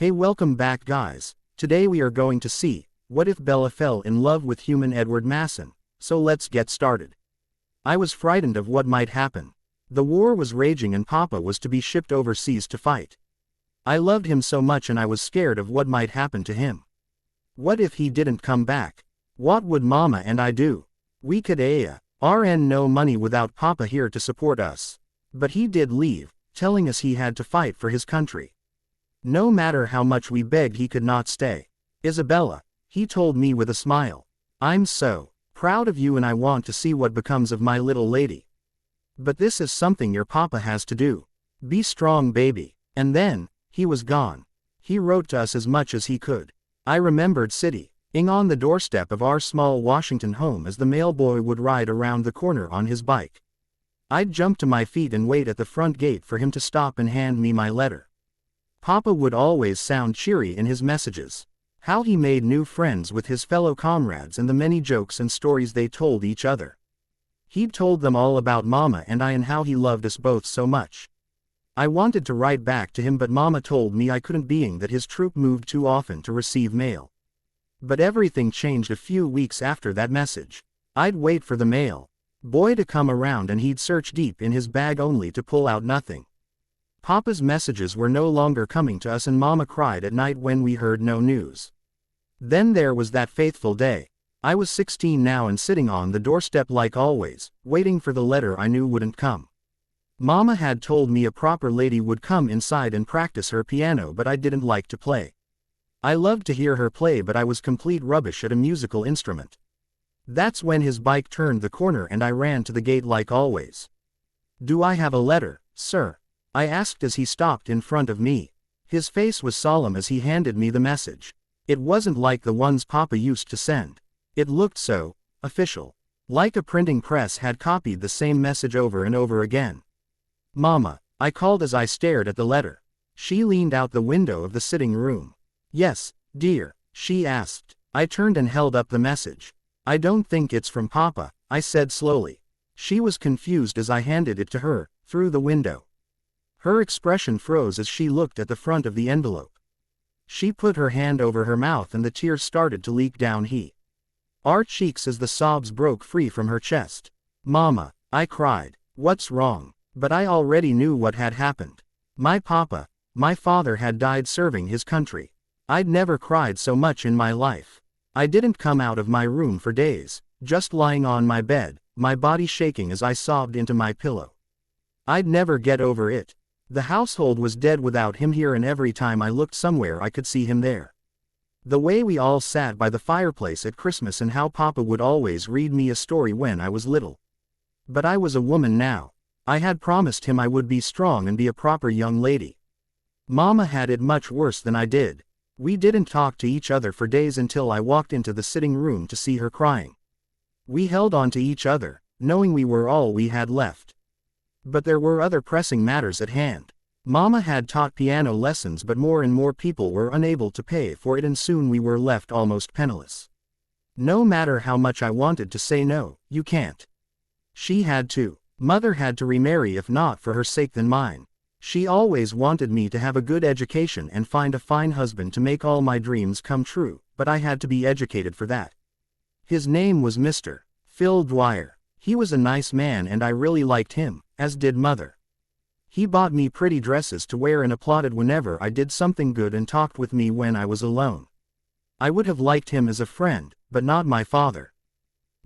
Hey, welcome back guys. Today we are going to see, what if Bella fell in love with human Edward Masen? So let's get started. I was frightened of what might happen. The war was raging and Papa was to be shipped overseas to fight. I loved him so much and I was scared of what might happen to him. What if he didn't come back? What would Mama and I do? We could RN no money without Papa here to support us. But he did leave, telling us he had to fight for his country. No matter how much we begged he could not stay. Isabella, he told me with a smile. I'm so proud of you and I want to see what becomes of my little lady. But this is something your Papa has to do. Be strong baby. And then, he was gone. He wrote to us as much as he could. I remembered sitting on the doorstep of our small Washington home as the mailboy would ride around the corner on his bike. I'd jump to my feet and wait at the front gate for him to stop and hand me my letter. Papa would always sound cheery in his messages. How he made new friends with his fellow comrades and the many jokes and stories they told each other. He'd told them all about Mama and I and how he loved us both so much. I wanted to write back to him but Mama told me I couldn't being that his troop moved too often to receive mail. But everything changed a few weeks after that message. I'd wait for the mail boy to come around and he'd search deep in his bag only to pull out nothing. Papa's messages were no longer coming to us and Mama cried at night when we heard no news. Then there was that faithful day. I was 16 now and sitting on the doorstep like always, waiting for the letter I knew wouldn't come. Mama had told me a proper lady would come inside and practice her piano but I didn't like to play. I loved to hear her play but I was complete rubbish at a musical instrument. That's when his bike turned the corner and I ran to the gate like always. Do I have a letter, sir? I asked as he stopped in front of me. His face was solemn as he handed me the message. It wasn't like the ones Papa used to send. It looked so official. Like a printing press had copied the same message over and over again. Mama, I called as I stared at the letter. She leaned out the window of the sitting room. Yes, dear, she asked. I turned and held up the message. I don't think it's from Papa, I said slowly. She was confused as I handed it to her, through the window. Her expression froze as she looked at the front of the envelope. She put her hand over her mouth and the tears started to leak down our cheeks as the sobs broke free from her chest. Mama, I cried. What's wrong? But I already knew what had happened. My Papa, my father had died serving his country. I'd never cried so much in my life. I didn't come out of my room for days, just lying on my bed, my body shaking as I sobbed into my pillow. I'd never get over it. The household was dead without him here and every time I looked somewhere I could see him there. The way we all sat by the fireplace at Christmas and how Papa would always read me a story when I was little. But I was a woman now. I had promised him I would be strong and be a proper young lady. Mama had it much worse than I did. We didn't talk to each other for days until I walked into the sitting room to see her crying. We held on to each other, knowing we were all we had left. But there were other pressing matters at hand. Mama had taught piano lessons but more and more people were unable to pay for it and soon we were left almost penniless. No matter how much I wanted to say no, you can't. She had to. Mother had to remarry if not for her sake then mine. She always wanted me to have a good education and find a fine husband to make all my dreams come true, but I had to be educated for that. His name was Mr. Phil Dwyer. He was a nice man and I really liked him, as did Mother. He bought me pretty dresses to wear and applauded whenever I did something good and talked with me when I was alone. I would have liked him as a friend, but not my father.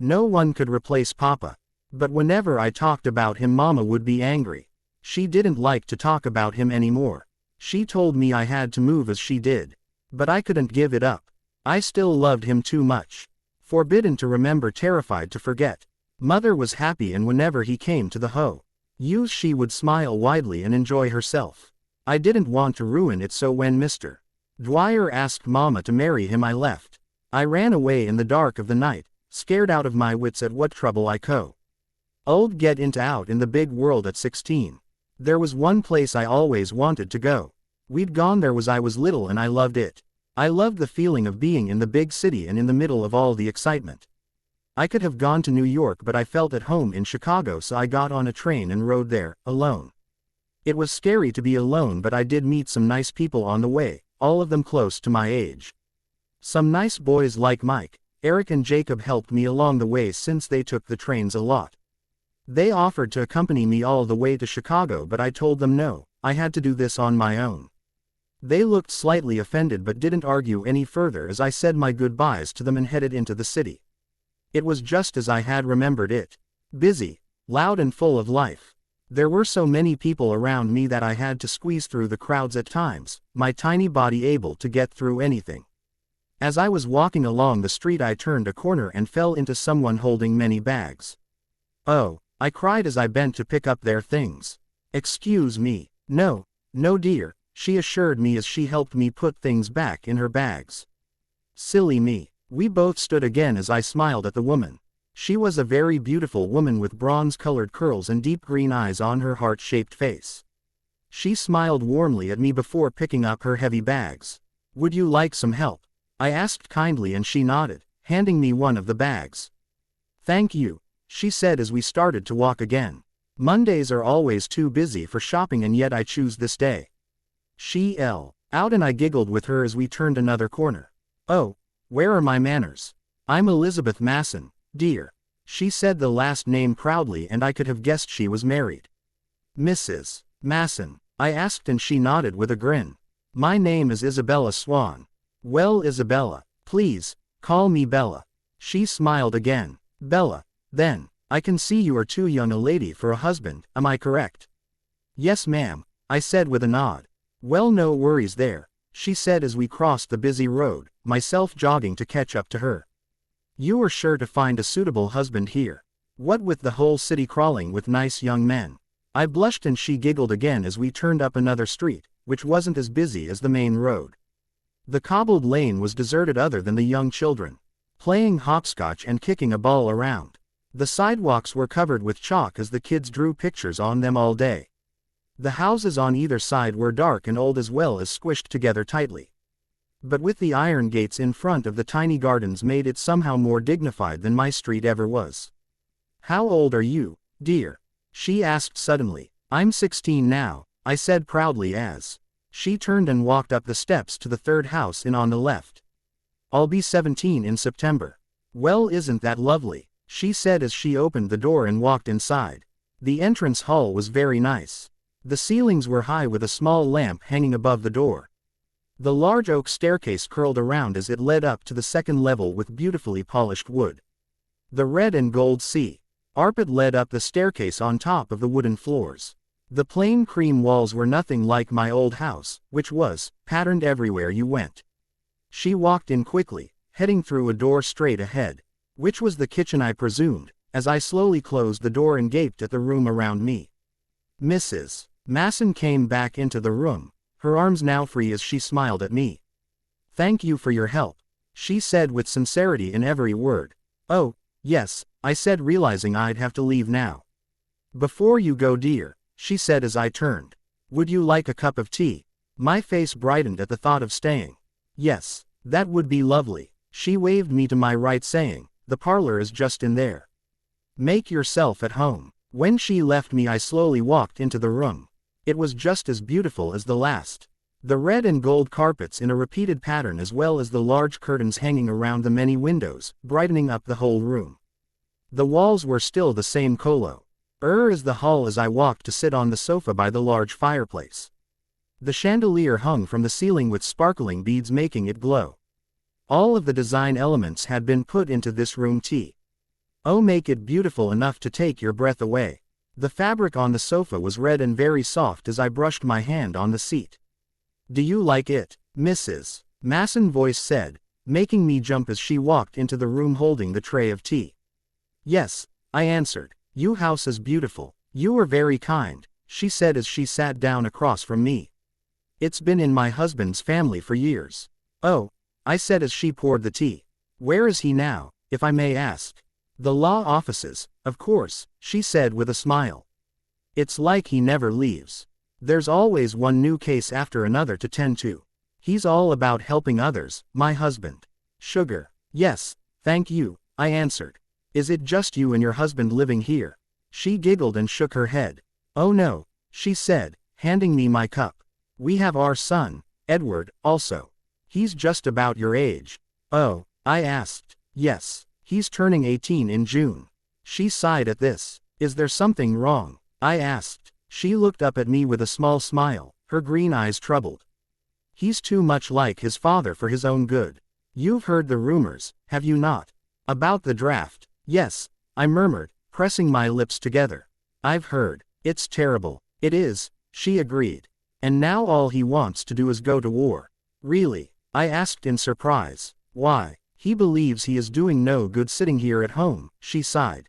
No one could replace Papa. But whenever I talked about him Mama would be angry. She didn't like to talk about him anymore. She told me I had to move as she did. But I couldn't give it up. I still loved him too much. Forbidden to remember, terrified to forget. Mother was happy and whenever he came to the house she would smile widely and enjoy herself. I didn't want to ruin it so when Mr. Dwyer asked Mama to marry him I left. I ran away in the dark of the night, scared out of my wits at what trouble I Old get into out in the big world at 16. There was one place I always wanted to go. We'd gone there was I was little and I loved it. I loved the feeling of being in the big city and in the middle of all the excitement. I could have gone to New York but I felt at home in Chicago so I got on a train and rode there, alone. It was scary to be alone but I did meet some nice people on the way, all of them close to my age. Some nice boys like Mike, Eric and Jacob helped me along the way since they took the trains a lot. They offered to accompany me all the way to Chicago, but I told them no, I had to do this on my own. They looked slightly offended but didn't argue any further as I said my goodbyes to them and headed into the city. It was just as I had remembered it. Busy, loud and full of life. There were so many people around me that I had to squeeze through the crowds at times, my tiny body able to get through anything. As I was walking along the street I turned a corner and fell into someone holding many bags. "Oh," I cried as I bent to pick up their things. "Excuse me." "No, no dear," she assured me as she helped me put things back in her bags. Silly me. We both stood again as I smiled at the woman. She was a very beautiful woman with bronze-colored curls and deep green eyes on her heart-shaped face. She smiled warmly at me before picking up her heavy bags. "Would you like some help?" I asked kindly and she nodded, handing me one of the bags. "Thank you," she said as we started to walk again. Mondays are always too busy for shopping and yet I choose this day. She out and I giggled with her as we turned another corner. "Oh, where are my manners? I'm Elizabeth Masen, dear." She said the last name proudly and I could have guessed she was married. "Mrs. Masen?" I asked and she nodded with a grin. "My name is Isabella Swan." "Well, Isabella, please, call me Bella." She smiled again. "Bella, then. I can see you are too young a lady for a husband, am I correct?" "Yes ma'am," I said with a nod. "Well, no worries there," she said as we crossed the busy road, myself jogging to catch up to her. "You are sure to find a suitable husband here. What with the whole city crawling with nice young men." I blushed and she giggled again as we turned up another street, which wasn't as busy as the main road. The cobbled lane was deserted other than the young children, playing hopscotch and kicking a ball around. The sidewalks were covered with chalk as the kids drew pictures on them all day. The houses on either side were dark and old as well as squished together tightly. But with the iron gates in front of the tiny gardens made it somehow more dignified than my street ever was. "How old are you, dear?" she asked suddenly. "I'm 16 now," I said proudly as she turned and walked up the steps to the third house in on the left. "I'll be 17 in September." "Well, isn't that lovely?" she said as she opened the door and walked inside. The entrance hall was very nice. The ceilings were high with a small lamp hanging above the door. The large oak staircase curled around as it led up to the second level with beautifully polished wood. The red and gold carpet led up the staircase on top of the wooden floors. The plain cream walls were nothing like my old house, which was patterned everywhere you went. She walked in quickly, heading through a door straight ahead, which was the kitchen I presumed, as I slowly closed the door and gaped at the room around me. Mrs. Masen came back into the room, her arms now free as she smiled at me. "Thank you for your help," she said with sincerity in every word. "Oh, yes," I said realizing I'd have to leave now. "Before you go dear," she said as I turned, "would you like a cup of tea?" My face brightened at the thought of staying. "Yes, that would be lovely." She waved me to my right saying, "The parlor is just in there. Make yourself at home." When she left me I slowly walked into the room. It was just as beautiful as the last. The red and gold carpets in a repeated pattern as well as the large curtains hanging around the many windows, brightening up the whole room. The walls were still the same color as the hall as I walked to sit on the sofa by the large fireplace. The chandelier hung from the ceiling with sparkling beads making it glow. All of the design elements had been put into this room oh, make it beautiful enough to take your breath away. The fabric on the sofa was red and very soft as I brushed my hand on the seat. "Do you like it?" Mrs. Masen voice said, making me jump as she walked into the room holding the tray of tea. "Yes," I answered. "Your house is beautiful." "You are very kind," she said as she sat down across from me. "It's been in my husband's family for years." "Oh," I said as she poured the tea. "Where is he now, if I may ask?" "The law offices, of course," she said with a smile. "It's like he never leaves. There's always one new case after another to tend to. He's all about helping others, my husband." "Sugar." "Yes, thank you," I answered. "Is it just you and your husband living here?" She giggled and shook her head. "Oh no," she said, handing me my cup. "We have our son, Edward, also. He's just about your age. Oh, I asked. Yes, he's turning 18 in June. She sighed at this. Is there something wrong? I asked. She looked up at me with a small smile, her green eyes troubled. He's too much like his father for his own good. You've heard the rumors, have you not? About the draft. Yes, I murmured, pressing my lips together. I've heard. It's terrible. It is, she agreed. And now all he wants to do is go to war. Really? I asked in surprise. Why? He believes he is doing no good sitting here at home, she sighed.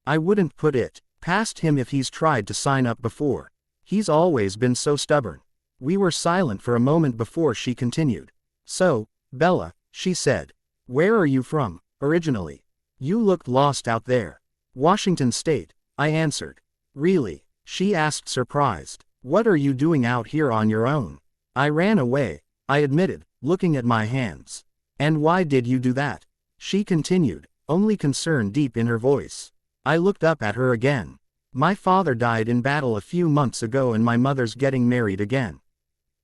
I wouldn't put it past him if he's tried to sign up before. He's always been so stubborn. We were silent for a moment before she continued. So, Bella, she said. Where are you from, originally? You looked lost out there. Washington State, I answered. Really? She asked surprised. What are you doing out here on your own? I ran away, I admitted, looking at my hands. And why did you do that? She continued, only concern deep in her voice. I looked up at her again. My father died in battle a few months ago and my mother's getting married again.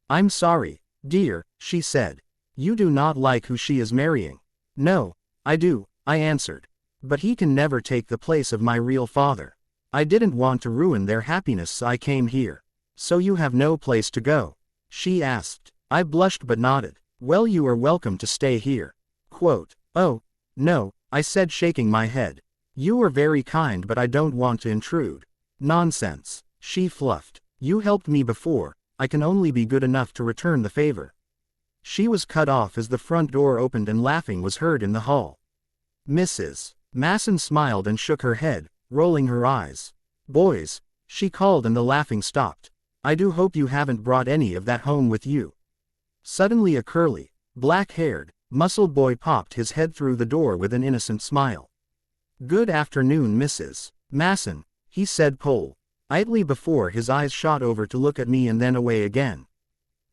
I'm sorry, dear, she said. You do not like who she is marrying. No, I do, I answered. But he can never take the place of my real father. I didn't want to ruin their happiness, so I came here. So you have no place to go? She asked. I blushed but nodded. Well, you are welcome to stay here. Quote, oh, no, I said, shaking my head. You are very kind, but I don't want to intrude. Nonsense, she fluffed. You helped me before, I can only be good enough to return the favor. She was cut off as the front door opened and laughing was heard in the hall. Mrs. Masen smiled and shook her head, rolling her eyes. Boys, she called, and the laughing stopped. I do hope you haven't brought any of that home with you. Suddenly a curly, black-haired, muscled boy popped his head through the door with an innocent smile. Good afternoon, Mrs. Masen, he said politely before his eyes shot over to look at me and then away again.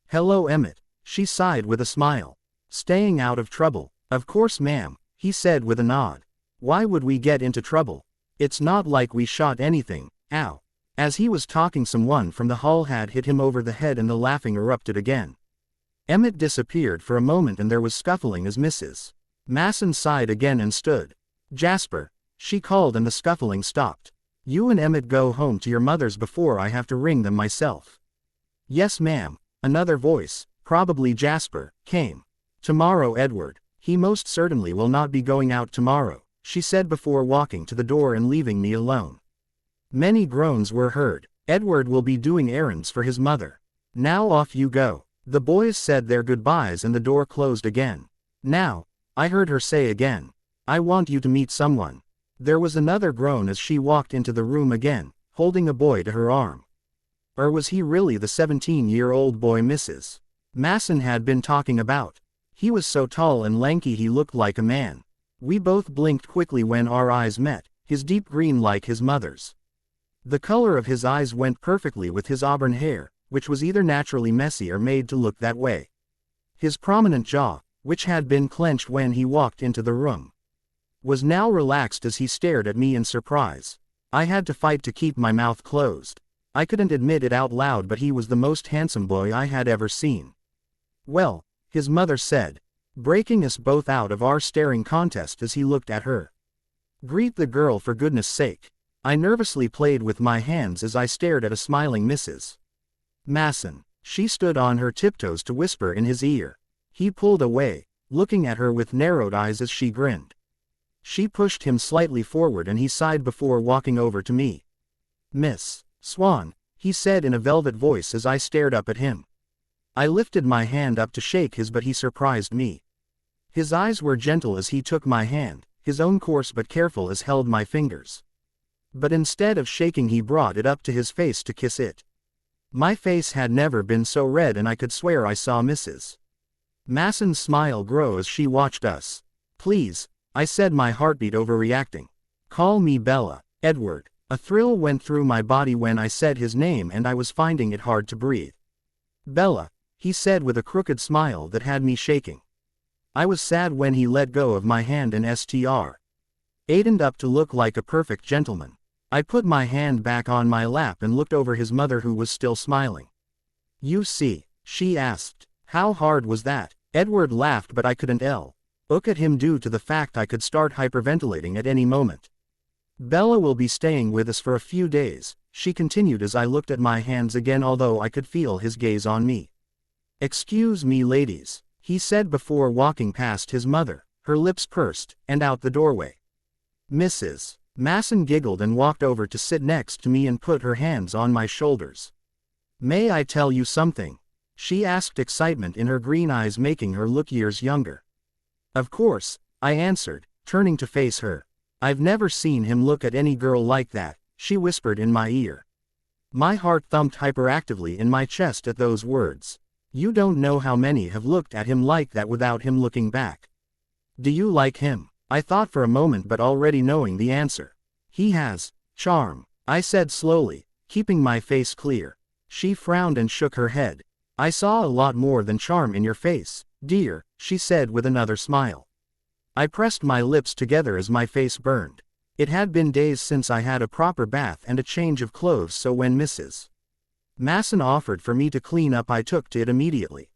Hello, Emmett, she sighed with a smile. Staying out of trouble? Of course, ma'am, he said with a nod. Why would we get into trouble? It's not like we shot anything, ow. As he was talking, someone from the hall had hit him over the head and the laughing erupted again. Emmett disappeared for a moment and there was scuffling as Mrs. Masen sighed again and stood. Jasper, she called, and the scuffling stopped. You and Emmett go home to your mothers before I have to ring them myself. Yes, ma'am, another voice, probably Jasper, came. Tomorrow, Edward. He most certainly will not be going out tomorrow, she said before walking to the door and leaving me alone. Many groans were heard. Edward will be doing errands for his mother. Now off you go. The boys said their goodbyes and the door closed again. Now, I heard her say again, I want you to meet someone. There was another groan as she walked into the room again, holding a boy to her arm. Or was he really the 17-year-old boy Mrs. Masen had been talking about? He was so tall and lanky he looked like a man. We both blinked quickly when our eyes met, his deep green like his mother's. The color of his eyes went perfectly with his auburn hair, which was either naturally messy or made to look that way. His prominent jaw, which had been clenched when he walked into the room, was now relaxed as he stared at me in surprise. I had to fight to keep my mouth closed. I couldn't admit it out loud, but he was the most handsome boy I had ever seen. Well, his mother said, breaking us both out of our staring contest as he looked at her. Greet the girl, for goodness sake. I nervously played with my hands as I stared at a smiling Mrs. Masen. She stood on her tiptoes to whisper in his ear. He pulled away, looking at her with narrowed eyes as she grinned. She pushed him slightly forward and he sighed before walking over to me. Miss Swan, he said in a velvet voice as I stared up at him. I lifted my hand up to shake his, but he surprised me. His eyes were gentle as he took my hand, his own coarse but careful as held my fingers. But instead of shaking, he brought it up to his face to kiss it. My face had never been so red and I could swear I saw Mrs. Masen's smile grow as she watched us. Please, I said, my heartbeat overreacting. Call me Bella, Edward. A thrill went through my body when I said his name and I was finding it hard to breathe. Bella, he said with a crooked smile that had me shaking. I was sad when he let go of my hand and straightened up to look like a perfect gentleman. I put my hand back on my lap and looked over his mother, who was still smiling. You see, she asked, How hard was that? Edward laughed, but I couldn't look at him due to the fact I could start hyperventilating at any moment. Bella will be staying with us for a few days, she continued as I looked at my hands again, although I could feel his gaze on me. Excuse me, ladies, he said before walking past his mother, her lips pursed, and out the doorway. Mrs. Masen giggled and walked over to sit next to me and put her hands on my shoulders. May I tell you something? She asked, excitement in her green eyes making her look years younger. Of course, I answered, turning to face her. I've never seen him look at any girl like that, she whispered in my ear. My heart thumped hyperactively in my chest at those words. You don't know how many have looked at him like that without him looking back. Do you like him? I thought for a moment, but already knowing the answer. He has charm, I said slowly, keeping my face clear. She frowned and shook her head. I saw a lot more than charm in your face, dear, she said with another smile. I pressed my lips together as my face burned. It had been days since I had a proper bath and a change of clothes, so when Mrs. Masen offered for me to clean up, I took to it immediately.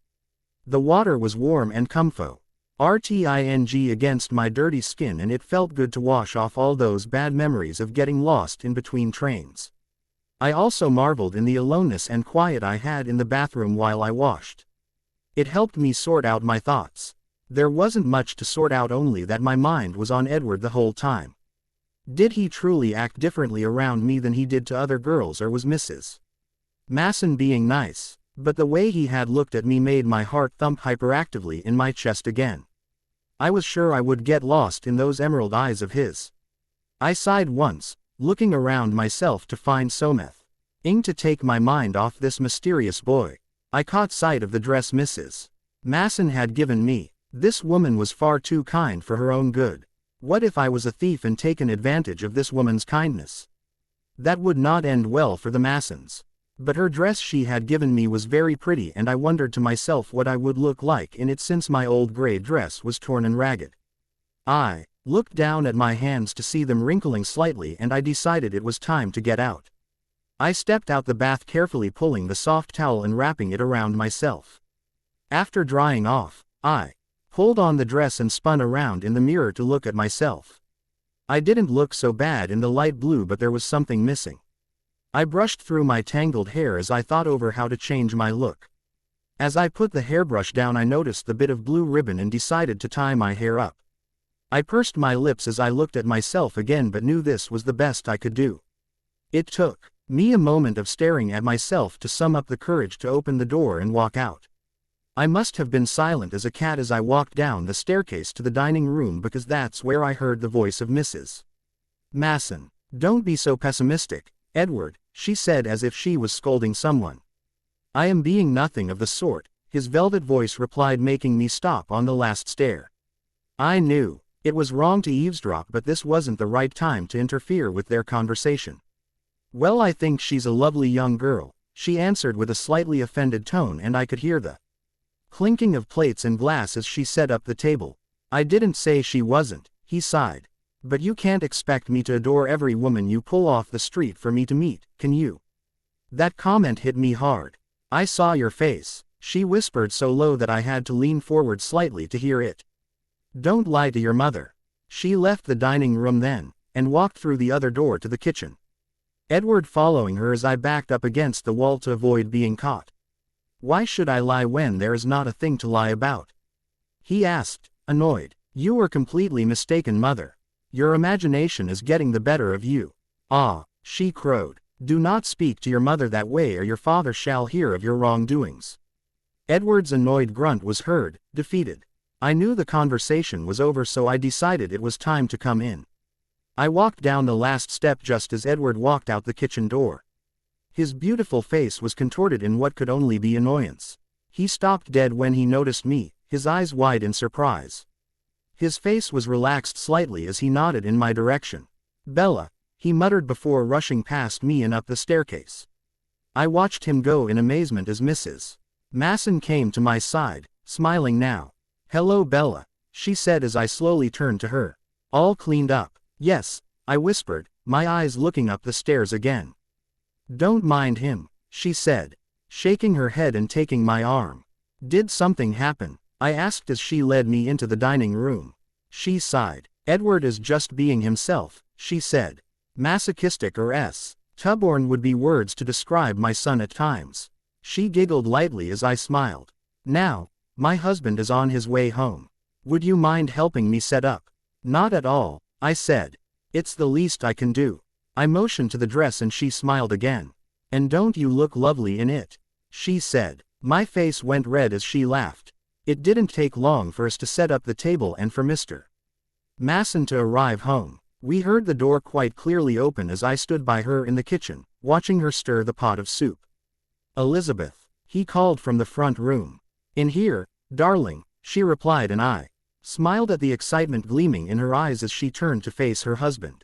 The water was warm and comforting against my dirty skin, and it felt good to wash off all those bad memories of getting lost in between trains. I also marveled in the aloneness and quiet I had in the bathroom while I washed. It helped me sort out my thoughts. There wasn't much to sort out, only that my mind was on Edward the whole time. Did he truly act differently around me than he did to other girls, or was Mrs. Masen being nice? But the way he had looked at me made my heart thump hyperactively in my chest again. I was sure I would get lost in those emerald eyes of his. I sighed once, looking around myself to find something to take my mind off this mysterious boy. I caught sight of the dress Mrs. Masen had given me. This woman was far too kind for her own good. What if I was a thief and taken advantage of this woman's kindness? That would not end well for the Masens. But her dress she had given me was very pretty, and I wondered to myself what I would look like in it, since my old gray dress was torn and ragged. I looked down at my hands to see them wrinkling slightly, and I decided it was time to get out. I stepped out the bath, carefully pulling the soft towel and wrapping it around myself. After drying off, I pulled on the dress and spun around in the mirror to look at myself. I didn't look so bad in the light blue, but there was something missing. I brushed through my tangled hair as I thought over how to change my look. As I put the hairbrush down, I noticed the bit of blue ribbon and decided to tie my hair up. I pursed my lips as I looked at myself again, but knew this was the best I could do. It took me a moment of staring at myself to sum up the courage to open the door and walk out. I must have been silent as a cat as I walked down the staircase to the dining room, because that's where I heard the voice of Mrs. Masen. Don't be so pessimistic, Edward, she said as if she was scolding someone. I am being nothing of the sort, his velvet voice replied, making me stop on the last stair. I knew it was wrong to eavesdrop, but this wasn't the right time to interfere with their conversation. Well, I think she's a lovely young girl, she answered with a slightly offended tone, and I could hear the clinking of plates and glass as she set up the table. I didn't say she wasn't, he sighed. But you can't expect me to adore every woman you pull off the street for me to meet, can you? That comment hit me hard. I saw your face, she whispered so low that I had to lean forward slightly to hear it. Don't lie to your mother. She left the dining room then, and walked through the other door to the kitchen. Edward following her as I backed up against the wall to avoid being caught. Why should I lie when there is not a thing to lie about? He asked, annoyed. You were completely mistaken, mother. Your imagination is getting the better of you. Ah, she crowed. Do not speak to your mother that way, or your father shall hear of your wrongdoings. Edward's annoyed grunt was heard, defeated. I knew the conversation was over, so I decided it was time to come in. I walked down the last step just as Edward walked out the kitchen door. His beautiful face was contorted in what could only be annoyance. He stopped dead when he noticed me, his eyes wide in surprise. His face was relaxed slightly as he nodded in my direction. Bella, he muttered before rushing past me and up the staircase. I watched him go in amazement as Mrs. Masen came to my side, smiling now. Hello, Bella, she said as I slowly turned to her. All cleaned up? Yes, I whispered, my eyes looking up the stairs again. Don't mind him, she said, shaking her head and taking my arm. Did something happen? I asked as she led me into the dining room. She sighed. Edward is just being himself, she said. Masochistic or stubborn would be words to describe my son at times. She giggled lightly as I smiled. Now, my husband is on his way home. Would you mind helping me set up? Not at all, I said. It's the least I can do. I motioned to the dress and she smiled again. And don't you look lovely in it? She said. My face went red as she laughed. It didn't take long for us to set up the table and for Mr. Masen to arrive home. We heard the door quite clearly open as I stood by her in the kitchen, watching her stir the pot of soup. Elizabeth, he called from the front room. In here, darling, she replied, and I smiled at the excitement gleaming in her eyes as she turned to face her husband.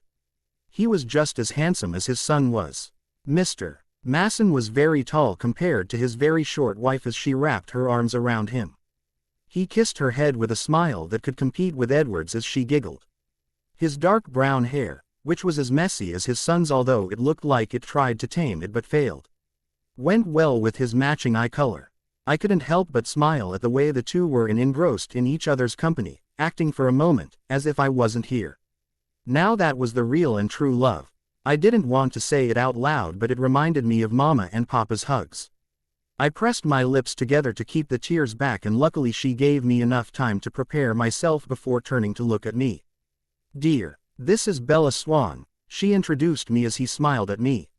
He was just as handsome as his son was. Mr. Masen was very tall compared to his very short wife as she wrapped her arms around him. He kissed her head with a smile that could compete with Edward's as she giggled. His dark brown hair, which was as messy as his son's although it looked like it tried to tame it but failed, went well with his matching eye color. I couldn't help but smile at the way the two were engrossed in each other's company, acting for a moment, as if I wasn't here. Now that was the real and true love. I didn't want to say it out loud, but it reminded me of Mama and Papa's hugs. I pressed my lips together to keep the tears back, and luckily she gave me enough time to prepare myself before turning to look at me. Dear, this is Bella Swan, she introduced me as he smiled at me.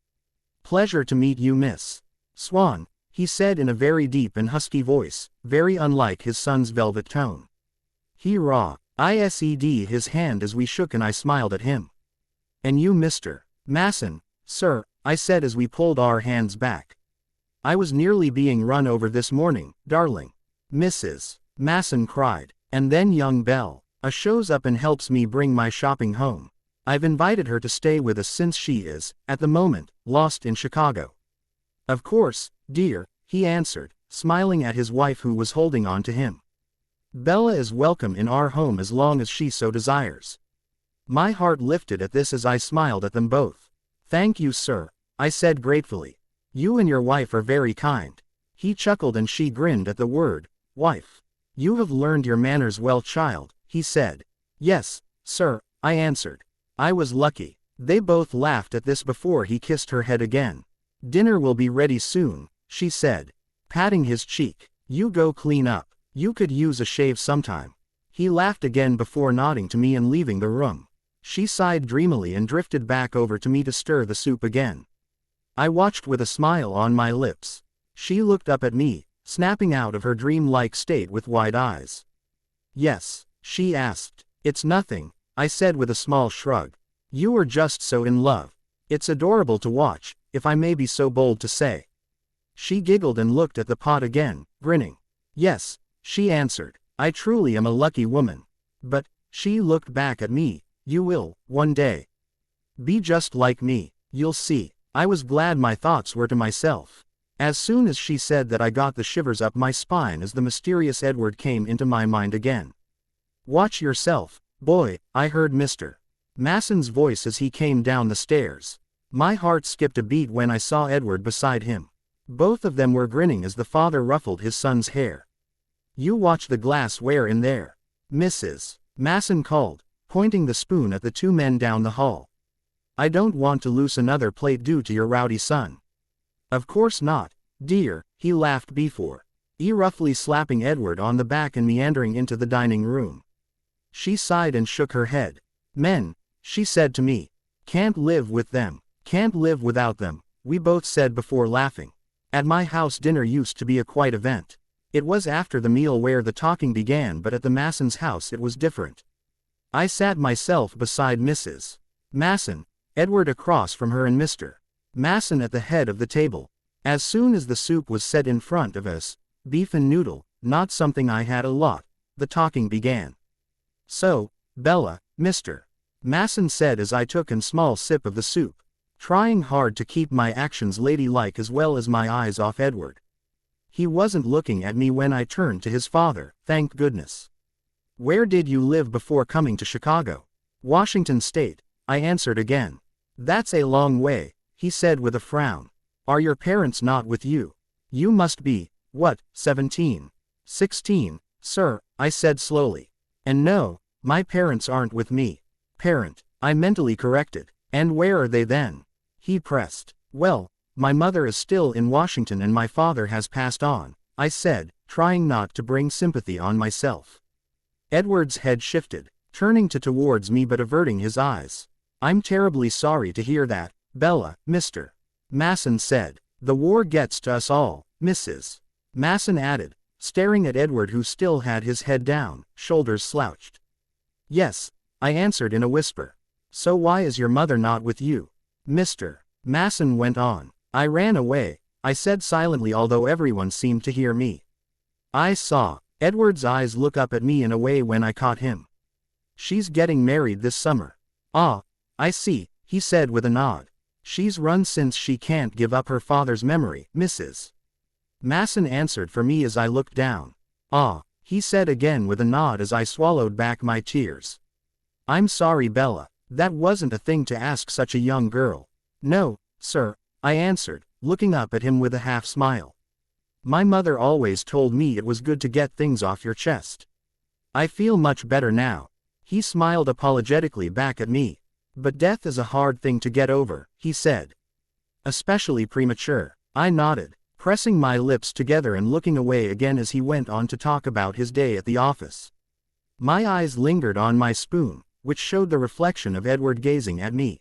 Pleasure to meet you, Miss Swan, he said in a very deep and husky voice, very unlike his son's velvet tone. He said his hand as we shook and I smiled at him. And you, Mr. Masen, sir, I said as we pulled our hands back. I was nearly being run over this morning, darling. Mrs. Masen cried. And then young Belle shows up and helps me bring my shopping home. I've invited her to stay with us since she is, at the moment, lost in Chicago. Of course, dear, he answered, smiling at his wife who was holding on to him. Bella is welcome in our home as long as she so desires. My heart lifted at this as I smiled at them both. Thank you, sir, I said gratefully. You and your wife are very kind. He chuckled and she grinned at the word, wife. You have learned your manners well, child, he said. Yes, sir, I answered. I was lucky. They both laughed at this before he kissed her head again. Dinner will be ready soon, she said, patting his cheek. You go clean up. You could use a shave sometime. He laughed again before nodding to me and leaving the room. She sighed dreamily and drifted back over to me to stir the soup again. I watched with a smile on my lips. She looked up at me, snapping out of her dream-like state with wide eyes. Yes, she asked. It's nothing, I said with a small shrug. You are just so in love. It's adorable to watch, if I may be so bold to say. She giggled and looked at the pot again, grinning. Yes, she answered. I truly am a lucky woman. But, she looked back at me, you will, one day, be just like me, you'll see. I was glad my thoughts were to myself. As soon as she said that I got the shivers up my spine as the mysterious Edward came into my mind again. Watch yourself, boy, I heard Mr. Masen's voice as he came down the stairs. My heart skipped a beat when I saw Edward beside him. Both of them were grinning as the father ruffled his son's hair. You watch the glassware in there, Mrs. Masen called, pointing the spoon at the two men down the hall. I don't want to lose another plate due to your rowdy son. Of course not, dear, he laughed before. Roughly slapping Edward on the back and meandering into the dining room. She sighed and shook her head. Men, she said to me. Can't live with them, can't live without them, we both said before laughing. At my house dinner used to be a quite event. It was after the meal where the talking began, but at the Masen's house it was different. I sat myself beside Mrs. Masen, Edward across from her and Mr. Masen at the head of the table. As soon as the soup was set in front of us, beef and noodle, not something I had a lot, the talking began. So, Bella, Mr. Masen said as I took a small sip of the soup, trying hard to keep my actions ladylike as well as my eyes off Edward. He wasn't looking at me when I turned to his father, thank goodness. Where did you live before coming to Chicago? Washington State, I answered again. That's a long way, he said with a frown. Are your parents not with you? You must be, what, 17? 16, sir, I said slowly. And no, my parents aren't with me. Parent, I mentally corrected. And where are they then? He pressed. Well, my mother is still in Washington and my father has passed on, I said, trying not to bring sympathy on myself. Edward's head shifted, turning towards me but averting his eyes. I'm terribly sorry to hear that, Bella, Mr. Masen said. The war gets to us all, Mrs. Masen added, staring at Edward who still had his head down, shoulders slouched. Yes, I answered in a whisper. So why is your mother not with you? Mr. Masen went on. I ran away, I said silently although everyone seemed to hear me. I saw Edward's eyes look up at me in a way when I caught him. She's getting married this summer. Ah, I see, he said with a nod. She's run since she can't give up her father's memory, Mrs. Masen answered for me as I looked down. Ah, he said again with a nod as I swallowed back my tears. I'm sorry, Bella, that wasn't a thing to ask such a young girl. No, sir, I answered, looking up at him with a half smile. My mother always told me it was good to get things off your chest. I feel much better now. He smiled apologetically back at me. But death is a hard thing to get over, he said. Especially premature. I nodded, pressing my lips together and looking away again as he went on to talk about his day at the office. My eyes lingered on my spoon, which showed the reflection of Edward gazing at me.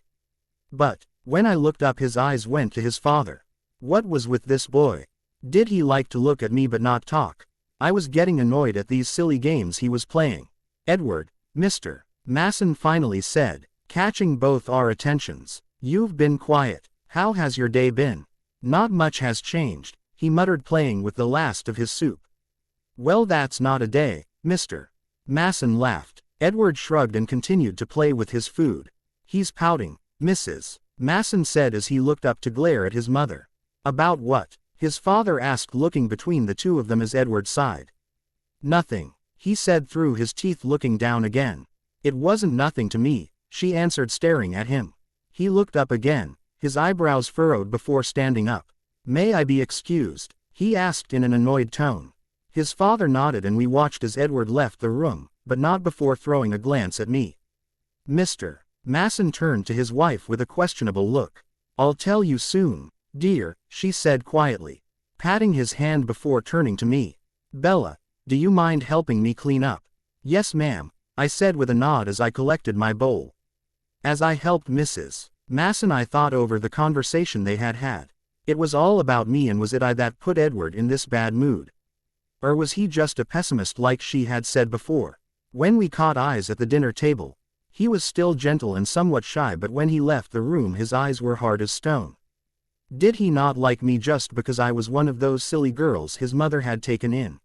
But, when I looked up his eyes went to his father. What was with this boy? Did he like to look at me but not talk? I was getting annoyed at these silly games he was playing. Edward, Mr. Masen finally said, catching both our attentions. You've been quiet. How has your day been? Not much has changed, he muttered playing with the last of his soup. Well, that's not a day, Mr. Masen laughed. Edward shrugged and continued to play with his food. He's pouting, Mrs. Masen said as he looked up to glare at his mother. About what? His father asked looking between the two of them as Edward sighed. Nothing, he said through his teeth looking down again. It wasn't nothing to me, she answered staring at him. He looked up again, his eyebrows furrowed before standing up. May I be excused? He asked in an annoyed tone. His father nodded and we watched as Edward left the room, but not before throwing a glance at me. Mr. Masen turned to his wife with a questionable look. I'll tell you soon, dear, she said quietly, patting his hand before turning to me. Bella, do you mind helping me clean up? Yes, ma'am, I said with a nod as I collected my bowl. As I helped Mrs. Masen, I thought over the conversation they had had. It was all about me, and was it I that put Edward in this bad mood? Or was he just a pessimist like she had said before? When we caught eyes at the dinner table, he was still gentle and somewhat shy, but when he left the room his eyes were hard as stone. Did he not like me just because I was one of those silly girls his mother had taken in?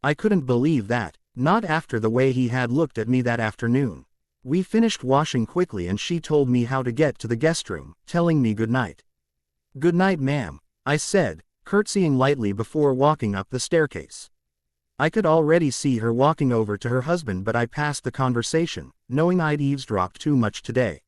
I couldn't believe that, not after the way he had looked at me that afternoon. We finished washing quickly and she told me how to get to the guest room, telling me good night. Good night, ma'am, I said, curtsying lightly before walking up the staircase. I could already see her walking over to her husband, but I passed the conversation, knowing I'd eavesdropped too much today.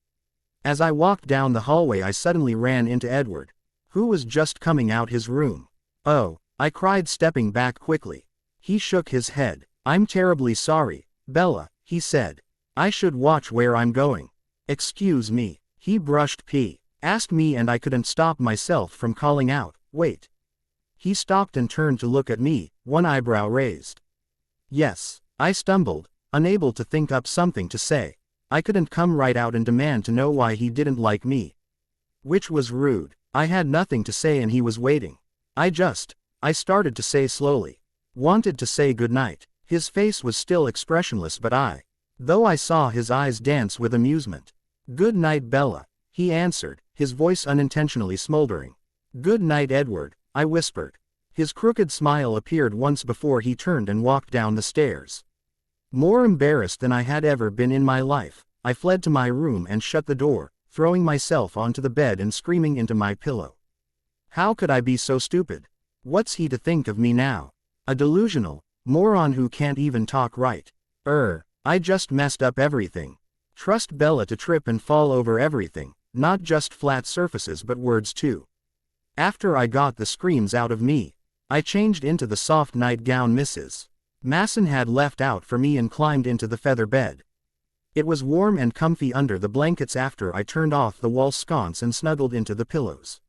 As I walked down the hallway I suddenly ran into Edward, who was just coming out his room. Oh, I cried, stepping back quickly. He shook his head. I'm terribly sorry, Bella, he said. I should watch where I'm going. Excuse me, he brushed past me and I couldn't stop myself from calling out, wait. He stopped and turned to look at me, one eyebrow raised. Yes, I stumbled, unable to think up something to say. I couldn't come right out and demand to know why he didn't like me. Which was rude. I had nothing to say and he was waiting. I started to say slowly. Wanted to say goodnight. His face was still expressionless, but though I saw his eyes dance with amusement. Good night, Bella, he answered, his voice unintentionally smoldering. Good night, Edward, I whispered. His crooked smile appeared once before he turned and walked down the stairs. More embarrassed than I had ever been in my life, I fled to my room and shut the door, throwing myself onto the bed and screaming into my pillow. How could I be so stupid? What's he to think of me now? A delusional moron who can't even talk right. I just messed up everything. Trust Bella to trip and fall over everything, not just flat surfaces but words too. After I got the screams out of me, I changed into the soft nightgown Mrs. Masen had left out for me and climbed into the feather bed. It was warm and comfy under the blankets after I turned off the wall sconce and snuggled into the pillows.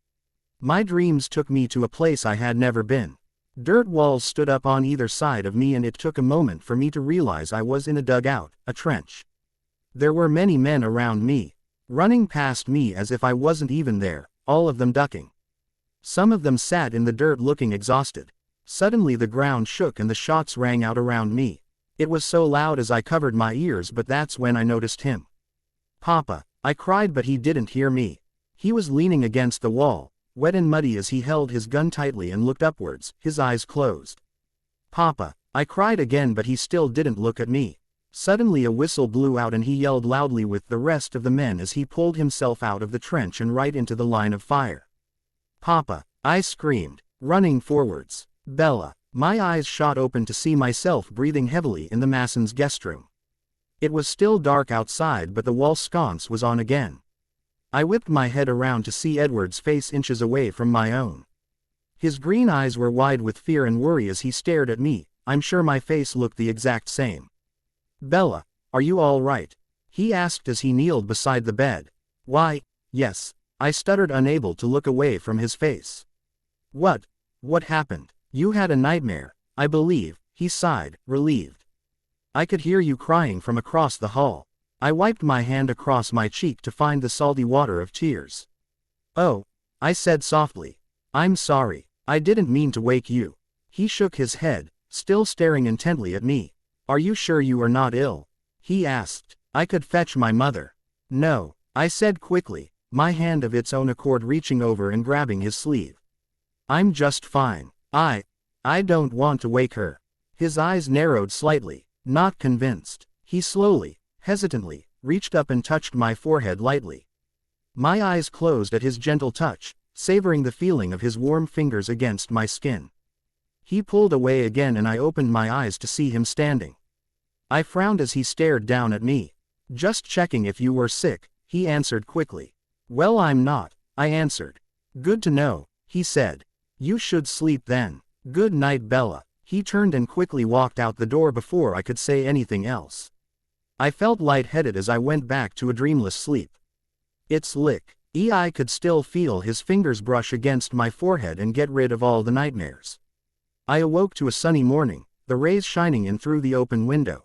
My dreams took me to a place I had never been. Dirt walls stood up on either side of me and it took a moment for me to realize I was in a dugout, a trench. There were many men around me, running past me as if I wasn't even there, all of them ducking. Some of them sat in the dirt looking exhausted. Suddenly the ground shook and the shots rang out around me. It was so loud as I covered my ears, but that's when I noticed him. "Papa," I cried, but he didn't hear me. He was leaning against the wall, wet and muddy as he held his gun tightly and looked upwards, his eyes closed. "Papa," I cried again, but he still didn't look at me. Suddenly a whistle blew out and he yelled loudly with the rest of the men as he pulled himself out of the trench and right into the line of fire. "Papa," I screamed, running forwards. "Bella." My eyes shot open to see myself breathing heavily in the Masen's guest room. It was still dark outside, but the wall sconce was on again. I whipped my head around to see Edward's face inches away from my own. His green eyes were wide with fear and worry as he stared at me. I'm sure my face looked the exact same. "Bella, are you all right?" he asked as he kneeled beside the bed. "Why, yes," I stuttered, unable to look away from his face. What happened?" "You had a nightmare, I believe," he sighed, relieved. "I could hear you crying from across the hall." I wiped my hand across my cheek to find the salty water of tears. "Oh," I said softly. "I'm sorry, I didn't mean to wake you." He shook his head, still staring intently at me. "Are you sure you are not ill?" he asked. "I could fetch my mother." "No," I said quickly, my hand of its own accord reaching over and grabbing his sleeve. "I'm just fine. I don't want to wake her." His eyes narrowed slightly, not convinced. He slowly, hesitantly, reached up and touched my forehead lightly. My eyes closed at his gentle touch, savoring the feeling of his warm fingers against my skin. He pulled away again and I opened my eyes to see him standing. I frowned as he stared down at me. "Just checking if you were sick," he answered quickly. "Well, I'm not," I answered. "Good to know," he said. "You should sleep then. Good night, Bella." He turned and quickly walked out the door before I could say anything else. I felt lightheaded as I went back to a dreamless sleep. It's lick. I could still feel his fingers brush against my forehead and get rid of all the nightmares. I awoke to a sunny morning, the rays shining in through the open window.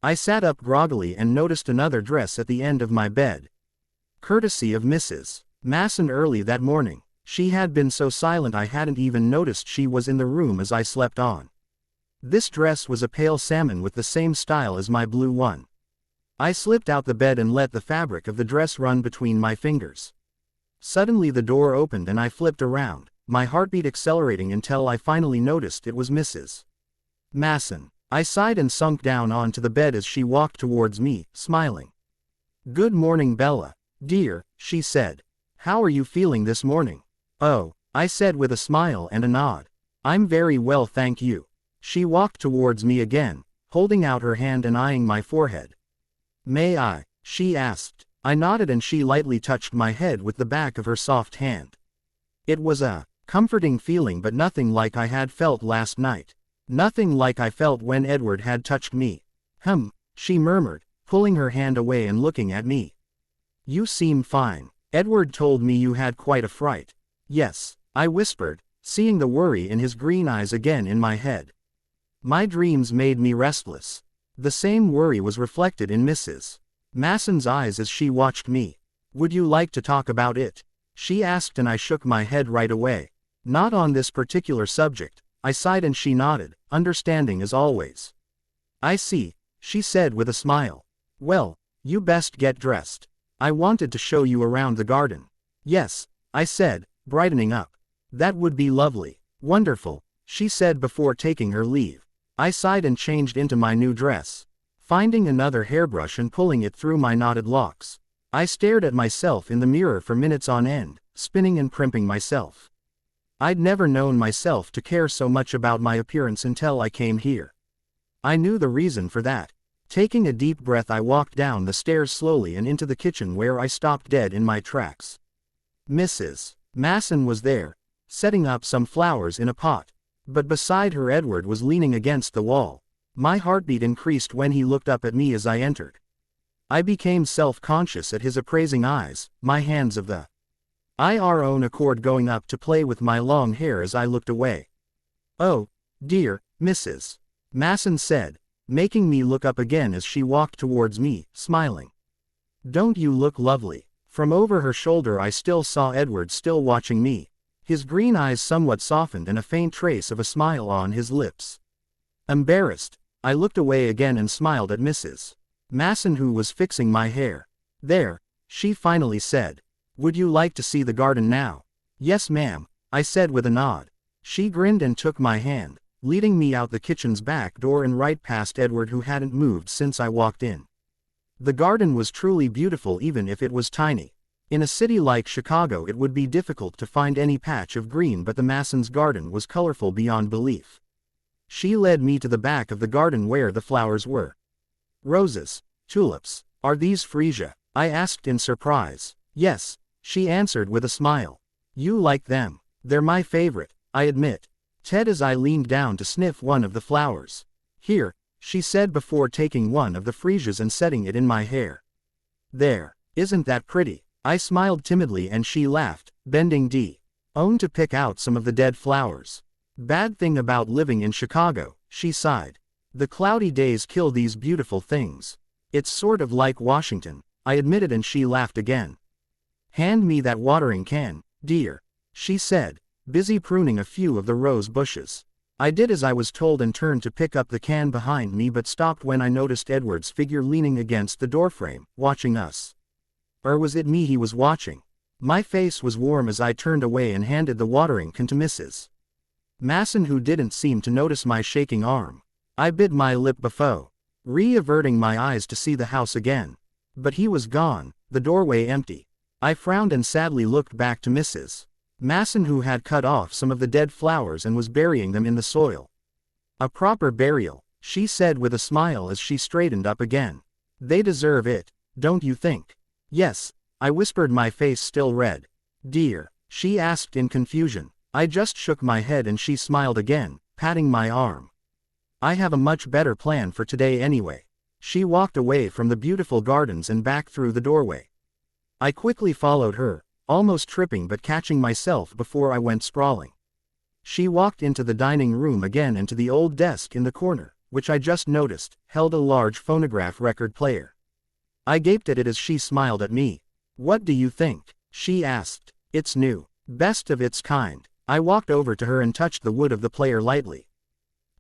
I sat up groggily and noticed another dress at the end of my bed. Courtesy of Mrs. Masen early that morning. She had been so silent I hadn't even noticed she was in the room as I slept on. This dress was a pale salmon with the same style as my blue one. I slipped out the bed and let the fabric of the dress run between my fingers. Suddenly the door opened and I flipped around, my heartbeat accelerating until I finally noticed it was Mrs. Masen. I sighed and sunk down onto the bed as she walked towards me, smiling. "Good morning, Bella, dear," she said. "How are you feeling this morning?" "Oh," I said with a smile and a nod. "I'm very well, thank you." She walked towards me again, holding out her hand and eyeing my forehead. "May I?" she asked. I nodded and she lightly touched my head with the back of her soft hand. It was a comforting feeling, but nothing like I had felt last night. Nothing like I felt when Edward had touched me. She murmured, pulling her hand away and looking at me. "You seem fine. Edward told me you had quite a fright." "Yes," I whispered, seeing the worry in his green eyes again in my head. "My dreams made me restless." The same worry was reflected in Mrs. Masen's eyes as she watched me. "Would you like to talk about it?" she asked, and I shook my head right away. "Not on this particular subject," I sighed, and she nodded, understanding as always. "I see," she said with a smile. "Well, you best get dressed. I wanted to show you around the garden." "Yes," I said, brightening up. "That would be lovely." "Wonderful," she said before taking her leave. I sighed and changed into my new dress. Finding another hairbrush and pulling it through my knotted locks, I stared at myself in the mirror for minutes on end, spinning and primping myself. I'd never known myself to care so much about my appearance until I came here. I knew the reason for that. Taking a deep breath, I walked down the stairs slowly and into the kitchen, where I stopped dead in my tracks. Mrs. Masen was there, setting up some flowers in a pot. But beside her Edward was leaning against the wall. My heartbeat increased when he looked up at me as I entered. I became self-conscious at his appraising eyes, my hands of the own accord going up to play with my long hair as I looked away. "Oh, dear, Mrs. Masen said, making me look up again as she walked towards me, smiling. "Don't you look lovely?" From over her shoulder I still saw Edward still watching me, his green eyes somewhat softened and a faint trace of a smile on his lips. Embarrassed, I looked away again and smiled at Mrs. Masen, who was fixing my hair. "There," she finally said. "Would you like to see the garden now?" "Yes, ma'am," I said with a nod. She grinned and took my hand, leading me out the kitchen's back door and right past Edward, who hadn't moved since I walked in. The garden was truly beautiful even if it was tiny. In a city like Chicago it would be difficult to find any patch of green, but the Masens' garden was colorful beyond belief. She led me to the back of the garden where the flowers were. "Roses, tulips, are these freesia?" I asked in surprise. "Yes," she answered with a smile. "You like them?" "They're my favorite, I admit," Ted as I leaned down to sniff one of the flowers. "Here," she said before taking one of the freesias and setting it in my hair. "There, isn't that pretty?" I smiled timidly and she laughed, bending down to pick out some of the dead flowers. "Bad thing about living in Chicago," she sighed. "The cloudy days kill these beautiful things. It's sort of like Washington," I admitted, and she laughed again. "Hand me that watering can, dear," she said, busy pruning a few of the rose bushes. I did as I was told and turned to pick up the can behind me, but stopped when I noticed Edward's figure leaning against the doorframe, watching us. Or was it me he was watching? My face was warm as I turned away and handed the watering can to Mrs. Masen, who didn't seem to notice my shaking arm. I bit my lip before re-averting my eyes to see the house again. But he was gone, the doorway empty. I frowned and sadly looked back to Mrs. Masen, who had cut off some of the dead flowers and was burying them in the soil. "A proper burial," she said with a smile as she straightened up again. "They deserve it, don't you think?" "Yes," I whispered, my face still red. "Dear?" she asked in confusion. I just shook my head and she smiled again, patting my arm. "I have a much better plan for today anyway." She walked away from the beautiful gardens and back through the doorway. I quickly followed her, almost tripping but catching myself before I went sprawling. She walked into the dining room again and to the old desk in the corner, which I just noticed held a large phonograph record player. I gaped at it as she smiled at me. "What do you think?" she asked. "It's new. Best of its kind." I walked over to her and touched the wood of the player lightly.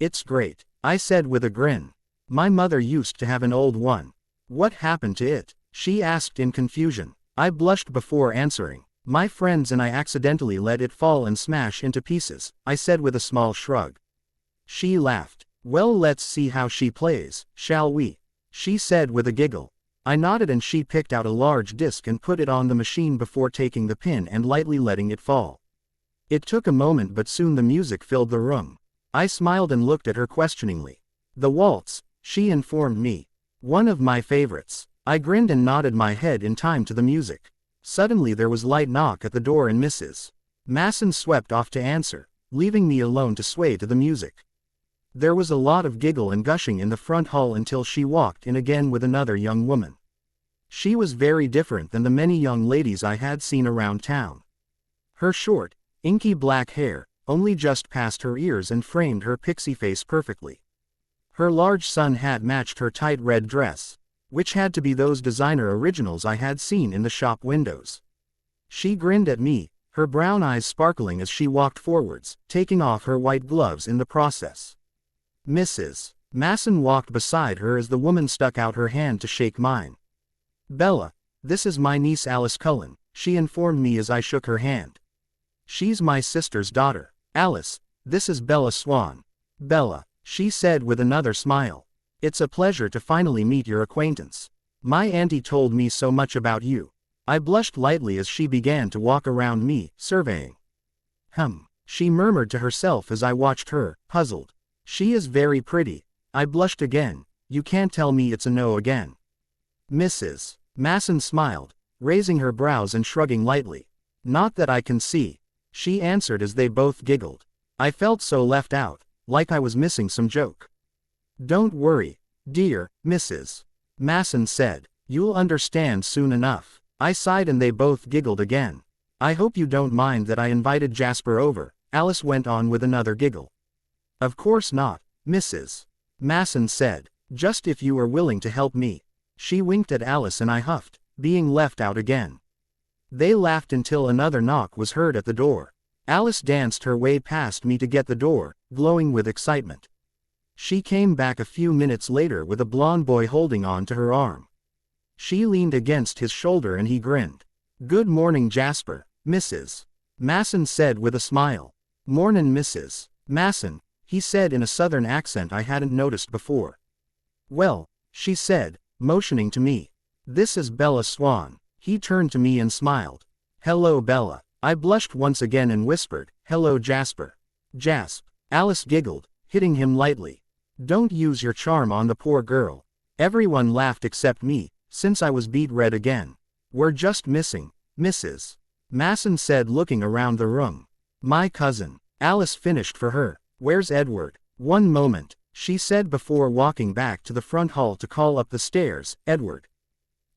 "It's great," I said with a grin. "My mother used to have an old one." "What happened to it?" she asked in confusion. I blushed before answering. "My friends and I accidentally let it fall and smash into pieces," I said with a small shrug. She laughed. "Well, let's see how she plays, shall we?" she said with a giggle. I nodded and she picked out a large disc and put it on the machine before taking the pin and lightly letting it fall. It took a moment, but soon the music filled the room. I smiled and looked at her questioningly. "The waltz," she informed me. "One of my favorites." I grinned and nodded my head in time to the music. Suddenly there was a light knock at the door and Mrs. Masen swept off to answer, leaving me alone to sway to the music. There was a lot of giggle and gushing in the front hall until she walked in again with another young woman. She was very different than the many young ladies I had seen around town. Her short, inky black hair only just past her ears and framed her pixie face perfectly. Her large sun hat matched her tight red dress, which had to be those designer originals I had seen in the shop windows. She grinned at me, her brown eyes sparkling as she walked forwards, taking off her white gloves in the process. Mrs. Masen walked beside her as the woman stuck out her hand to shake mine. "Bella, this is my niece Alice Cullen," she informed me as I shook her hand. "She's my sister's daughter. Alice, this is Bella Swan." "Bella," she said with another smile. "It's a pleasure to finally meet your acquaintance. My auntie told me so much about you." I blushed lightly as she began to walk around me, surveying. She murmured to herself as I watched her, puzzled. "She is very pretty." I blushed again. "You can't tell me it's a no again." Mrs. Masen smiled, raising her brows and shrugging lightly. "Not that I can see," she answered as they both giggled. I felt so left out, like I was missing some joke. Don't worry, dear Mrs. Masen said. You'll understand soon enough. I sighed and they both giggled again. I hope you don't mind that I invited Jasper over, Alice went on with another giggle. Of course not, Mrs. Masen said. Just if you were willing to help me. She winked at Alice and I huffed, being left out again. They laughed until another knock was heard at the door. Alice danced her way past me to get the door, glowing with excitement. She came back a few minutes later with a blond boy holding on to her arm. She leaned against his shoulder and he grinned. Good morning, Jasper, Mrs. Masen said with a smile. Mornin', Mrs. Masen, he said in a southern accent I hadn't noticed before. Well, she said, motioning to me. This is Bella Swan. He turned to me and smiled. Hello, Bella. I blushed once again and whispered, hello, Jasper. Jasp. Alice giggled, hitting him lightly. Don't use your charm on the poor girl. Everyone laughed except me, since I was beet red again. We're just missing, Mrs. Masen said, looking around the room. My cousin. Alice finished for her. Where's Edward? One moment, she said before walking back to the front hall to call up the stairs. Edward.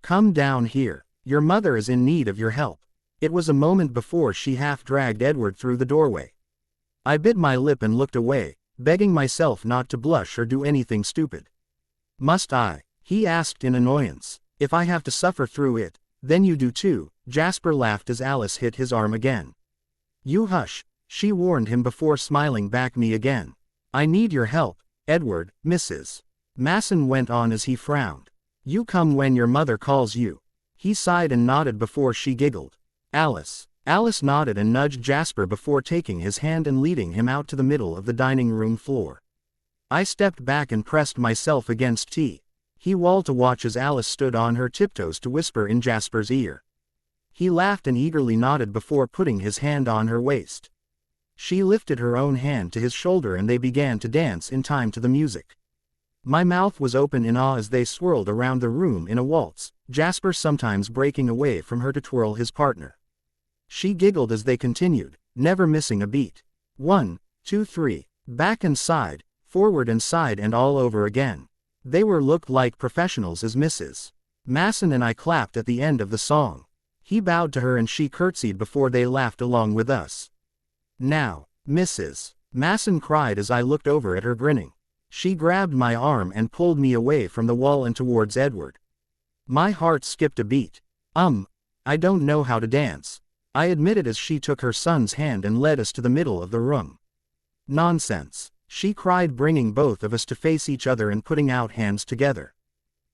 Come down here. Your mother is in need of your help. It was a moment before she half dragged Edward through the doorway. I bit my lip and looked away, begging myself not to blush or do anything stupid. Must I? He asked in annoyance. If I have to suffer through it, then you do too, Jasper laughed as Alice hit his arm again. You hush, she warned him before smiling back me again. I need your help, Edward, Mrs. Masen went on as he frowned. You come when your mother calls you. He sighed and nodded before she giggled. Alice. Alice nodded and nudged Jasper before taking his hand and leading him out to the middle of the dining room floor. I stepped back and pressed myself against he wall to watch as Alice stood on her tiptoes to whisper in Jasper's ear. He laughed and eagerly nodded before putting his hand on her waist. She lifted her own hand to his shoulder and they began to dance in time to the music. My mouth was open in awe as they swirled around the room in a waltz, Jasper sometimes breaking away from her to twirl his partner. She giggled as they continued, never missing a beat. 1, 2, 3, back and side, forward and all over again. They looked like professionals as Mrs. Masen and I clapped at the end of the song. He bowed to her and she curtsied before they laughed along with us. Now, Mrs. Masen cried as I looked over at her grinning. She grabbed my arm and pulled me away from the wall and towards Edward. My heart skipped a beat. I don't know how to dance, I admitted as she took her son's hand and led us to the middle of the room. Nonsense, she cried, bringing both of us to face each other and putting out hands together.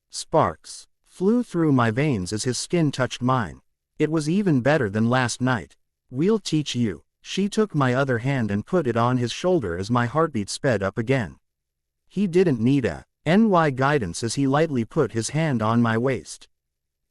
Sparks flew through my veins as his skin touched mine. It was even better than last night. We'll teach you. She took my other hand and put it on his shoulder as my heartbeat sped up again. He didn't need a NY guidance as he lightly put his hand on my waist.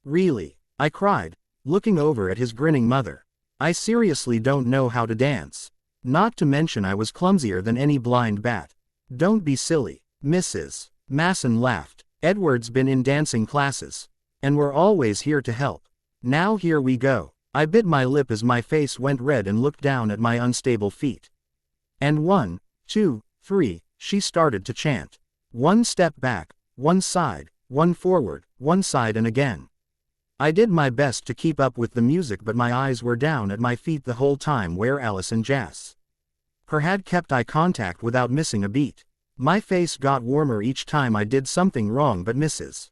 Really? I cried, looking over at his grinning mother. I seriously don't know how to dance. Not to mention I was clumsier than any blind bat. Don't be silly, Mrs. Masen laughed. Edward's been in dancing classes. And we're always here to help. Now here we go. I bit my lip as my face went red and looked down at my unstable feet. And 1, 2, 3, she started to chant. 1 step back, 1 side, 1 forward, 1 side and again. I did my best to keep up with the music, but my eyes were down at my feet the whole time where Alice and Jas had kept eye contact without missing a beat. My face got warmer each time I did something wrong, but Mrs.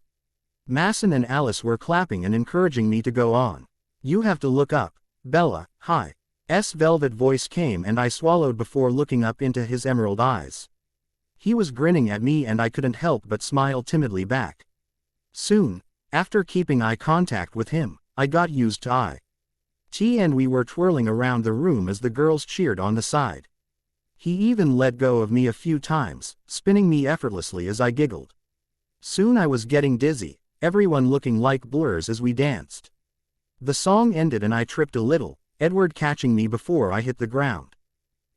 Masen and Alice were clapping and encouraging me to go on. You have to look up, Bella. Hi. Velvet voice came and I swallowed before looking up into his emerald eyes. He was grinning at me and I couldn't help but smile timidly back. Soon, after keeping eye contact with him, I got used to eye and we were twirling around the room as the girls cheered on the side. He even let go of me a few times, spinning me effortlessly as I giggled. Soon I was getting dizzy, everyone looking like blurs as we danced. The song ended and I tripped a little, Edward catching me before I hit the ground.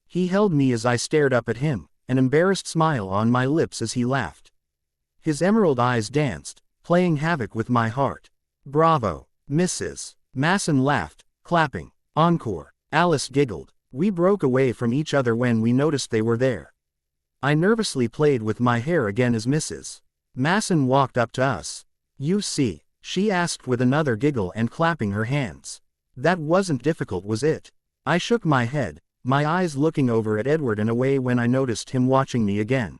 He held me as I stared up at him, an embarrassed smile on my lips as he laughed. His emerald eyes danced, playing havoc with my heart. Bravo, Mrs. Masen laughed, clapping. Encore. Alice giggled. We broke away from each other when we noticed they were there. I nervously played with my hair again as Mrs. Masen walked up to us. "You see?" she asked with another giggle and clapping her hands. "That wasn't difficult, was it?" I shook my head, my eyes looking over at Edward and away when I noticed him watching me again.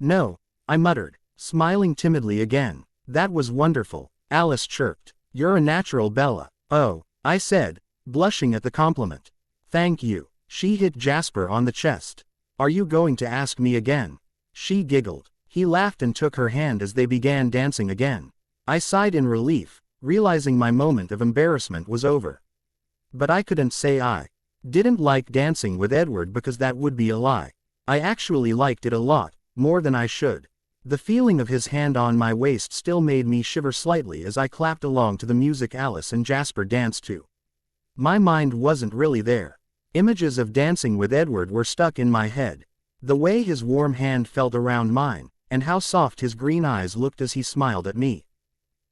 "No," I muttered, smiling timidly again. "That was wonderful," Alice chirped. "You're a natural, Bella." "Oh," I said, blushing at the compliment. "Thank you." She hit Jasper on the chest. "Are you going to ask me again?" She giggled. He laughed and took her hand as they began dancing again. I sighed in relief, realizing my moment of embarrassment was over. But I couldn't say I didn't like dancing with Edward because that would be a lie. I actually liked it a lot, more than I should. The feeling of his hand on my waist still made me shiver slightly as I clapped along to the music Alice and Jasper danced to. My mind wasn't really there. Images of dancing with Edward were stuck in my head. The way his warm hand felt around mine, and how soft his green eyes looked as he smiled at me.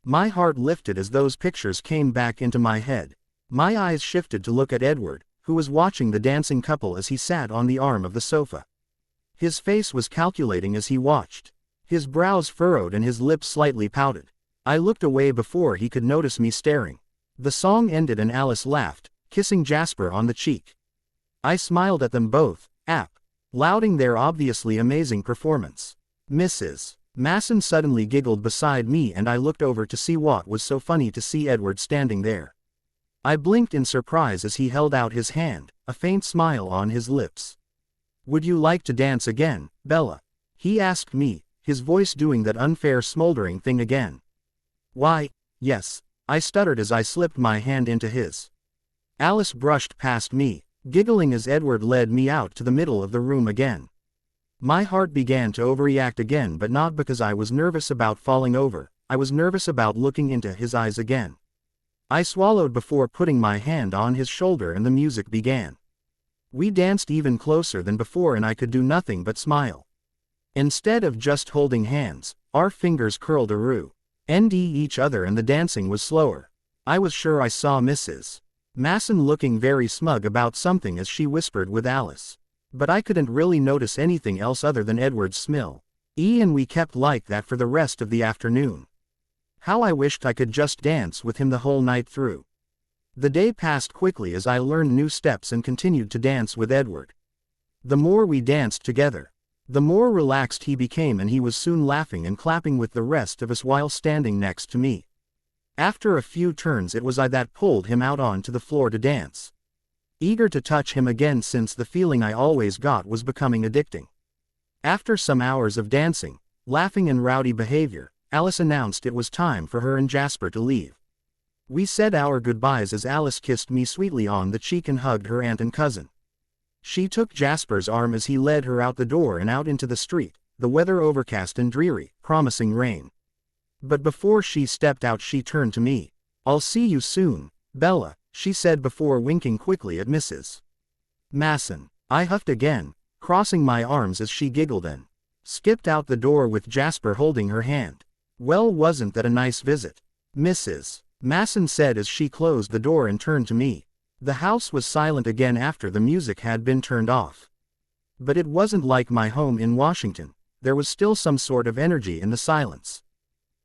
My heart lifted as those pictures came back into my head. My eyes shifted to look at Edward, who was watching the dancing couple as he sat on the arm of the sofa. His face was calculating as he watched. His brows furrowed and his lips slightly pouted. I looked away before he could notice me staring. The song ended and Alice laughed, kissing Jasper on the cheek. I smiled at them both, lauding their obviously amazing performance. Mrs. Masen suddenly giggled beside me and I looked over to see what was so funny to see Edward standing there. I blinked in surprise as he held out his hand, a faint smile on his lips. "Would you like to dance again, Bella?" he asked me, his voice doing that unfair smoldering thing again. "Why, yes," I stuttered as I slipped my hand into his. Alice brushed past me, giggling as Edward led me out to the middle of the room again. My heart began to overreact again, but not because I was nervous about falling over. I was nervous about looking into his eyes again. I swallowed before putting my hand on his shoulder and the music began. We danced even closer than before and I could do nothing but smile. Instead of just holding hands, our fingers curled around each other and the dancing was slower. I was sure I saw Mrs. Masen looking very smug about something as she whispered with Alice. But I couldn't really notice anything else other than Edward's smile. And we kept like that for the rest of the afternoon. How I wished I could just dance with him the whole night through. The day passed quickly as I learned new steps and continued to dance with Edward. The more we danced together, the more relaxed he became and he was soon laughing and clapping with the rest of us while standing next to me. After a few turns it was I that pulled him out onto the floor to dance. Eager to touch him again since the feeling I always got was becoming addicting. After some hours of dancing, laughing and rowdy behavior, Alice announced it was time for her and Jasper to leave. We said our goodbyes as Alice kissed me sweetly on the cheek and hugged her aunt and cousin. She took Jasper's arm as he led her out the door and out into the street, the weather overcast and dreary, promising rain. But before she stepped out she turned to me. "I'll see you soon, Bella," she said before winking quickly at Mrs. Masen. I huffed again, crossing my arms as she giggled and skipped out the door with Jasper holding her hand. "Well, wasn't that a nice visit?" Mrs. Masen said as she closed the door and turned to me. The house was silent again after the music had been turned off. But it wasn't like my home in Washington. There was still some sort of energy in the silence.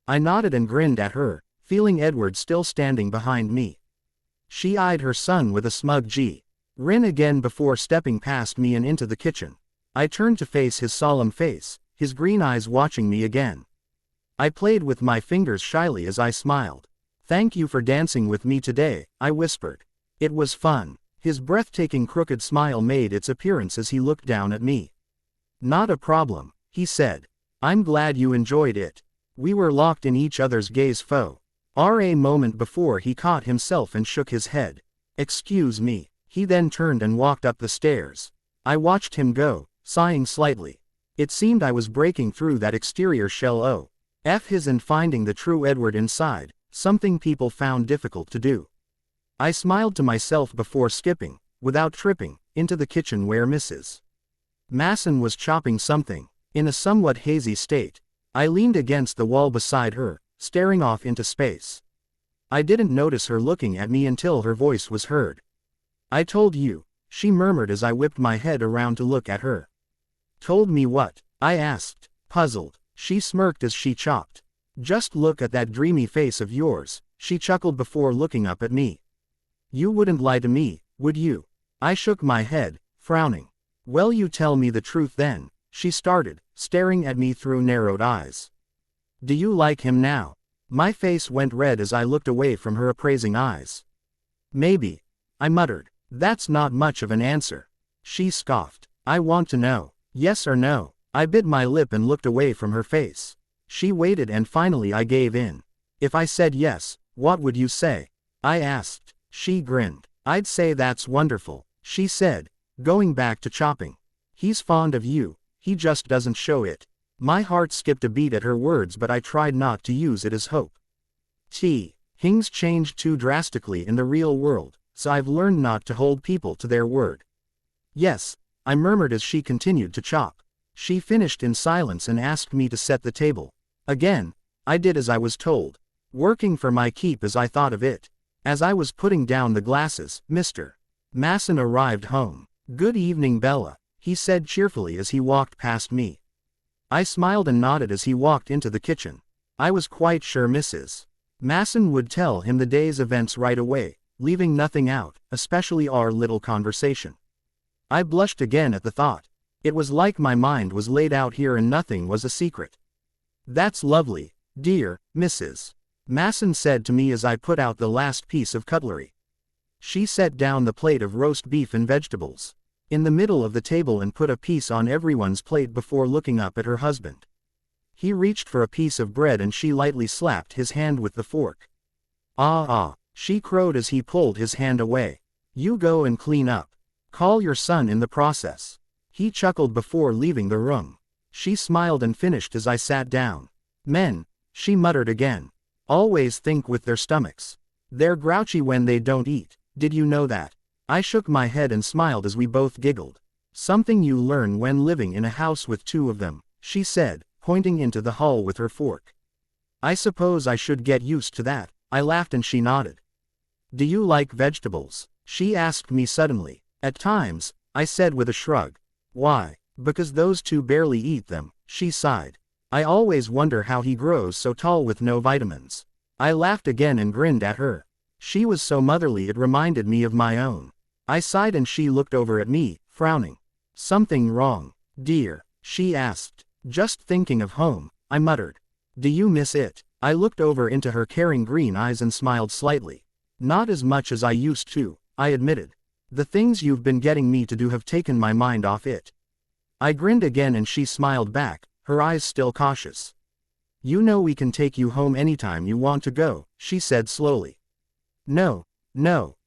I nodded and grinned at her, feeling Edward still standing behind me. She eyed her son with a smug grin again before stepping past me and into the kitchen. I turned to face his solemn face, his green eyes watching me again. I played with my fingers shyly as I smiled. "Thank you for dancing with me today," I whispered. "It was fun." His breathtaking crooked smile made its appearance as he looked down at me. "Not a problem," he said. "I'm glad you enjoyed it." We were locked in each other's gaze for a moment before he caught himself and shook his head. "Excuse me." He then turned and walked up the stairs. I watched him go, sighing slightly. It seemed I was breaking through that exterior shell and finding the true Edward inside, something people found difficult to do. I smiled to myself before skipping, without tripping, into the kitchen where Mrs. Masen was chopping something. In a somewhat hazy state, I leaned against the wall beside her, staring off into space. I didn't notice her looking at me until her voice was heard. "I told you, she murmured as I whipped my head around to look at her. Told me what? I asked, puzzled. She smirked as she chopped. Just look at that dreamy face of yours, she chuckled before looking up at me. You wouldn't lie to me, would you? I shook my head, frowning. Well, you tell me the truth then, she started, staring at me through narrowed eyes. Do you like him now? My face went red as I looked away from her appraising eyes. Maybe, I muttered. That's not much of an answer. She scoffed. I want to know. Yes or no? I bit my lip and looked away from her face. She waited and finally I gave in. If I said yes, what would you say? I asked. She grinned. I'd say that's wonderful, she said, going back to chopping. He's fond of you, he just doesn't show it. My heart skipped a beat at her words, but I tried not to use it as hope. Things changed too drastically in the real world, so I've learned not to hold people to their word. Yes, I murmured as she continued to chop. She finished in silence and asked me to set the table. Again, I did as I was told, working for my keep as I thought of it. As I was putting down the glasses, Mr. Masen arrived home. Good evening, Bella, he said cheerfully as he walked past me. I smiled and nodded as he walked into the kitchen. I was quite sure Mrs. Masen would tell him the day's events right away, leaving nothing out, especially our little conversation. I blushed again at the thought. It was like my mind was laid out here and nothing was a secret. That's lovely, dear Mrs. Masen said to me as I put out the last piece of cutlery. She set down the plate of roast beef and vegetables in the middle of the table and put a piece on everyone's plate before looking up at her husband. He reached for a piece of bread and she lightly slapped his hand with the fork. She crowed as he pulled his hand away. You go and clean up. Call your son in the process. He chuckled before leaving the room. She smiled and finished as I sat down. Men, she muttered again, always think with their stomachs. They're grouchy when they don't eat, did you know that? I shook my head and smiled as we both giggled. Something you learn when living in a house with two of them, she said, pointing into the hall with her fork. I suppose I should get used to that, I laughed and she nodded. Do you like vegetables? She asked me suddenly. At times, I said with a shrug. Why? Because those two barely eat them, she sighed. I always wonder how he grows so tall with no vitamins. I laughed again and grinned at her. She was so motherly it reminded me of my own. I sighed and she looked over at me, frowning. Something wrong, dear? She asked. Just thinking of home, I muttered. Do you miss it? I looked over into her caring green eyes and smiled slightly. Not as much as I used to, I admitted. The things you've been getting me to do have taken my mind off it. I grinned again and she smiled back, her eyes still cautious. You know we can take you home anytime you want to go, she said slowly. No,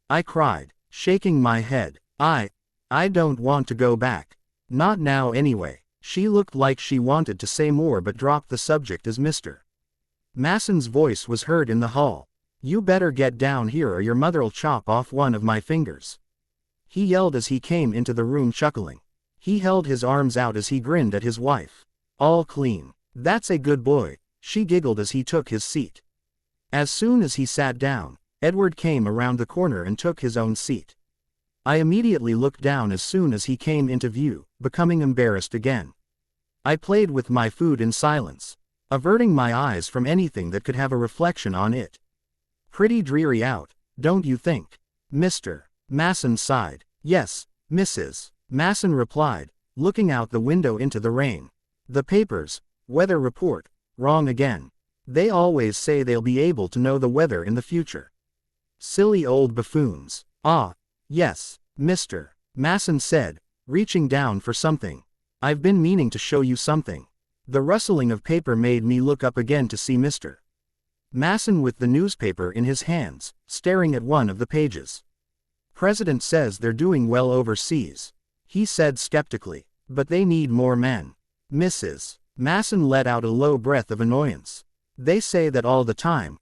I cried, shaking my head. I don't want to go back. Not now anyway. She looked like she wanted to say more but dropped the subject as Mr. Masen's voice was heard in the hall. You better get down here or your mother'll chop off one of my fingers. He yelled as he came into the room chuckling. He held his arms out as he grinned at his wife. All clean. That's a good boy, she giggled as he took his seat. As soon as he sat down, Edward came around the corner and took his own seat. I immediately looked down as soon as he came into view, becoming embarrassed again. I played with my food in silence, averting my eyes from anything that could have a reflection on it. Pretty dreary out, don't you think? Mr. Masen sighed. Yes, Mrs. Masen replied, looking out the window into the rain. The papers, weather report, wrong again. They always say they'll be able to know the weather in the future. Silly old buffoons. Yes, Mr. Masen said, reaching down for something. I've been meaning to show you something. The rustling of paper made me look up again to see Mr. Masen with the newspaper in his hands, staring at one of the pages. President says they're doing well overseas, he said skeptically, but they need more men. Mrs. Masen let out a low breath of annoyance. They say that all the time,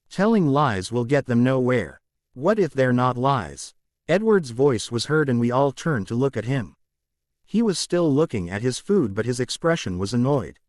telling lies will get them nowhere. What if they're not lies? Edward's voice was heard and we all turned to look at him. He was still looking at his food but his expression was annoyed.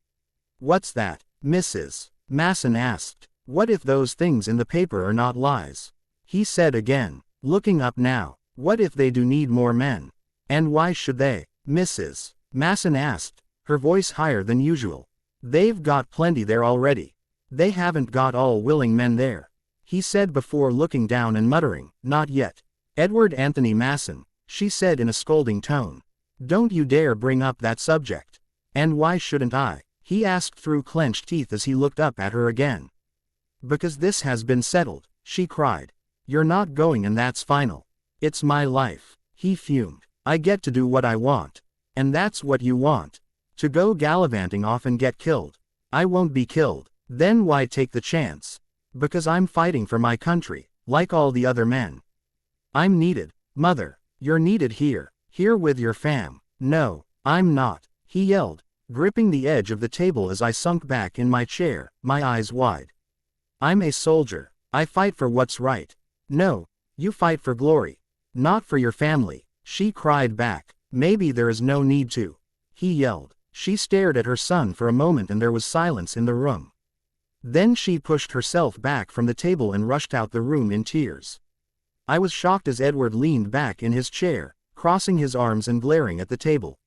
What's that? Mrs. Masen asked. What if those things in the paper are not lies? He said again, looking up now. What if they do need more men? And why should they? Mrs. Masen asked, her voice higher than usual. They've got plenty there already. They haven't got all willing men there, he said before looking down and muttering, not yet. Edward Anthony Masen, she said in a scolding tone. Don't you dare bring up that subject. And why shouldn't I? He asked through clenched teeth as he looked up at her again. Because this has been settled, she cried. You're not going and that's final. It's my life, he fumed. I get to do what I want. And that's what you want. To go gallivanting off and get killed. I won't be killed. Then why take the chance? Because I'm fighting for my country, like all the other men. I'm needed, mother. You're needed here with your fam. No, I'm not, he yelled, gripping the edge of the table as I sunk back in my chair, my eyes wide. I'm a soldier. I fight for what's right. No, you fight for glory. Not for your family, she cried back. Maybe there is no need to, he yelled. She stared at her son for a moment and there was silence in the room. Then she pushed herself back from the table and rushed out the room in tears. I was shocked as Edward leaned back in his chair, crossing his arms and glaring at the table.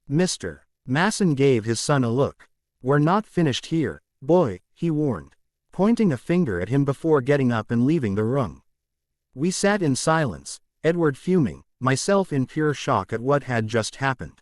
Mr. Masen gave his son a look. We're not finished here, boy, he warned, pointing a finger at him before getting up and leaving the room. We sat in silence, Edward fuming, myself in pure shock at what had just happened.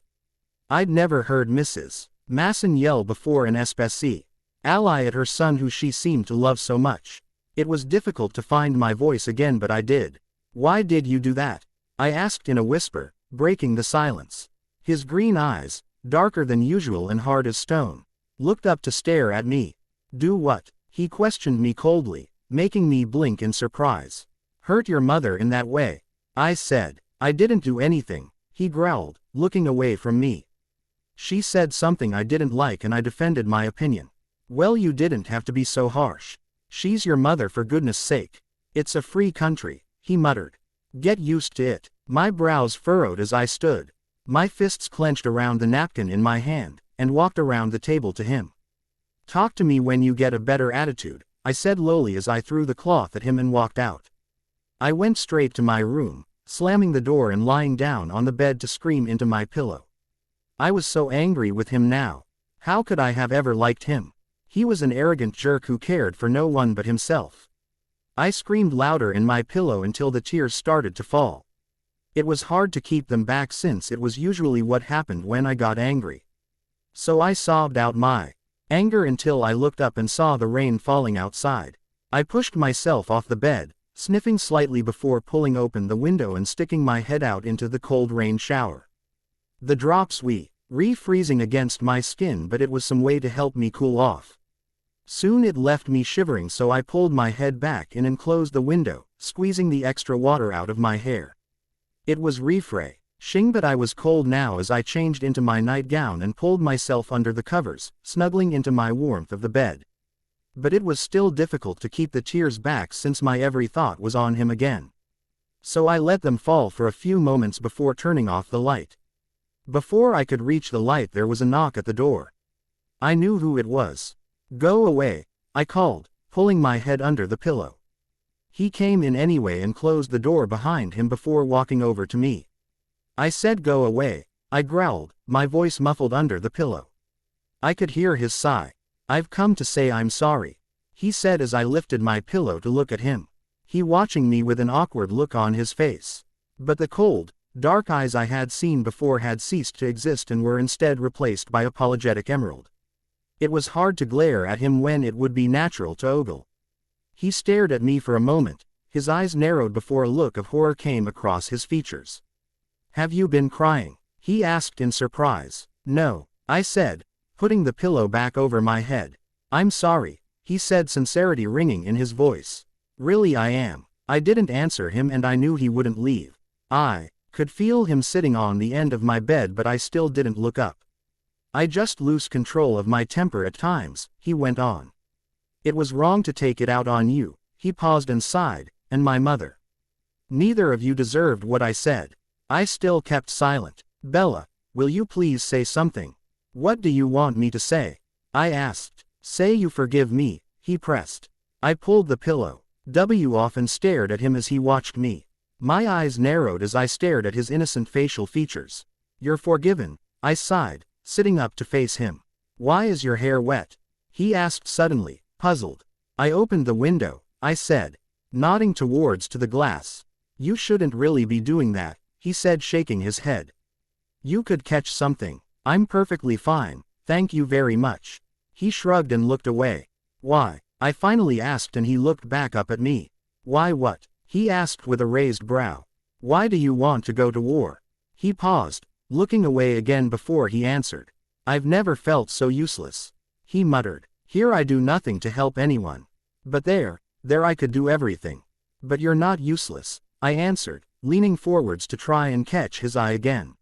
I'd never heard Mrs. Masen yell before an especie ally at her son who she seemed to love so much. It was difficult to find my voice again, but I did. Why did you do that? I asked in a whisper, breaking the silence. His green eyes, darker than usual and hard as stone, looked up to stare at me. Do what? He questioned me coldly, making me blink in surprise. Hurt your mother in that way? I said. I didn't do anything, he growled, looking away from me. She said something I didn't like and I defended my opinion. Well, you didn't have to be so harsh. She's your mother, for goodness sake. It's a free country, he muttered. Get used to it. My brows furrowed as I stood, my fists clenched around the napkin in my hand, and walked around the table to him. Talk to me when you get a better attitude, I said lowly as I threw the cloth at him and walked out. I went straight to my room, slamming the door and lying down on the bed to scream into my pillow. I was so angry with him now. How could I have ever liked him? He was an arrogant jerk who cared for no one but himself. I screamed louder in my pillow until the tears started to fall. It was hard to keep them back since it was usually what happened when I got angry. So I sobbed out my anger until I looked up and saw the rain falling outside. I pushed myself off the bed, sniffing slightly before pulling open the window and sticking my head out into the cold rain shower. The drops were refreezing against my skin, but it was some way to help me cool off. Soon it left me shivering, so I pulled my head back and closed the window, squeezing the extra water out of my hair. It was refreshing, but I was cold now as I changed into my nightgown and pulled myself under the covers, snuggling into my warmth of the bed. But it was still difficult to keep the tears back since my every thought was on him again. So I let them fall for a few moments before turning off the light. Before I could reach the light, there was a knock at the door. I knew who it was. Go away, I called, pulling my head under the pillow. He came in anyway and closed the door behind him before walking over to me. I said go away, I growled, my voice muffled under the pillow. I could hear his sigh. I've come to say I'm sorry, he said as I lifted my pillow to look at him. He watching me with an awkward look on his face. But the cold, dark eyes I had seen before had ceased to exist and were instead replaced by apologetic emerald. It was hard to glare at him when it would be natural to ogle. He stared at me for a moment, his eyes narrowed before a look of horror came across his features. Have you been crying? He asked in surprise. No, I said, putting the pillow back over my head. I'm sorry, he said, sincerity ringing in his voice. Really I am. I didn't answer him and I knew he wouldn't leave. I could feel him sitting on the end of my bed, but I still didn't look up. I just lose control of my temper at times, he went on. It was wrong to take it out on you, he paused and sighed, and my mother. Neither of you deserved what I said. I still kept silent. Bella, will you please say something? What do you want me to say? I asked. Say you forgive me, he pressed. I pulled the pillow off and stared at him as he watched me. My eyes narrowed as I stared at his innocent facial features. You're forgiven, I sighed, sitting up to face him. Why is your hair wet? He asked suddenly, puzzled. I opened the window, I said, nodding towards to the glass. You shouldn't really be doing that, he said, shaking his head. You could catch something. I'm perfectly fine, thank you very much. He shrugged and looked away. Why? I finally asked, and he looked back up at me. Why what? He asked with a raised brow. Why do you want to go to war? He paused, looking away again before he answered. I've never felt so useless. He muttered. Here I do nothing to help anyone. But there I could do everything. But you're not useless, I answered, leaning forwards to try and catch his eye again.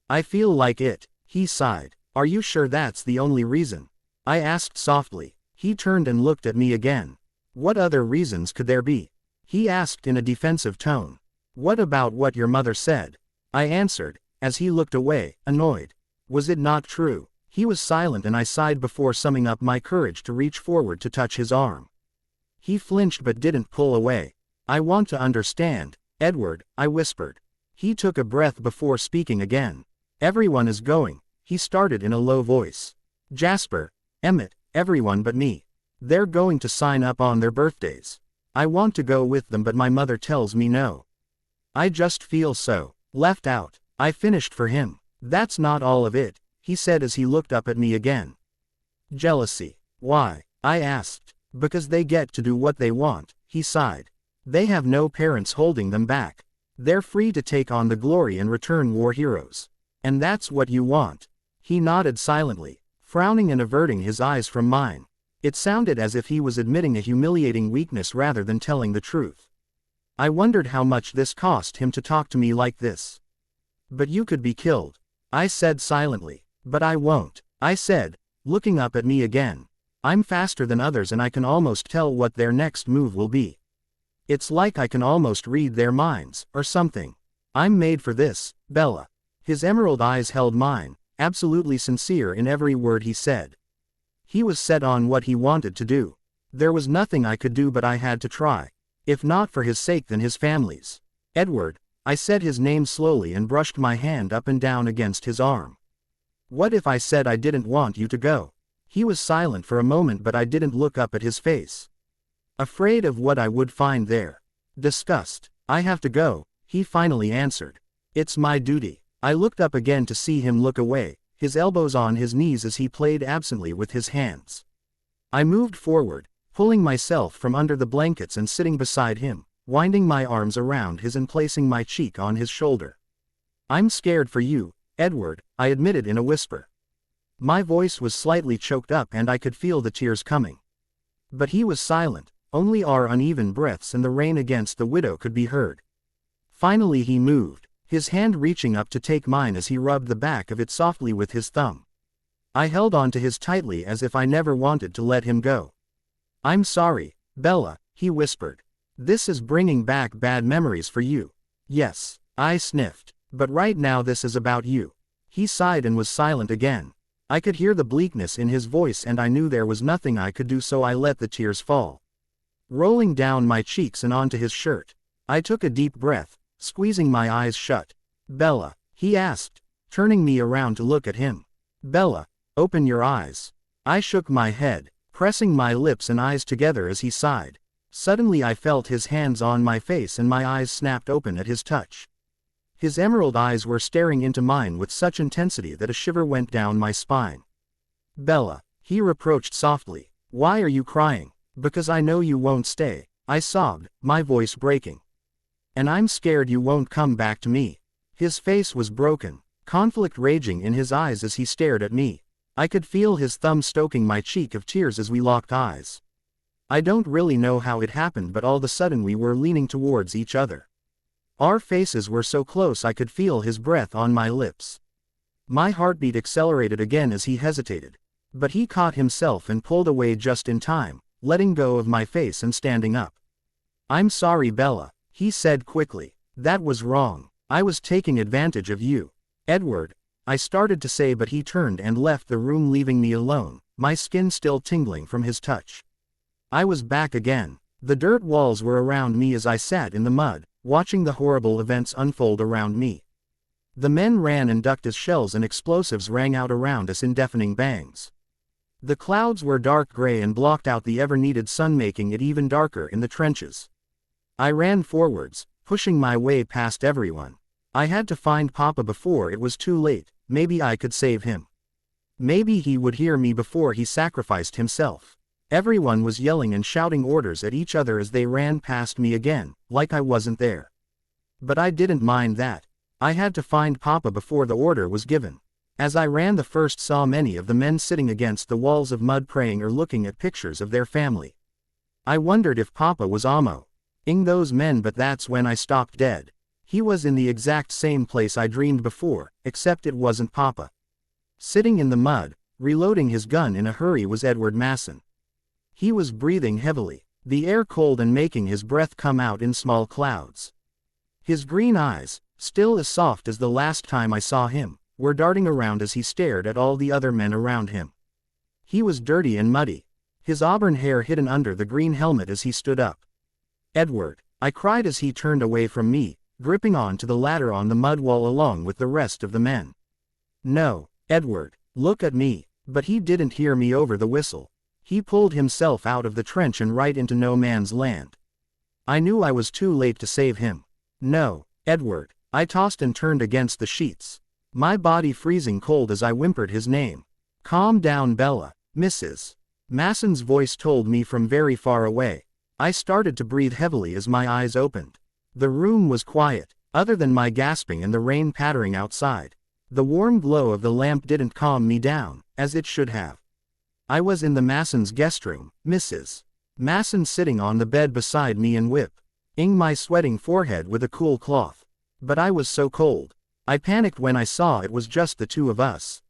I feel like it, he sighed. Are you sure that's the only reason? I asked softly. He turned and looked at me again. What other reasons could there be? He asked in a defensive tone. What about what your mother said? I answered, as he looked away, annoyed. Was it not true? He was silent, and I sighed before summing up my courage to reach forward to touch his arm. He flinched but didn't pull away. I want to understand, Edward, I whispered. He took a breath before speaking again. Everyone is going, he started in a low voice. Jasper, Emmett, everyone but me. They're going to sign up on their birthdays. I want to go with them, but my mother tells me no. I just feel so left out. I finished for him. That's not all of it, he said as he looked up at me again. Jealousy. Why? I asked. Because they get to do what they want, he sighed. They have no parents holding them back. They're free to take on the glory and return war heroes. And that's what you want. He nodded silently, frowning and averting his eyes from mine. It sounded as if he was admitting a humiliating weakness rather than telling the truth. I wondered how much this cost him to talk to me like this. But you could be killed, I said silently. But I won't, I said, looking up at me again. I'm faster than others, and I can almost tell what their next move will be. It's like I can almost read their minds, or something. I'm made for this, Bella. His emerald eyes held mine, absolutely sincere in every word he said. He was set on what he wanted to do. There was nothing I could do, but I had to try. If not for his sake, then his family's. Edward, I said his name slowly and brushed my hand up and down against his arm. What if I said I didn't want you to go? He was silent for a moment, but I didn't look up at his face. Afraid of what I would find there. Disgust. I have to go, he finally answered. It's my duty. I looked up again to see him look away, his elbows on his knees as he played absently with his hands. I moved forward, pulling myself from under the blankets and sitting beside him, winding my arms around his and placing my cheek on his shoulder. I'm scared for you, Edward, I admitted in a whisper. My voice was slightly choked up and I could feel the tears coming. But he was silent, only our uneven breaths and the rain against the window could be heard. Finally he moved, his hand reaching up to take mine as he rubbed the back of it softly with his thumb. I held on to his tightly as if I never wanted to let him go. I'm sorry, Bella, he whispered. This is bringing back bad memories for you. Yes, I sniffed. But right now this is about you. He sighed and was silent again. I could hear the bleakness in his voice and I knew there was nothing I could do, so I let the tears fall, rolling down my cheeks and onto his shirt. I took a deep breath, squeezing my eyes shut. Bella, he asked, turning me around to look at him. Bella, open your eyes. I shook my head, pressing my lips and eyes together as he sighed. Suddenly I felt his hands on my face and my eyes snapped open at his touch. His emerald eyes were staring into mine with such intensity that a shiver went down my spine. Bella, he reproached softly. Why are you crying? Because I know you won't stay, I sobbed, my voice breaking. And I'm scared you won't come back to me. His face was broken, conflict raging in his eyes as he stared at me. I could feel his thumb stoking my cheek of tears as we locked eyes. I don't really know how it happened, but all of a sudden we were leaning towards each other. Our faces were so close I could feel his breath on my lips. My heartbeat accelerated again as he hesitated. But he caught himself and pulled away just in time, letting go of my face and standing up. I'm sorry, Bella, he said quickly. That was wrong. I was taking advantage of you. Edward, I started to say, but he turned and left the room, leaving me alone, my skin still tingling from his touch. I was back again. The dirt walls were around me as I sat in the mud, watching the horrible events unfold around me. The men ran and ducked as shells and explosives rang out around us in deafening bangs. The clouds were dark gray and blocked out the ever-needed sun, making it even darker in the trenches. I ran forwards, pushing my way past everyone. I had to find Papa before it was too late. Maybe I could save him. Maybe he would hear me before he sacrificed himself. Everyone was yelling and shouting orders at each other as they ran past me again, like I wasn't there. But I didn't mind that. I had to find Papa before the order was given. As I ran, the first saw many of the men sitting against the walls of mud praying or looking at pictures of their family. I wondered if Papa was ing those men, but that's when I stopped dead. He was in the exact same place I dreamed before, except it wasn't Papa. Sitting in the mud, reloading his gun in a hurry, was Edward Masen. He was breathing heavily, the air cold and making his breath come out in small clouds. His green eyes, still as soft as the last time I saw him, were darting around as he stared at all the other men around him. He was dirty and muddy, his auburn hair hidden under the green helmet as he stood up. "Edward," I cried as he turned away from me, gripping on to the ladder on the mud wall along with the rest of the men. "No, Edward, look at me." But he didn't hear me over the whistle. He pulled himself out of the trench and right into no man's land. I knew I was too late to save him. "No, Edward." I tossed and turned against the sheets, my body freezing cold as I whimpered his name. "Calm down, Bella, Mrs. Masen's voice told me from very far away. I started to breathe heavily as my eyes opened. The room was quiet, other than my gasping and the rain pattering outside. The warm glow of the lamp didn't calm me down, as it should have. I was in the Masen's guest room, Mrs. Masen sitting on the bed beside me and whipping my sweating forehead with a cool cloth. But I was so cold. I panicked when I saw it was just the two of us.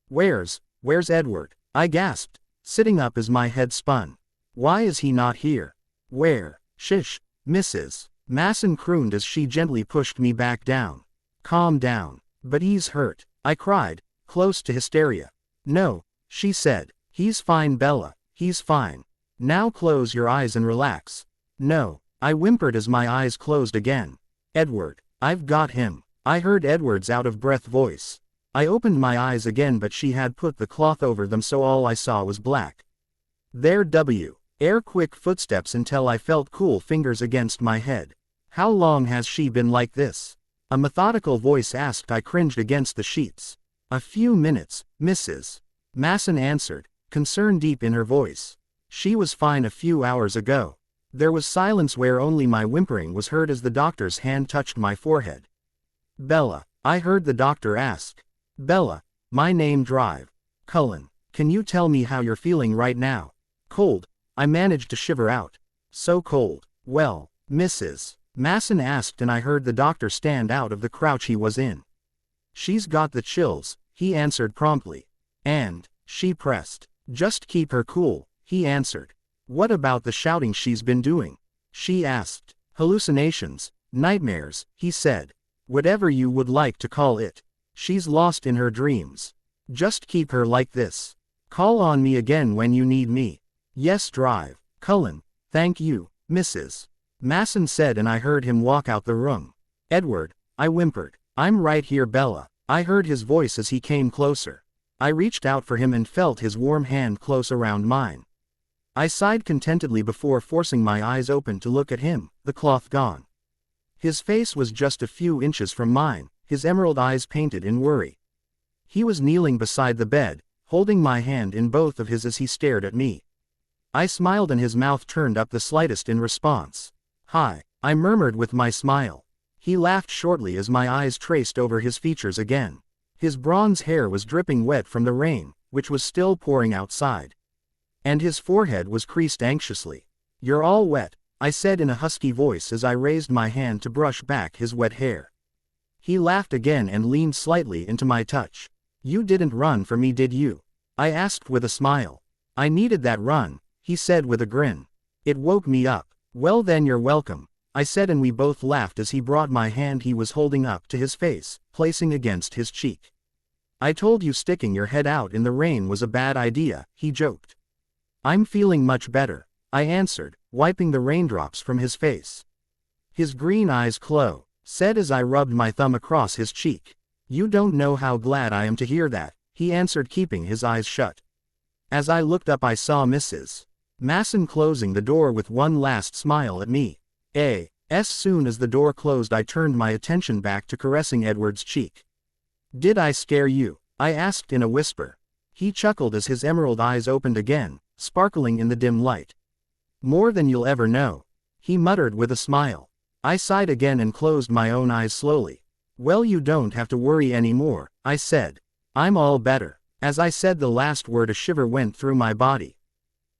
Where's Edward?" I gasped, sitting up as my head spun. "Why is he not here? Where?" "Shish, Mrs. Masen crooned as she gently pushed me back down. "Calm down." "But he's hurt," I cried, close to hysteria. "No," she said. "He's fine, Bella, he's fine. Now close your eyes and relax." "No," I whimpered as my eyes closed again. "Edward, I've got him." I heard Edward's out-of-breath voice. I opened my eyes again, but she had put the cloth over them, so all I saw was black. There air quick footsteps until I felt cool fingers against my head. "How long has she been like this?" a methodical voice asked. I cringed against the sheets. "A few minutes, Mrs. Masen answered, concern deep in her voice. "She was fine a few hours ago." There was silence where only my whimpering was heard as the doctor's hand touched my forehead. "Bella," I heard the doctor ask. "Bella, my name Drive. Cullen. Can you tell me how you're feeling right now?" "Cold," I managed to shiver out. "So cold." "Well, Mrs. Masen asked, and I heard the doctor stand out of the crouch he was in. "She's got the chills," he answered promptly. "And she pressed." "Just keep her cool," he answered. "What about the shouting she's been doing?" she asked. "Hallucinations, nightmares," he said. "Whatever you would like to call it. She's lost in her dreams. Just keep her like this. Call on me again when you need me." "Yes, Drive." "Cullen, thank you, Mrs. Masen said, and I heard him walk out the room. "Edward," I whimpered. "I'm right here, Bella." I heard his voice as he came closer. I reached out for him and felt his warm hand close around mine. I sighed contentedly before forcing my eyes open to look at him, the cloth gone. His face was just a few inches from mine, his emerald eyes painted in worry. He was kneeling beside the bed, holding my hand in both of his as he stared at me. I smiled and his mouth turned up the slightest in response. "Hi," I murmured with my smile. He laughed shortly as my eyes traced over his features again. His bronze hair was dripping wet from the rain, which was still pouring outside. And his forehead was creased anxiously. "You're all wet," I said in a husky voice as I raised my hand to brush back his wet hair. He laughed again and leaned slightly into my touch. "You didn't run for me, did you?" I asked with a smile. "I needed that run," he said with a grin. "It woke me up." "Well then, you're welcome," I said, and we both laughed as he brought my hand he was holding up to his face, placing against his cheek. "I told you sticking your head out in the rain was a bad idea," he joked. "I'm feeling much better," I answered, wiping the raindrops from his face. His green eyes said as I rubbed my thumb across his cheek. You don't know how glad I am to hear that, he answered, keeping his eyes shut. As I looked up I saw Mrs. Masen closing the door with one last smile at me. As soon as the door closed I turned my attention back to caressing Edward's cheek. Did I scare you? I asked in a whisper. He chuckled as his emerald eyes opened again, sparkling in the dim light. More than you'll ever know, he muttered with a smile. I sighed again and closed my own eyes slowly. Well, you don't have to worry anymore, I said. I'm all better. As I said the last word a shiver went through my body.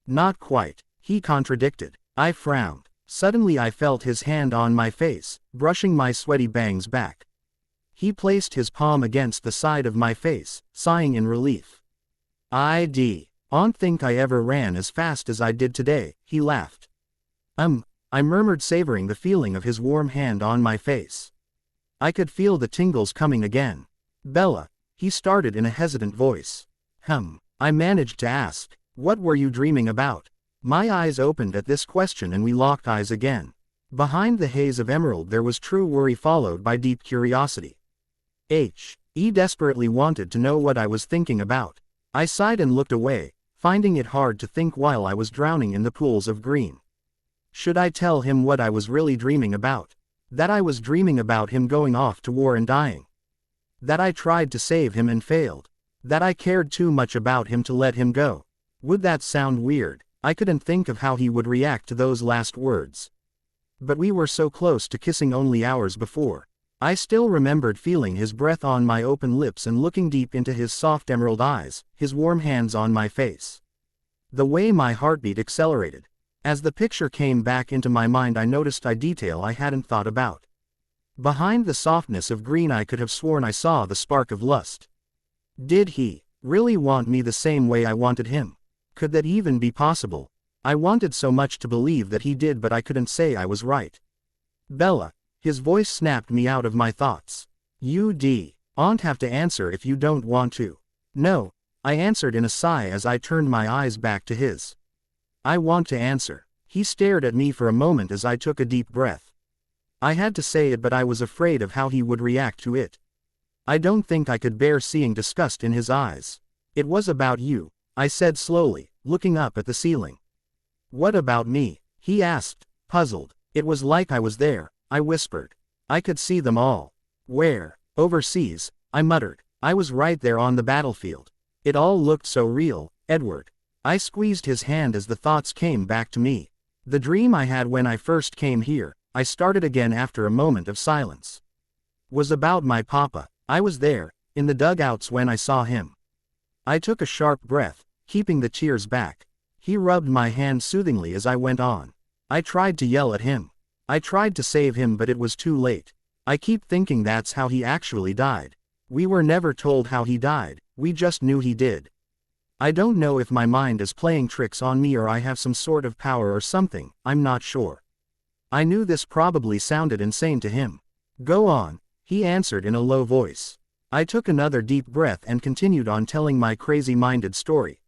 Not quite, he contradicted. I frowned. Suddenly I felt his hand on my face, brushing my sweaty bangs back. He placed his palm against the side of my face, sighing in relief. I don't think I ever ran as fast as I did today, he laughed. I murmured, savoring the feeling of his warm hand on my face. I could feel the tingles coming again. Bella, he started in a hesitant voice. I managed to ask, what were you dreaming about? My eyes opened at this question and we locked eyes again. Behind the haze of emerald there was true worry followed by deep curiosity. He desperately wanted to know what I was thinking about. I sighed and looked away, finding it hard to think while I was drowning in the pools of green. Should I tell him what I was really dreaming about? That I was dreaming about him going off to war and dying. That I tried to save him and failed. That I cared too much about him to let him go. Would that sound weird? I couldn't think of how he would react to those last words. But we were so close to kissing only hours before. I still remembered feeling his breath on my open lips and looking deep into his soft emerald eyes, his warm hands on my face. The way my heartbeat accelerated. As the picture came back into my mind I noticed a detail I hadn't thought about. Behind the softness of green I could have sworn I saw the spark of lust. Did he really want me the same way I wanted him? Could that even be possible? I wanted so much to believe that he did, but I couldn't say I was right. Bella, his voice snapped me out of my thoughts. You don't have to answer if you don't want to. No, I answered in a sigh as I turned my eyes back to his. I want to answer. He stared at me for a moment as I took a deep breath. I had to say it, but I was afraid of how he would react to it. I don't think I could bear seeing disgust in his eyes. It was about you, I said slowly, looking up at the ceiling. What about me? He asked, puzzled. It was like I was there, I whispered. I could see them all. Where? Overseas, I muttered. I was right there on the battlefield. It all looked so real, Edward. I squeezed his hand as the thoughts came back to me. The dream I had when I first came here, I started again after a moment of silence, was about my papa. I was there, in the dugouts when I saw him. I took a sharp breath, keeping the tears back. He rubbed my hand soothingly as I went on. I tried to yell at him. I tried to save him, but it was too late. I keep thinking that's how he actually died. We were never told how he died, we just knew he did. I don't know if my mind is playing tricks on me or I have some sort of power or something, I'm not sure. I knew this probably sounded insane to him. Go on, he answered in a low voice. I took another deep breath and continued on telling my crazy-minded story.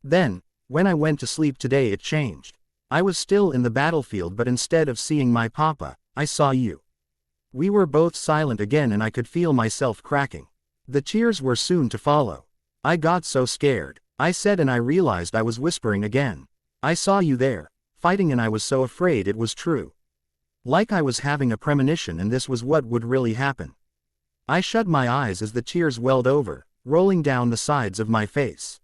Then, when I went to sleep today it changed. I was still in the battlefield, but instead of seeing my papa, I saw you. We were both silent again and I could feel myself cracking. The tears were soon to follow. I got so scared, I said, and I realized I was whispering again. I saw you there, fighting, and I was so afraid it was true. Like I was having a premonition and this was what would really happen. I shut my eyes as the tears welled over, rolling down the sides of my face.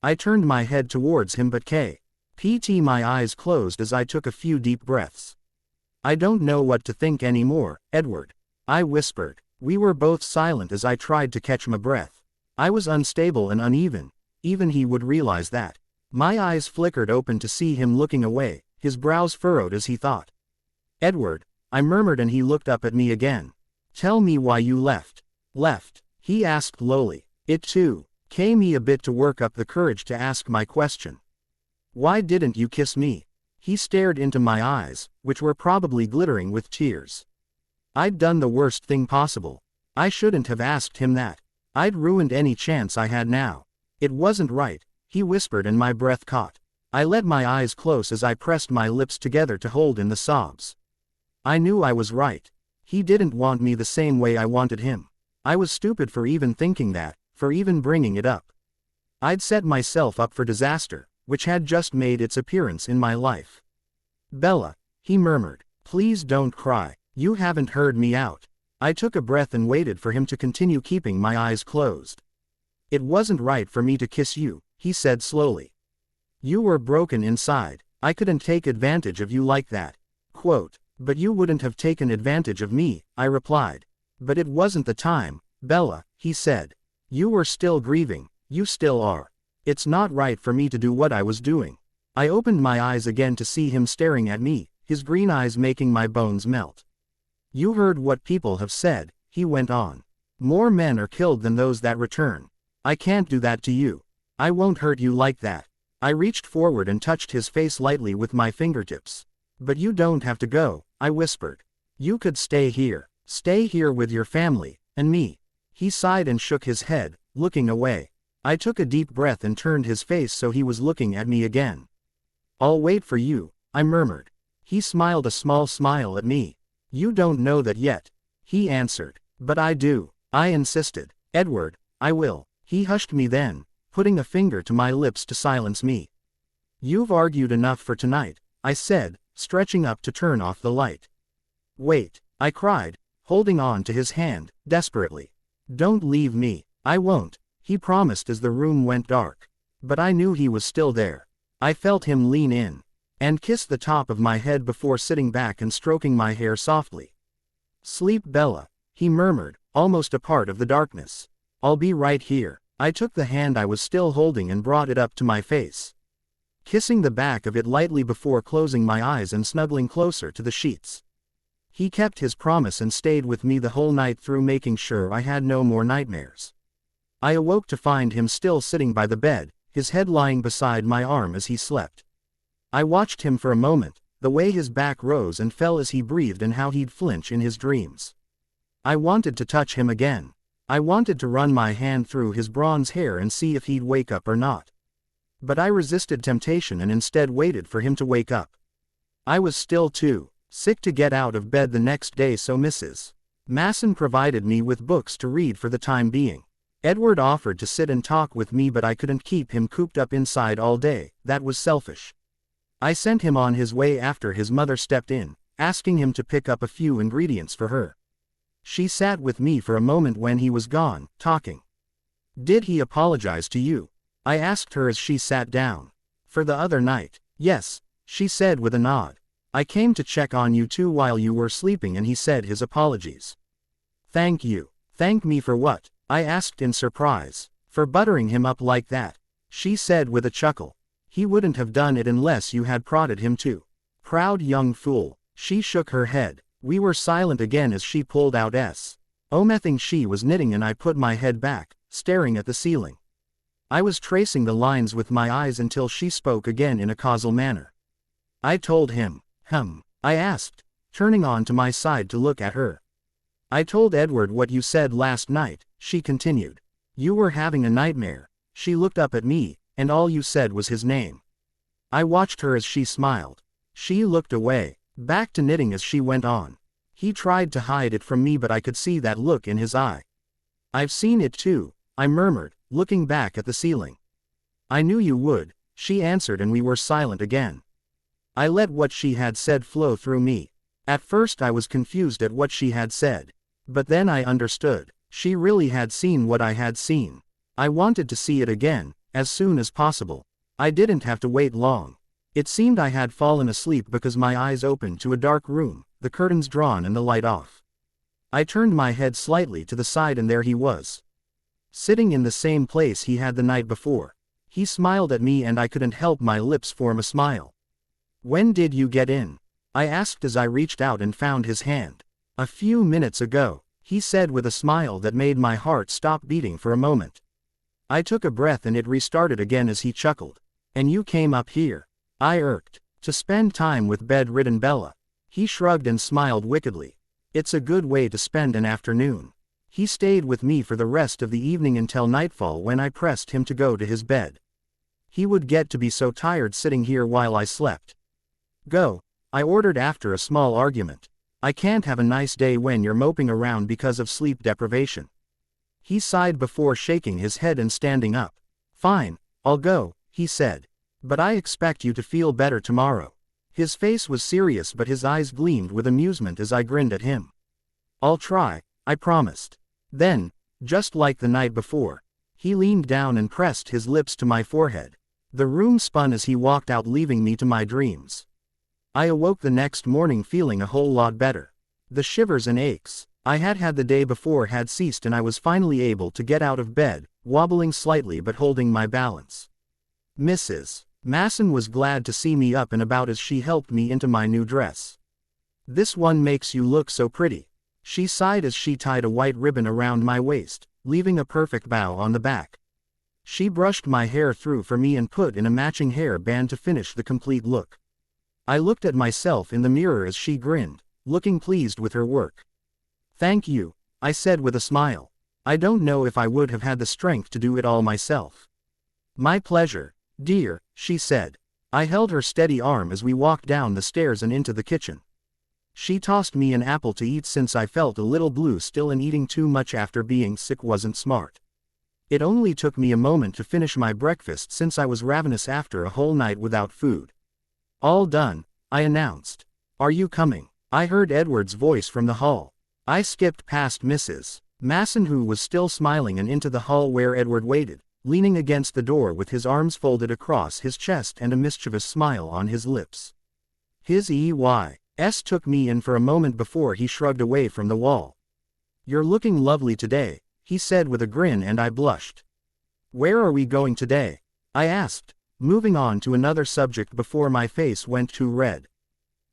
I turned my head towards him, but my eyes closed as I took a few deep breaths. I don't know what to think anymore, Edward. I whispered. We were both silent as I tried to catch my breath. I was unstable and uneven. Even he would realize that. My eyes flickered open to see him looking away, his brows furrowed as he thought. Edward, I murmured, and he looked up at me again. Tell me why you left. Left? He asked lowly. It too came me a bit to work up the courage to ask my question. Why didn't you kiss me? He stared into my eyes, which were probably glittering with tears. I'd done the worst thing possible. I shouldn't have asked him that. I'd ruined any chance I had now. It wasn't right, he whispered, and my breath caught. I let my eyes close as I pressed my lips together to hold in the sobs. I knew I was right. He didn't want me the same way I wanted him. I was stupid for even thinking that, for even bringing it up. I'd set myself up for disaster, which had just made its appearance in my life. Bella, he murmured, please don't cry. You haven't heard me out. I took a breath and waited for him to continue, keeping my eyes closed. It wasn't right for me to kiss you, he said slowly. You were broken inside. I couldn't take advantage of you like that. Quote, but you wouldn't have taken advantage of me, I replied. But it wasn't the time, Bella, he said. You were still grieving, you still are. It's not right for me to do what I was doing. I opened my eyes again to see him staring at me, his green eyes making my bones melt. You heard what people have said, he went on. More men are killed than those that return. I can't do that to you. I won't hurt you like that. I reached forward and touched his face lightly with my fingertips. But you don't have to go, I whispered. You could stay here with your family, and me. He sighed and shook his head, looking away. I took a deep breath and turned his face so he was looking at me again. I'll wait for you, I murmured. He smiled a small smile at me. You don't know that yet, he answered. But I do, I insisted. Edward, I will. He hushed me then, putting a finger to my lips to silence me. You've argued enough for tonight, I said, stretching up to turn off the light. Wait, I cried, holding on to his hand, desperately. Don't leave me. I won't, he promised as the room went dark. But I knew he was still there. I felt him lean in and kiss the top of my head before sitting back and stroking my hair softly. Sleep, Bella, he murmured, almost a part of the darkness. I'll be right here. I took the hand I was still holding and brought it up to my face, kissing the back of it lightly before closing my eyes and snuggling closer to the sheets. He kept his promise and stayed with me the whole night through, making sure I had no more nightmares. I awoke to find him still sitting by the bed, his head lying beside my arm as he slept. I watched him for a moment, the way his back rose and fell as he breathed and how he'd flinch in his dreams. I wanted to touch him again. I wanted to run my hand through his bronze hair and see if he'd wake up or not. But I resisted temptation and instead waited for him to wake up. I was still too sick to get out of bed the next day, so Mrs. Masen provided me with books to read for the time being. Edward offered to sit and talk with me, but I couldn't keep him cooped up inside all day. That was selfish. I sent him on his way after his mother stepped in, asking him to pick up a few ingredients for her. She sat with me for a moment when he was gone, talking. Did he apologize to you? I asked her as she sat down. For the other night? Yes, she said with a nod. I came to check on you too while you were sleeping, and he said his apologies. Thank you. Thank me for what? I asked in surprise. For buttering him up like that, she said with a chuckle. He wouldn't have done it unless you had prodded him to. Proud young fool. She shook her head. We were silent again as she pulled out something she was knitting, and I put my head back, staring at the ceiling. I was tracing the lines with my eyes until she spoke again in a causal manner. I told him. I asked, turning on to my side to look at her. I told Edward what you said last night, she continued. You were having a nightmare. She looked up at me, and all you said was his name. I watched her as she smiled. She looked away, back to knitting as she went on. He tried to hide it from me, but I could see that look in his eye. I've seen it too, I murmured, looking back at the ceiling. I knew you would, she answered, and we were silent again. I let what she had said flow through me. At first I was confused at what she had said. But then I understood. She really had seen what I had seen. I wanted to see it again, as soon as possible. I didn't have to wait long. It seemed I had fallen asleep because my eyes opened to a dark room, the curtains drawn and the light off. I turned my head slightly to the side, and there he was, sitting in the same place he had the night before. He smiled at me, and I couldn't help my lips form a smile. When did you get in? I asked as I reached out and found his hand. A few minutes ago, he said with a smile that made my heart stop beating for a moment. I took a breath and it restarted again as he chuckled. And you came up here? I irked. To spend time with bedridden Bella. He shrugged and smiled wickedly. It's a good way to spend an afternoon. He stayed with me for the rest of the evening until nightfall, when I pressed him to go to his bed. He would get to be so tired sitting here while I slept. Go, I ordered after a small argument. I can't have a nice day when you're moping around because of sleep deprivation. He sighed before shaking his head and standing up. Fine, I'll go, he said. But I expect you to feel better tomorrow. His face was serious but his eyes gleamed with amusement as I grinned at him. I'll try, I promised. Then, just like the night before, he leaned down and pressed his lips to my forehead. The room spun as he walked out, leaving me to my dreams. I awoke the next morning feeling a whole lot better. The shivers and aches I had had the day before had ceased and I was finally able to get out of bed, wobbling slightly but holding my balance. Mrs. Masen was glad to see me up and about as she helped me into my new dress. This one makes you look so pretty, she sighed as she tied a white ribbon around my waist, leaving a perfect bow on the back. She brushed my hair through for me and put in a matching hair band to finish the complete look. I looked at myself in the mirror as she grinned, looking pleased with her work. Thank you, I said with a smile. I don't know if I would have had the strength to do it all myself. My pleasure, dear, she said. I held her steady arm as we walked down the stairs and into the kitchen. She tossed me an apple to eat since I felt a little blue still and eating too much after being sick wasn't smart. It only took me a moment to finish my breakfast since I was ravenous after a whole night without food. All done, I announced. Are you coming? I heard Edward's voice from the hall. I skipped past Mrs. Masen, who was still smiling, and into the hall where Edward waited, leaning against the door with his arms folded across his chest and a mischievous smile on his lips. His EYs took me in for a moment before he shrugged away from the wall. You're looking lovely today, he said with a grin, and I blushed. Where are we going today? I asked, moving on to another subject before my face went too red.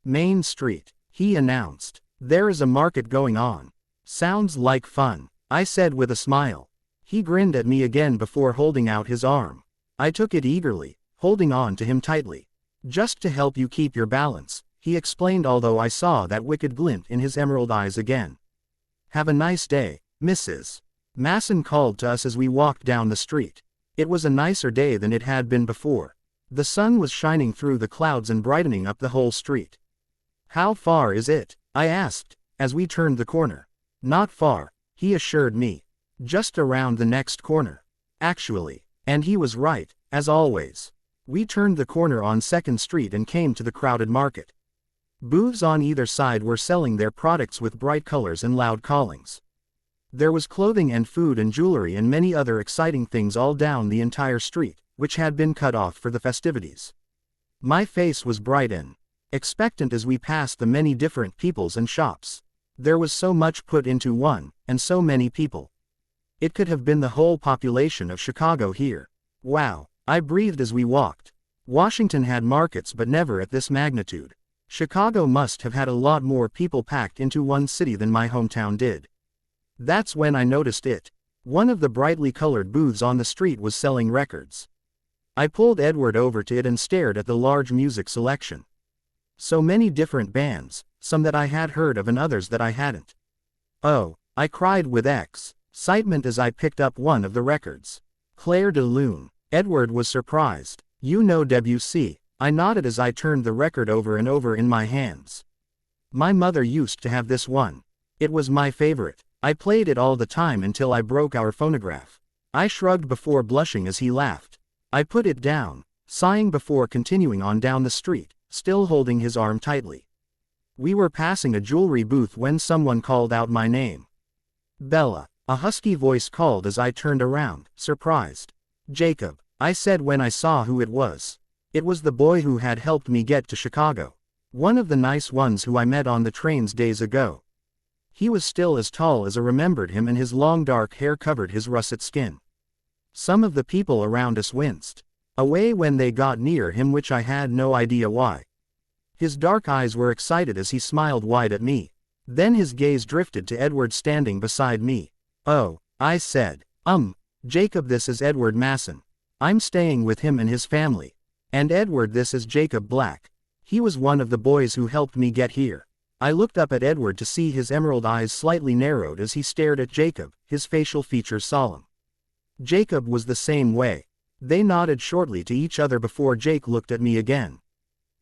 Main Street, he announced. There is a market going on. Sounds like fun, I said with a smile. He grinned at me again before holding out his arm. I took it eagerly, holding on to him tightly. Just to help you keep your balance, he explained, although I saw that wicked glint in his emerald eyes again. Have a nice day, Mrs. Masen called to us as we walked down the street. It was a nicer day than it had been before. The sun was shining through the clouds and brightening up the whole street. How far is it? I asked, as we turned the corner. Not far, he assured me. Just around the next corner. Actually, and he was right, as always. We turned the corner on 2nd Street and came to the crowded market. Booths on either side were selling their products with bright colors and loud callings. There was clothing and food and jewelry and many other exciting things all down the entire street, which had been cut off for the festivities. My face was bright and expectant as we passed the many different peoples and shops. There was so much put into one, and so many people. It could have been the whole population of Chicago here. Wow, I breathed as we walked. Washington had markets but never at this magnitude. Chicago must have had a lot more people packed into one city than my hometown did. That's when I noticed it. One of the brightly colored booths on the street was selling records. I pulled Edward over to it and stared at the large music selection. So many different bands, some that I had heard of and others that I hadn't. Oh, I cried with excitement as I picked up one of the records. Clair de Lune. Edward was surprised. You know Debussy, I nodded as I turned the record over and over in my hands. My mother used to have this one. It was my favorite. I played it all the time until I broke our phonograph. I shrugged before blushing as he laughed. I put it down, sighing before continuing on down the street, still holding his arm tightly. We were passing a jewelry booth when someone called out my name. Bella, a husky voice called as I turned around, surprised. Jacob, I said when I saw who it was. It was the boy who had helped me get to Chicago. One of the nice ones who I met on the trains days ago. He was still as tall as I remembered him and his long dark hair covered his russet skin. Some of the people around us winced away when they got near him, which I had no idea why. His dark eyes were excited as he smiled wide at me. Then his gaze drifted to Edward standing beside me. Oh, I said. Jacob, this is Edward Masen. I'm staying with him and his family. And Edward, this is Jacob Black. He was one of the boys who helped me get here. I looked up at Edward to see his emerald eyes slightly narrowed as he stared at Jacob, his facial features solemn. Jacob was the same way. They nodded shortly to each other before Jake looked at me again.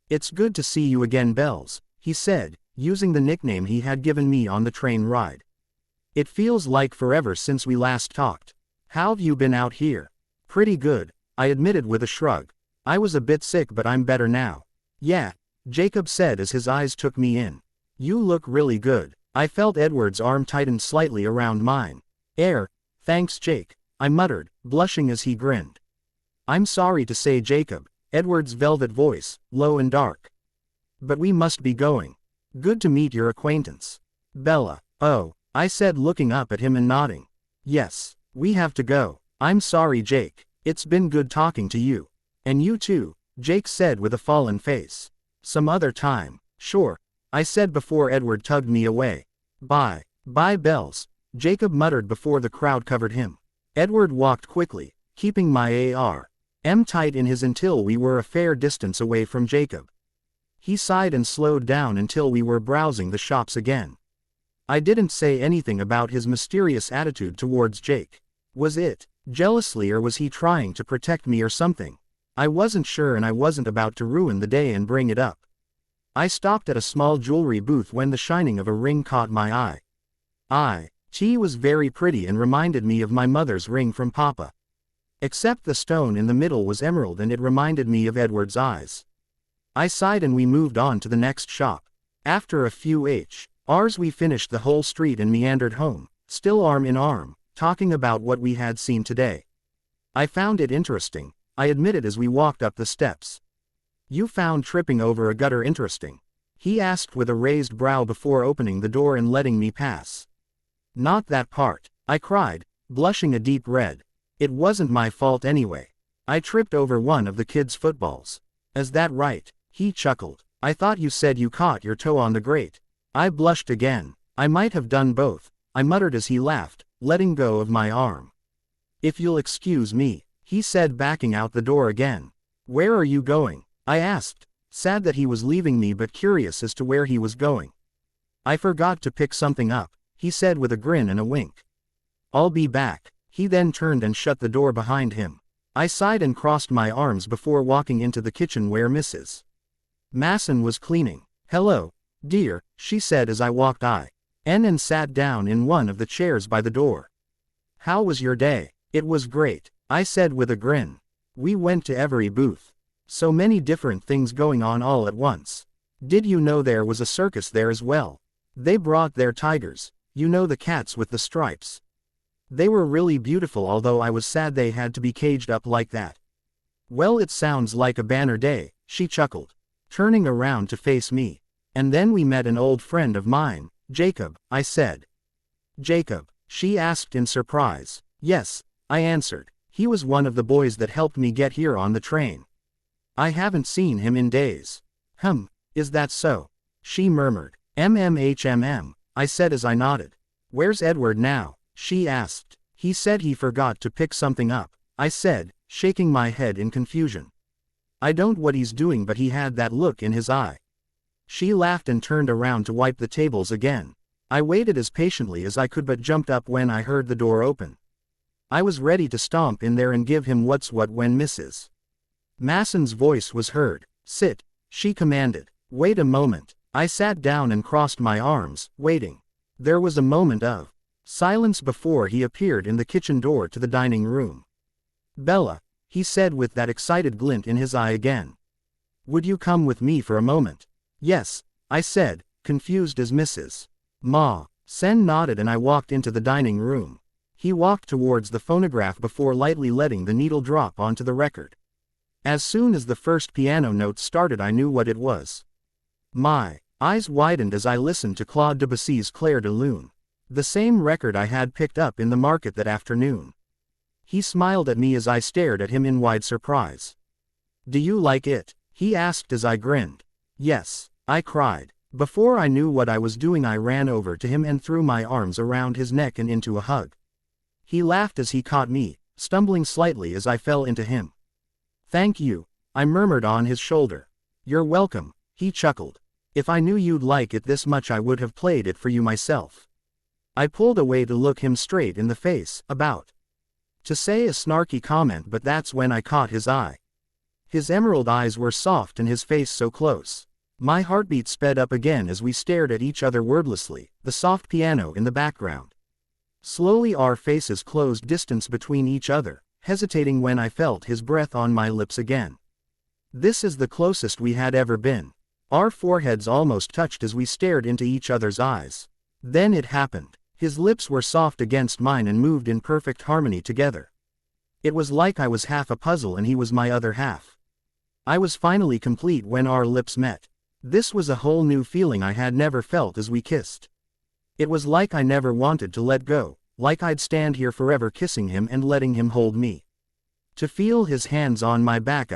It's good to see you again, Bells, he said, using the nickname he had given me on the train ride. It feels like forever since we last talked. How've you been out here? Pretty good, I admitted with a shrug. I was a bit sick but I'm better now. Yeah, Jacob said as his eyes took me in. You look really good. I felt Edward's arm tighten slightly around mine. Thanks Jake, I muttered, blushing as he grinned. I'm sorry to say Jacob, Edward's velvet voice, low and dark. But we must be going. Good to meet your acquaintance. Bella. Oh, I said looking up at him and nodding. Yes, we have to go. I'm sorry Jake, it's been good talking to you. And you too, Jake said with a fallen face. Some other time. Sure, I said before Edward tugged me away. Bye. Bye Bells, Jacob muttered before the crowd covered him. Edward walked quickly, keeping my arm tight in his until we were a fair distance away from Jacob. He sighed and slowed down until we were browsing the shops again. I didn't say anything about his mysterious attitude towards Jake. Was it jealousy or was he trying to protect me or something? I wasn't sure and I wasn't about to ruin the day and bring it up. I stopped at a small jewelry booth when the shining of a ring caught my eye. She was very pretty and reminded me of my mother's ring from Papa. Except the stone in the middle was emerald and it reminded me of Edward's eyes. I sighed and we moved on to the next shop. After a few hours we finished the whole street and meandered home, still arm in arm, talking about what we had seen today. I found it interesting, I admitted as we walked up the steps. You found tripping over a gutter interesting? He asked with a raised brow before opening the door and letting me pass. Not that part, I cried, blushing a deep red. It wasn't my fault anyway. I tripped over one of the kids' footballs. Is that right? He chuckled. I thought you said you caught your toe on the grate. I blushed again. I might have done both, I muttered as he laughed, letting go of my arm. If you'll excuse me, he said backing out the door again. Where are you going? I asked, sad that he was leaving me but curious as to where he was going. I forgot to pick something up, he said with a grin and a wink. I'll be back. He then turned and shut the door behind him. I sighed and crossed my arms before walking into the kitchen where Mrs. Masen was cleaning. Hello, dear, she said as I walked in and sat down in one of the chairs by the door. How was your day? It was great, I said with a grin. We went to every booth. So many different things going on all at once. Did you know there was a circus there as well? They brought their tigers, you know the cats with the stripes. They were really beautiful although I was sad they had to be caged up like that. Well, it sounds like a banner day, she chuckled, turning around to face me. And then we met an old friend of mine, Jacob, I said. Jacob, she asked in surprise. Yes, I answered. He was one of the boys that helped me get here on the train. I haven't seen him in days. Is that so? She murmured. I said as I nodded. Where's Edward now? She asked. He said he forgot to pick something up, I said, shaking my head in confusion. I don't know what he's doing but he had that look in his eye. She laughed and turned around to wipe the tables again. I waited as patiently as I could but jumped up when I heard the door open. I was ready to stomp in there and give him what's what when Mrs. Masen's voice was heard. Sit, she commanded. Wait a moment. I sat down and crossed my arms, waiting. There was a moment of silence before he appeared in the kitchen door to the dining room. Bella, he said with that excited glint in his eye again. Would you come with me for a moment? Yes, I said, confused as Mrs. Masen nodded and I walked into the dining room. He walked towards the phonograph before lightly letting the needle drop onto the record. As soon as the first piano note started I knew what it was. My eyes widened as I listened to Claude Debussy's Clair de Lune. The same record I had picked up in the market that afternoon. He smiled at me as I stared at him in wide surprise. Do you like it? He asked as I grinned. Yes, I cried. Before I knew what I was doing I ran over to him and threw my arms around his neck and into a hug. He laughed as he caught me, stumbling slightly as I fell into him. Thank you, I murmured on his shoulder. You're welcome, he chuckled. If I knew you'd like it this much I would have played it for you myself. I pulled away to look him straight in the face, about to say a snarky comment but that's when I caught his eye. His emerald eyes were soft and his face so close. My heartbeat sped up again as we stared at each other wordlessly, the soft piano in the background. Slowly our faces closed distance between each other, hesitating when I felt his breath on my lips again. This is the closest we had ever been. Our foreheads almost touched as we stared into each other's eyes. Then it happened. His lips were soft against mine and moved in perfect harmony together. It was like I was half a puzzle and he was my other half. I was finally complete when our lips met. This was a whole new feeling I had never felt as we kissed. It was like I never wanted to let go, like I'd stand here forever kissing him and letting him hold me. To feel his hands on my back,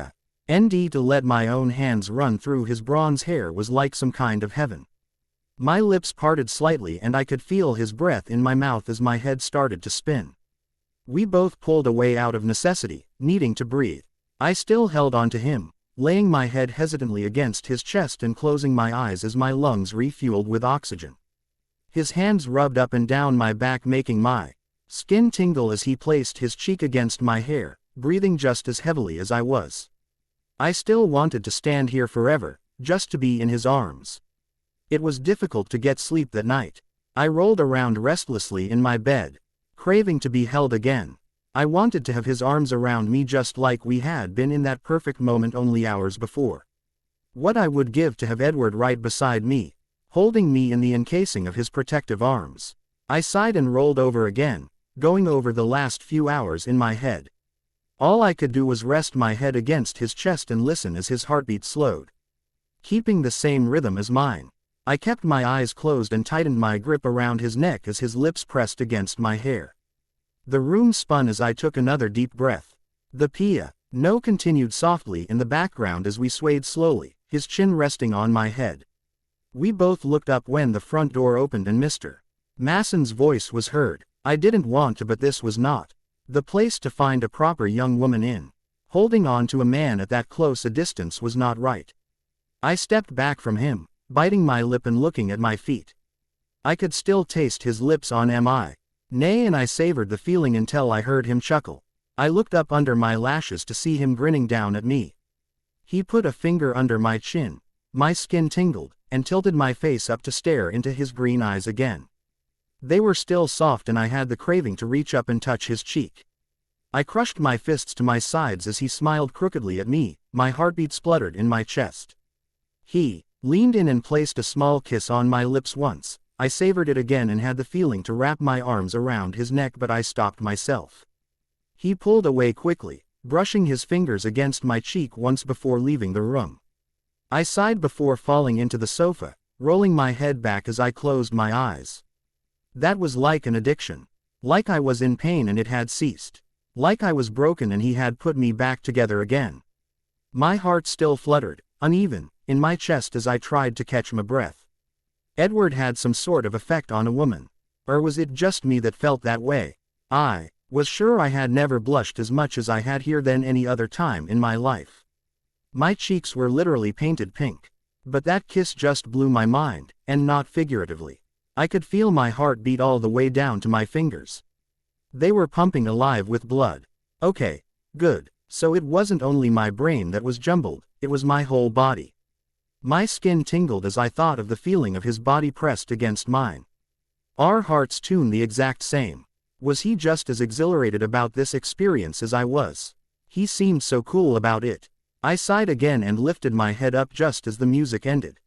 to let my own hands run through his bronze hair was like some kind of heaven. My lips parted slightly and I could feel his breath in my mouth as my head started to spin. We both pulled away out of necessity, needing to breathe. I still held on to him, laying my head hesitantly against his chest and closing my eyes as my lungs refueled with oxygen. His hands rubbed up and down my back, making my skin tingle as he placed his cheek against my hair, breathing just as heavily as I was. I still wanted to stand here forever, just to be in his arms. It was difficult to get sleep that night. I rolled around restlessly in my bed, craving to be held again. I wanted to have his arms around me just like we had been in that perfect moment only hours before. What I would give to have Edward right beside me, holding me in the encasing of his protective arms. I sighed and rolled over again, going over the last few hours in my head. All I could do was rest my head against his chest and listen as his heartbeat slowed, keeping the same rhythm as mine. I kept my eyes closed and tightened my grip around his neck as his lips pressed against my hair. The room spun as I took another deep breath. The piano continued softly in the background as we swayed slowly, his chin resting on my head. We both looked up when the front door opened and Mr. Masen's voice was heard. I didn't want to, but this was not the place to find a proper young woman in. Holding on to a man at that close a distance was not right. I stepped back from him, biting my lip and looking at my feet. I could still taste his lips on my knee and I savored the feeling until I heard him chuckle. I looked up under my lashes to see him grinning down at me. He put a finger under my chin. My skin tingled, and tilted my face up to stare into his green eyes again. They were still soft and I had the craving to reach up and touch his cheek. I crushed my fists to my sides as he smiled crookedly at me, my heartbeat spluttered in my chest. He leaned in and placed a small kiss on my lips once. I savored it again and had the feeling to wrap my arms around his neck, but I stopped myself. He pulled away quickly, brushing his fingers against my cheek once before leaving the room. I sighed before falling into the sofa, rolling my head back as I closed my eyes. That was like an addiction. Like I was in pain and it had ceased. Like I was broken and he had put me back together again. My heart still fluttered, uneven, in my chest as I tried to catch my breath. Edward had some sort of effect on a woman. Or was it just me that felt that way? I was sure I had never blushed as much as I had here than any other time in my life. My cheeks were literally painted pink. But that kiss just blew my mind, and not figuratively. I could feel my heart beat all the way down to my fingers. They were pumping alive with blood. Okay, good. So it wasn't only my brain that was jumbled, it was my whole body. My skin tingled as I thought of the feeling of his body pressed against mine. Our hearts tuned the exact same. Was he just as exhilarated about this experience as I was? He seemed so cool about it. I sighed again and lifted my head up just as the music ended.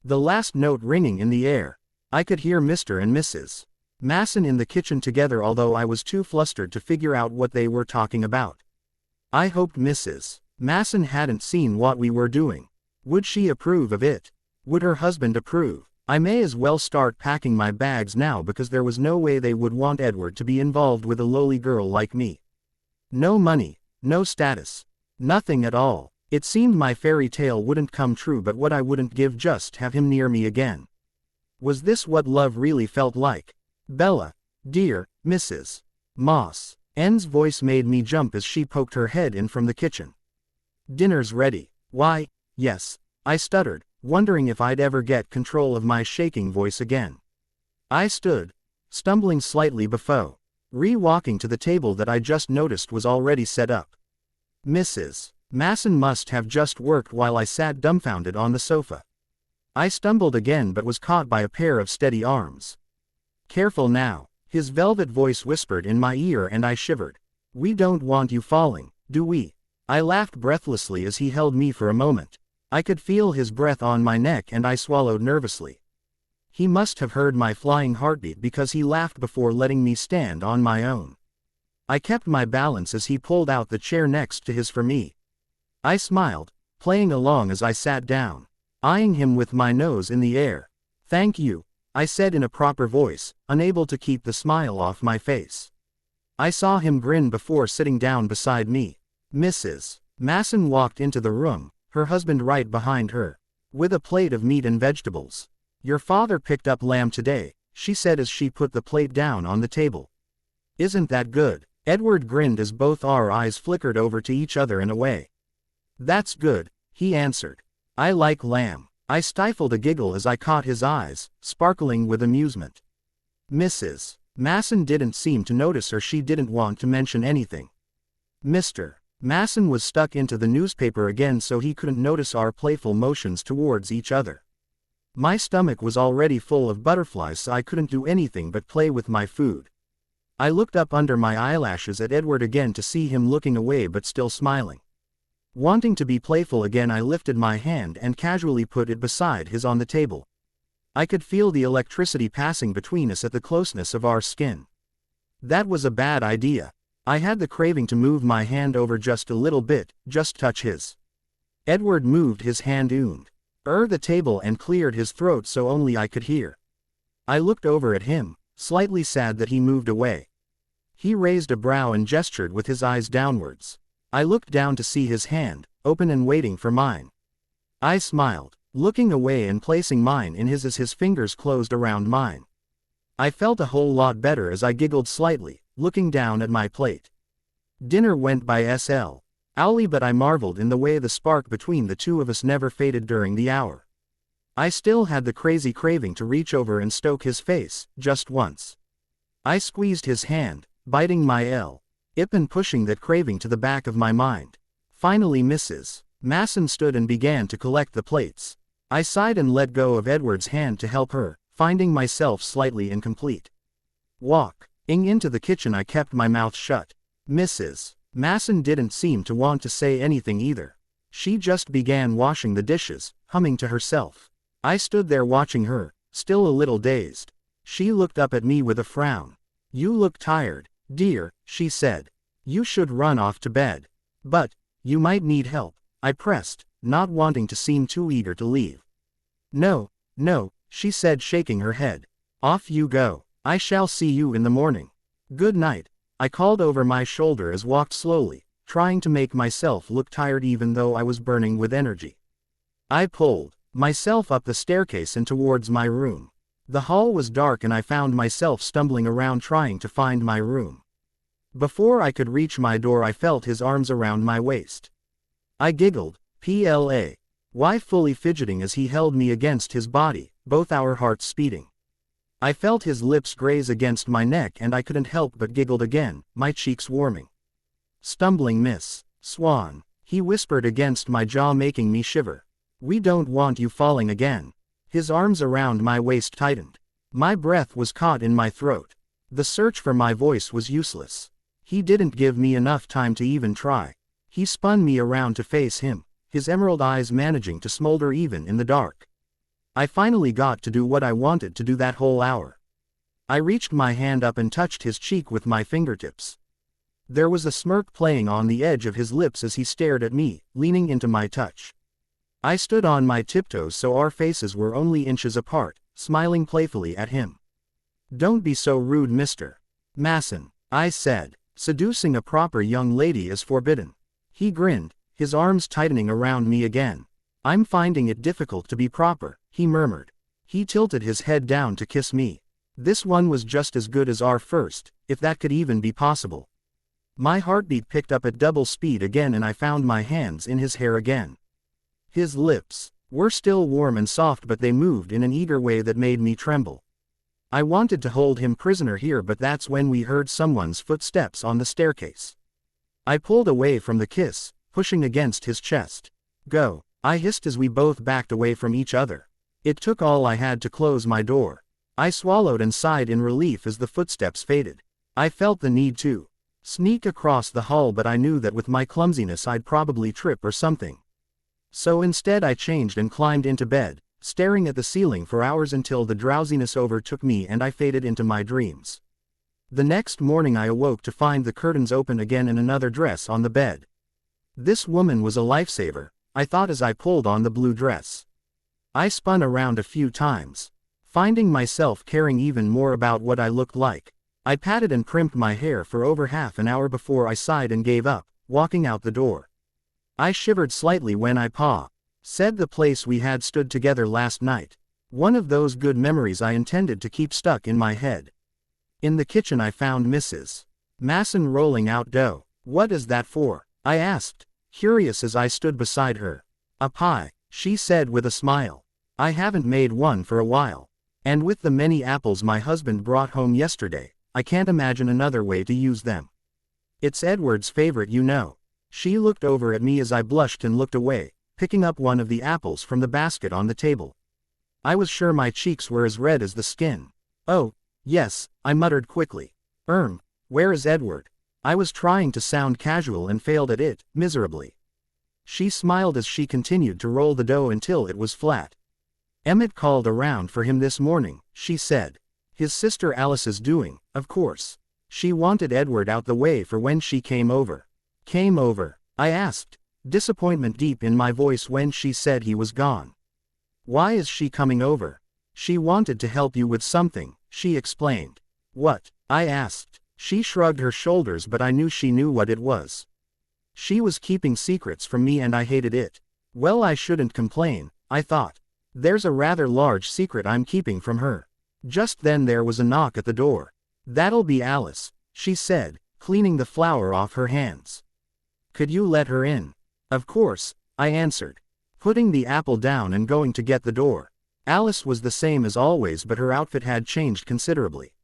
The last note ringing in the air. I could hear Mr. and Mrs. Masen in the kitchen together, although I was too flustered to figure out what they were talking about. I hoped Mrs. Masen hadn't seen what we were doing. Would she approve of it? Would her husband approve? I may as well start packing my bags now, because there was no way they would want Edward to be involved with a lowly girl like me. No money, no status, nothing at all. It seemed my fairy tale wouldn't come true, but what I wouldn't give just have him near me again. Was this what love really felt like? Bella, dear, Mrs. Moss. Anne's voice made me jump as she poked her head in from the kitchen. Dinner's ready. Why, yes, I stuttered, wondering if I'd ever get control of my shaking voice again. I stood, stumbling slightly before re-walking to the table that I just noticed was already set up. Mrs. Masen must have just worked while I sat dumbfounded on the sofa. I stumbled again but was caught by a pair of steady arms. Careful now, his velvet voice whispered in my ear and I shivered. We don't want you falling, do we? I laughed breathlessly as he held me for a moment. I could feel his breath on my neck and I swallowed nervously. He must have heard my flying heartbeat because he laughed before letting me stand on my own. I kept my balance as he pulled out the chair next to his for me. I smiled, playing along as I sat down, eyeing him with my nose in the air. Thank you, I said in a proper voice, unable to keep the smile off my face. I saw him grin before sitting down beside me. Mrs. Masen walked into the room, her husband right behind her, with a plate of meat and vegetables. Your father picked up lamb today, she said as she put the plate down on the table. Isn't that good? Edward grinned as both our eyes flickered over to each other and away. That's good, he answered. I like lamb. I stifled a giggle as I caught his eyes, sparkling with amusement. Mrs. Masen didn't seem to notice or she didn't want to mention anything. Mr. Masen was stuck into the newspaper again so he couldn't notice our playful motions towards each other. My stomach was already full of butterflies so I couldn't do anything but play with my food. I looked up under my eyelashes at Edward again to see him looking away but still smiling. Wanting to be playful again, I lifted my hand and casually put it beside his on the table. I could feel the electricity passing between us at the closeness of our skin. That was a bad idea. I had the craving to move my hand over just a little bit, just touch his. Edward moved his hand the table and cleared his throat so only I could hear. I looked over at him, slightly sad that he moved away. He raised a brow and gestured with his eyes downwards. I looked down to see his hand, open and waiting for mine. I smiled, looking away and placing mine in his as his fingers closed around mine. I felt a whole lot better as I giggled slightly, looking down at my plate. Dinner went by slowly, but I marveled in the way the spark between the two of us never faded during the hour. I still had the crazy craving to reach over and stoke his face, just once. I squeezed his hand, biting my lip and pushing that craving to the back of my mind. Finally Mrs. Masen stood and began to collect the plates. I sighed and let go of Edward's hand to help her, finding myself slightly incomplete. Walking into the kitchen, I kept my mouth shut. Mrs. Masen didn't seem to want to say anything either. She just began washing the dishes, humming to herself. I stood there watching her, still a little dazed. She looked up at me with a frown. You look tired, dear, she said. You should run off to bed. But you might need help, I pressed, not wanting to seem too eager to leave. No, she said, shaking her head. Off you go. I shall see you in the morning. Good night. I called over my shoulder as walked slowly, trying to make myself look tired even though I was burning with energy. I pulled myself up the staircase and towards my room. The hall was dark and I found myself stumbling around trying to find my room. Before I could reach my door, I felt his arms around my waist. I giggled, why fully fidgeting as he held me against his body, both our hearts speeding. I felt his lips graze against my neck and I couldn't help but giggled again, my cheeks warming. Stumbling Miss Swan, he whispered against my jaw, making me shiver. We don't want you falling again. His arms around my waist tightened. My breath was caught in my throat. The search for my voice was useless. He didn't give me enough time to even try. He spun me around to face him, his emerald eyes managing to smolder even in the dark. I finally got to do what I wanted to do that whole hour. I reached my hand up and touched his cheek with my fingertips. There was a smirk playing on the edge of his lips as he stared at me, leaning into my touch. I stood on my tiptoes so our faces were only inches apart, smiling playfully at him. Don't be so rude, Mr. Masen, I said. Seducing a proper young lady is forbidden. He grinned, his arms tightening around me again. I'm finding it difficult to be proper, he murmured. He tilted his head down to kiss me. This one was just as good as our first, if that could even be possible. My heartbeat picked up at double speed again and I found my hands in his hair again. His lips were still warm and soft, but they moved in an eager way that made me tremble. I wanted to hold him prisoner here, but that's when we heard someone's footsteps on the staircase. I pulled away from the kiss, pushing against his chest. Go, I hissed as we both backed away from each other. It took all I had to close my door. I swallowed and sighed in relief as the footsteps faded. I felt the need to sneak across the hall, but I knew that with my clumsiness I'd probably trip or something. So instead I changed and climbed into bed, staring at the ceiling for hours until the drowsiness overtook me and I faded into my dreams. The next morning I awoke to find the curtains open again and another dress on the bed. This woman was a lifesaver, I thought as I pulled on the blue dress. I spun around a few times, finding myself caring even more about what I looked like. I patted and crimped my hair for over half an hour before I sighed and gave up, walking out the door. I shivered slightly when I said the place we had stood together last night. One of those good memories I intended to keep stuck in my head. In the kitchen I found Mrs. Masen rolling out dough. "What is that for?" I asked, curious as I stood beside her. "A pie," she said with a smile. "I haven't made one for a while. And with the many apples my husband brought home yesterday, I can't imagine another way to use them. It's Edward's favorite, you know." She looked over at me as I blushed and looked away, picking up one of the apples from the basket on the table. I was sure my cheeks were as red as the skin. "Oh, yes," I muttered quickly. Where is Edward?" I was trying to sound casual and failed at it, miserably. She smiled as she continued to roll the dough until it was flat. "Emmett called around for him this morning," she said. "His sister Alice's doing, of course. She wanted Edward out the way for when she came over." "Came over?" I asked, disappointment deep in my voice when she said he was gone. "Why is she coming over?" "She wanted to help you with something," she explained. "What?" I asked. She shrugged her shoulders, but I knew she knew what it was. She was keeping secrets from me and I hated it. Well, I shouldn't complain, I thought. There's a rather large secret I'm keeping from her. Just then there was a knock at the door. "That'll be Alice," she said, cleaning the flour off her hands. "Could you let her in?" "Of course," I answered, putting the apple down and going to get the door. Alice was the same as always, but her outfit had changed considerably.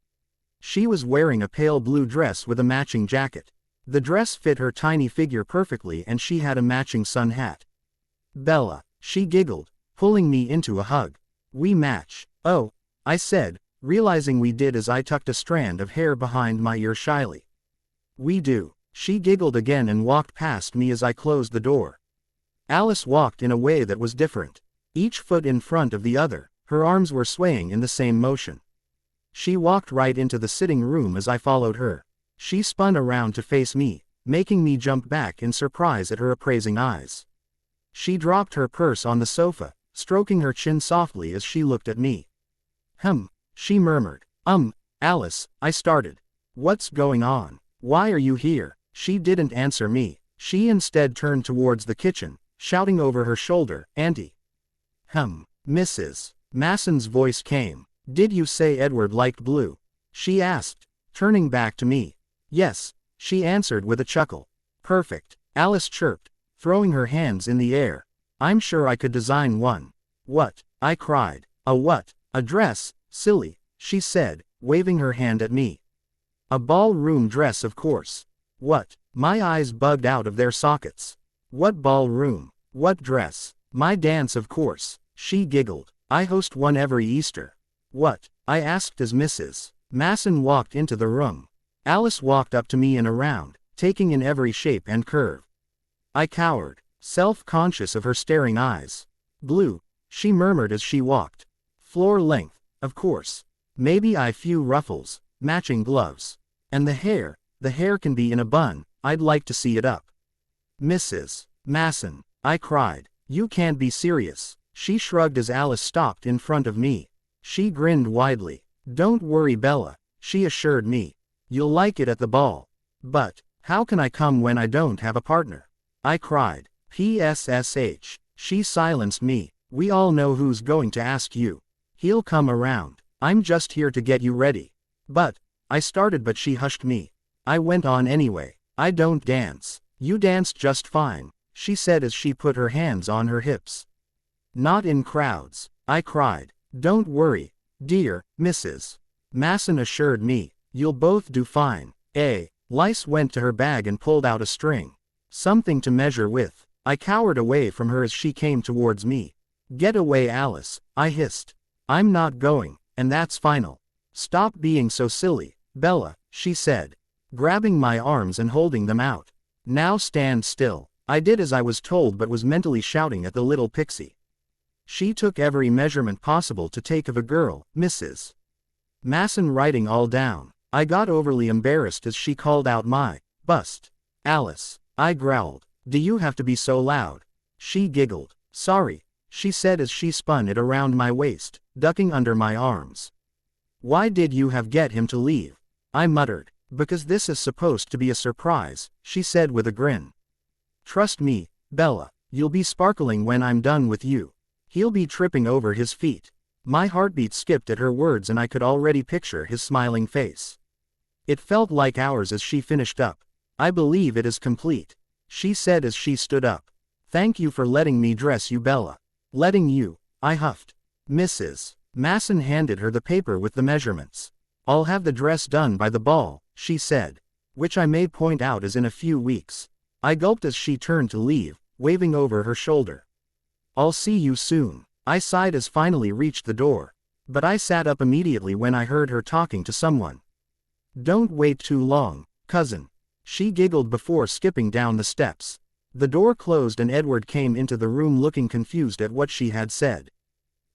She was wearing a pale blue dress with a matching jacket. The dress fit her tiny figure perfectly and she had a matching sun hat. "Bella," she giggled, pulling me into a hug. "We match." "Oh," I said, realizing we did as I tucked a strand of hair behind my ear shyly. "We do." She giggled again and walked past me as I closed the door. Alice walked in a way that was different. Each foot in front of the other, her arms were swaying in the same motion. She walked right into the sitting room as I followed her. She spun around to face me, making me jump back in surprise at her appraising eyes. She dropped her purse on the sofa, stroking her chin softly as she looked at me. She murmured. Alice," I started. "What's going on? Why are you here?" She didn't answer me. She instead turned towards the kitchen, shouting over her shoulder, "Auntie." Mrs. Masen's voice came. "Did you say Edward liked blue?" she asked, turning back to me. "Yes," she answered with a chuckle. "Perfect," Alice chirped, throwing her hands in the air. "I'm sure I could design one." "What?" I cried. "A what?" "A dress, silly," she said, waving her hand at me. "A ballroom dress, of course." "What?" My eyes bugged out of their sockets. "What ballroom? What dress?" "My dance, of course," she giggled. "I host one every Easter." "What?" I asked as Mrs. Masen walked into the room. Alice walked up to me and around, taking in every shape and curve. I cowered, self-conscious of her staring eyes. "Blue," she murmured as she walked. "Floor length, of course. Maybe a few ruffles, matching gloves. And the hair can be in a bun, I'd like to see it up." "Mrs. Masen," I cried, "you can't be serious." She shrugged as Alice stopped in front of me. She grinned widely. "Don't worry, Bella," she assured me. "You'll like it at the ball." "But, how can I come when I don't have a partner?" I cried. "PSSH. She silenced me. "We all know who's going to ask you. He'll come around. I'm just here to get you ready." "But," I started, but she hushed me. I went on anyway. "I don't dance." "You danced just fine," she said as she put her hands on her hips. "Not in crowds," I cried. "Don't worry, dear," Mrs. Masen assured me. "You'll both do fine." Lice went to her bag and pulled out a string. "Something to measure with." I cowered away from her as she came towards me. Get away, Alice, I hissed. I'm not going, and that's final. Stop being so silly, Bella, she said, grabbing my arms and holding them out. Now stand still. I did as I was told but was mentally shouting at the little pixie. She took every measurement possible to take of a girl, Mrs. Masen, writing all down. I got overly embarrassed as she called out my bust. Alice, I growled. Do you have to be so loud? She giggled. Sorry, she said as she spun it around my waist, ducking under my arms. Why did you have get him to leave? I muttered. Because this is supposed to be a surprise, she said with a grin. Trust me, Bella, you'll be sparkling when I'm done with you. He'll be tripping over his feet. My heartbeat skipped at her words and I could already picture his smiling face. It felt like hours as she finished up. I believe it is complete, she said as she stood up. Thank you for letting me dress you, Bella. Letting you, I huffed. Mrs. Masen handed her the paper with the measurements. I'll have the dress done by the ball, she said. Which I may point out is in a few weeks. I gulped as she turned to leave, waving over her shoulder. I'll see you soon. I sighed as finally reached the door. But I sat up immediately when I heard her talking to someone. Don't wait too long, cousin. She giggled before skipping down the steps. The door closed and Edward came into the room looking confused at what she had said.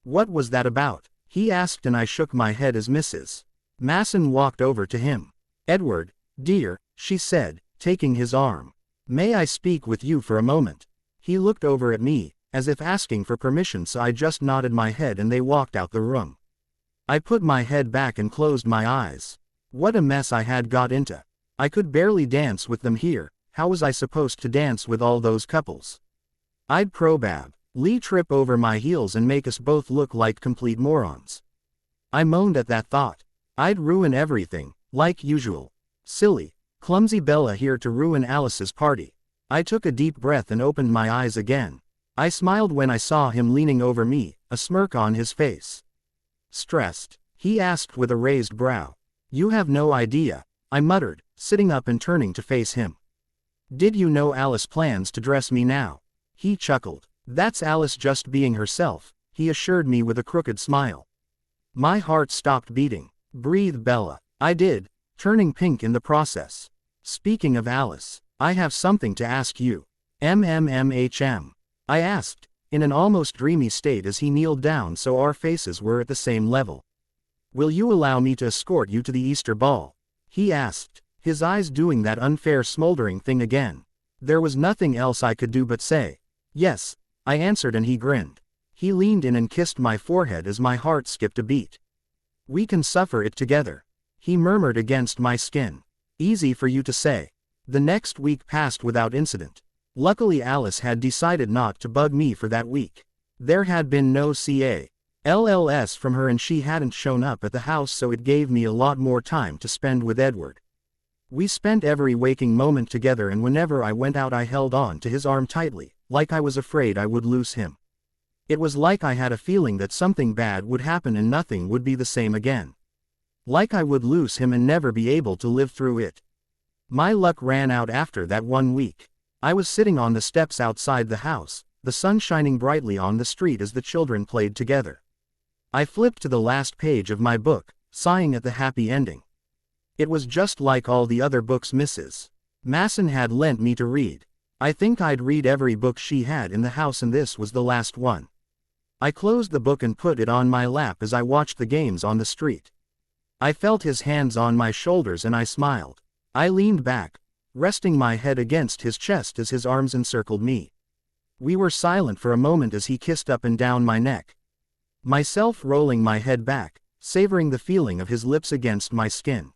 What was that about? He asked and I shook my head as Mrs. Masen walked over to him. Edward, dear, she said, taking his arm. May I speak with you for a moment? He looked over at me, as if asking for permission, so I just nodded my head and they walked out the room. I put my head back and closed my eyes. What a mess I had got into. I could barely dance with them here. How was I supposed to dance with all those couples? I'd probably trip over my heels and make us both look like complete morons. I moaned at that thought. I'd ruin everything, like usual. Silly, clumsy Bella here to ruin Alice's party. I took a deep breath and opened my eyes again. I smiled when I saw him leaning over me, a smirk on his face. Stressed? He asked with a raised brow. You have no idea, I muttered, sitting up and turning to face him. Did you know Alice plans to dress me now? He chuckled. That's Alice just being herself, he assured me with a crooked smile. My heart stopped beating. Breathe, Bella. I did, turning pink in the process. Speaking of Alice, I have something to ask you. MMMHM. I asked, in an almost dreamy state as he kneeled down so our faces were at the same level. Will you allow me to escort you to the Easter ball? He asked, his eyes doing that unfair smoldering thing again. There was nothing else I could do but say, yes, I answered, and he grinned. He leaned in and kissed my forehead as my heart skipped a beat. We can suffer it together, he murmured against my skin. Easy for you to say. The next week passed without incident. Luckily Alice had decided not to bug me for that week. There had been no CALLS from her and she hadn't shown up at the house, so it gave me a lot more time to spend with Edward. We spent every waking moment together, and whenever I went out I held on to his arm tightly, like I was afraid I would lose him. It was like I had a feeling that something bad would happen and nothing would be the same again. Like I would lose him and never be able to live through it. My luck ran out after that 1 week. I was sitting on the steps outside the house, the sun shining brightly on the street as the children played together. I flipped to the last page of my book, sighing at the happy ending. It was just like all the other books Mrs. Masen had lent me to read. I think I'd read every book she had in the house and this was the last one. I closed the book and put it on my lap as I watched the games on the street. I felt his hands on my shoulders and I smiled. I leaned back, resting my head against his chest as his arms encircled me. We were silent for a moment as he kissed up and down my neck. Myself rolling my head back, savoring the feeling of his lips against my skin.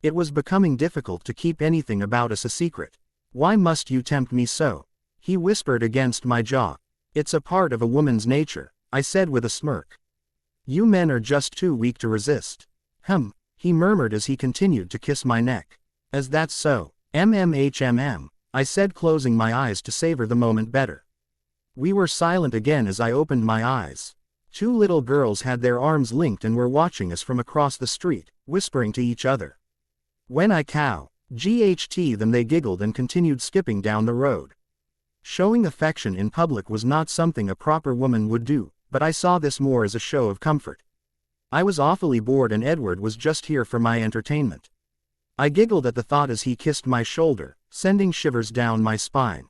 It was becoming difficult to keep anything about us a secret. Why must you tempt me so? He whispered against my jaw. It's a part of a woman's nature, I said with a smirk. You men are just too weak to resist. He murmured as he continued to kiss my neck. As that's so, MMHMM, I said, closing my eyes to savor the moment better. We were silent again as I opened my eyes. 2 little girls had their arms linked and were watching us from across the street, whispering to each other. When I GHT them they giggled and continued skipping down the road. Showing affection in public was not something a proper woman would do, but I saw this more as a show of comfort. I was awfully bored and Edward was just here for my entertainment. I giggled at the thought as he kissed my shoulder, sending shivers down my spine.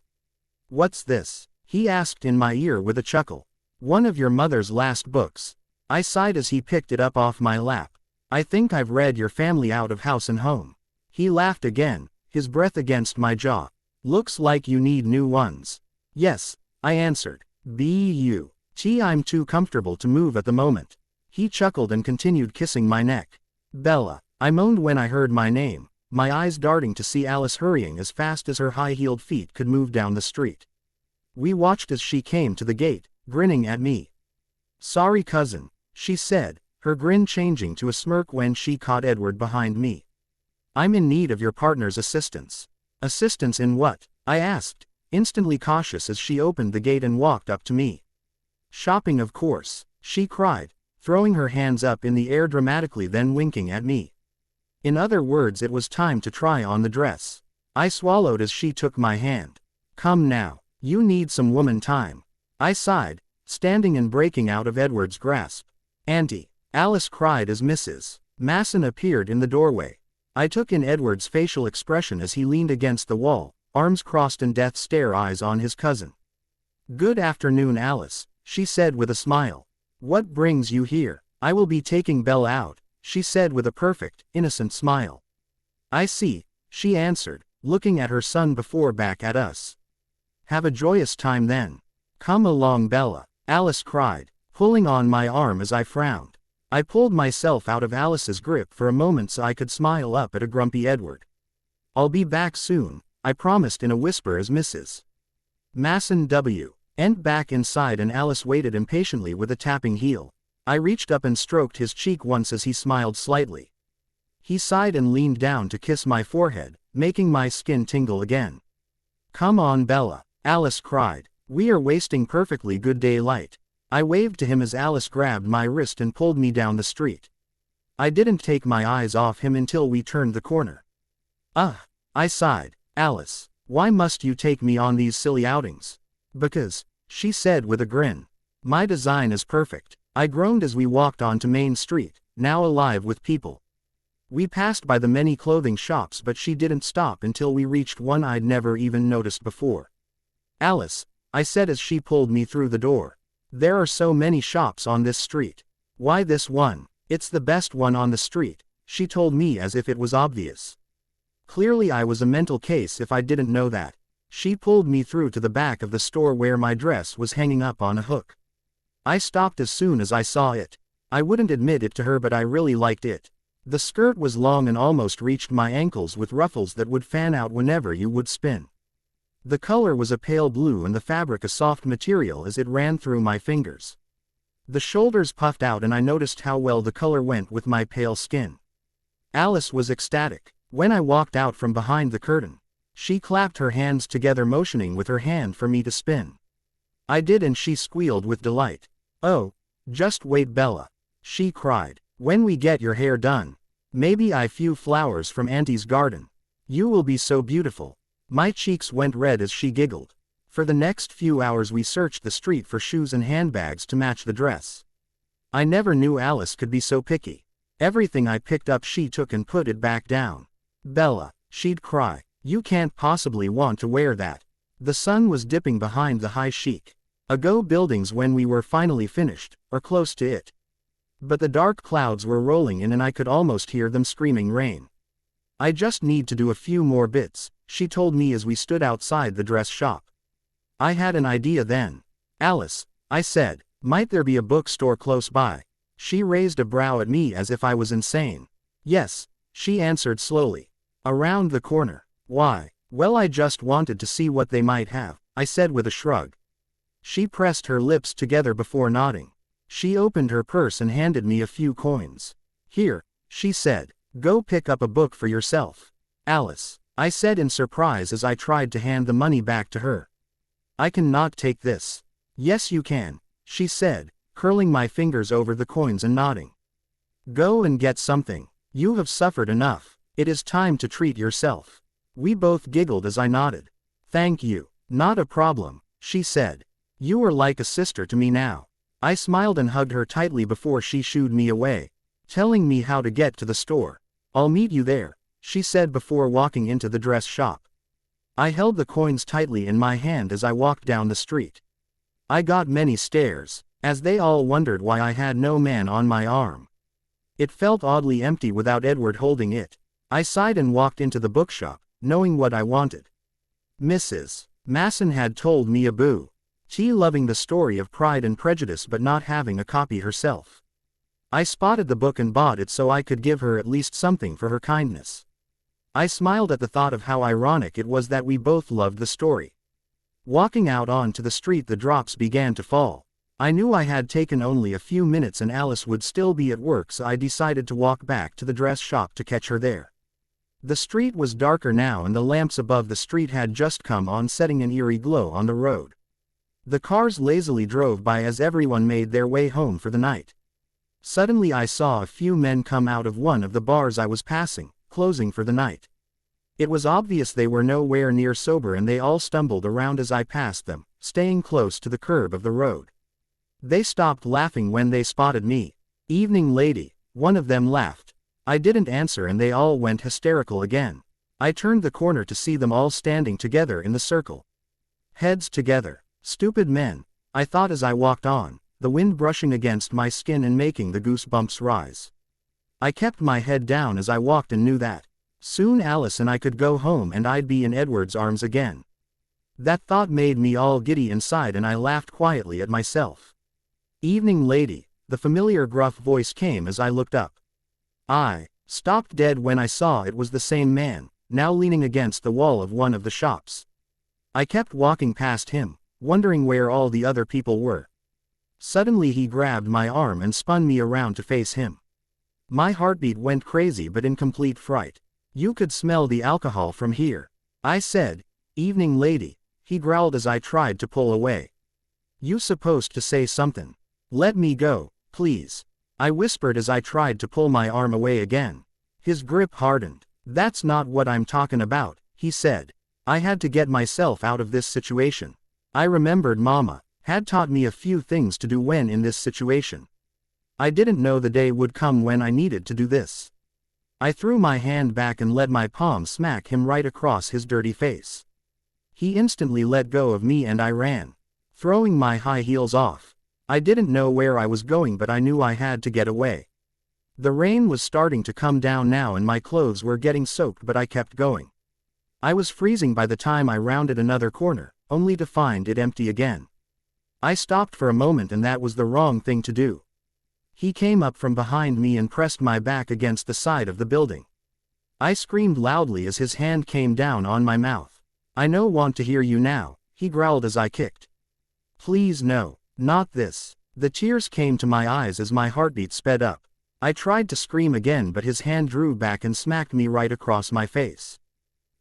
"What's this?" he asked in my ear with a chuckle. "One of your mother's last books." I sighed as he picked it up off my lap. "I think I've read your family out of house and home." He laughed again, his breath against my jaw. "Looks like you need new ones." "Yes," I answered. I'm too comfortable to move at the moment." He chuckled and continued kissing my neck. "Bella," I moaned when I heard my name, my eyes darting to see Alice hurrying as fast as her high-heeled feet could move down the street. We watched as she came to the gate, grinning at me. "Sorry cousin," she said, her grin changing to a smirk when she caught Edward behind me. "I'm in need of your partner's assistance." "Assistance in what?" I asked, instantly cautious as she opened the gate and walked up to me. "Shopping of course," she cried, throwing her hands up in the air dramatically then winking at me. In other words, it was time to try on the dress. I swallowed as she took my hand. "Come now, you need some woman time." I sighed, standing and breaking out of Edward's grasp. "Auntie," Alice cried as Mrs. Masen appeared in the doorway. I took in Edward's facial expression as he leaned against the wall, arms crossed and death stare eyes on his cousin. "Good afternoon, Alice," she said with a smile. "What brings you here?" "I will be taking Bella out," she said with a perfect, innocent smile. "I see," she answered, looking at her son before back at us. "Have a joyous time then." "Come along, Bella," Alice cried, pulling on my arm as I frowned. I pulled myself out of Alice's grip for a moment so I could smile up at a grumpy Edward. "I'll be back soon," I promised in a whisper as Mrs. Masen went back inside and Alice waited impatiently with a tapping heel. I reached up and stroked his cheek once as he smiled slightly. He sighed and leaned down to kiss my forehead, making my skin tingle again. "Come on, Bella," Alice cried. "We are wasting perfectly good daylight." I waved to him as Alice grabbed my wrist and pulled me down the street. I didn't take my eyes off him until we turned the corner. I sighed. "Alice, why must you take me on these silly outings?" "Because," she said with a grin. "My design is perfect." I groaned as we walked onto Main Street, now alive with people. We passed by the many clothing shops but she didn't stop until we reached one I'd never even noticed before. "Alice," I said as she pulled me through the door. "There are so many shops on this street." "Why this one?" "It's the best one on the street," she told me as if it was obvious. Clearly I was a mental case if I didn't know that. She pulled me through to the back of the store where my dress was hanging up on a hook. I stopped as soon as I saw it. I wouldn't admit it to her but I really liked it. The skirt was long and almost reached my ankles with ruffles that would fan out whenever you would spin. The color was a pale blue and the fabric a soft material as it ran through my fingers. The shoulders puffed out and I noticed how well the color went with my pale skin. Alice was ecstatic. When I walked out from behind the curtain, she clapped her hands together motioning with her hand for me to spin. I did and she squealed with delight. "Oh, just wait, Bella," she cried. "When we get your hair done, maybe I few flowers from Auntie's garden. You will be so beautiful." My cheeks went red as she giggled. For the next few hours we searched the street for shoes and handbags to match the dress. I never knew Alice could be so picky. Everything I picked up she took and put it back down. "Bella," she'd cry, "you can't possibly want to wear that." The sun was dipping behind the high chic Ago buildings when we were finally finished, or close to it. But the dark clouds were rolling in and I could almost hear them screaming rain. "I just need to do a few more bits," she told me as we stood outside the dress shop. I had an idea then. "Alice," I said, "might there be a bookstore close by?" She raised a brow at me as if I was insane. "Yes," she answered slowly. "Around the corner." "Why?" "Well, I just wanted to see what they might have," I said with a shrug. She pressed her lips together before nodding. She opened her purse and handed me a few coins. "Here," she said, "go pick up a book for yourself." "Alice," I said in surprise as I tried to hand the money back to her. "I cannot take this." "Yes you can," she said, curling my fingers over the coins and nodding. "Go and get something. You have suffered enough. It is time to treat yourself." We both giggled as I nodded. "Thank you." Not a problem, she said. You are like a sister to me now. I smiled and hugged her tightly before she shooed me away, telling me how to get to the store. I'll meet you there, she said before walking into the dress shop. I held the coins tightly in my hand as I walked down the street. I got many stares, as they all wondered why I had no man on my arm. It felt oddly empty without Edward holding it. I sighed and walked into the bookshop, knowing what I wanted. Mrs. Masen had told me a boo. She loving the story of Pride and Prejudice but not having a copy herself. I spotted the book and bought it so I could give her at least something for her kindness. I smiled at the thought of how ironic it was that we both loved the story. Walking out onto the street, the drops began to fall. I knew I had taken only a few minutes and Alice would still be at work, so I decided to walk back to the dress shop to catch her there. The street was darker now and the lamps above the street had just come on, setting an eerie glow on the road. The cars lazily drove by as everyone made their way home for the night. Suddenly I saw a few men come out of one of the bars I was passing, closing for the night. It was obvious they were nowhere near sober and they all stumbled around as I passed them, staying close to the curb of the road. They stopped laughing when they spotted me. "Evening, lady," one of them laughed. I didn't answer and they all went hysterical again. I turned the corner to see them all standing together in the circle. Heads together. Stupid men, I thought as I walked on, the wind brushing against my skin and making the goosebumps rise. I kept my head down as I walked and knew that soon Alice and I could go home and I'd be in Edward's arms again. That thought made me all giddy inside and I laughed quietly at myself. "Evening, lady," the familiar gruff voice came as I looked up. I stopped dead when I saw it was the same man, now leaning against the wall of one of the shops. I kept walking past him, wondering where all the other people were. Suddenly he grabbed my arm and spun me around to face him. My heartbeat went crazy but in complete fright. "You could smell the alcohol from here," I said. "Evening, lady," he growled as I tried to pull away. "You supposed to say something. Let me go, please," I whispered as I tried to pull my arm away again. His grip hardened. "That's not what I'm talking about," he said. "I had to get myself out of this situation. I remembered Mama had taught me a few things to do when in this situation. I didn't know the day would come when I needed to do this." I threw my hand back and let my palm smack him right across his dirty face. He instantly let go of me and I ran, throwing my high heels off. I didn't know where I was going but I knew I had to get away. The rain was starting to come down now and my clothes were getting soaked but I kept going. I was freezing by the time I rounded another corner, only to find it empty again. I stopped for a moment and that was the wrong thing to do. He came up from behind me and pressed my back against the side of the building. I screamed loudly as his hand came down on my mouth. "I no want to hear you now," he growled as I kicked. "Please no, not this." The tears came to my eyes as my heartbeat sped up. I tried to scream again but his hand drew back and smacked me right across my face.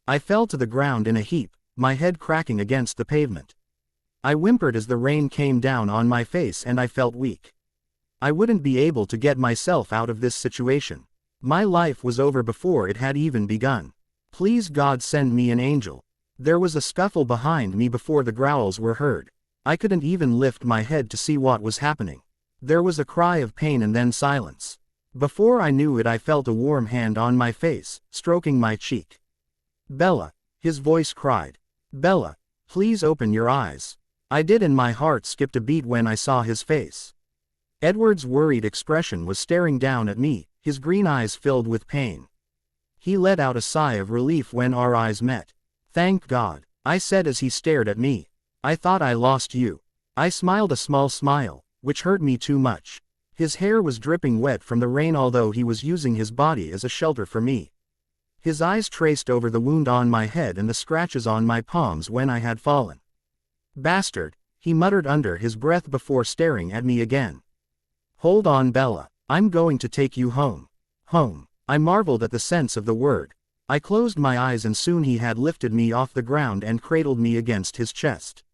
I fell to the ground in a heap, my head cracking against the pavement. I whimpered as the rain came down on my face and I felt weak. I wouldn't be able to get myself out of this situation. My life was over before it had even begun. "Please God, send me an angel." There was a scuffle behind me before the growls were heard. I couldn't even lift my head to see what was happening. There was a cry of pain and then silence. Before I knew it I felt a warm hand on my face, stroking my cheek. "Bella," his voice cried. "Bella, please open your eyes." I did and my heart skipped a beat when I saw his face. Edward's worried expression was staring down at me, his green eyes filled with pain. He let out a sigh of relief when our eyes met. "Thank God," I said as he stared at me. "I thought I lost you." I smiled a small smile, which hurt me too much. His hair was dripping wet from the rain although he was using his body as a shelter for me. His eyes traced over the wound on my head and the scratches on my palms when I had fallen. "Bastard," he muttered under his breath before staring at me again. "Hold on, Bella, I'm going to take you home." Home. I marveled at the sense of the word. I closed my eyes and soon he had lifted me off the ground and cradled me against his chest.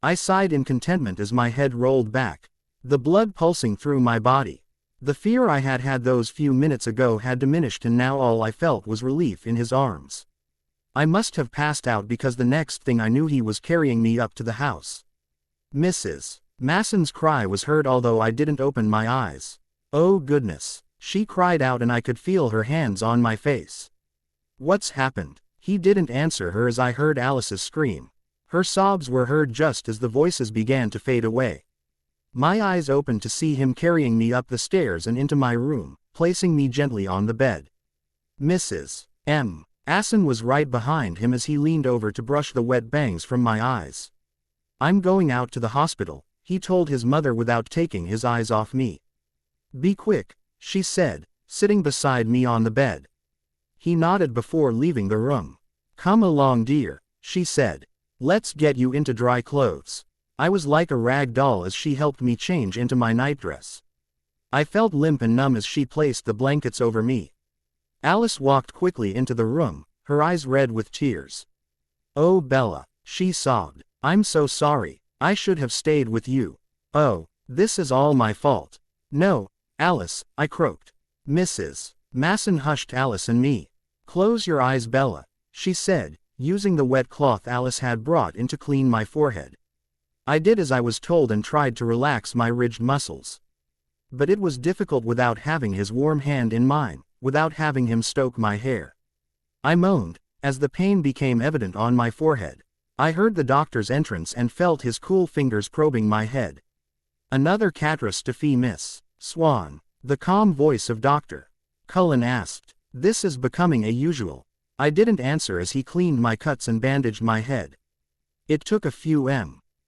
I sighed in contentment as my head rolled back, the blood pulsing through my body. The fear I had had those few minutes ago had diminished and now all I felt was relief in his arms. I must have passed out because the next thing I knew he was carrying me up to the house. Mrs. Masen's cry was heard although I didn't open my eyes. Oh goodness, she cried out and I could feel her hands on my face. What's happened? He didn't answer her as I heard Alice's scream. Her sobs were heard just as the voices began to fade away. My eyes opened to see him carrying me up the stairs and into my room, placing me gently on the bed. Mrs. Masen was right behind him as he leaned over to brush the wet bangs from my eyes. I'm going out to the hospital, he told his mother without taking his eyes off me. Be quick, she said, sitting beside me on the bed. He nodded before leaving the room. Come along dear, she said. Let's get you into dry clothes. I was like a rag doll as she helped me change into my nightdress. I felt limp and numb as she placed the blankets over me. Alice walked quickly into the room, her eyes red with tears. Oh Bella, she sobbed. I'm so sorry, I should have stayed with you. Oh, this is all my fault. No, Alice, I croaked. Mrs. Masen hushed Alice and me. Close your eyes Bella, she said, using the wet cloth Alice had brought in to clean my forehead. I did as I was told and tried to relax my ridged muscles. But it was difficult without having his warm hand in mine, without having him stoke my hair. I moaned, as the pain became evident on my forehead. I heard the doctor's entrance and felt his cool fingers probing my head. Another catastrophe, Miss Swan, the calm voice of Dr. Cullen asked. This is becoming a usual. I didn't answer as he cleaned my cuts and bandaged my head. It took a few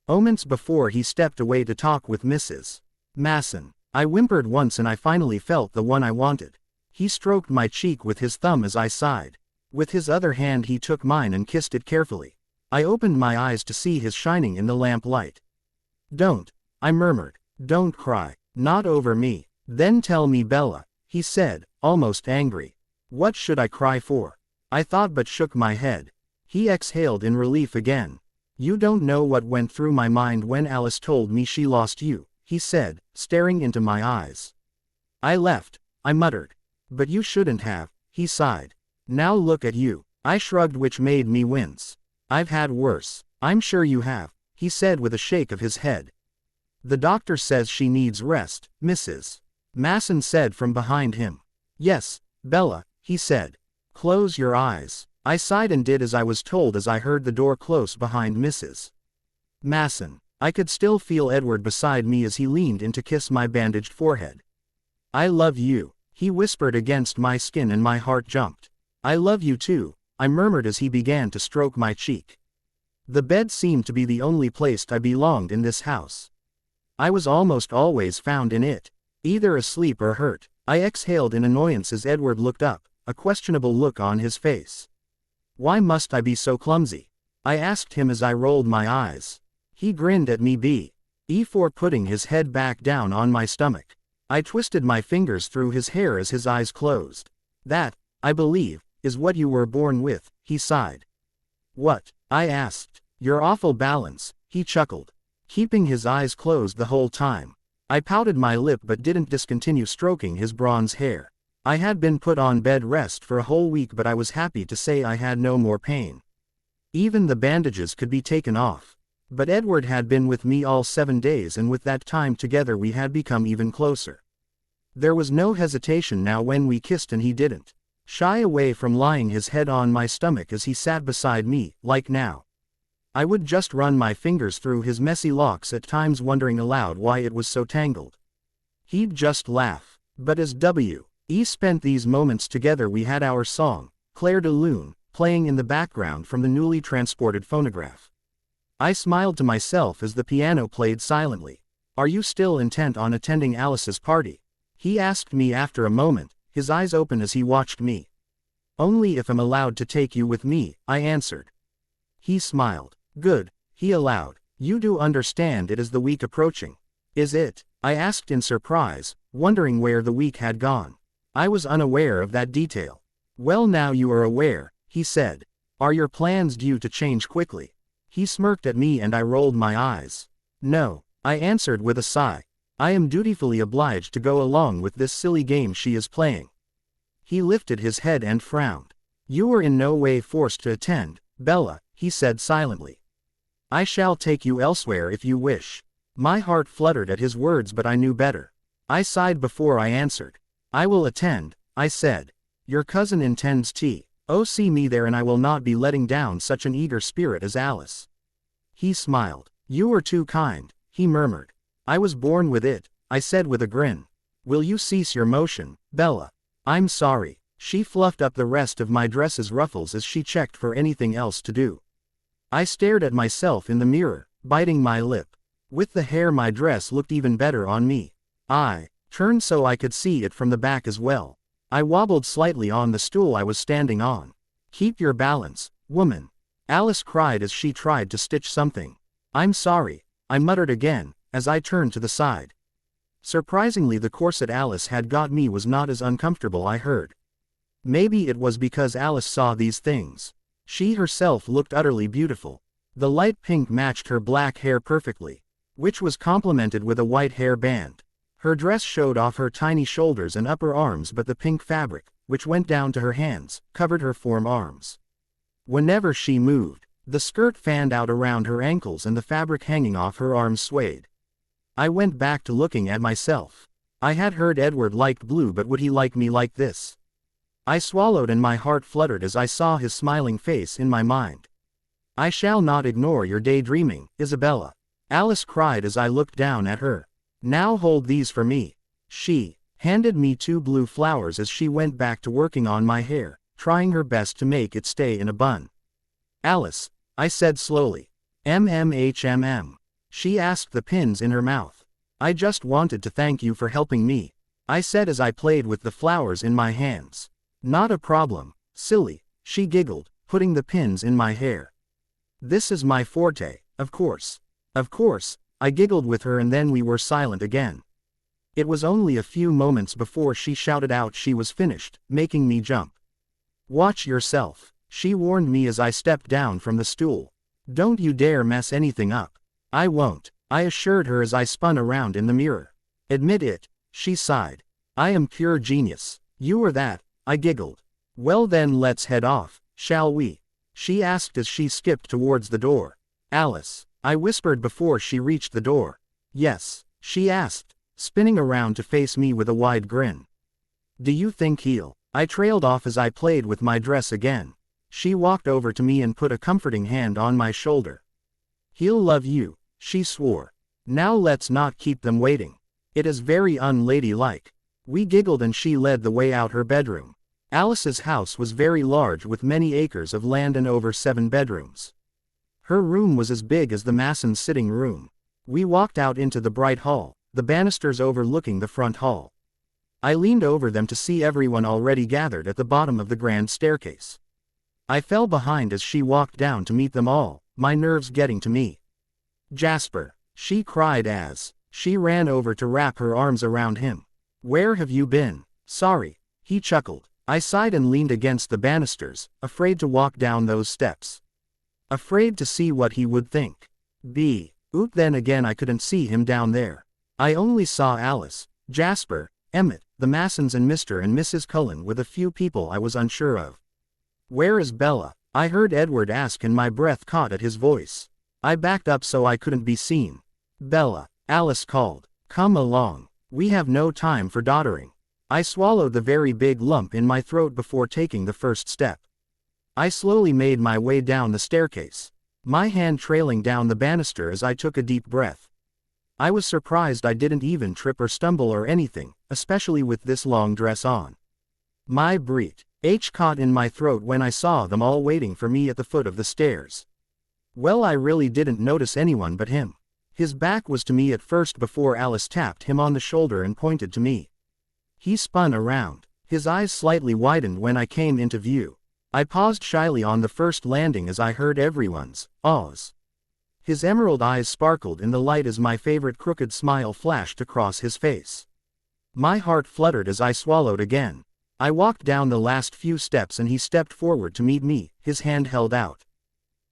moments before he stepped away to talk with Mrs. Masen. I whimpered once and I finally felt the one I wanted. He stroked my cheek with his thumb as I sighed. With his other hand he took mine and kissed it carefully. I opened my eyes to see his shining in the lamplight. Don't, I murmured. Don't cry. Not over me. Then tell me Bella, he said, almost angry. What should I cry for? I thought but shook my head. He exhaled in relief again. You don't know what went through my mind when Alice told me she lost you, he said, staring into my eyes. I left, I muttered. But you shouldn't have, he sighed. Now look at you. I shrugged, which made me wince. I've had worse. I'm sure you have, he said with a shake of his head. The doctor says she needs rest, Mrs. Masen said from behind him. Yes, Bella, he said. Close your eyes. I sighed and did as I was told as I heard the door close behind Mrs. Masen. I could still feel Edward beside me as he leaned in to kiss my bandaged forehead. I love you, he whispered against my skin and my heart jumped. I love you too, I murmured as he began to stroke my cheek. The bed seemed to be the only place I belonged in this house. I was almost always found in it, either asleep or hurt. I exhaled in annoyance as Edward looked up, a questionable look on his face. Why must I be so clumsy? I asked him as I rolled my eyes. He grinned at me before putting his head back down on my stomach. I twisted my fingers through his hair as his eyes closed. That, I believe, is what you were born with, he sighed. What? I asked. Your awful balance, he chuckled, keeping his eyes closed the whole time. I pouted my lip but didn't discontinue stroking his bronze hair. I had been put on bed rest for a whole week but I was happy to say I had no more pain. Even the bandages could be taken off. But Edward had been with me all 7 days and with that time together we had become even closer. There was no hesitation now when we kissed and he didn't shy away from lying his head on my stomach as he sat beside me, like now. I would just run my fingers through his messy locks at times wondering aloud why it was so tangled. He'd just laugh. But as we spent these moments together we had our song, Clair de Lune, playing in the background from the newly transported phonograph. I smiled to myself as the piano played silently. Are you still intent on attending Alice's party? He asked me after a moment, his eyes open as he watched me. Only if I'm allowed to take you with me, I answered. He smiled. Good, he allowed. You do understand it is the week approaching. Is it? I asked in surprise, wondering where the week had gone. I was unaware of that detail. Well, now you are aware, he said. Are your plans due to change quickly? He smirked at me and I rolled my eyes. No, I answered with a sigh. I am dutifully obliged to go along with this silly game she is playing. He lifted his head and frowned. You were in no way forced to attend, Bella, he said silently. I shall take you elsewhere if you wish. My heart fluttered at his words, but I knew better. I sighed before I answered. I will attend, I said. Your cousin intends tea. Oh, see me there, and I will not be letting down such an eager spirit as Alice. He smiled. You are too kind, he murmured. I was born with it, I said with a grin. Will you cease your motion, Bella? I'm sorry. She fluffed up the rest of my dress's ruffles as she checked for anything else to do. I stared at myself in the mirror, biting my lip. With the hair, my dress looked even better on me. I turned so I could see it from the back as well. I wobbled slightly on the stool I was standing on. Keep your balance, woman. Alice cried as she tried to stitch something. I'm sorry, I muttered again, as I turned to the side. Surprisingly, the corset Alice had got me was not as uncomfortable, I heard. Maybe it was because Alice saw these things. She herself looked utterly beautiful. The light pink matched her black hair perfectly, which was complemented with a white hair band. Her dress showed off her tiny shoulders and upper arms, but the pink fabric, which went down to her hands, covered her forearms. Whenever she moved, the skirt fanned out around her ankles and the fabric hanging off her arms swayed. I went back to looking at myself. I had heard Edward liked blue, but would he like me like this? I swallowed and my heart fluttered as I saw his smiling face in my mind. I shall not ignore your daydreaming, Isabella. Alice cried as I looked down at her. Now hold these for me. She handed me 2 blue flowers as she went back to working on my hair, trying her best to make it stay in a bun. Alice, I said slowly. MMHMM. She asked, the pins in her mouth. I just wanted to thank you for helping me, I said as I played with the flowers in my hands. Not a problem, silly, she giggled, putting the pins in my hair. This is my forte, of course. Of course, I giggled with her, and then we were silent again. It was only a few moments before she shouted out she was finished, making me jump. Watch yourself, she warned me as I stepped down from the stool. Don't you dare mess anything up. I won't, I assured her as I spun around in the mirror. Admit it, she sighed. I am pure genius. You are that, I giggled. Well then, let's head off, shall we? She asked as she skipped towards the door. Alice, I whispered before she reached the door. Yes, she asked, spinning around to face me with a wide grin. Do you think he'll? I trailed off as I played with my dress again. She walked over to me and put a comforting hand on my shoulder. He'll love you, she swore. Now let's not keep them waiting. It is very unladylike. We giggled and she led the way out her bedroom. Alice's house was very large with many acres of land and over 7 bedrooms. Her room was as big as the Masen's sitting room. We walked out into the bright hall, the banisters overlooking the front hall. I leaned over them to see everyone already gathered at the bottom of the grand staircase. I fell behind as she walked down to meet them all, my nerves getting to me. Jasper, she cried as she ran over to wrap her arms around him. Where have you been? Sorry, he chuckled. I sighed and leaned against the banisters, afraid to walk down those steps. Afraid to see what he would think. Oop, then again I couldn't see him down there. I only saw Alice, Jasper, Emmett, the Masens and Mr. and Mrs. Cullen with a few people I was unsure of. Where is Bella? I heard Edward ask and my breath caught at his voice. I backed up so I couldn't be seen. Bella, Alice called. Come along. We have no time for doddering. I swallowed the very big lump in my throat before taking the first step. I slowly made my way down the staircase, my hand trailing down the banister as I took a deep breath. I was surprised I didn't even trip or stumble or anything, especially with this long dress on. My breath caught in my throat when I saw them all waiting for me at the foot of the stairs. Well, I really didn't notice anyone but him. His back was to me at first before Alice tapped him on the shoulder and pointed to me. He spun around. His eyes slightly widened when I came into view. I paused shyly on the first landing as I heard everyone's ahs. His emerald eyes sparkled in the light as my favorite crooked smile flashed across his face. My heart fluttered as I swallowed again. I walked down the last few steps and he stepped forward to meet me, his hand held out.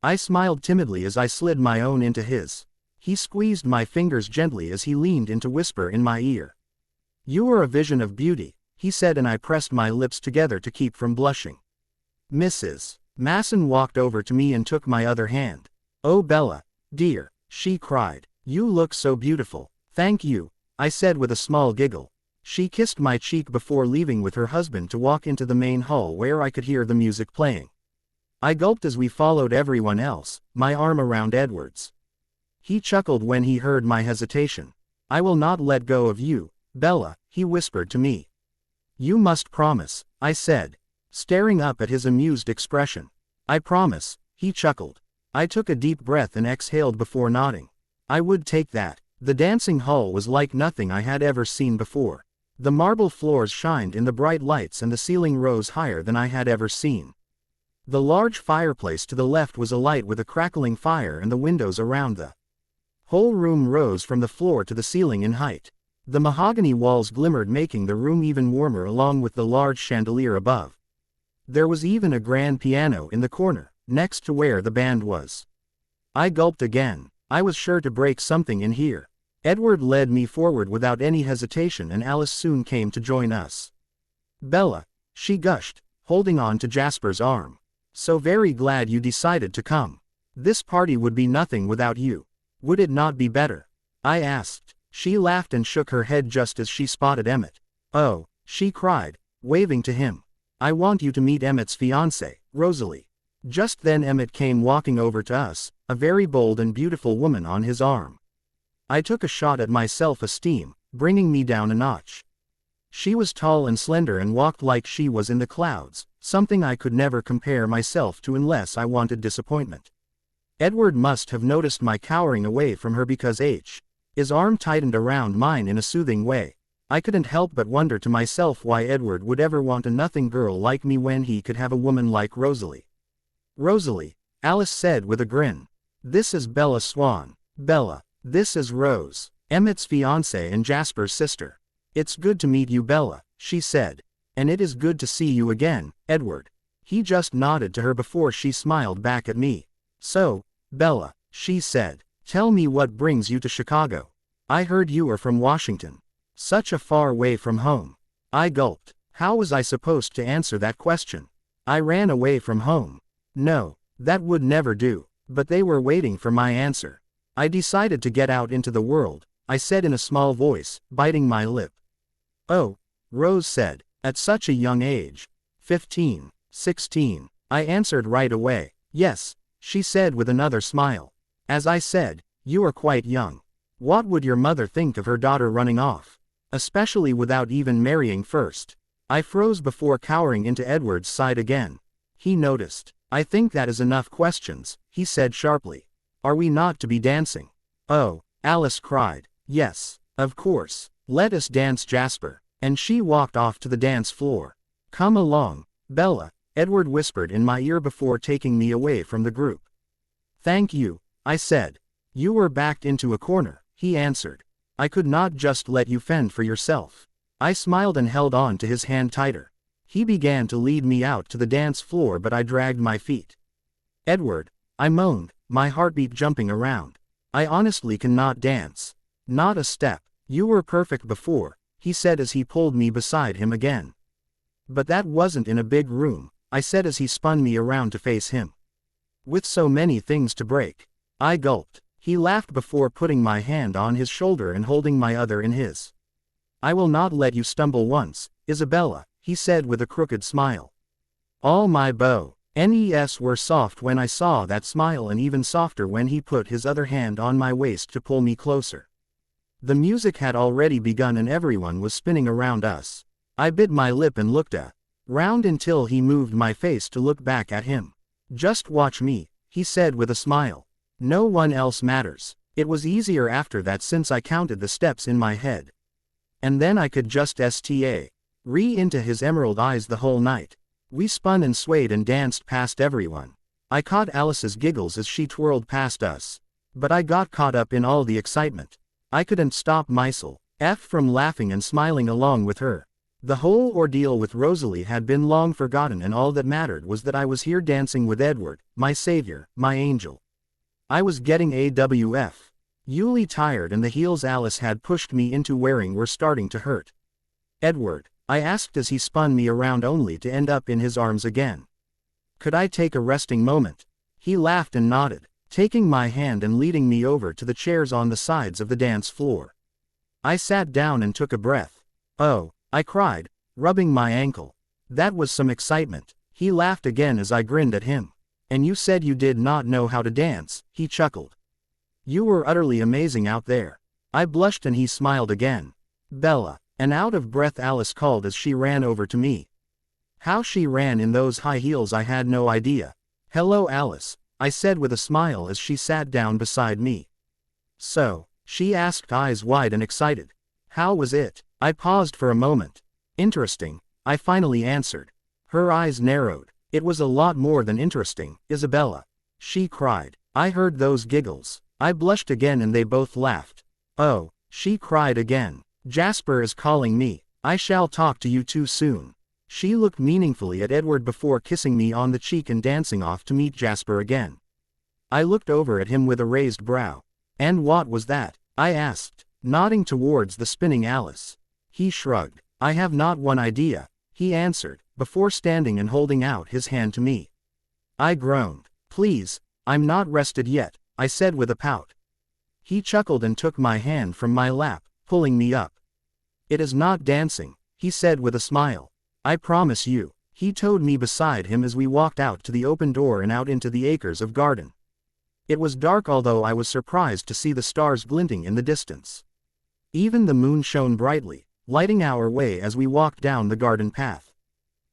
I smiled timidly as I slid my own into his. He squeezed my fingers gently as he leaned in to whisper in my ear. You are a vision of beauty, he said, and I pressed my lips together to keep from blushing. Mrs. Masen walked over to me and took my other hand. "Oh Bella, dear," she cried. "You look so beautiful." "Thank you," I said with a small giggle. She kissed my cheek before leaving with her husband to walk into the main hall where I could hear the music playing. I gulped as we followed everyone else, my arm around Edward's. He chuckled when he heard my hesitation. "I will not let go of you, Bella," he whispered to me. "You must promise," I said, staring up at his amused expression. "I promise," he chuckled. I took a deep breath and exhaled before nodding. I would take that. The dancing hall was like nothing I had ever seen before. The marble floors shined in the bright lights and the ceiling rose higher than I had ever seen. The large fireplace to the left was alight with a crackling fire and the windows around the whole room rose from the floor to the ceiling in height. The mahogany walls glimmered, making the room even warmer along with the large chandelier above. There was even a grand piano in the corner, next to where the band was. I gulped again. I was sure to break something in here. Edward led me forward without any hesitation and Alice soon came to join us. "Bella," she gushed, holding on to Jasper's arm. "So very glad you decided to come. This party would be nothing without you. Would it not be better?" I asked. She laughed and shook her head just as she spotted Emmett. "Oh," she cried, waving to him. "I want you to meet Emmett's fiancée, Rosalie." Just then Emmett came walking over to us, a very bold and beautiful woman on his arm. I took a shot at my self-esteem, bringing me down a notch. She was tall and slender and walked like she was in the clouds, something I could never compare myself to unless I wanted disappointment. Edward must have noticed my cowering away from her because his arm tightened around mine in a soothing way. I couldn't help but wonder to myself why Edward would ever want a nothing girl like me when he could have a woman like Rosalie. "Rosalie," Alice said with a grin. "This is Bella Swan. Bella, this is Rose, Emmett's fiancée and Jasper's sister. It's good to meet you, Bella," she said. "And it is good to see you again, Edward." He just nodded to her before she smiled back at me. "So, Bella," she said, "tell me what brings you to Chicago. I heard you are from Washington. Such a far way from home." I gulped. How was I supposed to answer that question? I ran away from home. No, that would never do. But they were waiting for my answer. "I decided to get out into the world," I said in a small voice, biting my lip. "Oh," Rose said, "at such a young age. 15, 16. I answered right away. "Yes," she said with another smile. "As I said, you are quite young. What would your mother think of her daughter running off? Especially without even marrying first?" I froze before cowering into Edward's side again. He noticed. "I think that is enough questions," he said sharply. "Are we not to be dancing?" "Oh," Alice cried. "Yes, of course. Let us dance, Jasper." And she walked off to the dance floor. "Come along, Bella," Edward whispered in my ear before taking me away from the group. "Thank you," I said. "You were backed into a corner," he answered. "I could not just let you fend for yourself." I smiled and held on to his hand tighter. He began to lead me out to the dance floor, but I dragged my feet. "Edward," I moaned, my heartbeat jumping around. "I honestly cannot dance. Not a step." "You were perfect before," he said as he pulled me beside him again. "But that wasn't in a big room," I said as he spun me around to face him. "With so many things to break." I gulped. He laughed before putting my hand on his shoulder and holding my other in his. "I will not let you stumble once, Isabella," he said with a crooked smile. All my bones were soft when I saw that smile, and even softer when he put his other hand on my waist to pull me closer. The music had already begun and everyone was spinning around us. I bit my lip and looked around until he moved my face to look back at him. "Just watch me," he said with a smile. "No one else matters." It was easier after that since I counted the steps in my head. And then I could just stare into his emerald eyes the whole night. We spun and swayed and danced past everyone. I caught Alice's giggles as she twirled past us. But I got caught up in all the excitement. I couldn't stop myself from laughing and smiling along with her. The whole ordeal with Rosalie had been long forgotten, and all that mattered was that I was here dancing with Edward, my savior, my angel. I was getting awfully tired, and the heels Alice had pushed me into wearing were starting to hurt. "Edward," I asked as he spun me around only to end up in his arms again. Could I take a resting moment? He laughed and nodded, taking my hand and leading me over to the chairs on the sides of the dance floor. I sat down and took a breath. Oh, I cried, rubbing my ankle. That was some excitement. He laughed again as I grinned at him. And you said you did not know how to dance, he chuckled. You were utterly amazing out there. I blushed and he smiled again. Bella, an out-of-breath Alice called as she ran over to me. How she ran in those high heels I had no idea. Hello Alice, I said with a smile as she sat down beside me. So, she asked, eyes wide and excited. How was it? I paused for a moment. Interesting, I finally answered. Her eyes narrowed. It was a lot more than interesting, Isabella. She cried. I heard those giggles. I blushed again and they both laughed. Oh, she cried again. Jasper is calling me. I shall talk to you too soon. She looked meaningfully at Edward before kissing me on the cheek and dancing off to meet Jasper again. I looked over at him with a raised brow. And what was that? I asked, nodding towards the spinning Alice. He shrugged. I have not one idea, he answered, before standing and holding out his hand to me. I groaned. Please, I'm not rested yet, I said with a pout. He chuckled and took my hand from my lap, pulling me up. It is not dancing, he said with a smile. I promise you. He towed me beside him as we walked out to the open door and out into the acres of garden. It was dark, although I was surprised to see the stars glinting in the distance. Even the moon shone brightly, lighting our way as we walked down the garden path.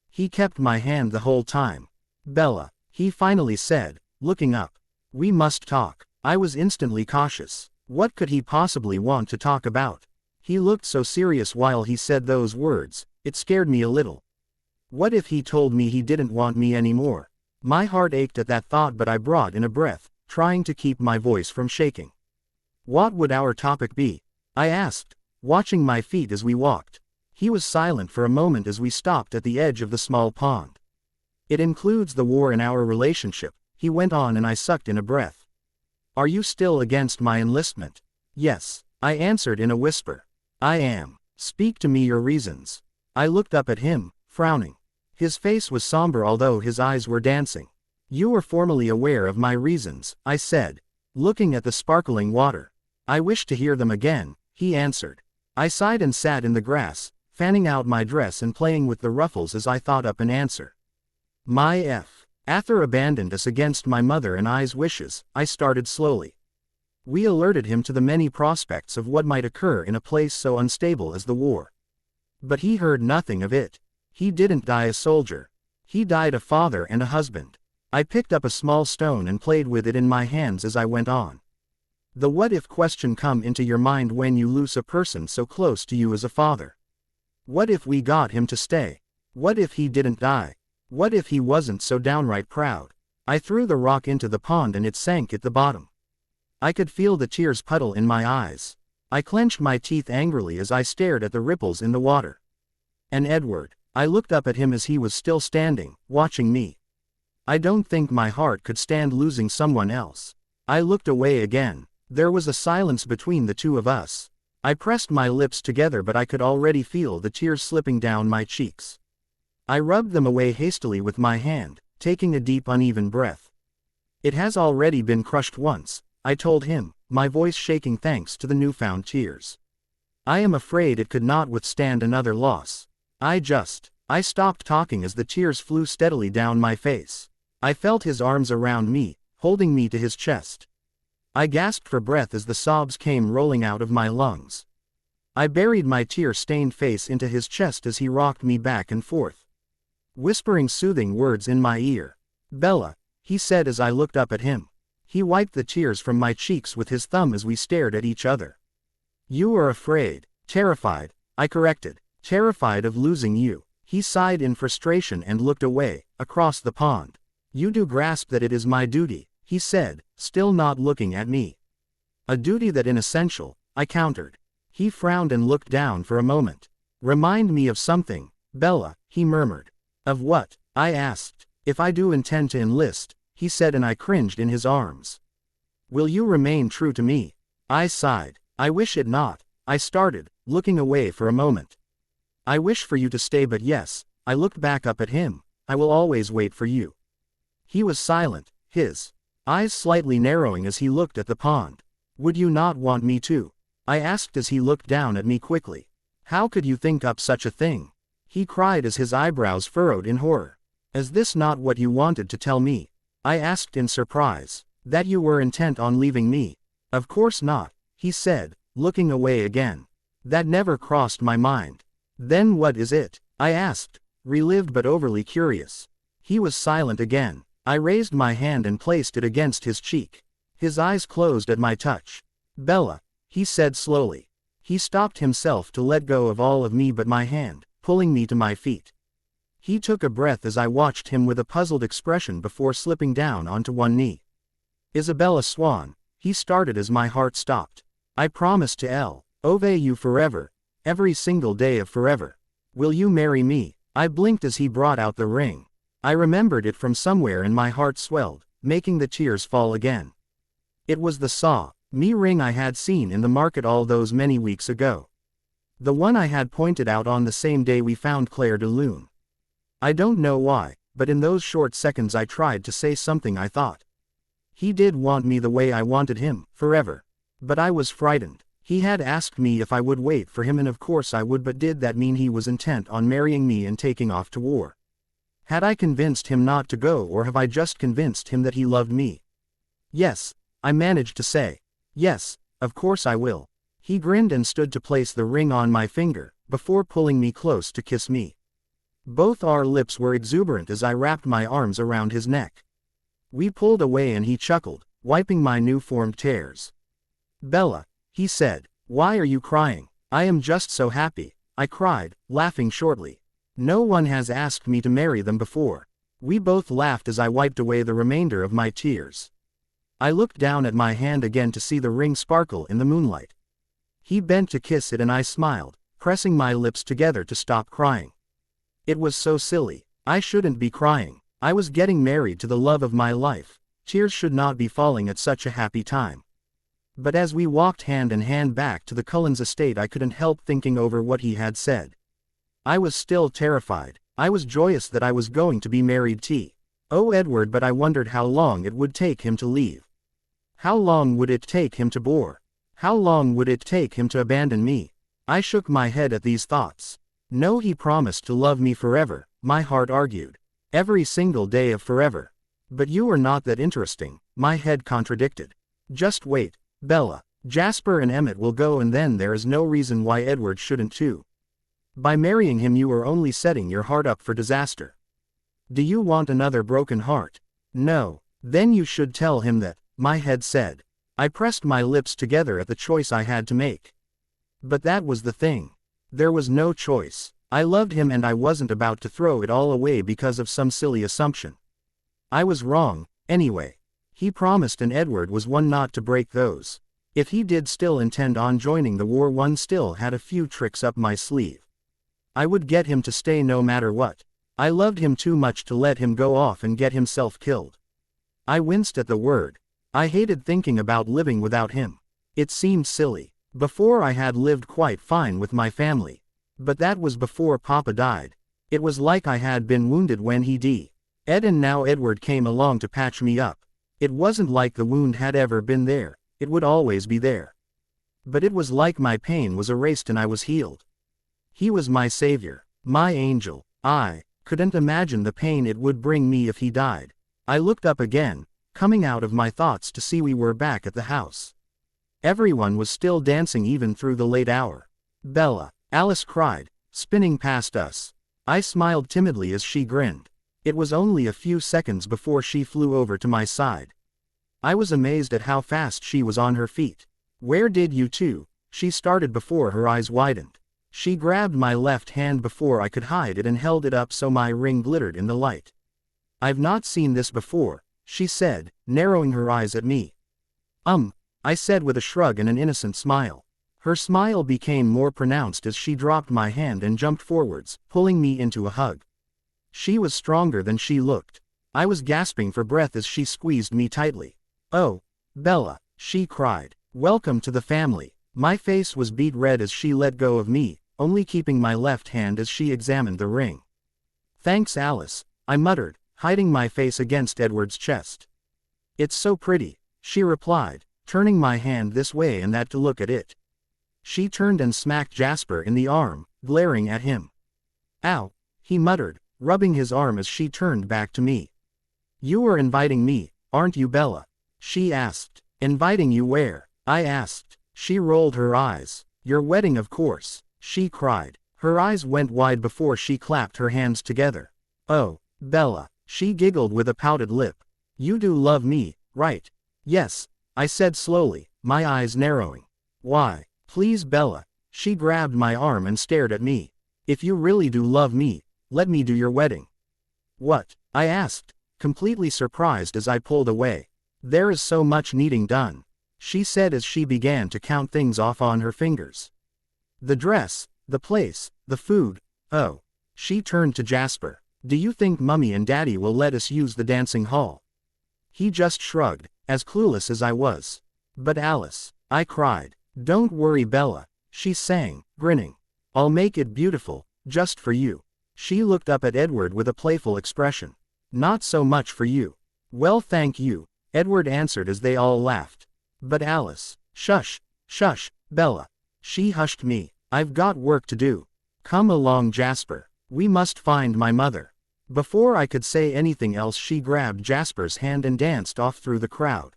He kept my hand the whole time. Bella, he finally said, looking up. We must talk. I was instantly cautious. What could he possibly want to talk about? He looked so serious while he said those words, it scared me a little. What if he told me he didn't want me anymore? My heart ached at that thought, but I brought in a breath, trying to keep my voice from shaking. What would our topic be? I asked, watching my feet as we walked. He was silent for a moment as we stopped at the edge of the small pond. It includes the war in our relationship, he went on, and I sucked in a breath. Are you still against my enlistment? Yes, I answered in a whisper. I am. Speak to me your reasons. I looked up at him, frowning. His face was somber although his eyes were dancing. You were formally aware of my reasons, I said, looking at the sparkling water. I wish to hear them again, he answered. I sighed and sat in the grass, fanning out my dress and playing with the ruffles as I thought up an answer. My F. Arthur abandoned us against my mother and I's wishes, I started slowly. We alerted him to the many prospects of what might occur in a place so unstable as the war. But he heard nothing of it. He didn't die a soldier. He died a father and a husband. I picked up a small stone and played with it in my hands as I went on. The what if question come into your mind when you lose a person so close to you as a father? What if we got him to stay? What if he didn't die? What if he wasn't so downright proud? I threw the rock into the pond and it sank at the bottom. I could feel the tears puddle in my eyes. I clenched my teeth angrily as I stared at the ripples in the water. And Edward, I looked up at him as he was still standing, watching me. I don't think my heart could stand losing someone else. I looked away again. There was a silence between the two of us. I pressed my lips together, but I could already feel the tears slipping down my cheeks. I rubbed them away hastily with my hand, taking a deep uneven breath. It has already been crushed once, I told him, my voice shaking thanks to the newfound tears. I am afraid it could not withstand another loss. I stopped talking as the tears flew steadily down my face. I felt his arms around me, holding me to his chest. I gasped for breath as the sobs came rolling out of my lungs. I buried my tear-stained face into his chest as he rocked me back and forth, whispering soothing words in my ear. Bella, he said as I looked up at him. He wiped the tears from my cheeks with his thumb as we stared at each other. You are afraid, terrified, I corrected, terrified of losing you. He sighed in frustration and looked away, across the pond. You do grasp that it is my duty, he said, still not looking at me. A duty that is essential, I countered. He frowned and looked down for a moment. Remind me of something, Bella, he murmured. Of what? I asked. If I do intend to enlist, he said, and I cringed in his arms. Will you remain true to me? I sighed. I wish it not, I started, looking away for a moment. I wish for you to stay, but yes, I looked back up at him, I will always wait for you. He was silent, his eyes slightly narrowing as he looked at the pond. Would you not want me to? I asked as he looked down at me quickly. How could you think up such a thing? He cried as his eyebrows furrowed in horror. Is this not what you wanted to tell me? I asked in surprise. That you were intent on leaving me? Of course not, he said, looking away again. That never crossed my mind. Then what is it? I asked, relieved but overly curious. He was silent again. I raised my hand and placed it against his cheek. His eyes closed at my touch. Bella, he said slowly. He stopped himself to let go of all of me but my hand, pulling me to my feet. He took a breath as I watched him with a puzzled expression before slipping down onto one knee. Isabella Swan, he started as my heart stopped. I promise to love you forever, every single day of forever. Will you marry me? I blinked as he brought out the ring. I remembered it from somewhere and my heart swelled, making the tears fall again. It was the saw-me ring I had seen in the market all those many weeks ago. The one I had pointed out on the same day we found Claire de Lune. I don't know why, but in those short seconds I tried to say something I thought. He did want me the way I wanted him, forever. But I was frightened. He had asked me if I would wait for him and of course I would, but did that mean he was intent on marrying me and taking off to war? Had I convinced him not to go or have I just convinced him that he loved me? Yes, I managed to say. Yes, of course I will. He grinned and stood to place the ring on my finger, before pulling me close to kiss me. Both our lips were exuberant as I wrapped my arms around his neck. We pulled away and he chuckled, wiping my new-formed tears. Bella, he said, why are you crying? I am just so happy, I cried, laughing shortly. No one has asked me to marry them before. We both laughed as I wiped away the remainder of my tears. I looked down at my hand again to see the ring sparkle in the moonlight. He bent to kiss it and I smiled, pressing my lips together to stop crying. It was so silly. I shouldn't be crying. I was getting married to the love of my life. Tears should not be falling at such a happy time. But as we walked hand in hand back to the Cullens estate I couldn't help thinking over what he had said. I was still terrified. I was joyous that I was going to be married to Edward, but I wondered how long it would take him to leave. How long would it take him to bore? How long would it take him to abandon me? I shook my head at these thoughts. No, he promised to love me forever, my heart argued. Every single day of forever. But you are not that interesting, my head contradicted. Just wait, Bella. Jasper and Emmett will go and then there is no reason why Edward shouldn't too. By marrying him you are only setting your heart up for disaster. Do you want another broken heart? No. Then you should tell him that, my head said. I pressed my lips together at the choice I had to make. But that was the thing. There was no choice. I loved him and I wasn't about to throw it all away because of some silly assumption. I was wrong, anyway. He promised and Edward was one not to break those. If he did still intend on joining the war, one still had a few tricks up my sleeve. I would get him to stay no matter what. I loved him too much to let him go off and get himself killed. I winced at the word. I hated thinking about living without him. It seemed silly. Before I had lived quite fine with my family. But that was before Papa died. It was like I had been wounded when he died. And now Edward came along to patch me up. It wasn't like the wound had ever been there. It would always be there. But it was like my pain was erased and I was healed. He was my savior, my angel. I couldn't imagine the pain it would bring me if he died. I looked up again, coming out of my thoughts to see we were back at the house. Everyone was still dancing even through the late hour. Bella, Alice cried, spinning past us. I smiled timidly as she grinned. It was only a few seconds before she flew over to my side. I was amazed at how fast she was on her feet. Where did you two? She started before her eyes widened. She grabbed my left hand before I could hide it and held it up so my ring glittered in the light. I've not seen this before, she said, narrowing her eyes at me. I said with a shrug and an innocent smile. Her smile became more pronounced as she dropped my hand and jumped forwards, pulling me into a hug. She was stronger than she looked. I was gasping for breath as she squeezed me tightly. Oh, Bella, she cried. Welcome to the family. My face was beet red as she let go of me, only keeping my left hand as she examined the ring. Thanks, Alice, I muttered, hiding my face against Edward's chest. "It's so pretty," she replied, turning my hand this way and that to look at it. She turned and smacked Jasper in the arm, glaring at him. "Ow," he muttered, rubbing his arm as she turned back to me. "You are inviting me, aren't you, Bella?" she asked. "Inviting you where?" I asked. She rolled her eyes. "Your wedding, of course," she cried. Her eyes went wide before she clapped her hands together. "Oh, Bella," she giggled with a pouted lip. "You do love me, right?" "Yes," I said slowly, my eyes narrowing. "Why? Please, Bella." She grabbed my arm and stared at me. "If you really do love me, let me do your wedding." "What?" I asked, completely surprised as I pulled away. "There is so much needing done," she said as she began to count things off on her fingers. "The dress, the place, the food, oh." She turned to Jasper. "Do you think Mummy and Daddy will let us use the dancing hall?" He just shrugged, as clueless as I was. "But Alice," I cried. "Don't worry, Bella," she sang, grinning. "I'll make it beautiful, just for you." She looked up at Edward with a playful expression. "Not so much for you." "Well, thank you," Edward answered as they all laughed. "But Alice." "Shush, shush, Bella." She hushed me. "I've got work to do. Come along, Jasper. We must find my mother." Before I could say anything else, she grabbed Jasper's hand and danced off through the crowd.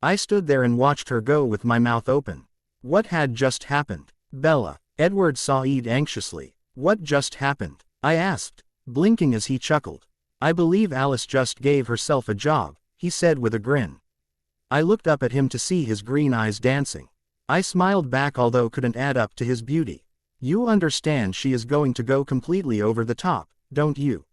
I stood there and watched her go with my mouth open. What had just happened? "Bella," Edward sighed anxiously. "What just happened?" I asked, blinking as he chuckled. "I believe Alice just gave herself a job," he said with a grin. I looked up at him to see his green eyes dancing. I smiled back, although couldn't add up to his beauty. "You understand she is going to go completely over the top, don't you?"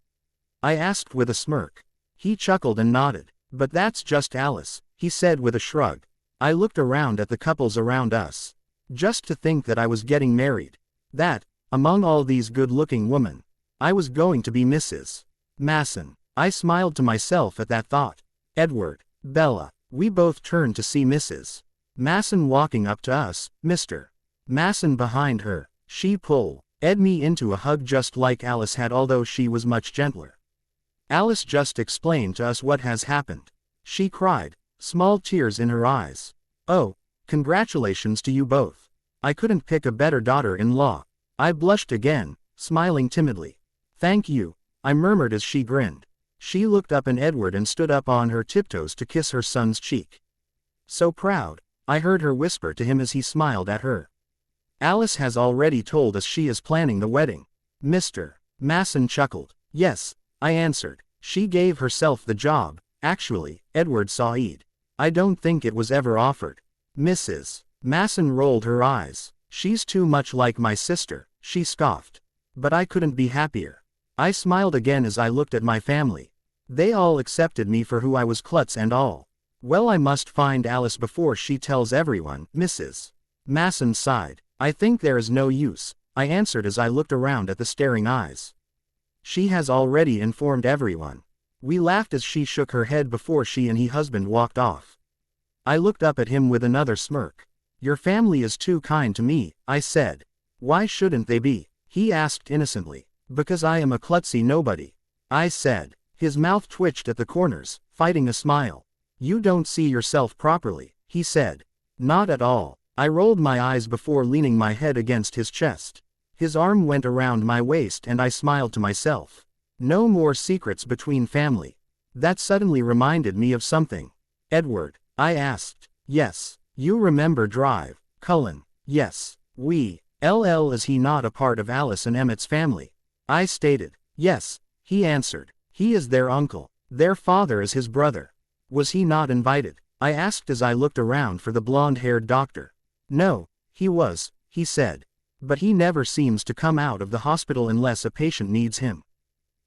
I asked with a smirk. He chuckled and nodded. "But that's just Alice," he said with a shrug. I looked around at the couples around us. Just to think that I was getting married. That, among all these good-looking women, I was going to be Mrs. Masen. I smiled to myself at that thought. Edward, Bella, we both turned to see Mrs. Masen walking up to us, Mr. Masen behind her. She pulled me into a hug just like Alice had, although she was much gentler. "Alice just explained to us what has happened," she cried, small tears in her eyes. "Oh, congratulations to you both. I couldn't pick a better daughter-in-law." I blushed again, smiling timidly. "Thank you," I murmured as she grinned. She looked up at Edward and stood up on her tiptoes to kiss her son's cheek. "So proud," I heard her whisper to him as he smiled at her. "Alice has already told us she is planning the wedding." Mr. Masen chuckled. "Yes," I answered. "She gave herself the job, actually," Edward sighed. "I don't think it was ever offered." Mrs. Masen rolled her eyes. "She's too much like my sister," she scoffed. But I couldn't be happier. I smiled again as I looked at my family. They all accepted me for who I was, klutz and all. "Well, I must find Alice before she tells everyone," Mrs. Masen sighed. "I think there is no use," I answered as I looked around at the staring eyes. "She has already informed everyone." We laughed as she shook her head before she and her husband walked off. I looked up at him with another smirk. "Your family is too kind to me," I said. "Why shouldn't they be?" he asked innocently. "Because I am a klutzy nobody," I said. His mouth twitched at the corners, fighting a smile. "You don't see yourself properly," he said. "Not at all." I rolled my eyes before leaning my head against his chest. His arm went around my waist and I smiled to myself. No more secrets between family. That suddenly reminded me of something. "Edward," I asked. "Yes." "You remember Drive, Cullen?" "Yes." Is he not a part of Alice and Emmett's family?" I stated. "Yes," he answered. "He is their uncle. Their father is his brother." "Was he not invited?" I asked as I looked around for the blonde-haired doctor. "No, he was," he said. "But he never seems to come out of the hospital unless a patient needs him."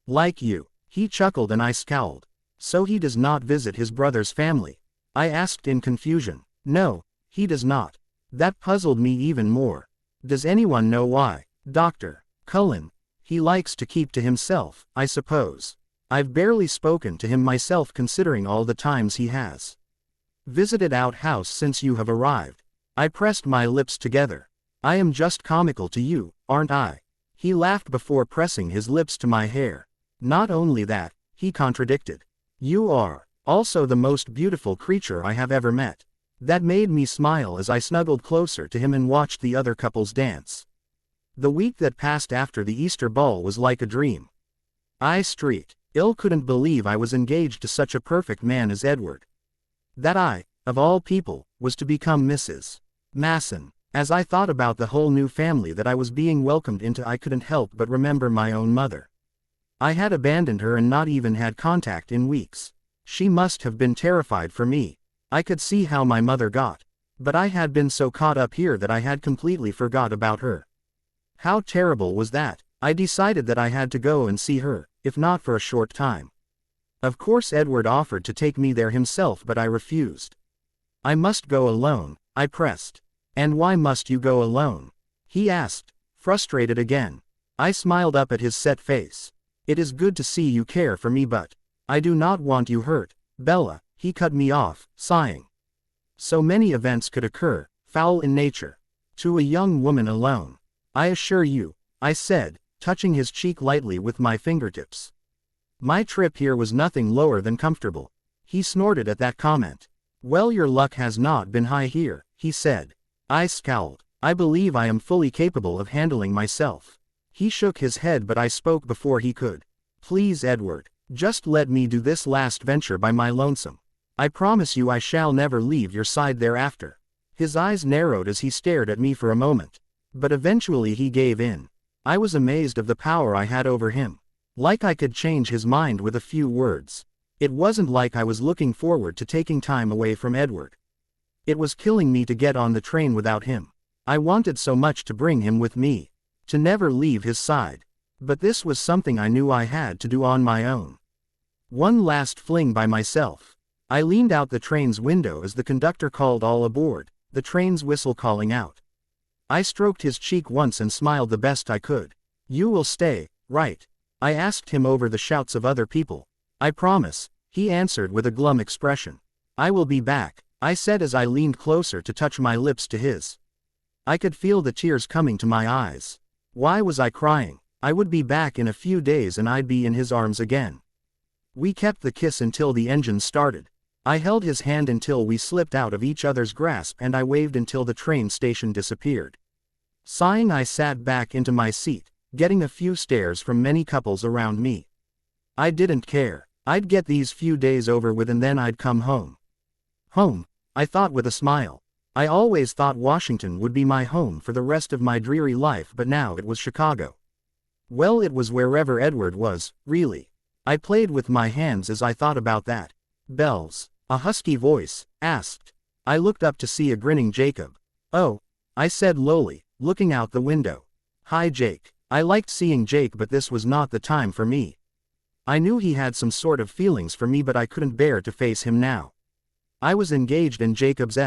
"Like you." He chuckled and I scowled. "So he does not visit his brother's family?" I asked in confusion. "No, he does not." That puzzled me even more. "Does anyone know why?" "Dr. Cullen. He likes to keep to himself, I suppose. I've barely spoken to him myself considering all the times he has visited our house since you have arrived." I pressed my lips together. "I am just comical to you, aren't I?" He laughed before pressing his lips to my hair. "Not only that," he contradicted. You are also the most beautiful creature I have ever met. That made me smile as I snuggled closer to him and watched the other couples dance. The week that passed after the Easter ball was like a dream. I couldn't believe I was engaged to such a perfect man as Edward. That I, of all people, was to become Mrs. Masen. As I thought about the whole new family that I was being welcomed into, I couldn't help but remember my own mother. I had abandoned her and not even had contact in weeks. She must have been terrified for me. I could see how my mother got. But I had been so caught up here that I had completely forgot about her. How terrible was that? I decided that I had to go and see her, if not for a short time. Of course Edward offered to take me there himself, but I refused. I must go alone, I pressed. And why must you go alone? He asked, frustrated again. I smiled up at his set face. It is good to see you care for me, but I do not want you hurt, Bella. He cut me off, sighing. So many events could occur, foul in nature. To a young woman alone. I assure you, I said, touching his cheek lightly with my fingertips. My trip here was nothing lower than comfortable. He snorted at that comment. Well, your luck has not been high here, he said. I scowled. I believe I am fully capable of handling myself. He shook his head, but I spoke before he could. Please, Edward, just let me do this last venture by my lonesome. I promise you I shall never leave your side thereafter. His eyes narrowed as he stared at me for a moment. But eventually he gave in. I was amazed of the power I had over him. Like I could change his mind with a few words. It wasn't like I was looking forward to taking time away from Edward. It was killing me to get on the train without him. I wanted so much to bring him with me. To never leave his side. But this was something I knew I had to do on my own. One last fling by myself. I leaned out the train's window as the conductor called all aboard, the train's whistle calling out. I stroked his cheek once and smiled the best I could. You will stay, right? I asked him over the shouts of other people. I promise, he answered with a glum expression. I will be back, I said as I leaned closer to touch my lips to his. I could feel the tears coming to my eyes. Why was I crying? I would be back in a few days and I'd be in his arms again. We kept the kiss until the engine started. I held his hand until we slipped out of each other's grasp, and I waved until the train station disappeared. Sighing, I sat back into my seat, getting a few stares from many couples around me. I didn't care. I'd get these few days over with and then I'd come home. Home, I thought with a smile. I always thought Washington would be my home for the rest of my dreary life, but now it was Chicago. Well, it was wherever Edward was, really. I played with my hands as I thought about that. Bells, a husky voice, asked. I looked up to see a grinning Jacob. Oh, I said lowly, looking out the window. Hi, Jake. I liked seeing Jake, but this was not the time for me. I knew he had some sort of feelings for me, but I couldn't bear to face him now. I was engaged and Jacob's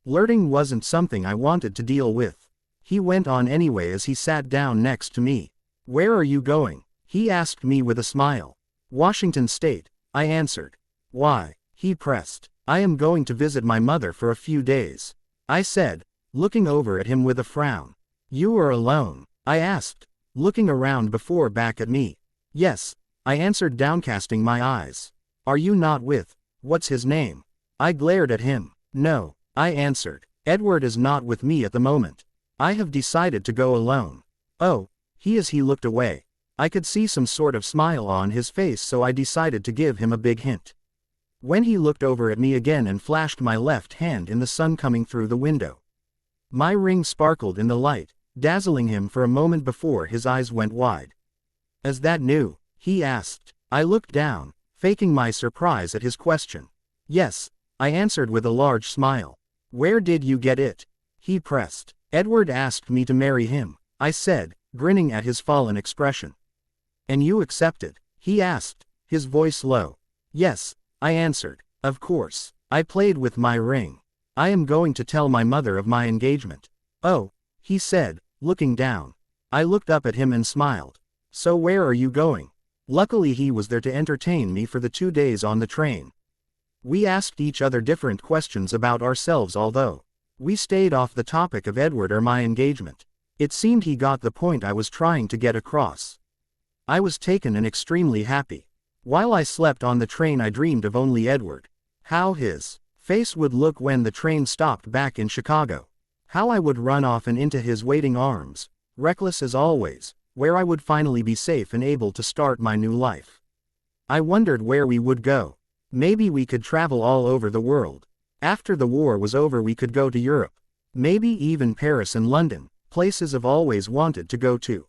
flirting wasn't something I wanted to deal with. He went on anyway as he sat down next to me. Where are you going? He asked me with a smile. Washington State, I answered. Why? He pressed. I am going to visit my mother for a few days, I said, looking over at him with a frown. You are alone? I asked, looking around before back at me. Yes, I answered, downcasting my eyes. Are you not with, what's his name? I glared at him. No, I answered. Edward is not with me at the moment. I have decided to go alone. Oh, he looked away. I could see some sort of smile on his face, so I decided to give him a big hint. When he looked over at me again and flashed my left hand in the sun coming through the window. My ring sparkled in the light, dazzling him for a moment before his eyes went wide. Is that new? He asked. I looked down, faking my surprise at his question. Yes, I answered with a large smile. Where did you get it? He pressed. Edward asked me to marry him, I said, grinning at his fallen expression. And you accepted? He asked, his voice low. Yes, I answered. Of course. I played with my ring. I am going to tell my mother of my engagement. Oh, he said, looking down. I looked up at him and smiled. So where are you going? Luckily he was there to entertain me for the 2 days on the train. We asked each other different questions about ourselves, although we stayed off the topic of Edward or my engagement. It seemed he got the point I was trying to get across. I was taken and extremely happy. While I slept on the train I dreamed of only Edward. How his face would look when the train stopped back in Chicago. How I would run off and into his waiting arms, reckless as always, where I would finally be safe and able to start my new life. I wondered where we would go. Maybe we could travel all over the world. After the war was over we could go to Europe. Maybe even Paris and London, places I've always wanted to go to.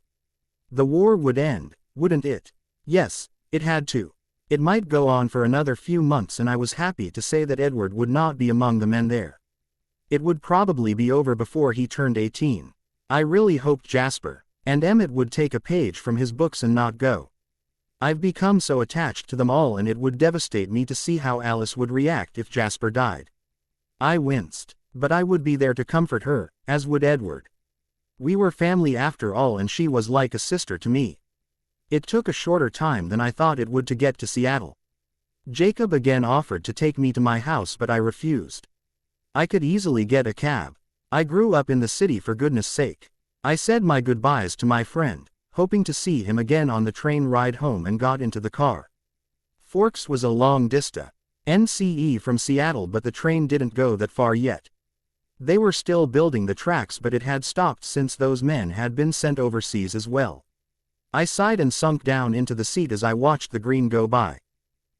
The war would end, wouldn't it? Yes, it had to. It might go on for another few months and I was happy to say that Edward would not be among the men there. It would probably be over before he turned 18. I really hoped Jasper and Emmett would take a page from his books and not go. I've become so attached to them all and it would devastate me to see how Alice would react if Jasper died. I winced, but I would be there to comfort her, as would Edward. We were family after all and she was like a sister to me. It took a shorter time than I thought it would to get to Seattle. Jacob again offered to take me to my house but I refused. I could easily get a cab. I grew up in the city for goodness sake. I said my goodbyes to my friend, hoping to see him again on the train ride home and got into the car. Forks was a long distance NCE from Seattle but the train didn't go that far yet. They were still building the tracks but it had stopped since those men had been sent overseas as well. I sighed and sunk down into the seat as I watched the green go by.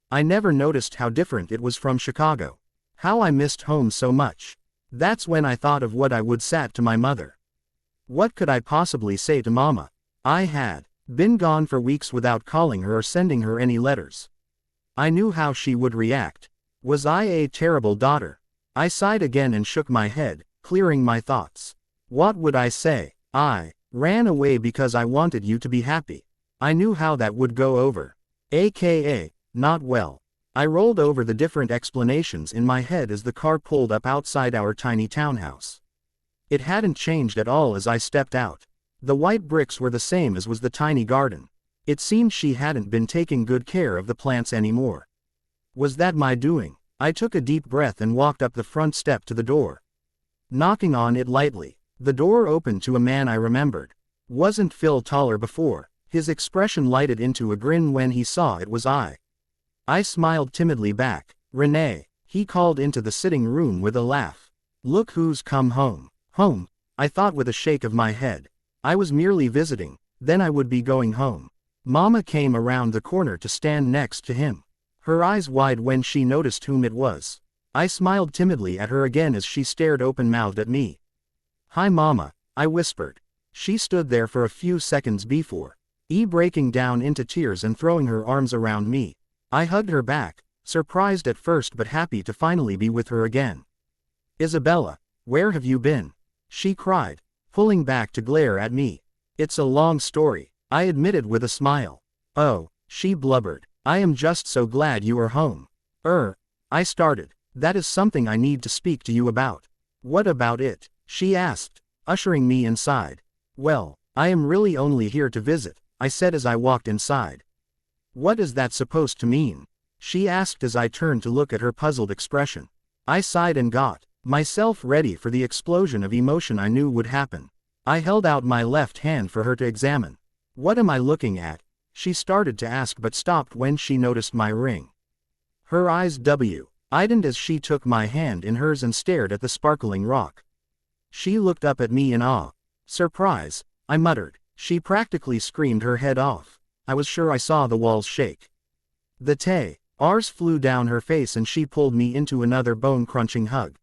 I never noticed how different it was from Chicago. How I missed home so much. That's when I thought of what I would say to my mother. What could I possibly say to Mama? I had been gone for weeks without calling her or sending her any letters. I knew how she would react. Was I a terrible daughter? I sighed again and shook my head, clearing my thoughts. What would I say? I ran away because I wanted you to be happy. I knew how that would go over. AKA, not well. I rolled over the different explanations in my head as the car pulled up outside our tiny townhouse. It hadn't changed at all as I stepped out. The white bricks were the same as was the tiny garden. It seemed she hadn't been taking good care of the plants anymore. Was that my doing? I took a deep breath and walked up the front step to the door. Knocking on it lightly, the door opened to a man I remembered. Wasn't Phil taller before? His expression lighted into a grin when he saw it was I. I smiled timidly back. Renee, he called into the sitting room with a laugh. Look who's come home. Home, I thought with a shake of my head. I was merely visiting, then I would be going home. Mama came around the corner to stand next to him. Her eyes wide when she noticed whom it was. I smiled timidly at her again as she stared open-mouthed at me. Hi Mama, I whispered. She stood there for a few seconds before breaking down into tears and throwing her arms around me. I hugged her back, surprised at first but happy to finally be with her again. Isabella, where have you been? She cried, pulling back to glare at me. It's a long story, I admitted with a smile. Oh, she blubbered. I am just so glad you are home. I started. That is something I need to speak to you about. What about it? She asked, ushering me inside. Well, I am really only here to visit, I said as I walked inside. What is that supposed to mean? She asked as I turned to look at her puzzled expression. I sighed and got myself ready for the explosion of emotion I knew would happen. I held out my left hand for her to examine. What am I looking at? She started to ask but stopped when she noticed my ring. Her eyes widened as she took my hand in hers and stared at the sparkling rock. She looked up at me in awe. Surprise, I muttered. She practically screamed her head off. I was sure I saw the walls shake. The tears flew down her face and she pulled me into another bone-crunching hug.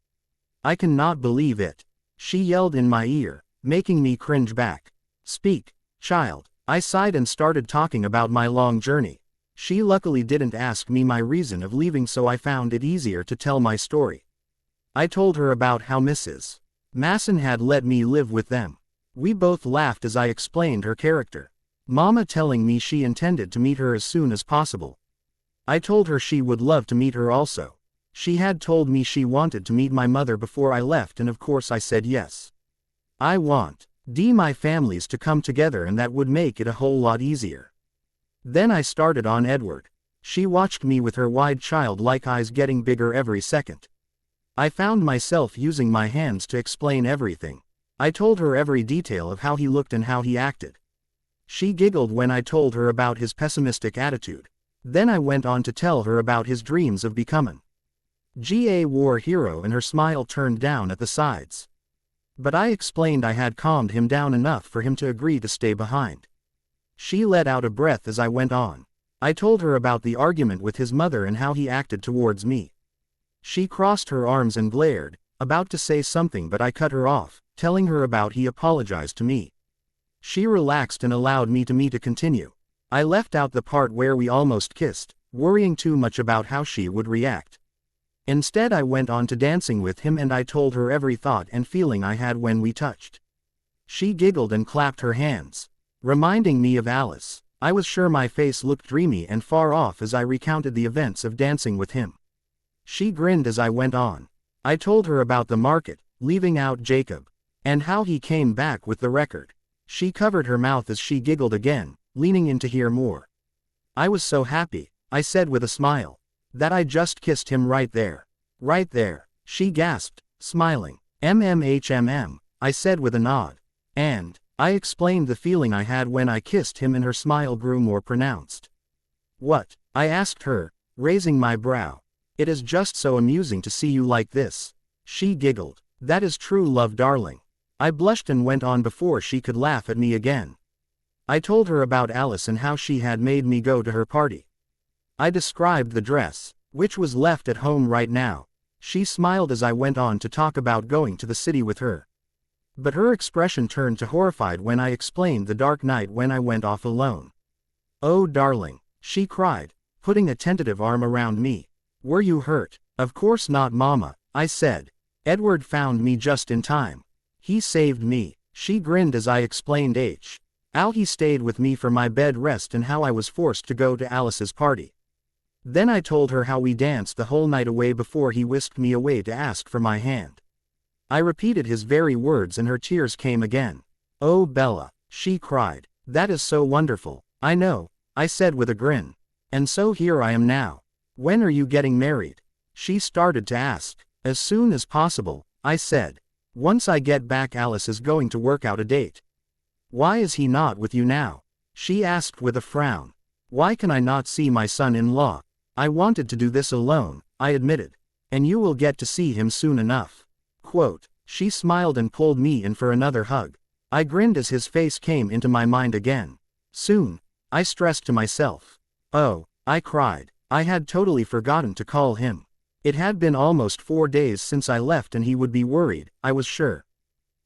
I cannot believe it. She yelled in my ear, making me cringe back. Speak, child. I sighed and started talking about my long journey. She luckily didn't ask me my reason of leaving, so I found it easier to tell my story. I told her about how Mrs. Masen had let me live with them. We both laughed as I explained her character. Mama telling me she intended to meet her as soon as possible. I told her she would love to meet her also. She had told me she wanted to meet my mother before I left, and of course I said yes. I want my families to come together, and that would make it a whole lot easier. Then I started on Edward. She watched me with her wide childlike eyes getting bigger every second. I found myself using my hands to explain everything. I told her every detail of how he looked and how he acted. She giggled when I told her about his pessimistic attitude. Then I went on to tell her about his dreams of becoming a war hero, and her smile turned down at the sides. But I explained I had calmed him down enough for him to agree to stay behind. She let out a breath as I went on. I told her about the argument with his mother and how he acted towards me. She crossed her arms and glared, about to say something, but I cut her off, telling her about he apologized to me. She relaxed and allowed me to continue. I left out the part where we almost kissed, worrying too much about how she would react. Instead I went on to dancing with him, and I told her every thought and feeling I had when we touched. She giggled and clapped her hands, reminding me of Alice. I was sure my face looked dreamy and far off as I recounted the events of dancing with him. She grinned as I went on. I told her about the market, leaving out Jacob, and how he came back with the record. She covered her mouth as she giggled again, leaning in to hear more. I was so happy, I said with a smile, that I just kissed him right there. Right there, she gasped, smiling. I said with a nod. And I explained the feeling I had when I kissed him, and her smile grew more pronounced. What? I asked her, raising my brow. It is just so amusing to see you like this. She giggled. That is true love, darling. I blushed and went on before she could laugh at me again. I told her about Alice and how she had made me go to her party. I described the dress, which was left at home right now. She smiled as I went on to talk about going to the city with her. But her expression turned to horrified when I explained the dark night when I went off alone. Oh darling, she cried, putting a tentative arm around me. Were you hurt? Of course not, Mama, I said. Edward found me just in time. He saved me. She grinned as I explained how he stayed with me for my bed rest and how I was forced to go to Alice's party. Then I told her how we danced the whole night away before he whisked me away to ask for my hand. I repeated his very words and her tears came again. Oh Bella, she cried. That is so wonderful. I know, I said with a grin. And so here I am now. When are you getting married? She started to ask. As soon as possible, I said. Once I get back, Alice is going to work out a date. Why is he not with you now? She asked with a frown. Why can I not see my son-in-law? I wanted to do this alone, I admitted. And you will get to see him soon enough. Quote. She smiled and pulled me in for another hug. I grinned as his face came into my mind again. Soon, I stressed to myself. Oh, I cried. I had totally forgotten to call him. It had been almost 4 days since I left and he would be worried, I was sure.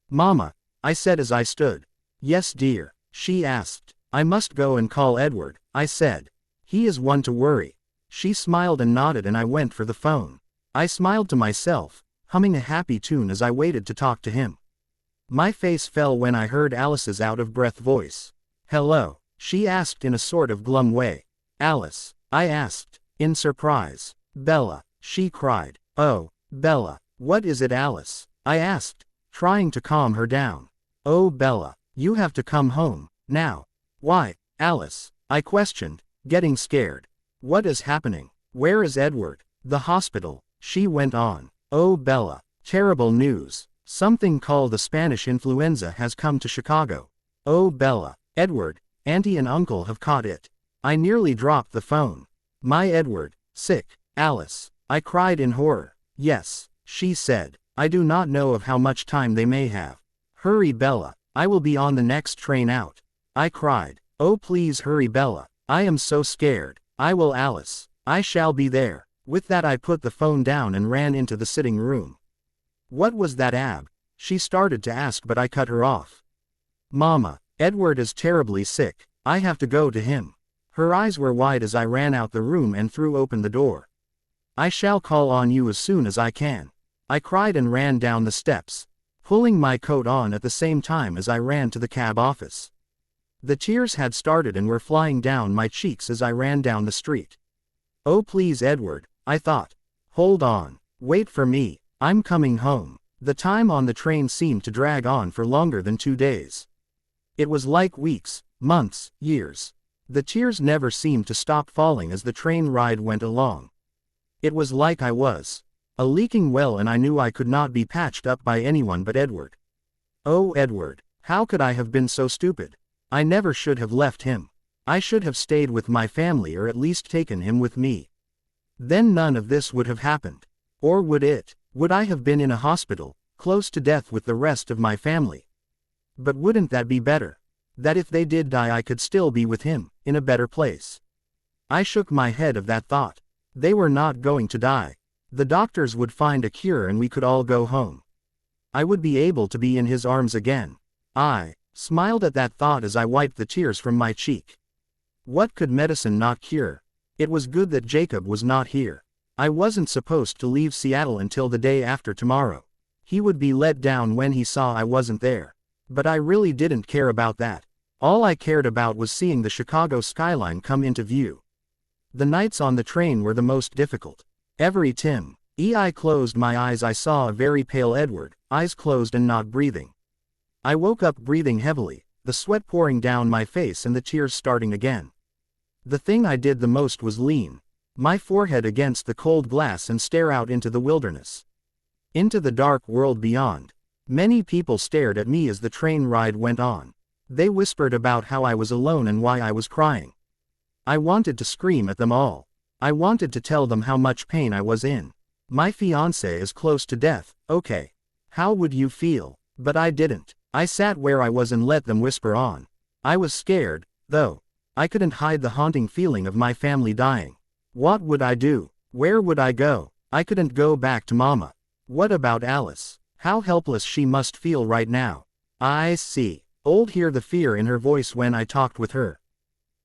Mama, I said as I stood. Yes dear, she asked. I must go and call Edward, I said. He is one to worry. She smiled and nodded and I went for the phone. I smiled to myself, humming a happy tune as I waited to talk to him. My face fell when I heard Alice's out-of-breath voice. Hello, she asked in a sort of glum way. Alice, I asked, in surprise. Bella, she cried. Oh, Bella, what is it, Alice? I asked, trying to calm her down. Oh Bella, you have to come home, now. Why, Alice? I questioned, getting scared. What is happening? Where is Edward? The hospital, she went on. Oh Bella, terrible news. Something called the Spanish influenza has come to Chicago. Oh Bella, Edward, Auntie and Uncle have caught it. I nearly dropped the phone. My Edward, sick, Alice. I cried in horror. Yes, she said. I do not know of how much time they may have. Hurry Bella, I will be on the next train out. I cried. Oh please hurry Bella, I am so scared. I will Alice, I shall be there. With that I put the phone down and ran into the sitting room. What was that, Ab? She started to ask but I cut her off. Mama, Edward is terribly sick. I have to go to him. Her eyes were wide as I ran out the room and threw open the door. I shall call on you as soon as I can. I cried and ran down the steps, pulling my coat on at the same time as I ran to the cab office. The tears had started and were flying down my cheeks as I ran down the street. Oh please Edward, I thought. Hold on, wait for me, I'm coming home. The time on the train seemed to drag on for longer than 2 days. It was like weeks, months, years. The tears never seemed to stop falling as the train ride went along. It was like I was a leaking well and I knew I could not be patched up by anyone but Edward. Oh Edward, how could I have been so stupid? I never should have left him. I should have stayed with my family or at least taken him with me. Then none of this would have happened. Or would it? Would I have been in a hospital, close to death with the rest of my family? But wouldn't that be better? That if they did die I could still be with him, in a better place. I shook my head of that thought. They were not going to die. The doctors would find a cure and we could all go home. I would be able to be in his arms again. I smiled at that thought as I wiped the tears from my cheek. What could medicine not cure? It was good that Jacob was not here. I wasn't supposed to leave Seattle until the day after tomorrow. He would be let down when he saw I wasn't there. But I really didn't care about that. All I cared about was seeing the Chicago skyline come into view. The nights on the train were the most difficult. Every time I closed my eyes I saw a very pale Edward, eyes closed and not breathing. I woke up breathing heavily, the sweat pouring down my face and the tears starting again. The thing I did the most was lean my forehead against the cold glass and stare out into the wilderness. Into the dark world beyond. Many people stared at me as the train ride went on. They whispered about how I was alone and why I was crying. I wanted to scream at them all. I wanted to tell them how much pain I was in. My fiancé is close to death, okay. How would you feel? But I didn't. I sat where I was and let them whisper on. I was scared, though. I couldn't hide the haunting feeling of my family dying. What would I do? Where would I go? I couldn't go back to Mama. What about Alice? How helpless she must feel right now. I see. Old hear the fear in her voice when I talked with her.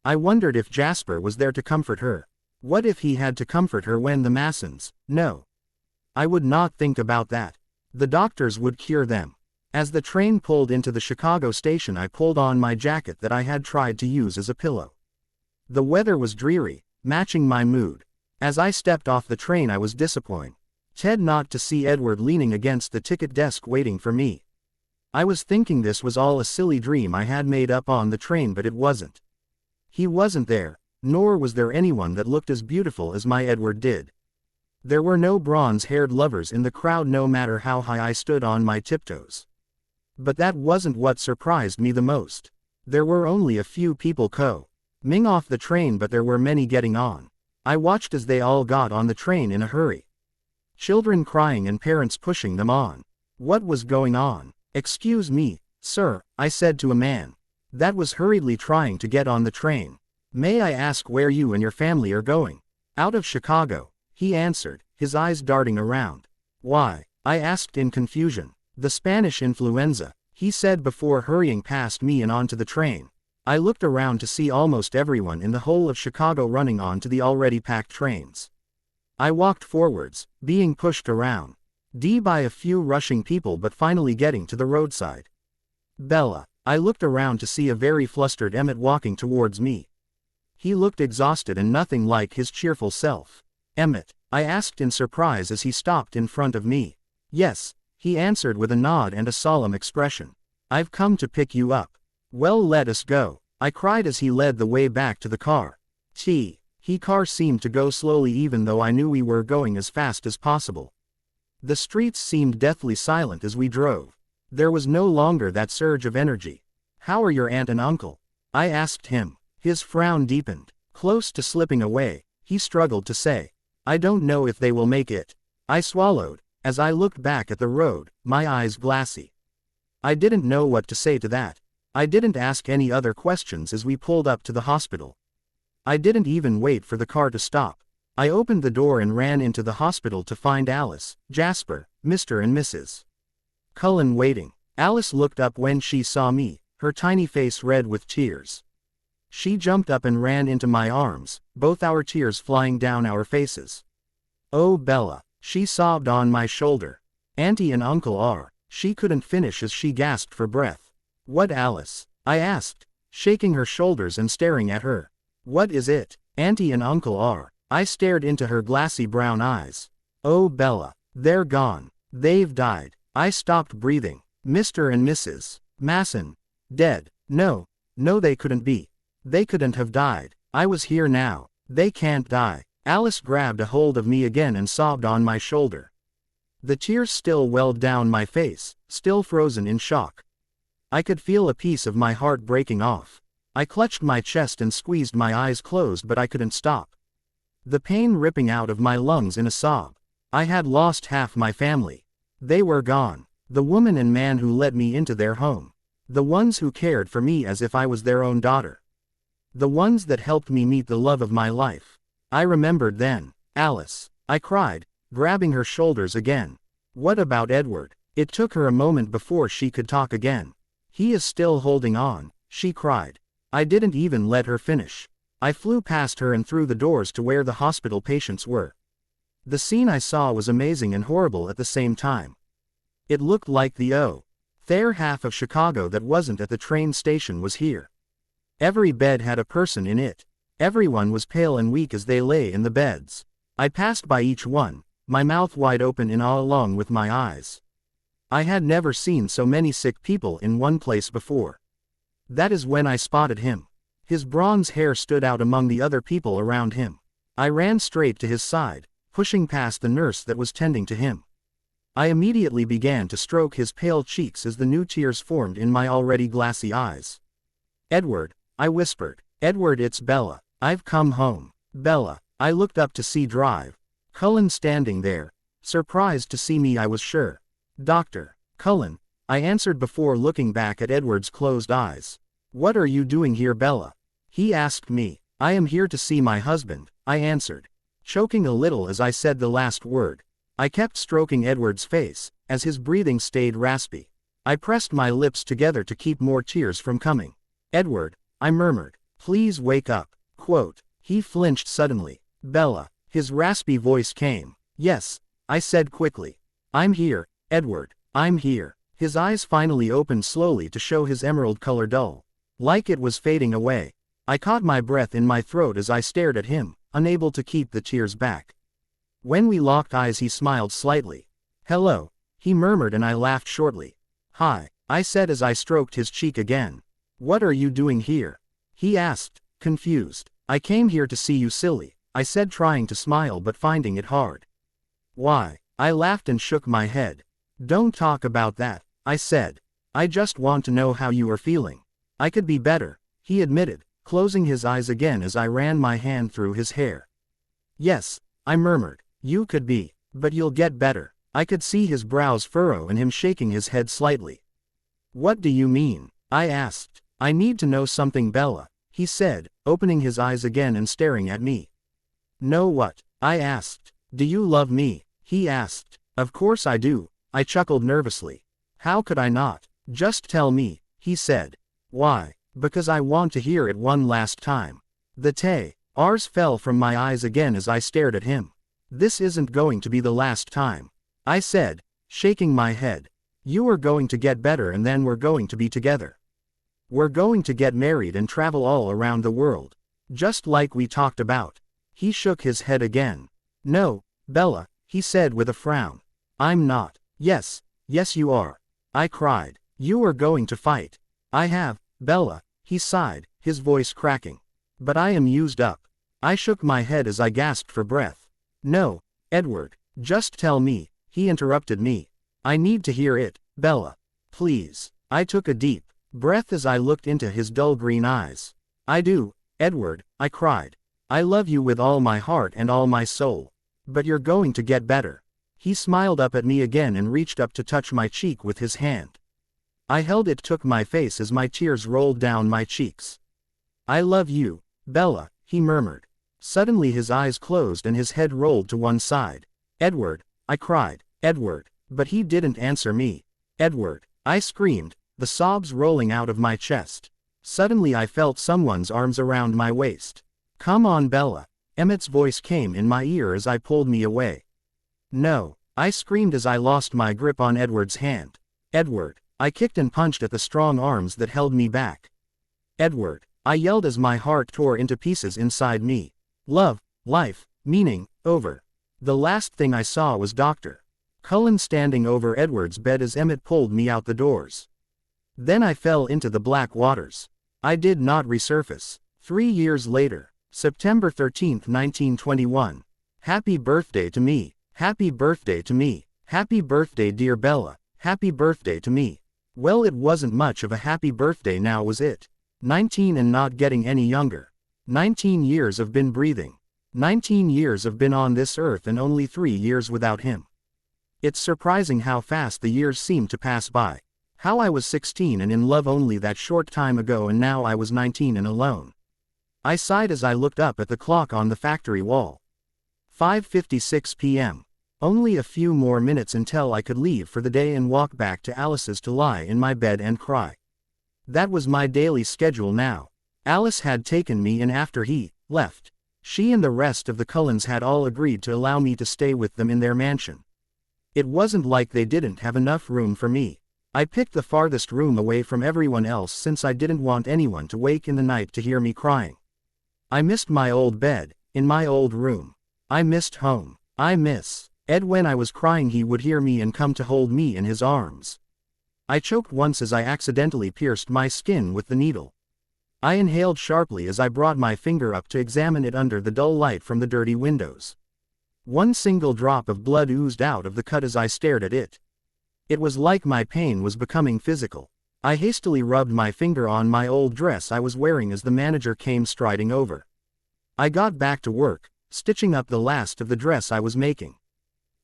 I wondered if Jasper was there to comfort her. What if he had to comfort her when the Masens? No. I would not think about that. The doctors would cure them. As the train pulled into the Chicago station I pulled on my jacket that I had tried to use as a pillow. The weather was dreary, matching my mood. As I stepped off the train I was disappointed not to see Edward leaning against the ticket desk waiting for me. I was thinking this was all a silly dream I had made up on the train, but it wasn't. He wasn't there, nor was there anyone that looked as beautiful as my Edward did. There were no bronze-haired lovers in the crowd no matter how high I stood on my tiptoes. But that wasn't what surprised me the most. There were only a few people coming off the train, but there were many getting on. I watched as they all got on the train in a hurry. Children crying and parents pushing them on. What was going on? Excuse me, sir, I said to a man that was hurriedly trying to get on the train. May I ask where you and your family are going? Out of Chicago, he answered, his eyes darting around. Why? I asked in confusion. The Spanish influenza, he said before hurrying past me and onto the train. I looked around to see almost everyone in the whole of Chicago running onto the already packed trains. I walked forwards, being pushed around by a few rushing people but finally getting to the roadside. Bella. I looked around to see a very flustered Emmett walking towards me. He looked exhausted and nothing like his cheerful self. Emmett, I asked in surprise as he stopped in front of me. Yes, he answered with a nod and a solemn expression. I've come to pick you up. Well, let us go, I cried as he led the way back to the car. Car seemed to go slowly even though I knew we were going as fast as possible. The streets seemed deathly silent as we drove. There was no longer that surge of energy. How are your aunt and uncle? I asked him. His frown deepened. Close to slipping away, he struggled to say. I don't know if they will make it. I swallowed, as I looked back at the road, my eyes glassy. I didn't know what to say to that. I didn't ask any other questions as we pulled up to the hospital. I didn't even wait for the car to stop. I opened the door and ran into the hospital to find Alice, Jasper, Mr. and Mrs. Cullen waiting. Alice looked up when she saw me, her tiny face red with tears. She jumped up and ran into my arms, both our tears flying down our faces. Oh Bella, she sobbed on my shoulder. Auntie and Uncle are. She couldn't finish as she gasped for breath. What Alice? I asked, shaking her shoulders and staring at her. What is it? Auntie and Uncle are. I stared into her glassy brown eyes. Oh Bella, they're gone. They've died. I stopped breathing. Mr. and Mrs. Masen. Dead. No, they couldn't be. They couldn't have died. I was here now. They can't die. Alice grabbed a hold of me again and sobbed on my shoulder. The tears still welled down my face, still frozen in shock. I could feel a piece of my heart breaking off. I clutched my chest and squeezed my eyes closed, but I couldn't stop. The pain ripping out of my lungs in a sob. I had lost half my family. They were gone. The woman and man who let me into their home. The ones who cared for me as if I was their own daughter. The ones that helped me meet the love of my life. I remembered then. Alice, I cried, grabbing her shoulders again. What about Edward? It took her a moment before she could talk again. He is still holding on, she cried. I didn't even let her finish. I flew past her and through the doors to where the hospital patients were. The scene I saw was amazing and horrible at the same time. It looked like the there half of Chicago that wasn't at the train station was here. Every bed had a person in it. Everyone was pale and weak as they lay in the beds. I passed by each one, my mouth wide open in awe along with my eyes. I had never seen so many sick people in one place before. That is when I spotted him. His bronze hair stood out among the other people around him. I ran straight to his side, pushing past the nurse that was tending to him. I immediately began to stroke his pale cheeks as the new tears formed in my already glassy eyes. Edward, I whispered. Edward, it's Bella. I've come home. Bella. I looked up to see Drive. Cullen standing there, surprised to see me, I was sure. Dr. Cullen, I answered before looking back at Edward's closed eyes. What are you doing here, Bella? He asked me. I am here to see my husband, I answered, choking a little as I said the last word. I kept stroking Edward's face, as his breathing stayed raspy. I pressed my lips together to keep more tears from coming. Edward, I murmured, please wake up. Quote. He flinched suddenly. Bella. His raspy voice came. Yes, I said quickly. I'm here, Edward, I'm here. His eyes finally opened slowly to show his emerald color dull, like it was fading away. I caught my breath in my throat as I stared at him, unable to keep the tears back. When we locked eyes, he smiled slightly. Hello, he murmured, and I laughed shortly. Hi, I said as I stroked his cheek again. What are you doing here? He asked, confused. I came here to see you, silly, I said, trying to smile but finding it hard. Why? I laughed and shook my head. Don't talk about that, I said. I just want to know how you are feeling. I could be better, he admitted, closing his eyes again as I ran my hand through his hair. Yes, I murmured. You could be, but you'll get better. I could see his brows furrow and him shaking his head slightly. What do you mean? I asked. I need to know something, Bella, he said, opening his eyes again and staring at me. Know what? I asked. Do you love me? He asked. Of course I do, I chuckled nervously. How could I not? Just tell me, he said. Why? Because I want to hear it one last time. The tears fell from my eyes again as I stared at him. This isn't going to be the last time, I said, shaking my head. You are going to get better and then we're going to be together. We're going to get married and travel all around the world. Just like we talked about. He shook his head again. No, Bella, he said with a frown. I'm not. Yes, yes you are. I cried. You are going to fight. I have, Bella, he sighed, his voice cracking. But I am used up. I shook my head as I gasped for breath. No, Edward, just tell me, he interrupted me. I need to hear it, Bella. Please. I took a deep breath as I looked into his dull green eyes. I do, Edward, I cried. I love you with all my heart and all my soul. But you're going to get better. He smiled up at me again and reached up to touch my cheek with his hand. I held it, took my face as my tears rolled down my cheeks. I love you, Bella, he murmured. Suddenly his eyes closed and his head rolled to one side. Edward, I cried. Edward, but he didn't answer me. Edward, I screamed, the sobs rolling out of my chest. Suddenly I felt someone's arms around my waist. Come on, Bella. Emmett's voice came in my ear as I pulled me away. No, I screamed as I lost my grip on Edward's hand. Edward, I kicked and punched at the strong arms that held me back. Edward, I yelled as my heart tore into pieces inside me. Love, life, meaning, over. The last thing I saw was Dr. Cullen standing over Edward's bed as Emmett pulled me out the doors. Then I fell into the black waters. I did not resurface. 3 years later, September 13, 1921. Happy birthday to me. Happy birthday to me. Happy birthday, dear Bella. Happy birthday to me. Well, it wasn't much of a happy birthday now, was it? 19 and not getting any younger. 19 years of been breathing. 19 years of been on this earth and only 3 years without him. It's surprising how fast the years seem to pass by. How I was 16 and in love only that short time ago, and now I was 19 and alone. I sighed as I looked up at the clock on the factory wall. 5:56 p.m. Only a few more minutes until I could leave for the day and walk back to Alice's to lie in my bed and cry. That was my daily schedule now. Alice had taken me in after he left. She and the rest of the Cullens had all agreed to allow me to stay with them in their mansion. It wasn't like they didn't have enough room for me. I picked the farthest room away from everyone else since I didn't want anyone to wake in the night to hear me crying. I missed my old bed, in my old room. I missed home. I miss Ed. When I was crying, he would hear me and come to hold me in his arms. I choked once as I accidentally pierced my skin with the needle. I inhaled sharply as I brought my finger up to examine it under the dull light from the dirty windows. One single drop of blood oozed out of the cut as I stared at it. It was like my pain was becoming physical. I hastily rubbed my finger on my old dress I was wearing as the manager came striding over. I got back to work, stitching up the last of the dress I was making.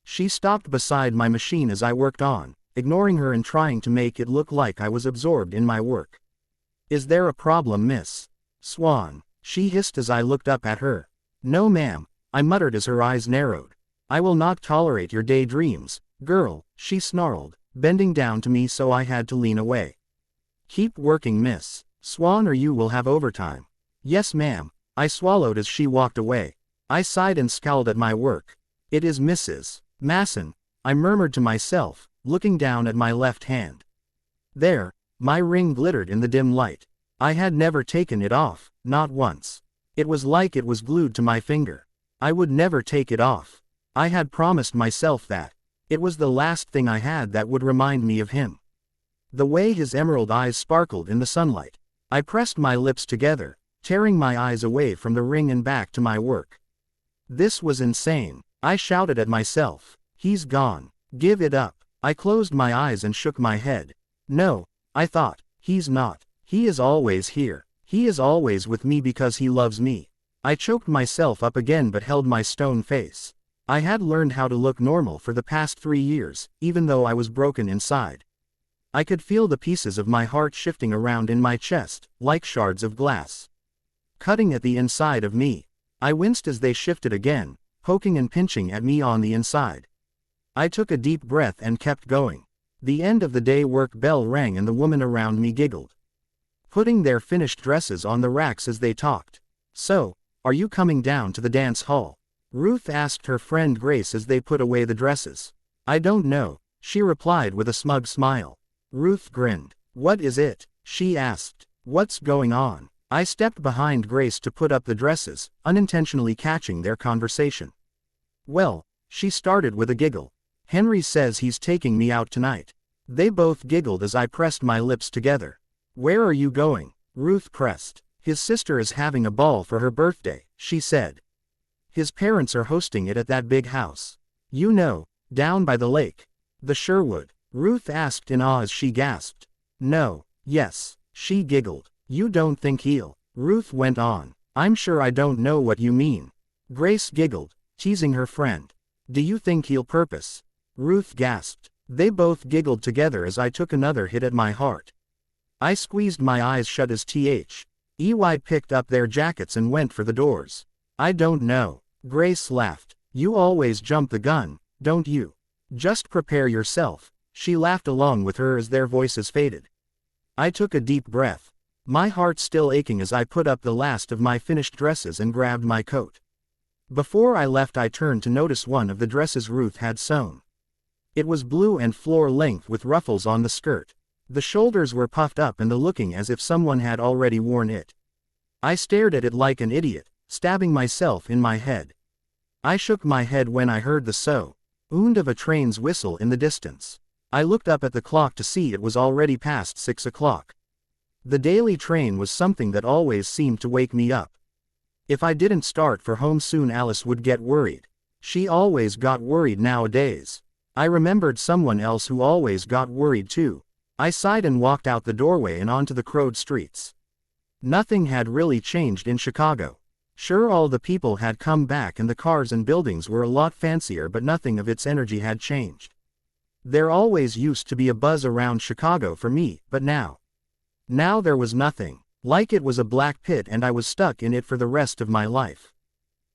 She stopped beside my machine as I worked on, ignoring her and trying to make it look like I was absorbed in my work. "Is there a problem, Miss Swan?" she hissed as I looked up at her. "No, ma'am," I muttered as her eyes narrowed. "I will not tolerate your daydreams, girl," she snarled, bending down to me so I had to lean away. "Keep working, Miss Swan, or you will have overtime." "Yes, ma'am," I swallowed as she walked away. I sighed and scowled at my work. "It is Mrs. Masen," I murmured to myself, looking down at my left hand. There, my ring glittered in the dim light. I had never taken it off, not once. It was like it was glued to my finger. I would never take it off. I had promised myself that. It was the last thing I had that would remind me of him. The way his emerald eyes sparkled in the sunlight. I pressed my lips together, tearing my eyes away from the ring and back to my work. This was insane. I shouted at myself. "He's gone. Give it up." I closed my eyes and shook my head. "No," I thought, "he's not. He is always here. He is always with me because he loves me." I choked myself up again but held my stone face. I had learned how to look normal for the past 3 years, even though I was broken inside. I could feel the pieces of my heart shifting around in my chest, like shards of glass, cutting at the inside of me. I winced as they shifted again, poking and pinching at me on the inside. I took a deep breath and kept going. The end of the day work bell rang and the women around me giggled, putting their finished dresses on the racks as they talked. "So, are you coming down to the dance hall?" Ruth asked her friend Grace as they put away the dresses. "I don't know," she replied with a smug smile. Ruth grinned. "What is it?" she asked. "What's going on?" I stepped behind Grace to put up the dresses, unintentionally catching their conversation. "Well," she started with a giggle. "Henry says he's taking me out tonight." They both giggled as I pressed my lips together. "Where are you going?" Ruth pressed. "His sister is having a ball for her birthday," she said. "His parents are hosting it at that big house. You know, down by the lake." "The Sherwood?" Ruth asked in awe as she gasped. "No." "Yes," she giggled. "You don't think he'll?" Ruth went on. "I'm sure I don't know what you mean." Grace giggled, teasing her friend. "Do you think he'll purpose?" Ruth gasped. They both giggled together as I took another hit at my heart. I squeezed my eyes shut as EY picked up their jackets and went for the doors. "I don't know." Grace laughed. "You always jump the gun, don't you? Just prepare yourself." She laughed along with her as their voices faded. I took a deep breath, my heart still aching as I put up the last of my finished dresses and grabbed my coat. Before I left, I turned to notice one of the dresses Ruth had sewn. It was blue and floor-length with ruffles on the skirt. The shoulders were puffed up and looking as if someone had already worn it. I stared at it like an idiot, stabbing myself in my head. I shook my head when I heard the sound of a train's whistle in the distance. I looked up at the clock to see it was already past 6 o'clock. The daily train was something that always seemed to wake me up. If I didn't start for home soon, Alice would get worried. She always got worried nowadays. I remembered someone else who always got worried too. I sighed and walked out the doorway and onto the crowded streets. Nothing had really changed in Chicago. Sure, all the people had come back and the cars and buildings were a lot fancier, but nothing of its energy had changed. There always used to be a buzz around Chicago for me, but now there was nothing. Like it was a black pit and I was stuck in it for the rest of my life.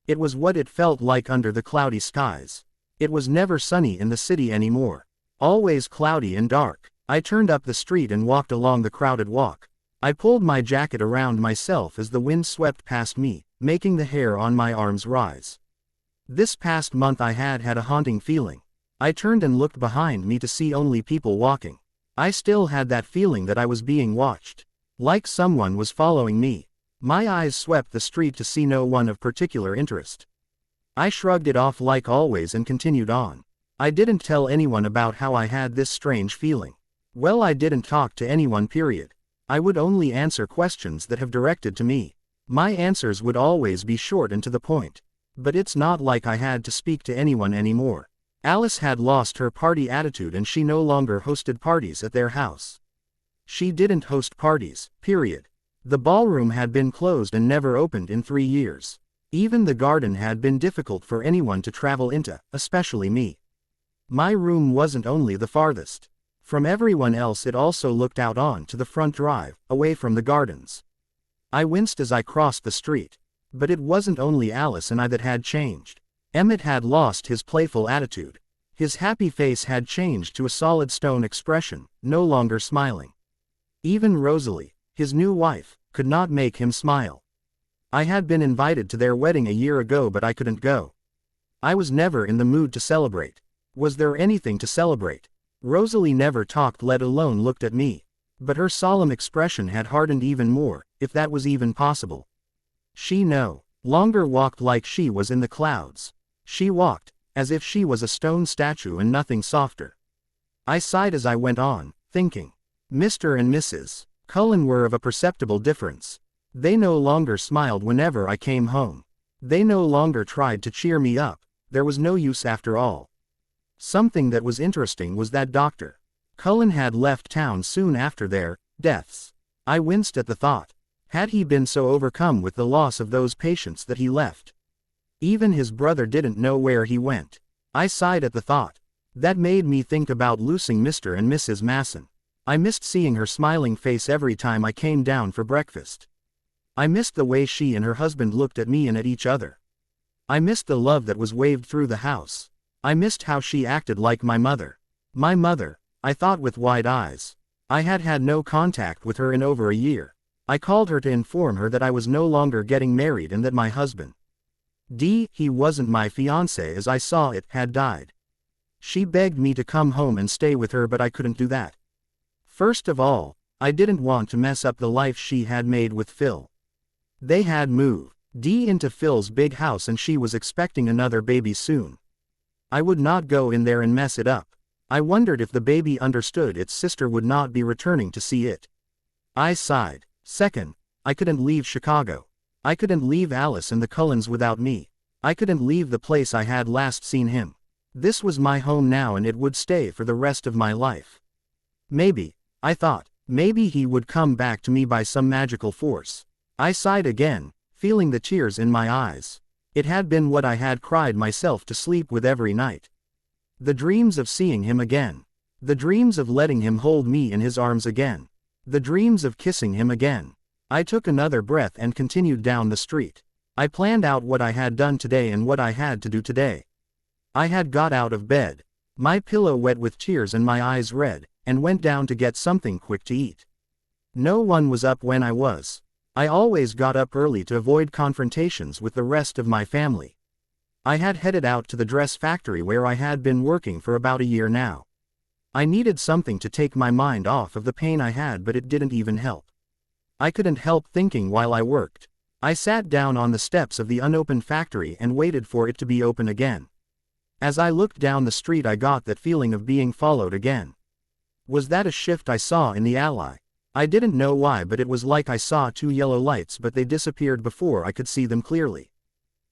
It was what it felt like under the cloudy skies. It was never sunny in the city anymore. Always cloudy and dark. I turned up the street and walked along the crowded walk. I pulled my jacket around myself as the wind swept past me, making the hair on my arms rise. This past month I had a haunting feeling. I turned and looked behind me to see only people walking. I still had that feeling that I was being watched. Like someone was following me. My eyes swept the street to see no one of particular interest. I shrugged it off like always and continued on. I didn't tell anyone about how I had this strange feeling. Well, I didn't talk to anyone, period. I would only answer questions that have directed to me. My answers would always be short and to the point. But it's not like I had to speak to anyone anymore. Alice had lost her party attitude and she no longer hosted parties at their house. She didn't host parties, period. The ballroom had been closed and never opened in 3 years. Even the garden had been difficult for anyone to travel into, especially me. My room wasn't only the farthest from everyone else, it also looked out on to the front drive, away from the gardens. I winced as I crossed the street. But it wasn't only Alice and I that had changed. Emmett had lost his playful attitude. His happy face had changed to a solid stone expression, no longer smiling. Even Rosalie, his new wife, could not make him smile. I had been invited to their wedding a year ago, but I couldn't go. I was never in the mood to celebrate. Was there anything to celebrate? Rosalie never talked, let alone looked at me. But her solemn expression had hardened even more, if that was even possible. She no longer walked like she was in the clouds. She walked as if she was a stone statue and nothing softer. I sighed as I went on, thinking. Mr. and Mrs. Cullen were of a perceptible difference. They no longer smiled whenever I came home. They no longer tried to cheer me up. There was no use after all. Something that was interesting was that Dr. Cullen had left town soon after their deaths. I winced at the thought. Had he been so overcome with the loss of those patients that he left? Even his brother didn't know where he went. I sighed at the thought. That made me think about losing Mr. and Mrs. Masen. I missed seeing her smiling face every time I came down for breakfast. I missed the way she and her husband looked at me and at each other. I missed the love that was waved through the house. I missed how she acted like my mother. My mother, I thought with wide eyes. I had had no contact with her in over a year. I called her to inform her that I was no longer getting married and that my husband, he wasn't my fiancé as I saw it, had died. She begged me to come home and stay with her, but I couldn't do that. First of all, I didn't want to mess up the life she had made with Phil. They had moved into Phil's big house and she was expecting another baby soon. I would not go in there and mess it up. I wondered if the baby understood its sister would not be returning to see it. I sighed. Second, I couldn't leave Chicago. I couldn't leave Alice and the Cullens without me. I couldn't leave the place I had last seen him. This was my home now and it would stay for the rest of my life. Maybe, I thought, maybe he would come back to me by some magical force. I sighed again, feeling the tears in my eyes. It had been what I had cried myself to sleep with every night. The dreams of seeing him again. The dreams of letting him hold me in his arms again. The dreams of kissing him again. I took another breath and continued down the street. I planned out what I had done today and what I had to do today. I had got out of bed, my pillow wet with tears and my eyes red, and went down to get something quick to eat. No one was up when I was. I always got up early to avoid confrontations with the rest of my family. I had headed out to the dress factory where I had been working for about a year now. I needed something to take my mind off of the pain I had, but it didn't even help. I couldn't help thinking while I worked. I sat down on the steps of the unopened factory and waited for it to be open again. As I looked down the street I got that feeling of being followed again. Was that a shift I saw in the alley? I didn't know why, but it was like I saw two yellow lights, but they disappeared before I could see them clearly.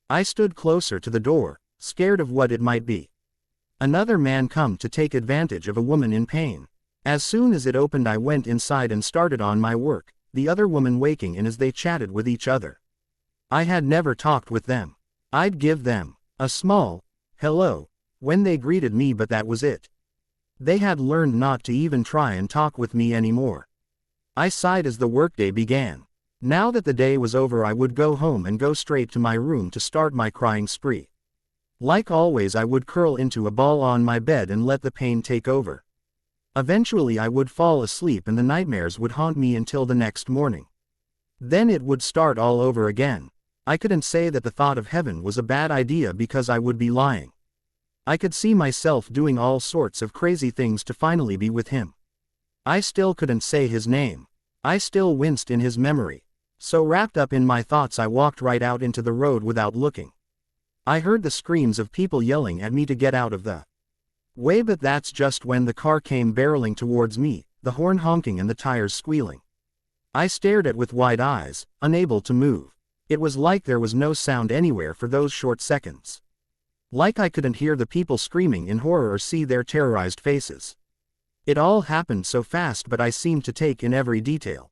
I stood closer to the door, scared of what it might be. Another man come to take advantage of a woman in pain. As soon as it opened I went inside and started on my work, the other woman waking in as they chatted with each other. I had never talked with them. I'd give them a small hello when they greeted me, but that was it. They had learned not to even try and talk with me anymore. I sighed as the workday began. Now that the day was over, I would go home and go straight to my room to start my crying spree. Like always, I would curl into a ball on my bed and let the pain take over. Eventually I would fall asleep and the nightmares would haunt me until the next morning. Then it would start all over again. I couldn't say that the thought of heaven was a bad idea because I would be lying. I could see myself doing all sorts of crazy things to finally be with him. I still couldn't say his name. I still winced in his memory. So wrapped up in my thoughts, I walked right out into the road without looking. I heard the screams of people yelling at me to get out of the way, but that's just when the car came barreling towards me, the horn honking and the tires squealing. I stared at it with wide eyes, unable to move. It was like there was no sound anywhere for those short seconds. Like I couldn't hear the people screaming in horror or see their terrorized faces. It all happened so fast, but I seemed to take in every detail.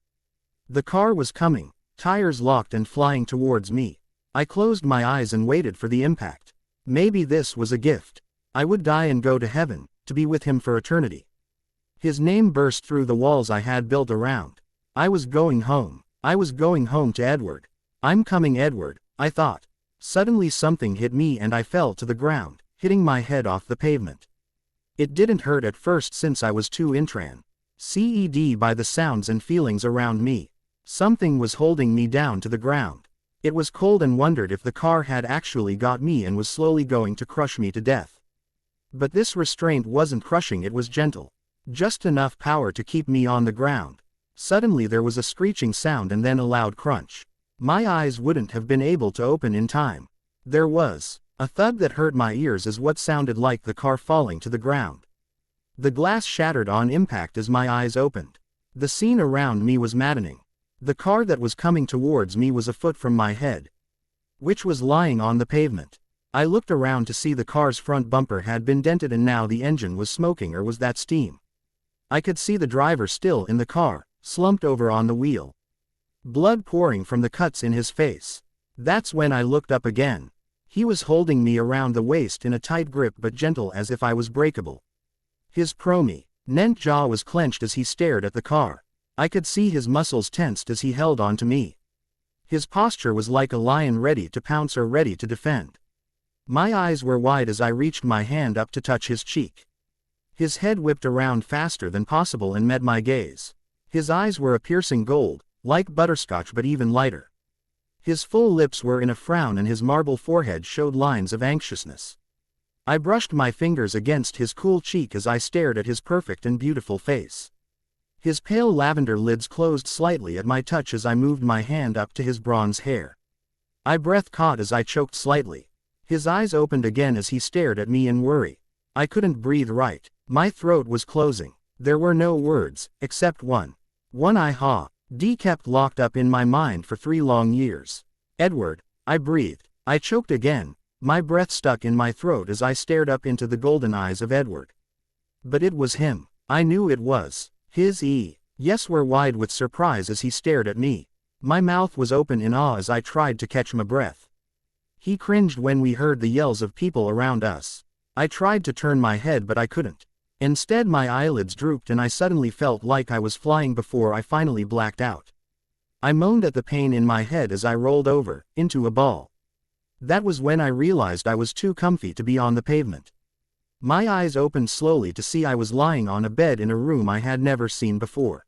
The car was coming, tires locked and flying towards me. I closed my eyes and waited for the impact. Maybe this was a gift. I would die and go to heaven, to be with him for eternity. His name burst through the walls I had built around. I was going home. I was going home to Edward. I'm coming, Edward, I thought. Suddenly something hit me and I fell to the ground, hitting my head off the pavement. It didn't hurt at first since I was too entranced by the sounds and feelings around me. Something was holding me down to the ground. It was cold and wondered if the car had actually got me and was slowly going to crush me to death. But this restraint wasn't crushing, it was gentle. Just enough power to keep me on the ground. Suddenly there was a screeching sound and then a loud crunch. My eyes wouldn't have been able to open in time. There was a thud that hurt my ears as what sounded like the car falling to the ground. The glass shattered on impact as my eyes opened. The scene around me was maddening. The car that was coming towards me was a foot from my head, which was lying on the pavement. I looked around to see the car's front bumper had been dented and now the engine was smoking, or was that steam? I could see the driver still in the car, slumped over on the wheel. Blood pouring from the cuts in his face. That's when I looked up again. He was holding me around the waist in a tight grip but gentle, as if I was breakable. His prominent jaw was clenched as he stared at the car. I could see his muscles tensed as he held on to me. His posture was like a lion ready to pounce or ready to defend. My eyes were wide as I reached my hand up to touch his cheek. His head whipped around faster than possible and met my gaze. His eyes were a piercing gold, like butterscotch but even lighter. His full lips were in a frown and his marble forehead showed lines of anxiousness. I brushed my fingers against his cool cheek as I stared at his perfect and beautiful face. His pale lavender lids closed slightly at my touch as I moved my hand up to his bronze hair. My breath caught as I choked slightly. His eyes opened again as he stared at me in worry. I couldn't breathe right. My throat was closing. There were no words, except one. One I kept locked up in my mind for 3 long years. Edward, I breathed. I choked again. My breath stuck in my throat as I stared up into the golden eyes of Edward. But it was him. I knew it was. His eyes were wide with surprise as he stared at me. My mouth was open in awe as I tried to catch my breath. He cringed when we heard the yells of people around us. I tried to turn my head but I couldn't. Instead my eyelids drooped and I suddenly felt like I was flying before I finally blacked out. I moaned at the pain in my head as I rolled over, into a ball. That was when I realized I was too comfy to be on the pavement. My eyes opened slowly to see I was lying on a bed in a room I had never seen before.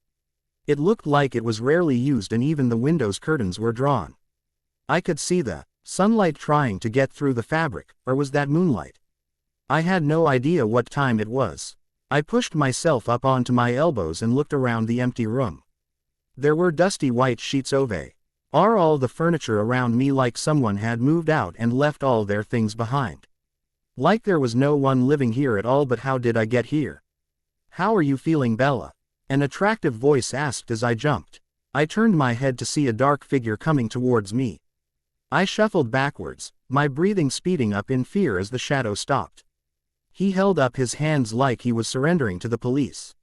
It looked like it was rarely used and even the window's curtains were drawn. I could see the sunlight trying to get through the fabric, or was that moonlight? I had no idea what time it was. I pushed myself up onto my elbows and looked around the empty room. There were dusty white sheets over all the furniture around me, like someone had moved out and left all their things behind. Like there was no one living here at all. But how did I get here? How are you feeling, Bella? An attractive voice asked as I jumped. I turned my head to see a dark figure coming towards me. I shuffled backwards, my breathing speeding up in fear as the shadow stopped. He held up his hands like he was surrendering to the police.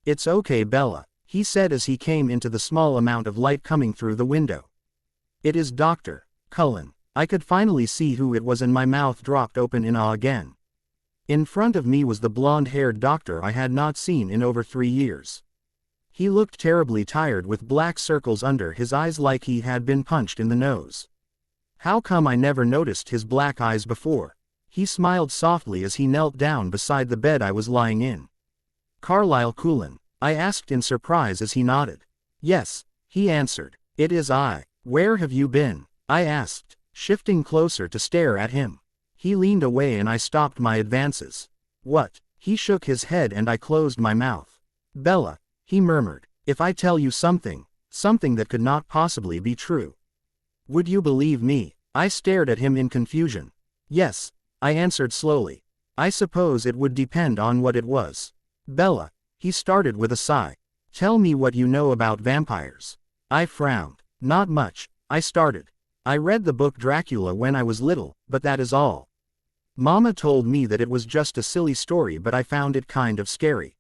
It's okay, Bella, he said as he came into the small amount of light coming through the window. It is Dr. Cullen. I could finally see who it was and my mouth dropped open in awe again. In front of me was the blonde-haired doctor I had not seen in over 3 years. He looked terribly tired with black circles under his eyes like he had been punched in the nose. How come I never noticed his black eyes before? He smiled softly as he knelt down beside the bed I was lying in. Carlyle Cullen, I asked in surprise as he nodded. Yes, he answered. It is I. Where have you been? I asked, shifting closer to stare at him. He leaned away and I stopped my advances. What? He shook his head and I closed my mouth. Bella, he murmured, if I tell you something that could not possibly be true. Would you believe me? I stared at him in confusion. Yes, I answered slowly. I suppose it would depend on what it was. Bella, he started with a sigh. Tell me what you know about vampires. I frowned. Not much, I started. I read the book Dracula when I was little, but that is all. Mama told me that it was just a silly story, but I found it kind of scary.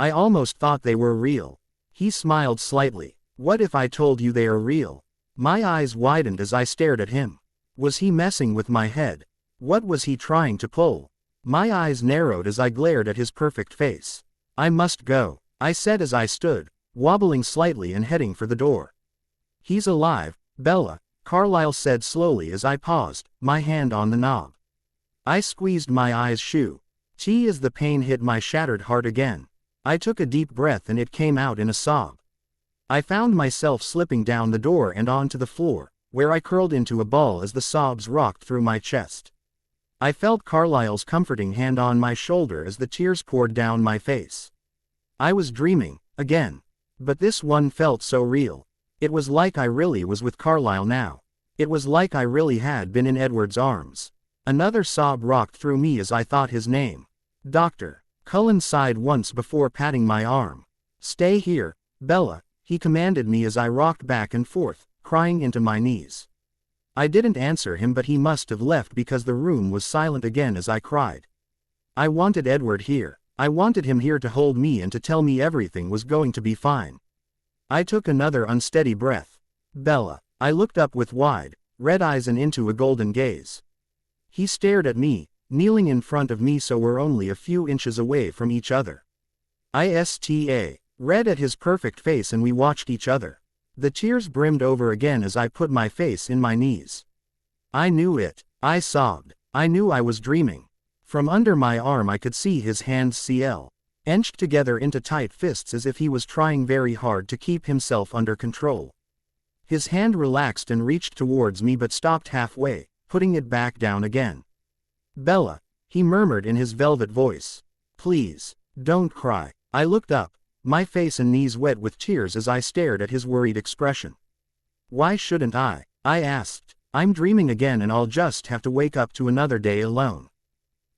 I almost thought they were real. He smiled slightly. What if I told you they are real? My eyes widened as I stared at him. Was he messing with my head? What was he trying to pull? My eyes narrowed as I glared at his perfect face. I must go, I said as I stood, wobbling slightly and heading for the door. He's alive, Bella, Carlyle said slowly as I paused, my hand on the knob. I squeezed my eyes shut. As the pain hit my shattered heart again. I took a deep breath and it came out in a sob. I found myself slipping down the door and onto the floor, where I curled into a ball as the sobs rocked through my chest. I felt Carlyle's comforting hand on my shoulder as the tears poured down my face. I was dreaming, again. But this one felt so real. It was like I really was with Carlyle now. It was like I really had been in Edward's arms. Another sob rocked through me as I thought his name. Dr. Cullen sighed once before patting my arm. Stay here, Bella, he commanded me as I rocked back and forth, crying into my knees. I didn't answer him, but he must have left because the room was silent again as I cried. I wanted Edward here. I wanted him here to hold me and to tell me everything was going to be fine. I took another unsteady breath. Bella, I looked up with wide, red eyes and into a golden gaze. He stared at me, kneeling in front of me so we're only a few inches away from each other. I read at his perfect face and we watched each other. The tears brimmed over again as I put my face in my knees. I knew it. I sobbed. I knew I was dreaming. From under my arm I could see his hands clenched together into tight fists as if he was trying very hard to keep himself under control. His hand relaxed and reached towards me but stopped halfway, putting it back down again. Bella, he murmured in his velvet voice. Please, don't cry. I looked up, my face and knees wet with tears as I stared at his worried expression. Why shouldn't I? I asked. I'm dreaming again and I'll just have to wake up to another day alone.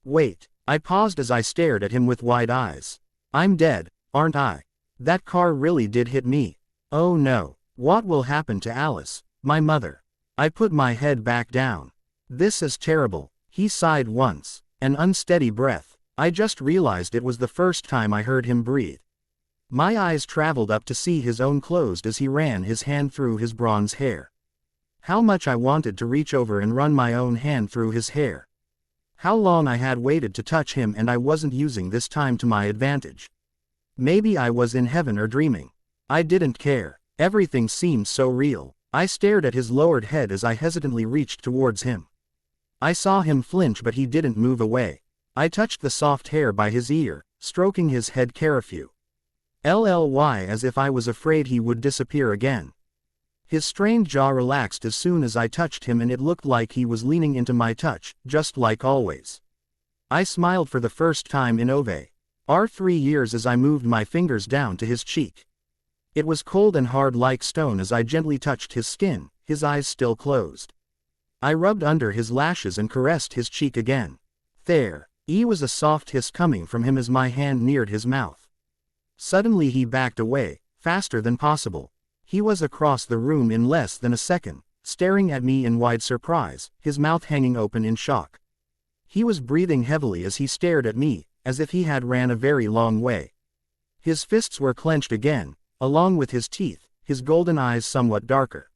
Wait, I paused as I stared at him with wide eyes. I'm dead, aren't I? That car really did hit me. Oh no, what will happen to Alice, my mother? I put my head back down. This is terrible, he sighed once, an unsteady breath. I just realized it was the first time I heard him breathe. My eyes traveled up to see his own closed as he ran his hand through his bronze hair. How much I wanted to reach over and run my own hand through his hair. How long I had waited to touch him and I wasn't using this time to my advantage. Maybe I was in heaven or dreaming. I didn't care. Everything seemed so real. I stared at his lowered head as I hesitantly reached towards him. I saw him flinch but he didn't move away. I touched the soft hair by his ear, stroking his head carefully as if I was afraid he would disappear again. His strained jaw relaxed as soon as I touched him and it looked like he was leaning into my touch, just like always. I smiled for the first time in over 3 years as I moved my fingers down to his cheek. It was cold and hard like stone as I gently touched his skin, his eyes still closed. I rubbed under his lashes and caressed his cheek again. There was a soft hiss coming from him as my hand neared his mouth. Suddenly he backed away, faster than possible. He was across the room in less than a second, staring at me in wide surprise, his mouth hanging open in shock. He was breathing heavily as he stared at me, as if he had ran a very long way. His fists were clenched again, along with his teeth, his golden eyes somewhat darker.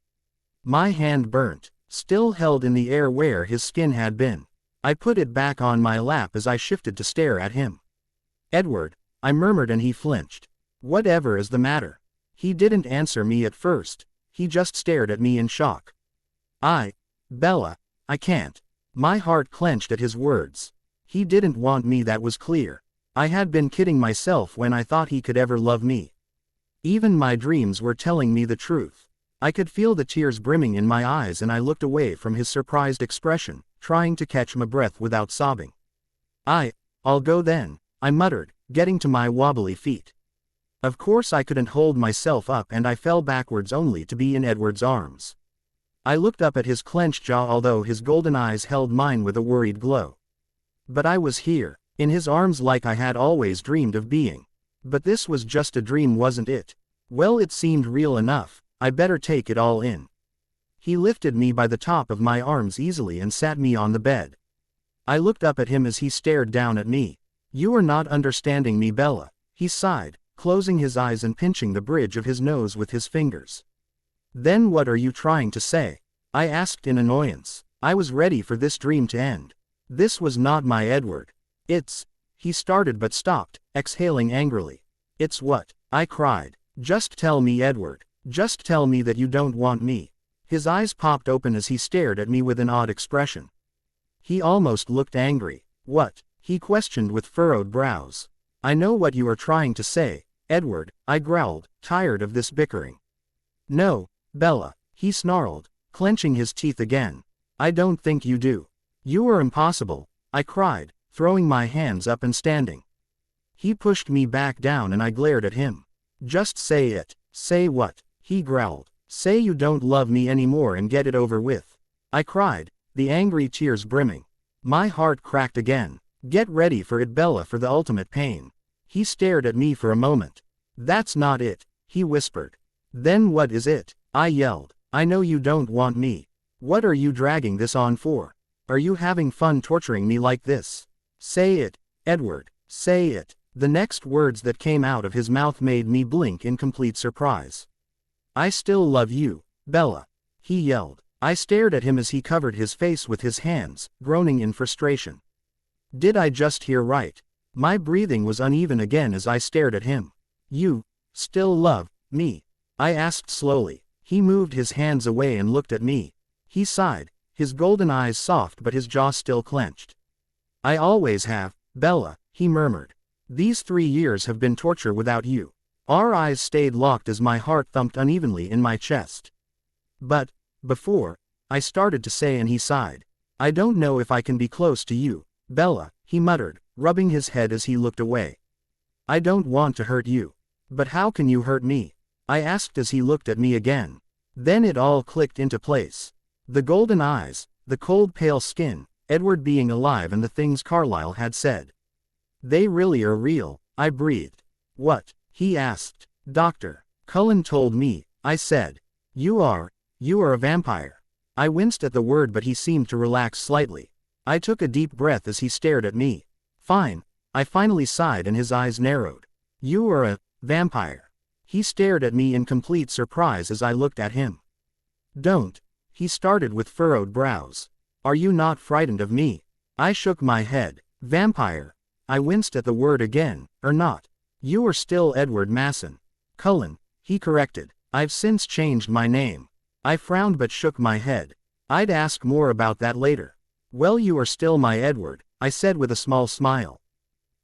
My hand burnt, still held in the air where his skin had been. I put it back on my lap as I shifted to stare at him. "Edward," I murmured, and he flinched. "Whatever is the matter?" He didn't answer me at first, he just stared at me in shock. Bella, I can't." My heart clenched at his words. He didn't want me, that was clear. I had been kidding myself when I thought he could ever love me. Even my dreams were telling me the truth. I could feel the tears brimming in my eyes, and I looked away from his surprised expression, trying to catch my breath without sobbing. I'll go then," I muttered, getting to my wobbly feet. Of course I couldn't hold myself up, and I fell backwards only to be in Edward's arms. I looked up at his clenched jaw, although his golden eyes held mine with a worried glow. But I was here, in his arms, like I had always dreamed of being. But this was just a dream, wasn't it? Well, it seemed real enough. I better take it all in. He lifted me by the top of my arms easily and sat me on the bed. I looked up at him as he stared down at me. "You are not understanding me, Bella," he sighed, closing his eyes and pinching the bridge of his nose with his fingers. "Then what are you trying to say?" I asked in annoyance. I was ready for this dream to end. This was not my Edward. He started but stopped, exhaling angrily. "It's what?" I cried. "Just tell me, Edward. Just tell me that you don't want me." His eyes popped open as he stared at me with an odd expression. He almost looked angry. "What?" he questioned with furrowed brows. "I know what you are trying to say, Edward," I growled, tired of this bickering. "No, Bella," he snarled, clenching his teeth again. "I don't think you do. You are impossible," I cried, throwing my hands up and standing. He pushed me back down and I glared at him. "Just say it." "Say what?" he growled. "Say you don't love me anymore and get it over with," I cried, the angry tears brimming. My heart cracked again. "Get ready for it, Bella, for the ultimate pain." He stared at me for a moment. "That's not it," he whispered. "Then what is it?" I yelled. "I know you don't want me. What are you dragging this on for? Are you having fun torturing me like this? Say it, Edward, say it." The next words that came out of his mouth made me blink in complete surprise. "I still love you, Bella," he yelled. I stared at him as he covered his face with his hands, groaning in frustration. Did I just hear right? My breathing was uneven again as I stared at him. "You still love me?" I asked slowly. He moved his hands away and looked at me. He sighed, his golden eyes soft but his jaw still clenched. "I always have, Bella," he murmured. "These 3 years have been torture without you." Our eyes stayed locked as my heart thumped unevenly in my chest. "But, before," I started to say, and he sighed. "I don't know if I can be close to you, Bella," he muttered, rubbing his head as he looked away. "I don't want to hurt you." "But how can you hurt me?" I asked as he looked at me again. Then it all clicked into place. The golden eyes, the cold pale skin, Edward being alive, and the things Carlyle had said. "They really are real," I breathed. "What?" he asked. "Dr. Cullen told me," I said. You are a vampire." I winced at the word, but he seemed to relax slightly. I took a deep breath as he stared at me. "Fine," I finally sighed, and his eyes narrowed. "You are a vampire." He stared at me in complete surprise as I looked at him. "Don't," he started with furrowed brows. "Are you not frightened of me?" I shook my head. "Vampire." I winced at the word again. "Or not. You are still Edward Masen." "Cullen," he corrected. "I've since changed my name." I frowned but shook my head. "I'd ask more about that later." "Well, you are still my Edward," I said with a small smile.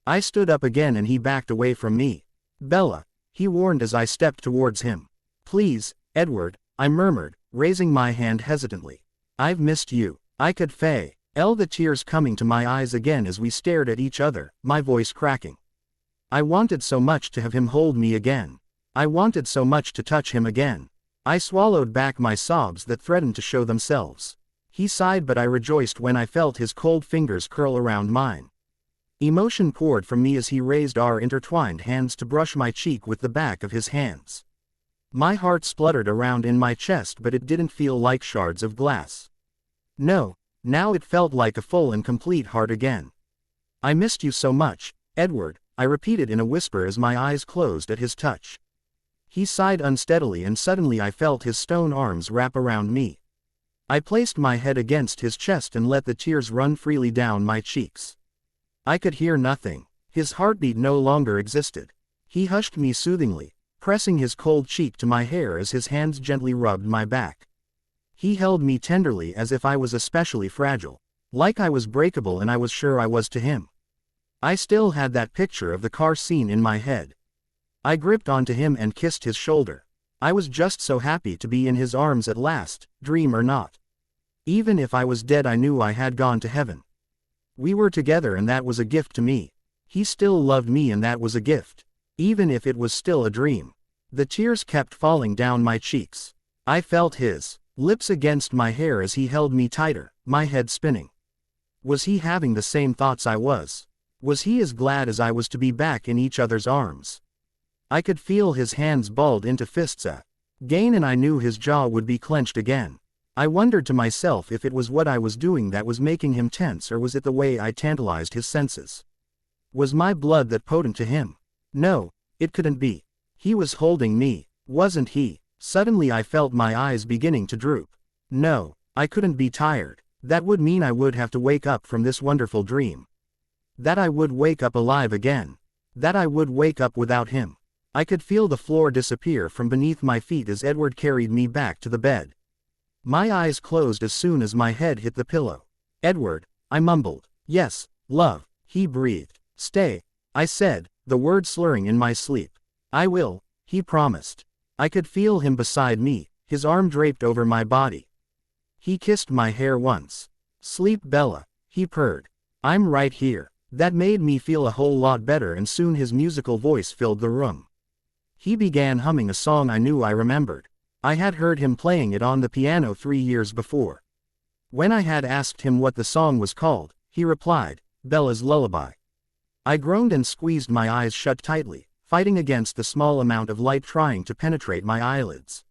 I stood up again and he backed away from me. "Bella," he warned as I stepped towards him. "Please, Edward," I murmured, raising my hand hesitantly. "I've missed you." I could feel the tears coming to my eyes again as we stared at each other, my voice cracking. I wanted so much to have him hold me again. I wanted so much to touch him again. I swallowed back my sobs that threatened to show themselves. He sighed, but I rejoiced when I felt his cold fingers curl around mine. Emotion poured from me as he raised our intertwined hands to brush my cheek with the back of his hands. My heart spluttered around in my chest, but it didn't feel like shards of glass. No, now it felt like a full and complete heart again. "I missed you so much, Edward," I repeated in a whisper as my eyes closed at his touch. He sighed unsteadily and suddenly I felt his stone arms wrap around me. I placed my head against his chest and let the tears run freely down my cheeks. I could hear nothing. His heartbeat no longer existed. He hushed me soothingly, pressing his cold cheek to my hair as his hands gently rubbed my back. He held me tenderly as if I was especially fragile, like I was breakable and I was sure I was to him. I still had that picture of the car scene in my head. I gripped onto him and kissed his shoulder. I was just so happy to be in his arms at last, dream or not. Even if I was dead I knew I had gone to heaven. We were together and that was a gift to me. He still loved me and that was a gift. Even if it was still a dream. The tears kept falling down my cheeks. I felt his lips against my hair as he held me tighter, my head spinning. Was he having the same thoughts I was? Was he as glad as I was to be back in each other's arms? I could feel his hands balled into fists again and I knew his jaw would be clenched again. I wondered to myself if it was what I was doing that was making him tense or was it the way I tantalized his senses. Was my blood that potent to him? No, it couldn't be. He was holding me, wasn't he? Suddenly I felt my eyes beginning to droop. No, I couldn't be tired. That would mean I would have to wake up from this wonderful dream. That I would wake up alive again. That I would wake up without him. I could feel the floor disappear from beneath my feet as Edward carried me back to the bed. My eyes closed as soon as my head hit the pillow. Edward, I mumbled. Yes, love, he breathed. Stay, I said, the word slurring in my sleep. I will, he promised. I could feel him beside me, his arm draped over my body. He kissed my hair once. Sleep, Bella, he purred. I'm right here. That made me feel a whole lot better and soon his musical voice filled the room. He began humming a song I knew I remembered. I had heard him playing it on the piano 3 years before. When I had asked him what the song was called, he replied, Bella's Lullaby. I groaned and squeezed my eyes shut tightly, fighting against the small amount of light trying to penetrate my eyelids.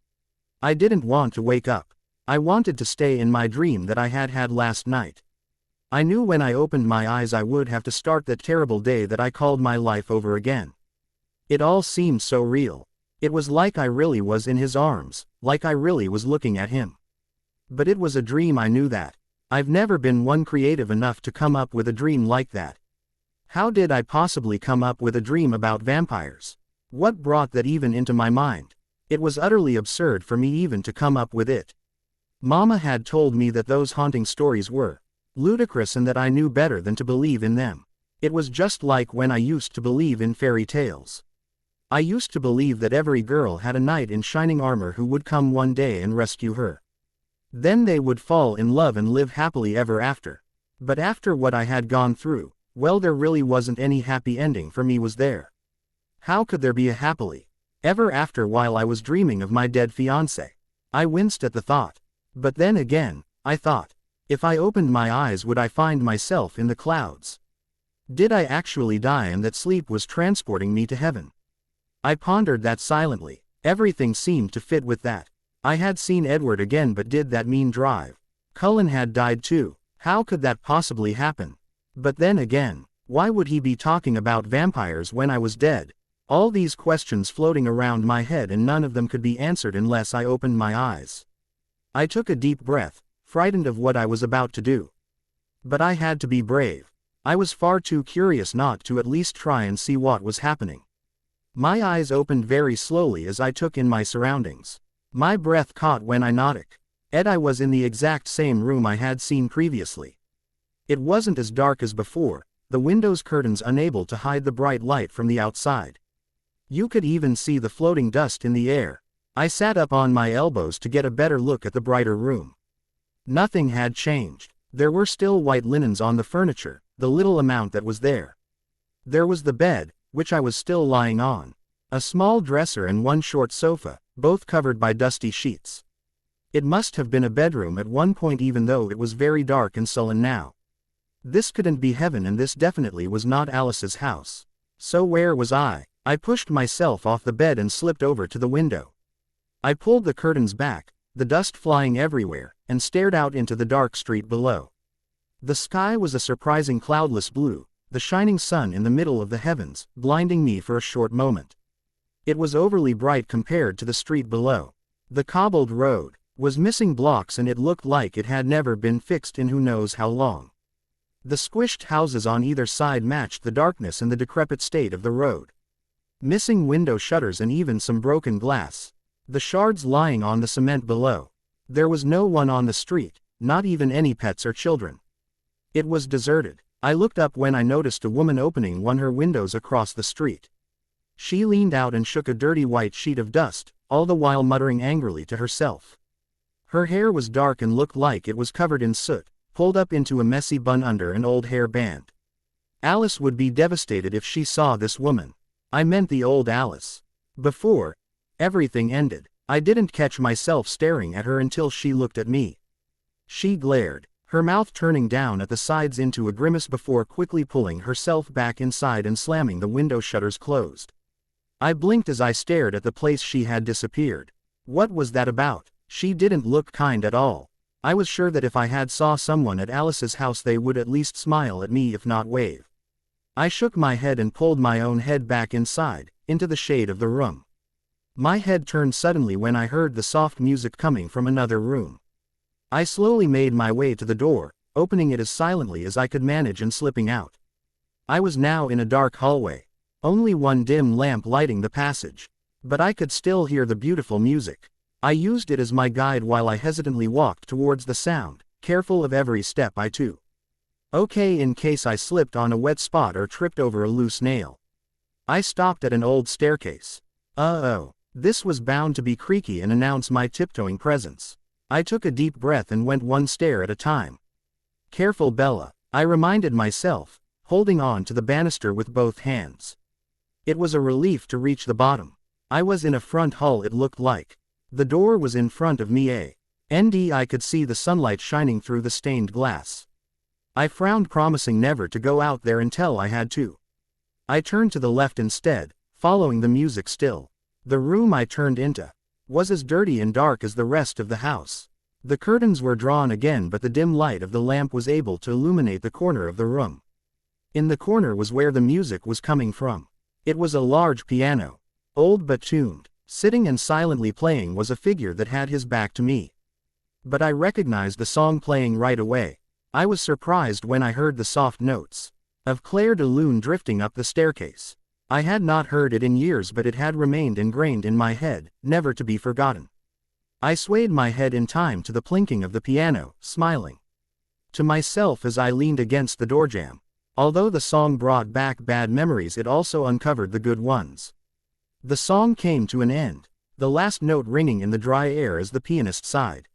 I didn't want to wake up. I wanted to stay in my dream that I had had last night. I knew when I opened my eyes I would have to start that terrible day that I called my life over again. It all seemed so real. It was like I really was in his arms, like I really was looking at him. But it was a dream, I knew that. I've never been one creative enough to come up with a dream like that. How did I possibly come up with a dream about vampires? What brought that even into my mind? It was utterly absurd for me even to come up with it. Mama had told me that those haunting stories were ludicrous and that I knew better than to believe in them. It was just like when I used to believe in fairy tales. I used to believe that every girl had a knight in shining armor who would come one day and rescue her. Then they would fall in love and live happily ever after. But after what I had gone through, well, there really wasn't any happy ending for me, was there? How could there be a happily ever after while I was dreaming of my dead fiancé? I winced at the thought. But then again, I thought, if I opened my eyes would I find myself in the clouds? Did I actually die and that sleep was transporting me to heaven? I pondered that silently. Everything seemed to fit with that. I had seen Edward again, but did that mean drive? Cullen had died too. How could that possibly happen? But then again, why would he be talking about vampires when I was dead? All these questions floating around my head and none of them could be answered unless I opened my eyes. I took a deep breath, frightened of what I was about to do. But I had to be brave. I was far too curious not to at least try and see what was happening. My eyes opened very slowly as I took in my surroundings. My breath caught when I nodded. I was in the exact same room I had seen previously. It wasn't as dark as before, the window's curtains unable to hide the bright light from the outside. You could even see the floating dust in the air. I sat up on my elbows to get a better look at the brighter room. Nothing had changed. There were still white linens on the furniture, the little amount that was there. There was the bed, which I was still lying on. A small dresser and one short sofa, both covered by dusty sheets. It must have been a bedroom at one point even though it was very dark and sullen now. This couldn't be heaven and this definitely was not Alice's house. So where was I? I pushed myself off the bed and slipped over to the window. I pulled the curtains back, the dust flying everywhere, and stared out into the dark street below. The sky was a surprising cloudless blue, the shining sun in the middle of the heavens, blinding me for a short moment. It was overly bright compared to the street below. The cobbled road was missing blocks and it looked like it had never been fixed in who knows how long. The squished houses on either side matched the darkness and the decrepit state of the road. Missing window shutters and even some broken glass. The shards lying on the cement below. There was no one on the street, not even any pets or children. It was deserted. I looked up when I noticed a woman opening one of her windows across the street. She leaned out and shook a dirty white sheet of dust, all the while muttering angrily to herself. Her hair was dark and looked like it was covered in soot, pulled up into a messy bun under an old hair band. Alice would be devastated if she saw this woman. I meant the old Alice. Before everything ended, I didn't catch myself staring at her until she looked at me. She glared, her mouth turning down at the sides into a grimace before quickly pulling herself back inside and slamming the window shutters closed. I blinked as I stared at the place she had disappeared. What was that about? She didn't look kind at all. I was sure that if I had saw someone at Alice's house they would at least smile at me if not wave. I shook my head and pulled my own head back inside, into the shade of the room. My head turned suddenly when I heard the soft music coming from another room. I slowly made my way to the door, opening it as silently as I could manage and slipping out. I was now in a dark hallway. Only one dim lamp lighting the passage. But I could still hear the beautiful music. I used it as my guide while I hesitantly walked towards the sound, careful of every step I took. Okay, in case I slipped on a wet spot or tripped over a loose nail. I stopped at an old staircase. Uh-oh, this was bound to be creaky and announce my tiptoeing presence. I took a deep breath and went one stair at a time. Careful, Bella, I reminded myself, holding on to the banister with both hands. It was a relief to reach the bottom. I was in a front hall, it looked like. The door was in front of me, and I could see the sunlight shining through the stained glass. I frowned, promising never to go out there until I had to. I turned to the left instead, following the music still. The room I turned into was as dirty and dark as the rest of the house. The curtains were drawn again, but the dim light of the lamp was able to illuminate the corner of the room. In the corner was where the music was coming from. It was a large piano, old but tuned. Sitting and silently playing was a figure that had his back to me. But I recognized the song playing right away. I was surprised when I heard the soft notes of Claire de Lune drifting up the staircase. I had not heard it in years, but it had remained ingrained in my head, never to be forgotten. I swayed my head in time to the plinking of the piano, smiling to myself as I leaned against the doorjamb. Although the song brought back bad memories, it also uncovered the good ones. The song came to an end, the last note ringing in the dry air as the pianist sighed.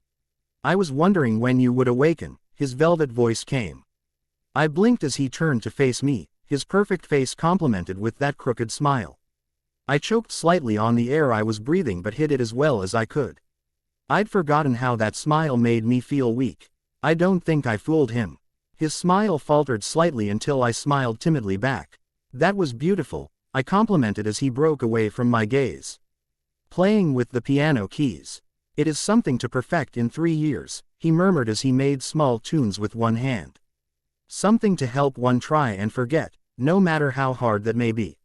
I was wondering when you would awaken, his velvet voice came. I blinked as he turned to face me, his perfect face complemented with that crooked smile. I choked slightly on the air I was breathing but hid it as well as I could. I'd forgotten how that smile made me feel weak. I don't think I fooled him. His smile faltered slightly until I smiled timidly back. That was beautiful, I complimented as he broke away from my gaze. Playing with the piano keys. It is something to perfect in 3 years, he murmured as he made small tunes with one hand. Something to help one try and forget, no matter how hard that may be.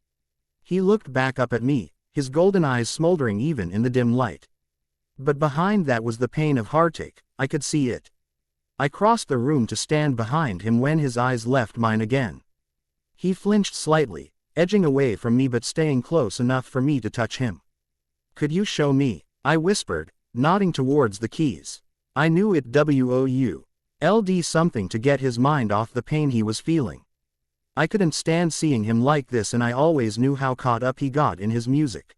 He looked back up at me, his golden eyes smoldering even in the dim light. But behind that was the pain of heartache, I could see it. I crossed the room to stand behind him when his eyes left mine again. He flinched slightly, edging away from me but staying close enough for me to touch him. Could you show me? I whispered, nodding towards the keys. I knew it would something to get his mind off the pain he was feeling. I couldn't stand seeing him like this, and I always knew how caught up he got in his music.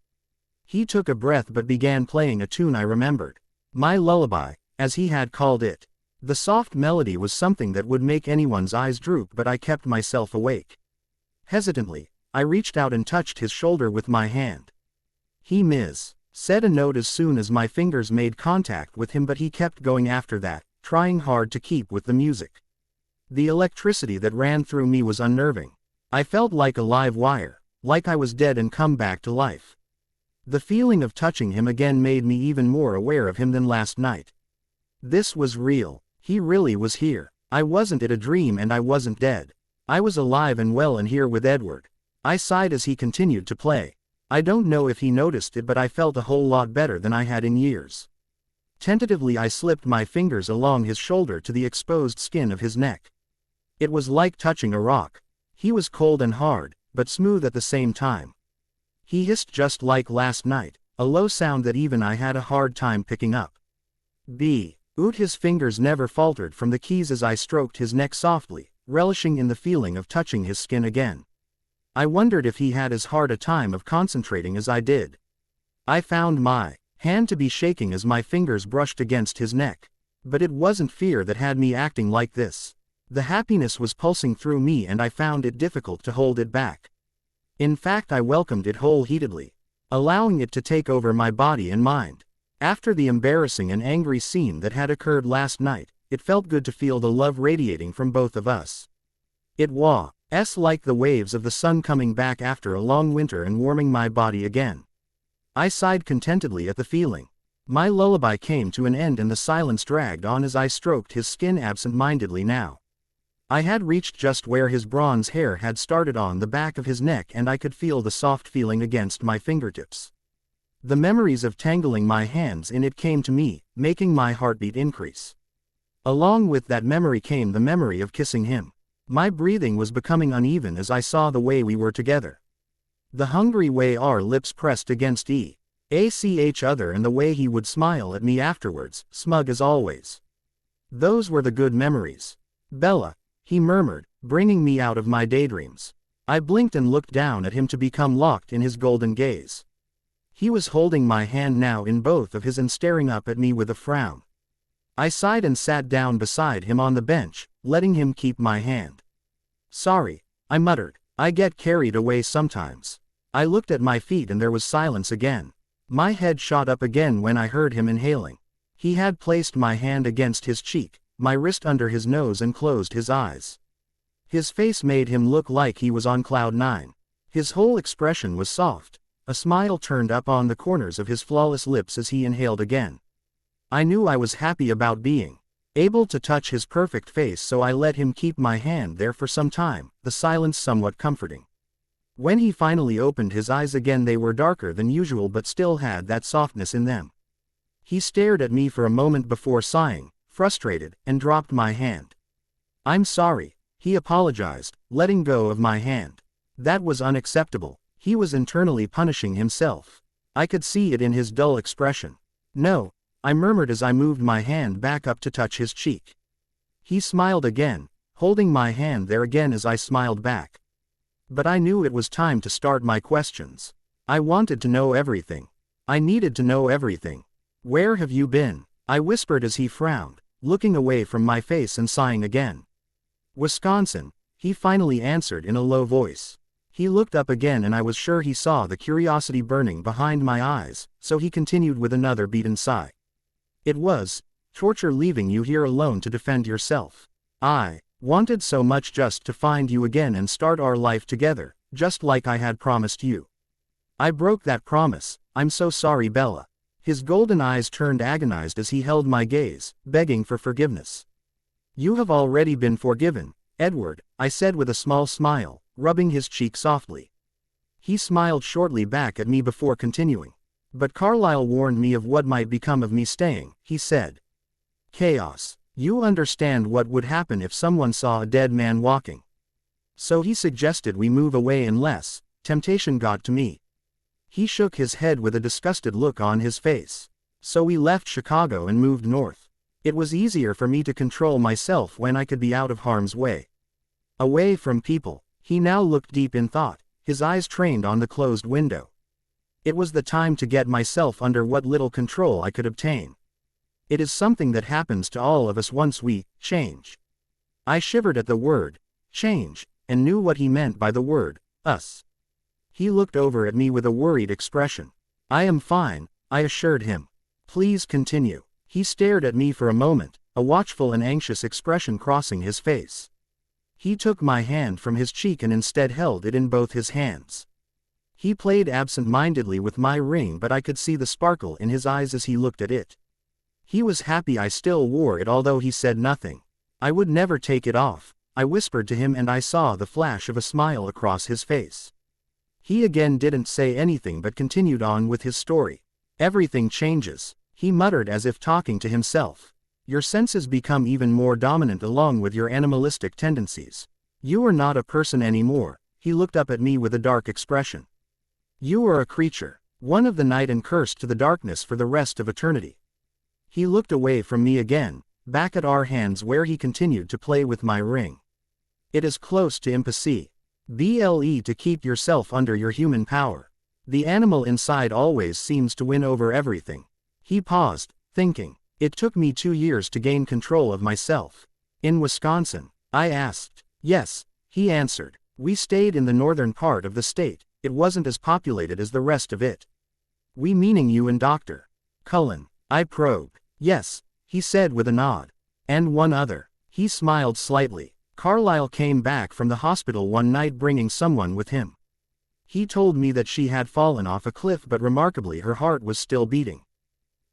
He took a breath but began playing a tune I remembered. My lullaby, as he had called it. The soft melody was something that would make anyone's eyes droop, but I kept myself awake. Hesitantly, I reached out and touched his shoulder with my hand. He said a note as soon as my fingers made contact with him, but he kept going after that, trying hard to keep with the music. The electricity that ran through me was unnerving. I felt like a live wire, like I was dead and come back to life. The feeling of touching him again made me even more aware of him than last night. This was real. He really was here. I wasn't in a dream and I wasn't dead. I was alive and well and here with Edward. I sighed as he continued to play. I don't know if he noticed it, but I felt a whole lot better than I had in years. Tentatively I slipped my fingers along his shoulder to the exposed skin of his neck. It was like touching a rock. He was cold and hard, but smooth at the same time. He hissed just like last night, a low sound that even I had a hard time picking up. Oot. His fingers never faltered from the keys as I stroked his neck softly, relishing in the feeling of touching his skin again. I wondered if he had as hard a time of concentrating as I did. I found my hand to be shaking as my fingers brushed against his neck. But it wasn't fear that had me acting like this. The happiness was pulsing through me and I found it difficult to hold it back. In fact, I welcomed it wholeheartedly, allowing it to take over my body and mind. After the embarrassing and angry scene that had occurred last night, it felt good to feel the love radiating from both of us. It was like the waves of the sun coming back after a long winter and warming my body again. I sighed contentedly at the feeling. My lullaby came to an end and the silence dragged on as I stroked his skin absent-mindedly now. I had reached just where his bronze hair had started on the back of his neck and I could feel the soft feeling against my fingertips. The memories of tangling my hands in it came to me, making my heartbeat increase. Along with that memory came the memory of kissing him. My breathing was becoming uneven as I saw the way we were together. The hungry way our lips pressed against each other and the way he would smile at me afterwards, smug as always. Those were the good memories. Bella, he murmured, bringing me out of my daydreams. I blinked and looked down at him to become locked in his golden gaze. He was holding my hand now in both of his and staring up at me with a frown. I sighed and sat down beside him on the bench, letting him keep my hand. Sorry, I muttered. I get carried away sometimes. I looked at my feet and there was silence again. My head shot up again when I heard him inhaling. He had placed my hand against his cheek, my wrist under his nose and closed his eyes. His face made him look like he was on cloud nine. His whole expression was soft. A smile turned up on the corners of his flawless lips as he inhaled again. I knew I was happy about being able to touch his perfect face, so I let him keep my hand there for some time, the silence somewhat comforting. When he finally opened his eyes again, they were darker than usual but still had that softness in them. He stared at me for a moment before sighing, frustrated, and dropped my hand. I'm sorry, he apologized, letting go of my hand. That was unacceptable. He was internally punishing himself. I could see it in his dull expression. No, I murmured as I moved my hand back up to touch his cheek. He smiled again, holding my hand there again as I smiled back. But I knew it was time to start my questions. I wanted to know everything. I needed to know everything. Where have you been? I whispered as he frowned, looking away from my face and sighing again. Wisconsin, he finally answered in a low voice. He looked up again and I was sure he saw the curiosity burning behind my eyes, so he continued with another beaten sigh. It was torture leaving you here alone to defend yourself. I wanted so much just to find you again and start our life together, just like I had promised you. I broke that promise. I'm so sorry, Bella. His golden eyes turned agonized as he held my gaze, begging for forgiveness. You have already been forgiven, Edward, I said with a small smile, rubbing his cheek softly. He smiled shortly back at me before continuing. But Carlyle warned me of what might become of me staying, he said. Chaos. You understand what would happen if someone saw a dead man walking. So he suggested we move away unless temptation got to me. He shook his head with a disgusted look on his face. So we left Chicago and moved north. It was easier for me to control myself when I could be out of harm's way. Away from people. He now looked deep in thought, his eyes trained on the closed window. It was the time to get myself under what little control I could obtain. It is something that happens to all of us once we change. I shivered at the word change, and knew what he meant by the word us. He looked over at me with a worried expression. I am fine, I assured him. Please continue. He stared at me for a moment, a watchful and anxious expression crossing his face. He took my hand from his cheek and instead held it in both his hands. He played absent-mindedly with my ring, but I could see the sparkle in his eyes as he looked at it. He was happy I still wore it, although he said nothing. I would never take it off, I whispered to him, and I saw the flash of a smile across his face. He again didn't say anything but continued on with his story. Everything changes, he muttered as if talking to himself. Your senses become even more dominant along with your animalistic tendencies. You are not a person anymore. He looked up at me with a dark expression. You are a creature, one of the night and cursed to the darkness for the rest of eternity. He looked away from me again, back at our hands where he continued to play with my ring. It is close to impossible. To keep yourself under your human power. The animal inside always seems to win over everything. He paused, thinking. It took me 2 years to gain control of myself. In Wisconsin? I asked. Yes, he answered. We stayed in the northern part of the state. It wasn't as populated as the rest of it. We meaning you and Dr. Cullen. I probed. Yes, he said with a nod. And one other. He smiled slightly. Carlyle came back from the hospital one night bringing someone with him. He told me that she had fallen off a cliff, but remarkably her heart was still beating.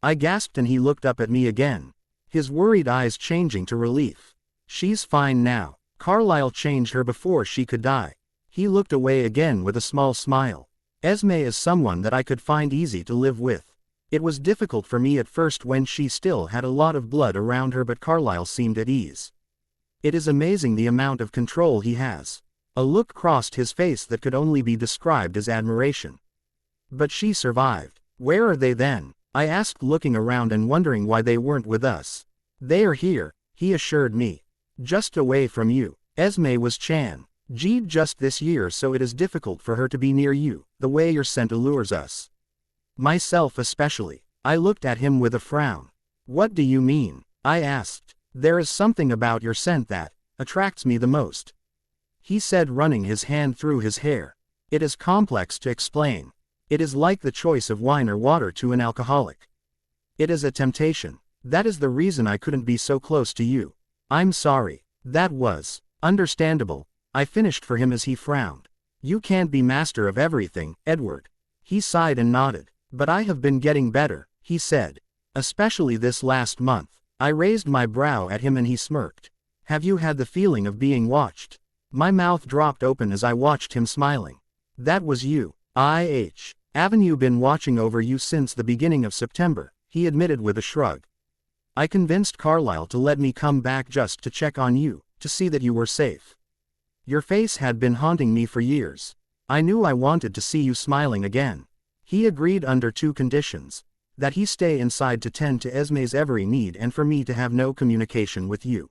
I gasped and he looked up at me again, his worried eyes changing to relief. She's fine now. Carlyle changed her before she could die. He looked away again with a small smile. Esme is someone that I could find easy to live with. It was difficult for me at first when she still had a lot of blood around her, but Carlyle seemed at ease. It is amazing the amount of control he has. A look crossed his face that could only be described as admiration. But she survived. Where are they then? I asked, looking around and wondering why they weren't with us. They are here, he assured me. Just away from you. Esme was Chan. G'd just this year, so it is difficult for her to be near you, the way your scent allures us. Myself especially. I looked at him with a frown. What do you mean? I asked. There is something about your scent that attracts me the most. He said, running his hand through his hair. It is complex to explain. It is like the choice of wine or water to an alcoholic. It is a temptation. That is the reason I couldn't be so close to you. I'm sorry. That was understandable. I finished for him as he frowned. You can't be master of everything, Edward. He sighed and nodded. But I have been getting better, he said. Especially this last month. I raised my brow at him and he smirked. Have you had the feeling of being watched? My mouth dropped open as I watched him smiling. That was you. Haven't you been watching over you since the beginning of September, he admitted with a shrug. I convinced Carlyle to let me come back just to check on you, to see that you were safe. Your face had been haunting me for years. I knew I wanted to see you smiling again. He agreed under 2 conditions. That he stay inside to tend to Esme's every need and for me to have no communication with you.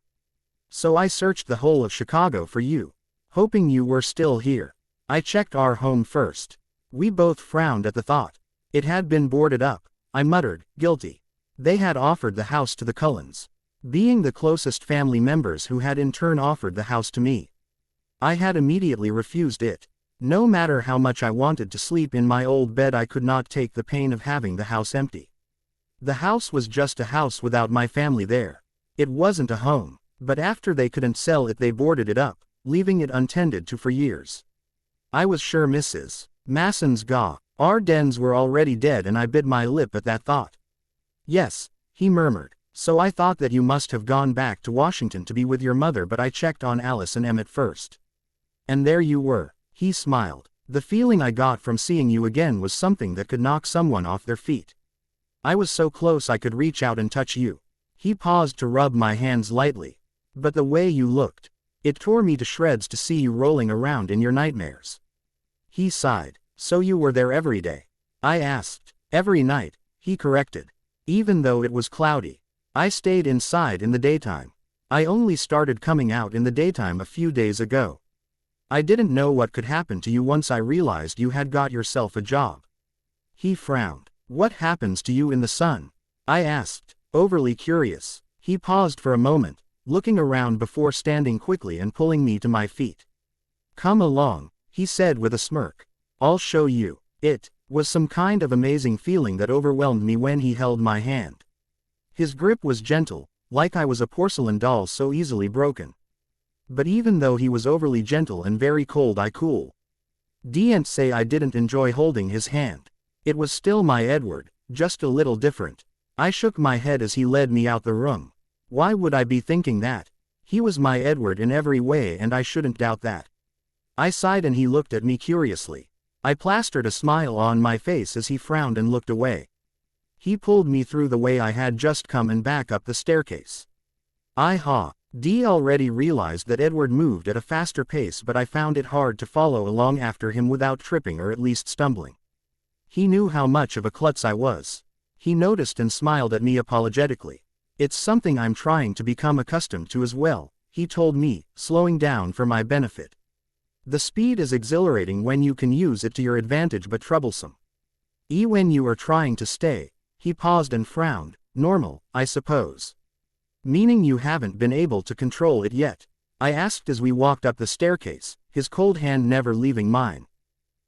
So I searched the whole of Chicago for you, hoping you were still here. I checked our home first. We both frowned at the thought. It had been boarded up. I muttered, guilty. They had offered the house to the Cullens, being the closest family members who had in turn offered the house to me. I had immediately refused it. No matter how much I wanted to sleep in my old bed, I could not take the pain of having the house empty. The house was just a house without my family there. It wasn't a home, but after they couldn't sell it, they boarded it up, leaving it untended to for years. I was sure Mrs. Masen's our dens were already dead, and I bit my lip at that thought. Yes, he murmured. So I thought that you must have gone back to Washington to be with your mother, but I checked on Alice and Emmett first. And there you were. He smiled. The feeling I got from seeing you again was something that could knock someone off their feet. I was so close I could reach out and touch you. He paused to rub my hands lightly. But the way you looked. It tore me to shreds to see you rolling around in your nightmares. He sighed. So you were there every day? I asked. Every night, he corrected. Even though it was cloudy. I stayed inside in the daytime. I only started coming out in the daytime a few days ago. I didn't know what could happen to you once I realized you had got yourself a job. He frowned. What happens to you in the sun? I asked, overly curious. He paused for a moment, looking around before standing quickly and pulling me to my feet. Come along, he said with a smirk. I'll show you. It was some kind of amazing feeling that overwhelmed me when he held my hand. His grip was gentle, like I was a porcelain doll so easily broken. But even though he was overly gentle and very cold, I didn't say I didn't enjoy holding his hand. It was still my Edward, just a little different. I shook my head as he led me out the room. Why would I be thinking that? He was my Edward in every way, and I shouldn't doubt that. I sighed and he looked at me curiously. I plastered a smile on my face as he frowned and looked away. He pulled me through the way I had just come and back up the staircase. D already realized that Edward moved at a faster pace, but I found it hard to follow along after him without tripping or at least stumbling. He knew how much of a klutz I was. He noticed and smiled at me apologetically. "It's something I'm trying to become accustomed to as well," he told me, slowing down for my benefit. "The speed is exhilarating when you can use it to your advantage, but troublesome. When you are trying to stay." He paused and frowned. "Normal, I suppose." "Meaning you haven't been able to control it yet?" I asked as we walked up the staircase, his cold hand never leaving mine.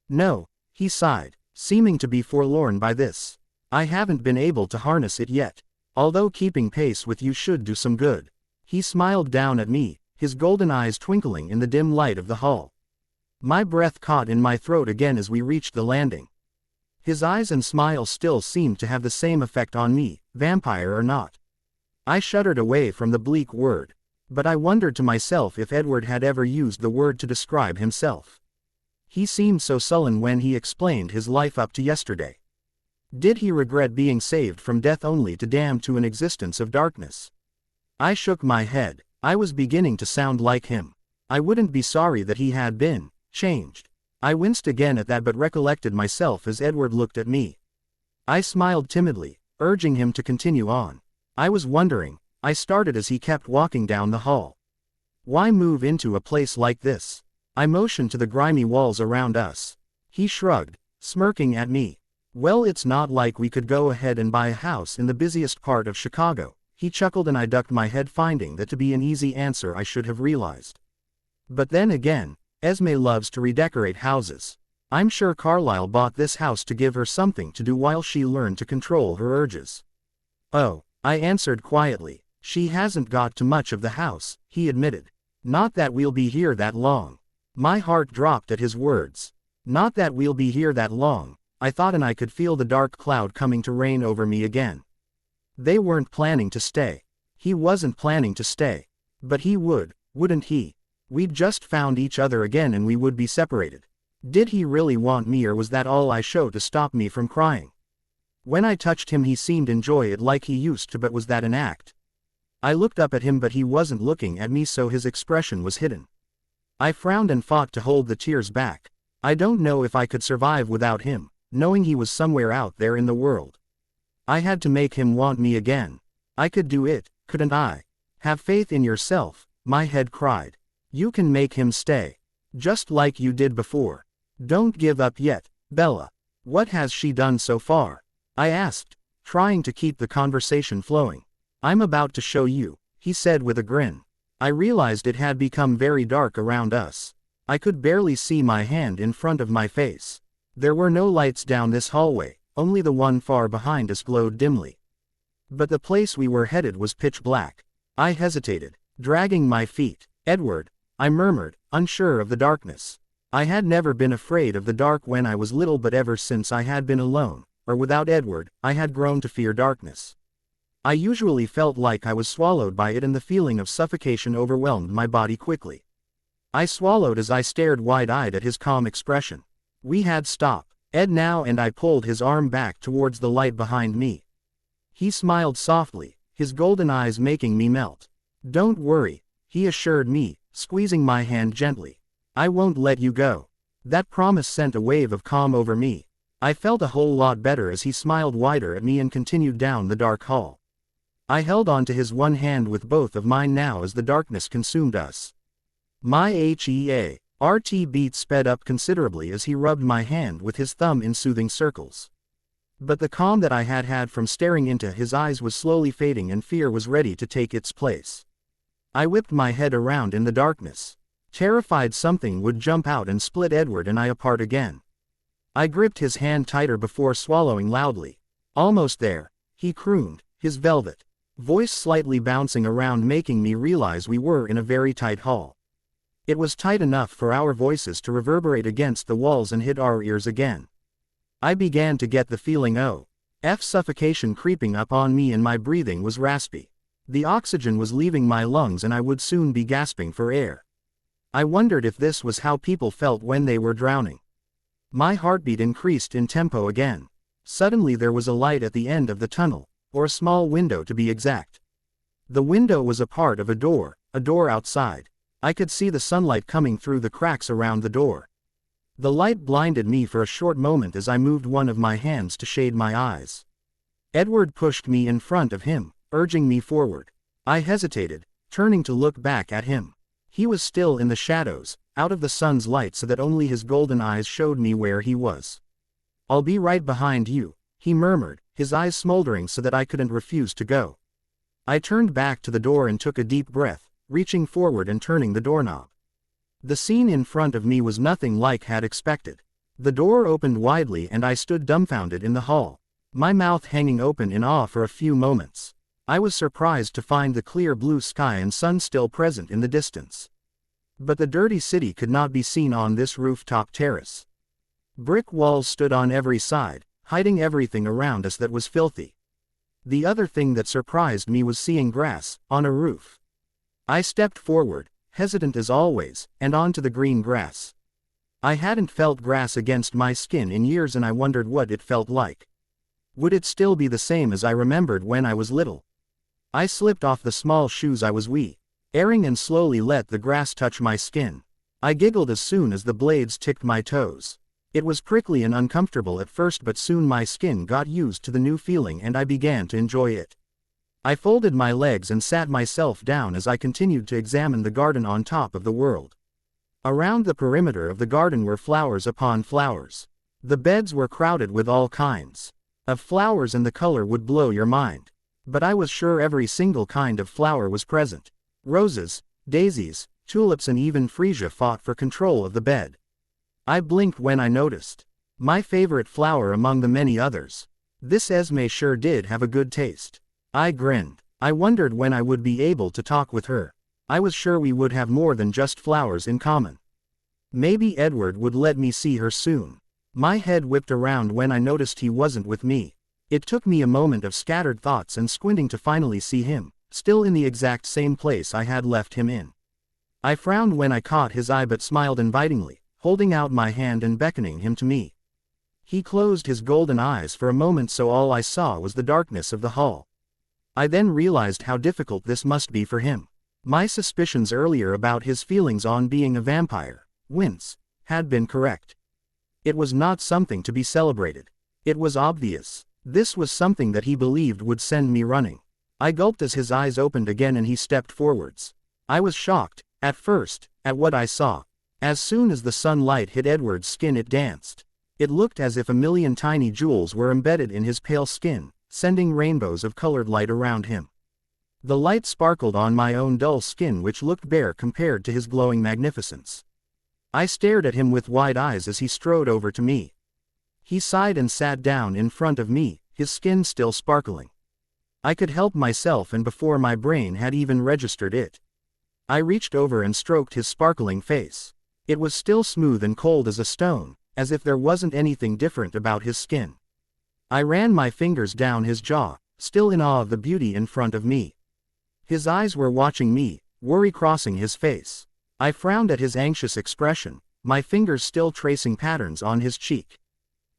"No," he sighed, seeming to be forlorn by this. "I haven't been able to harness it yet. Although keeping pace with you should do some good." He smiled down at me, his golden eyes twinkling in the dim light of the hall. My breath caught in my throat again as we reached the landing. His eyes and smile still seemed to have the same effect on me, vampire or not. I shuddered away from the bleak word. But I wondered to myself if Edward had ever used the word to describe himself. He seemed so sullen when he explained his life up to yesterday. Did he regret being saved from death only to damn to an existence of darkness? I shook my head. I was beginning to sound like him. I wouldn't be sorry that he had been changed. I winced again at that, but recollected myself as Edward looked at me. I smiled timidly, urging him to continue on. I was wondering, I started as he kept walking down the hall. "Why move into a place like this?" I motioned to the grimy walls around us. He shrugged, smirking at me. "Well, it's not like we could go ahead and buy a house in the busiest part of Chicago." He chuckled and I ducked my head, finding that to be an easy answer I should have realized. But then again, Esme loves to redecorate houses. I'm sure Carlyle bought this house to give her something to do while she learned to control her urges. "Oh," I answered quietly. "She hasn't got to much of the house," he admitted. "Not that we'll be here that long." My heart dropped at his words. Not that we'll be here that long, I thought, and I could feel the dark cloud coming to rain over me again. They weren't planning to stay. He wasn't planning to stay. But he would, wouldn't he? We'd just found each other again and we would be separated. Did he really want me, or was that all I showed to stop me from crying? When I touched him he seemed enjoy it like he used to, but was that an act? I looked up at him, but he wasn't looking at me, so his expression was hidden. I frowned and fought to hold the tears back. I don't know if I could survive without him, knowing he was somewhere out there in the world. I had to make him want me again. I could do it, couldn't I? Have faith in yourself, my head cried. You can make him stay. Just like you did before. Don't give up yet, Bella. What has she done so far? I asked, trying to keep the conversation flowing. I'm about to show you, he said with a grin. I realized it had become very dark around us. I could barely see my hand in front of my face. There were no lights down this hallway, only the one far behind us glowed dimly. But the place we were headed was pitch black. I hesitated, dragging my feet. Edward, I murmured, unsure of the darkness. I had never been afraid of the dark when I was little, but ever since I had been alone, or without Edward, I had grown to fear darkness. I usually felt like I was swallowed by it, and the feeling of suffocation overwhelmed my body quickly. I swallowed as I stared wide-eyed at his calm expression. We had stopped. Ed now, and I pulled his arm back towards the light behind me. He smiled softly, his golden eyes making me melt. Don't worry, he assured me, squeezing my hand gently. I won't let you go. That promise sent a wave of calm over me. I felt a whole lot better as he smiled wider at me and continued down the dark hall. I held on to his one hand with both of mine now as the darkness consumed us. My heart beat sped up considerably as he rubbed my hand with his thumb in soothing circles. But the calm that I had had from staring into his eyes was slowly fading, and fear was ready to take its place. I whipped my head around in the darkness, terrified something would jump out and split Edward and I apart again. I gripped his hand tighter before swallowing loudly. Almost there, he crooned, his velvet voice slightly bouncing around, making me realize we were in a very tight hall. It was tight enough for our voices to reverberate against the walls and hit our ears again. I began to get the feeling of suffocation creeping up on me, and my breathing was raspy. The oxygen was leaving my lungs and I would soon be gasping for air. I wondered if this was how people felt when they were drowning. My heartbeat increased in tempo again. Suddenly there was a light at the end of the tunnel, or a small window to be exact. The window was a part of a door outside. I could see the sunlight coming through the cracks around the door. The light blinded me for a short moment as I moved one of my hands to shade my eyes. Edward pushed me in front of him, urging me forward. I hesitated, turning to look back at him. He was still in the shadows, out of the sun's light so that only his golden eyes showed me where he was. "I'll be right behind you," he murmured, his eyes smoldering so that I couldn't refuse to go. I turned back to the door and took a deep breath, reaching forward and turning the doorknob. The scene in front of me was nothing like had expected. The door opened widely and I stood dumbfounded in the hall, my mouth hanging open in awe for a few moments. I was surprised to find the clear blue sky and sun still present in the distance. But the dirty city could not be seen on this rooftop terrace. Brick walls stood on every side, hiding everything around us that was filthy. The other thing that surprised me was seeing grass on a roof. I stepped forward, hesitant as always, and onto the green grass. I hadn't felt grass against my skin in years and I wondered what it felt like. Would it still be the same as I remembered when I was little? I slipped off the small shoes I was wearing and slowly let the grass touch my skin. I giggled as soon as the blades ticked my toes. It was prickly and uncomfortable at first, but soon my skin got used to the new feeling and I began to enjoy it. I folded my legs and sat myself down as I continued to examine the garden on top of the world. Around the perimeter of the garden were flowers upon flowers. The beds were crowded with all kinds of flowers and the color would blow your mind. But I was sure every single kind of flower was present. Roses, daisies, tulips and even freesia fought for control of the bed. I blinked when I noticed my favorite flower among the many others. This Esme sure did have a good taste. I grinned. I wondered when I would be able to talk with her. I was sure we would have more than just flowers in common. Maybe Edward would let me see her soon. My head whipped around when I noticed he wasn't with me. It took me a moment of scattered thoughts and squinting to finally see him, still in the exact same place I had left him in. I frowned when I caught his eye but smiled invitingly, holding out my hand and beckoning him to me. He closed his golden eyes for a moment so all I saw was the darkness of the hall. I then realized how difficult this must be for him. My suspicions earlier about his feelings on being a vampire, had been correct. It was not something to be celebrated. It was obvious. This was something that he believed would send me running. I gulped as his eyes opened again and he stepped forwards. I was shocked, at first, at what I saw. As soon as the sunlight hit Edward's skin it danced. It looked as if a million tiny jewels were embedded in his pale skin, sending rainbows of colored light around him. The light sparkled on my own dull skin which looked bare compared to his glowing magnificence. I stared at him with wide eyes as he strode over to me. He sighed and sat down in front of me, his skin still sparkling. I could help myself and before my brain had even registered it. I reached over and stroked his sparkling face. It was still smooth and cold as a stone, as if there wasn't anything different about his skin. I ran my fingers down his jaw, still in awe of the beauty in front of me. His eyes were watching me, worry crossing his face. I frowned at his anxious expression, my fingers still tracing patterns on his cheek.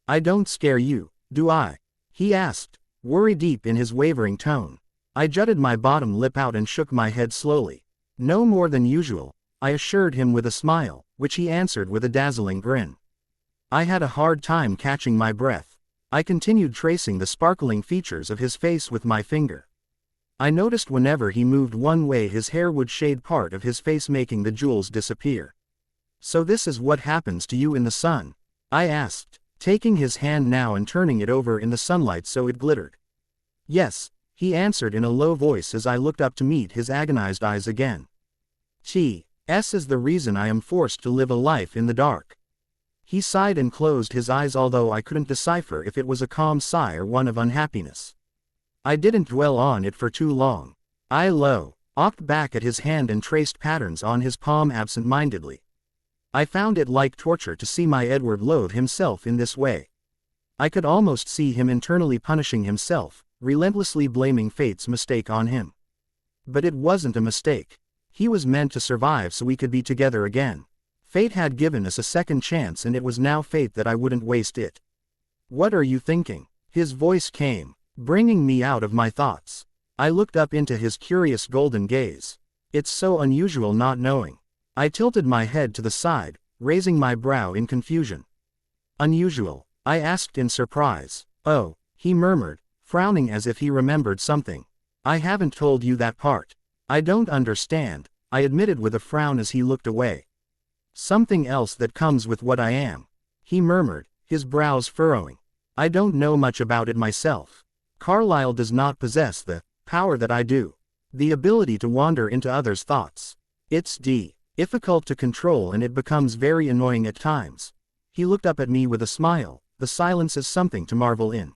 "I don't scare you, do I?" he asked, worry deep in his wavering tone. I jutted my bottom lip out and shook my head slowly. "No more than usual," I assured him with a smile, which he answered with a dazzling grin. I had a hard time catching my breath. I continued tracing the sparkling features of his face with my finger. I noticed whenever he moved one way his hair would shade part of his face making the jewels disappear. "So this is what happens to you in the sun?" I asked, taking his hand now and turning it over in the sunlight so it glittered. "Yes," he answered in a low voice as I looked up to meet his agonized eyes again. "T.S. is the reason I am forced to live a life in the dark." He sighed and closed his eyes although I couldn't decipher if it was a calm sigh or one of unhappiness. I didn't dwell on it for too long. I looked back at his hand and traced patterns on his palm absent-mindedly. I found it like torture to see my Edward loathe himself in this way. I could almost see him internally punishing himself, relentlessly blaming fate's mistake on him. But it wasn't a mistake. He was meant to survive so we could be together again. Fate had given us a second chance and it was now fate that I wouldn't waste it. What are you thinking? His voice came, bringing me out of my thoughts. I looked up into his curious golden gaze. It's so unusual not knowing. I tilted my head to the side, raising my brow in confusion. Unusual? I asked in surprise. Oh, he murmured, frowning as if he remembered something. I haven't told you that part. I don't understand, I admitted with a frown as he looked away. Something else that comes with what I am. He murmured, his brows furrowing. I don't know much about it myself. Carlyle does not possess the power that I do. The ability to wander into others' thoughts. It's difficult to control and it becomes very annoying at times. He looked up at me with a smile. The silence is something to marvel in.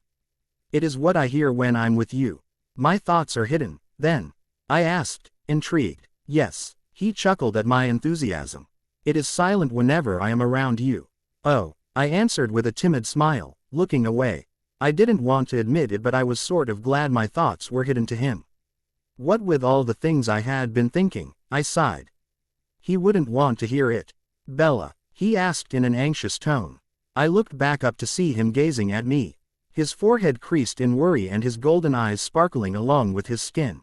It is what I hear when I'm with you. My thoughts are hidden, then. I asked, intrigued. Yes. He chuckled at my enthusiasm. It is silent whenever I am around you. Oh, I answered with a timid smile, looking away. I didn't want to admit it but I was sort of glad my thoughts were hidden to him. What with all the things I had been thinking, I sighed. He wouldn't want to hear it. Bella, he asked in an anxious tone. I looked back up to see him gazing at me. His forehead creased in worry and his golden eyes sparkling along with his skin.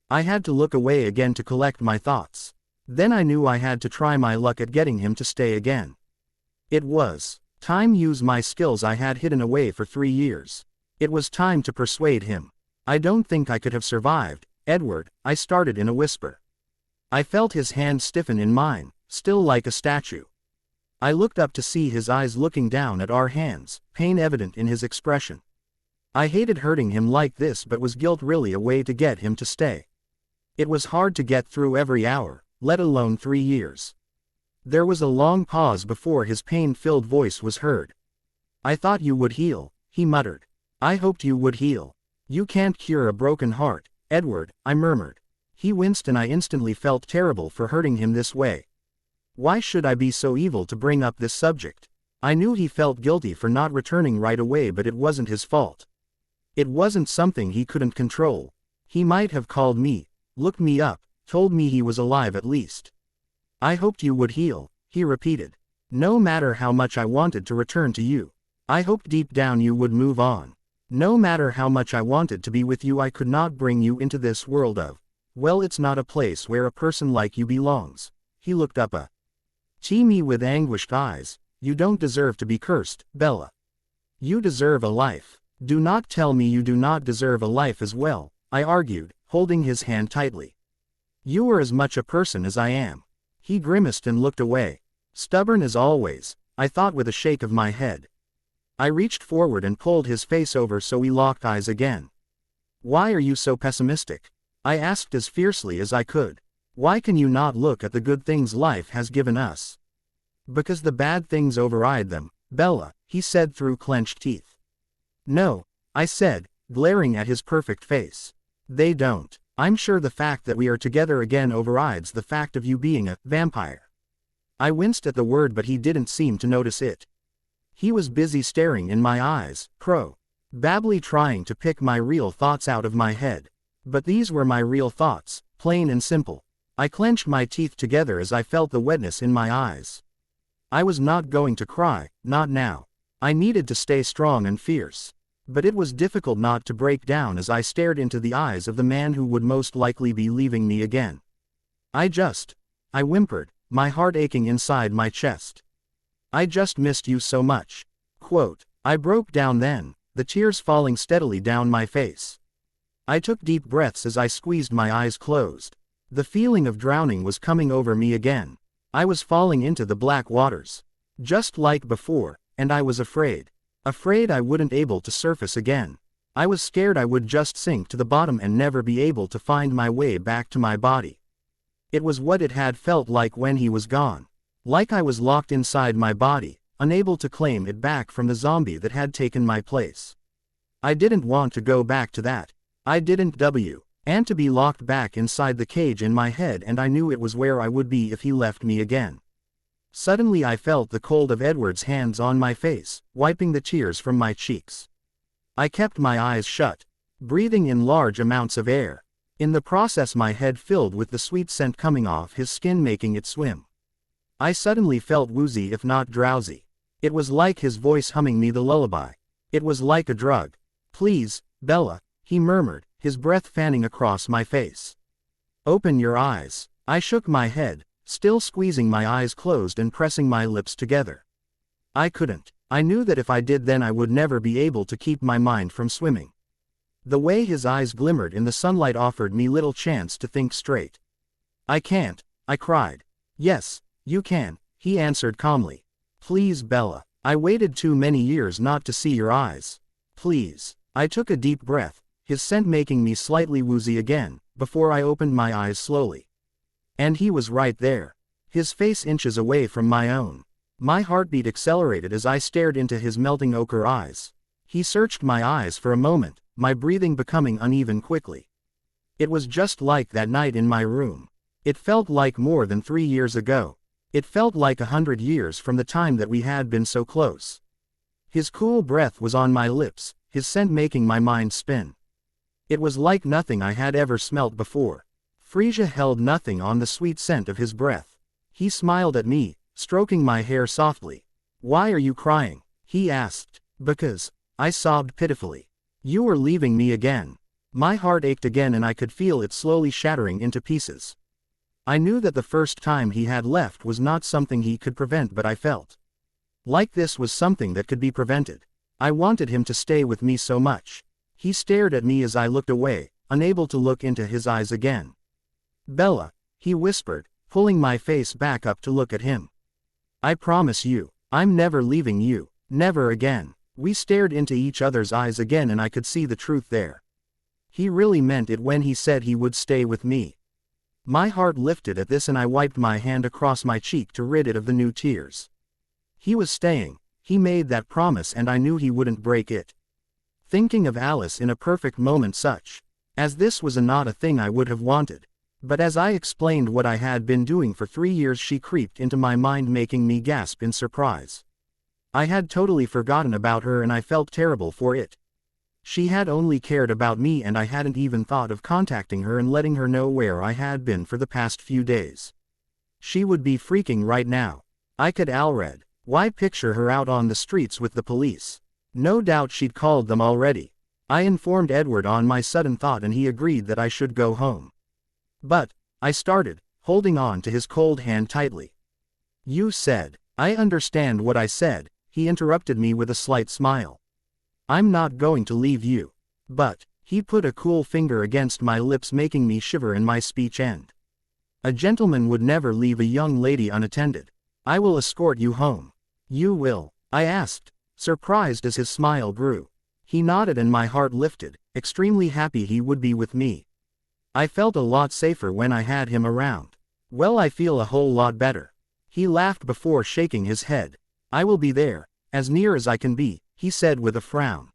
I had to look away again to collect my thoughts. Then I knew I had to try my luck at getting him to stay again. It was time to use my skills I had hidden away for 3 years. It was time to persuade him. I don't think I could have survived, Edward, I started in a whisper. I felt his hand stiffen in mine, still like a statue. I looked up to see his eyes looking down at our hands, pain evident in his expression. I hated hurting him like this but was guilt really a way to get him to stay? It was hard to get through every hour, let alone 3 years. There was a long pause before his pain-filled voice was heard. I thought you would heal, he muttered. I hoped you would heal. You can't cure a broken heart, Edward, I murmured. He winced and I instantly felt terrible for hurting him this way. Why should I be so evil to bring up this subject? I knew he felt guilty for not returning right away but it wasn't his fault. It wasn't something he couldn't control. He might have called me, looked me up, told me he was alive at least. I hoped you would heal, he repeated. No matter how much I wanted to return to you. I hoped deep down you would move on. No matter how much I wanted to be with you I could not bring you into this world of, well it's not a place where a person like you belongs. He looked up at me with anguished eyes. You don't deserve to be cursed, Bella. You deserve a life. Do not tell me you do not deserve a life as well, I argued, holding his hand tightly. You are as much a person as I am. He grimaced and looked away. Stubborn as always, I thought with a shake of my head. I reached forward and pulled his face over so we locked eyes again. Why are you so pessimistic? I asked as fiercely as I could. Why can you not look at the good things life has given us? Because the bad things override them, Bella, he said through clenched teeth. No, I said, glaring at his perfect face. They don't. I'm sure the fact that we are together again overrides the fact of you being a vampire. I winced at the word but he didn't seem to notice it. He was busy staring in my eyes, babbly trying to pick my real thoughts out of my head. But these were my real thoughts, plain and simple. I clenched my teeth together as I felt the wetness in my eyes. I was not going to cry, not now. I needed to stay strong and fierce. But it was difficult not to break down as I stared into the eyes of the man who would most likely be leaving me again. I whimpered, my heart aching inside my chest. I just missed you so much. I broke down then, the tears falling steadily down my face. I took deep breaths as I squeezed my eyes closed. The feeling of drowning was coming over me again. I was falling into the black waters. Just like before, and I was afraid. Afraid I wouldn't able to surface again. I was scared I would just sink to the bottom and never be able to find my way back to my body. It was what it had felt like when he was gone. Like I was locked inside my body, unable to claim it back from the zombie that had taken my place. I didn't want to go back to that. I didn't and to be locked back inside the cage in my head and I knew it was where I would be if he left me again. Suddenly I felt the cold of Edward's hands on my face, wiping the tears from my cheeks. I kept my eyes shut, breathing in large amounts of air. In the process my head filled with the sweet scent coming off his skin making it swim. I suddenly felt woozy if not drowsy. It was like his voice humming me the lullaby. It was like a drug. "Please, Bella," he murmured, his breath fanning across my face. "Open your eyes." I shook my head, still squeezing my eyes closed and pressing my lips together. I couldn't. I knew that if I did then I would never be able to keep my mind from swimming. The way his eyes glimmered in the sunlight offered me little chance to think straight. "I can't," I cried. "Yes, you can," he answered calmly. "Please, Bella. I waited too many years not to see your eyes. Please." I took a deep breath, his scent making me slightly woozy again, before I opened my eyes slowly. And he was right there. His face inches away from my own. My heartbeat accelerated as I stared into his melting ochre eyes. He searched my eyes for a moment, my breathing becoming uneven quickly. It was just like that night in my room. It felt like more than 3 years ago. It felt like 100 years from the time that we had been so close. His cool breath was on my lips, his scent making my mind spin. It was like nothing I had ever smelt before. Frisia held nothing on the sweet scent of his breath. He smiled at me, stroking my hair softly. "Why are you crying?" he asked. "Because," I sobbed pitifully. "You were leaving me again." My heart ached again and I could feel it slowly shattering into pieces. I knew that the first time he had left was not something he could prevent, but I felt like this was something that could be prevented. I wanted him to stay with me so much. He stared at me as I looked away, unable to look into his eyes again. "Bella," he whispered, pulling my face back up to look at him. "I promise you, I'm never leaving you, never again." We stared into each other's eyes again and I could see the truth there. He really meant it when he said he would stay with me. My heart lifted at this and I wiped my hand across my cheek to rid it of the new tears. He was staying, he made that promise and I knew he wouldn't break it. Thinking of Alice in a perfect moment such as this was not a thing I would have wanted. But as I explained what I had been doing for 3 years she creeped into my mind making me gasp in surprise. I had totally forgotten about her and I felt terrible for it. She had only cared about me and I hadn't even thought of contacting her and letting her know where I had been for the past few days. She would be freaking right now. I could already. Why picture her out on the streets with the police? No doubt she'd called them already. I informed Edward on my sudden thought and he agreed that I should go home. "But," I started, holding on to his cold hand tightly. "You said." "I understand what I said," he interrupted me with a slight smile. "I'm not going to leave you." "But," he put a cool finger against my lips making me shiver in my speech end. "A gentleman would never leave a young lady unattended. I will escort you home." "You will?" I asked, surprised as his smile grew. He nodded and my heart lifted, extremely happy he would be with me. I felt a lot safer when I had him around. "Well, I feel a whole lot better." He laughed before shaking his head. "I will be there, as near as I can be," he said with a frown.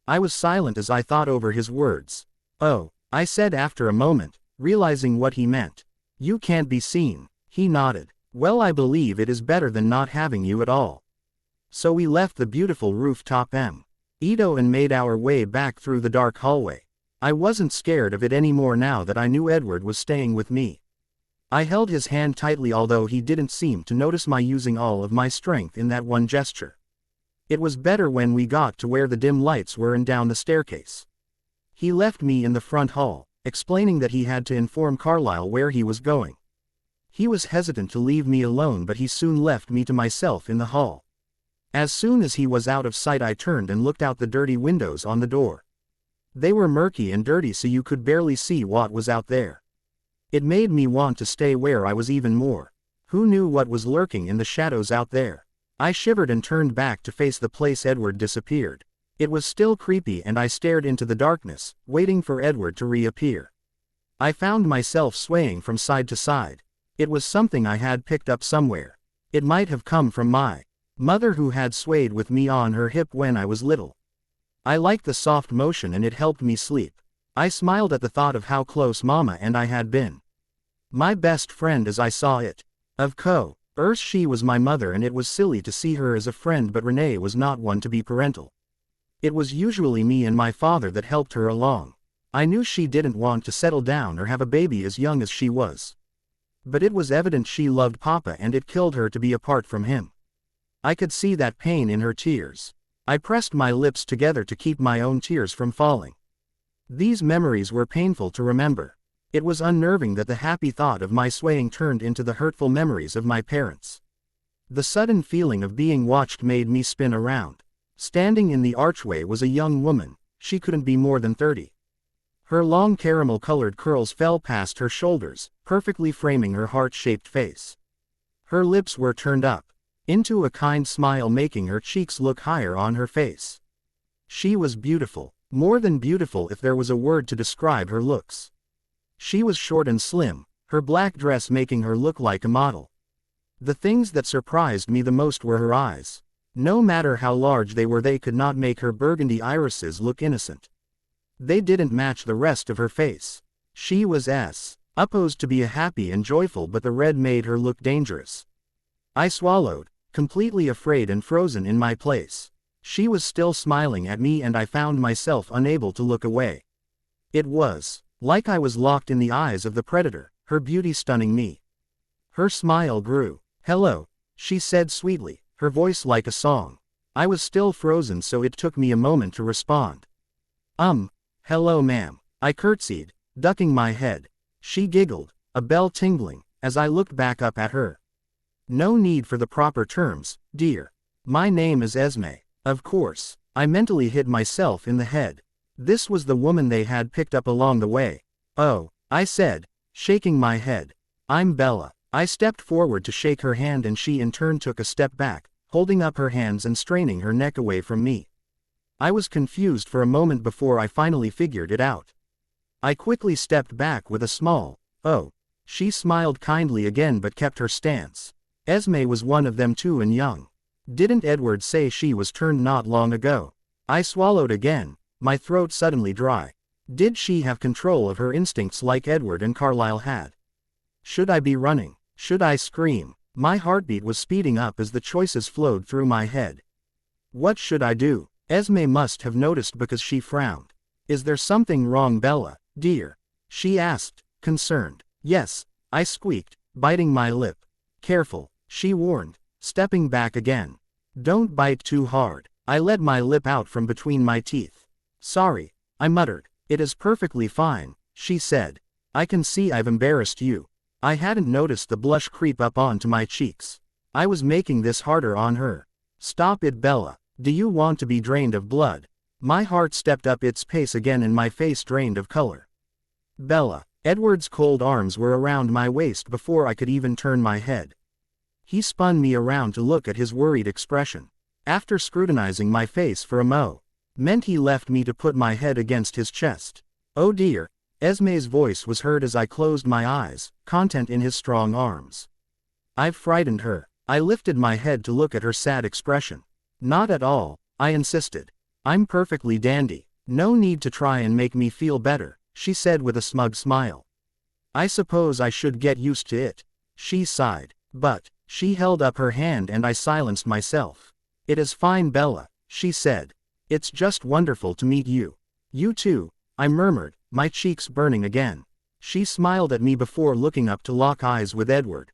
I was silent as I thought over his words. "Oh," I said after a moment, realizing what he meant. "You can't be seen." He nodded. "Well, I believe it is better than not having you at all." So we left the beautiful rooftop Edo and made our way back through the dark hallway. I wasn't scared of it anymore now that I knew Edward was staying with me. I held his hand tightly although he didn't seem to notice my using all of my strength in that one gesture. It was better when we got to where the dim lights were and down the staircase. He left me in the front hall, explaining that he had to inform Carlyle where he was going. He was hesitant to leave me alone but he soon left me to myself in the hall. As soon as he was out of sight I turned and looked out the dirty windows on the door. They were murky and dirty so you could barely see what was out there. It made me want to stay where I was even more. Who knew what was lurking in the shadows out there? I shivered and turned back to face the place Edward disappeared. It was still creepy and I stared into the darkness, waiting for Edward to reappear. I found myself swaying from side to side. It was something I had picked up somewhere. It might have come from my mother who had swayed with me on her hip when I was little. I liked the soft motion and it helped me sleep. I smiled at the thought of how close Mama and I had been. My best friend as I saw it. Of course she was my mother and it was silly to see her as a friend but Renee was not one to be parental. It was usually me and my father that helped her along. I knew she didn't want to settle down or have a baby as young as she was. But it was evident she loved Papa and it killed her to be apart from him. I could see that pain in her tears. I pressed my lips together to keep my own tears from falling. These memories were painful to remember. It was unnerving that the happy thought of my swaying turned into the hurtful memories of my parents. The sudden feeling of being watched made me spin around. Standing in the archway was a young woman. She couldn't be more than 30. Her long caramel-colored curls fell past her shoulders, perfectly framing her heart-shaped face. Her lips were turned up into a kind smile, making her cheeks look higher on her face. She was beautiful, more than beautiful if there was a word to describe her looks. She was short and slim, her black dress making her look like a model. The things that surprised me the most were her eyes. No matter how large they were, they could not make her burgundy irises look innocent. They didn't match the rest of her face. She was supposed to be happy and joyful, but the red made her look dangerous. I swallowed, completely afraid and frozen in my place. She was still smiling at me and I found myself unable to look away. It was like I was locked in the eyes of the predator, her beauty stunning me. Her smile grew. "Hello," she said sweetly, her voice like a song. I was still frozen, so it took me a moment to respond. Hello ma'am," I curtsied, ducking my head. She giggled, a bell tingling, as I looked back up at her. "No need for the proper terms, dear. My name is Esme." Of course, I mentally hit myself in the head. This was the woman they had picked up along the way. "Oh," I said, shaking my head. "I'm Bella." I stepped forward to shake her hand and she in turn took a step back, holding up her hands and straining her neck away from me. I was confused for a moment before I finally figured it out. I quickly stepped back with a small, "Oh." She smiled kindly again but kept her stance. Esme was one of them too, and young. Didn't Edward say she was turned not long ago? I swallowed again, my throat suddenly dry. Did she have control of her instincts like Edward and Carlisle had? Should I be running? Should I scream? My heartbeat was speeding up as the choices flowed through my head. What should I do? Esme must have noticed because she frowned. "Is there something wrong, Bella, dear?" she asked, concerned. "Yes," I squeaked, biting my lip. "Careful," she warned, stepping back again. "Don't bite too hard." I let my lip out from between my teeth. "Sorry," I muttered. "It is perfectly fine," she said. "I can see I've embarrassed you." I hadn't noticed the blush creep up onto my cheeks. I was making this harder on her. "Stop it, Bella. Do you want to be drained of blood?" My heart stepped up its pace again and my face drained of color. "Bella." Edward's cold arms were around my waist before I could even turn my head. He spun me around to look at his worried expression. After scrutinizing my face for a moment, he left me to put my head against his chest. "Oh dear." Esme's voice was heard as I closed my eyes, content in his strong arms. "I've frightened her." I lifted my head to look at her sad expression. "Not at all," I insisted. "I'm perfectly dandy. No need to try and make me feel better," she said with a smug smile. "I suppose I should get used to it." She sighed. "But," she held up her hand and I silenced myself. "It is fine, Bella," she said. "It's just wonderful to meet you." "You too," I murmured, my cheeks burning again. She smiled at me before looking up to lock eyes with Edward.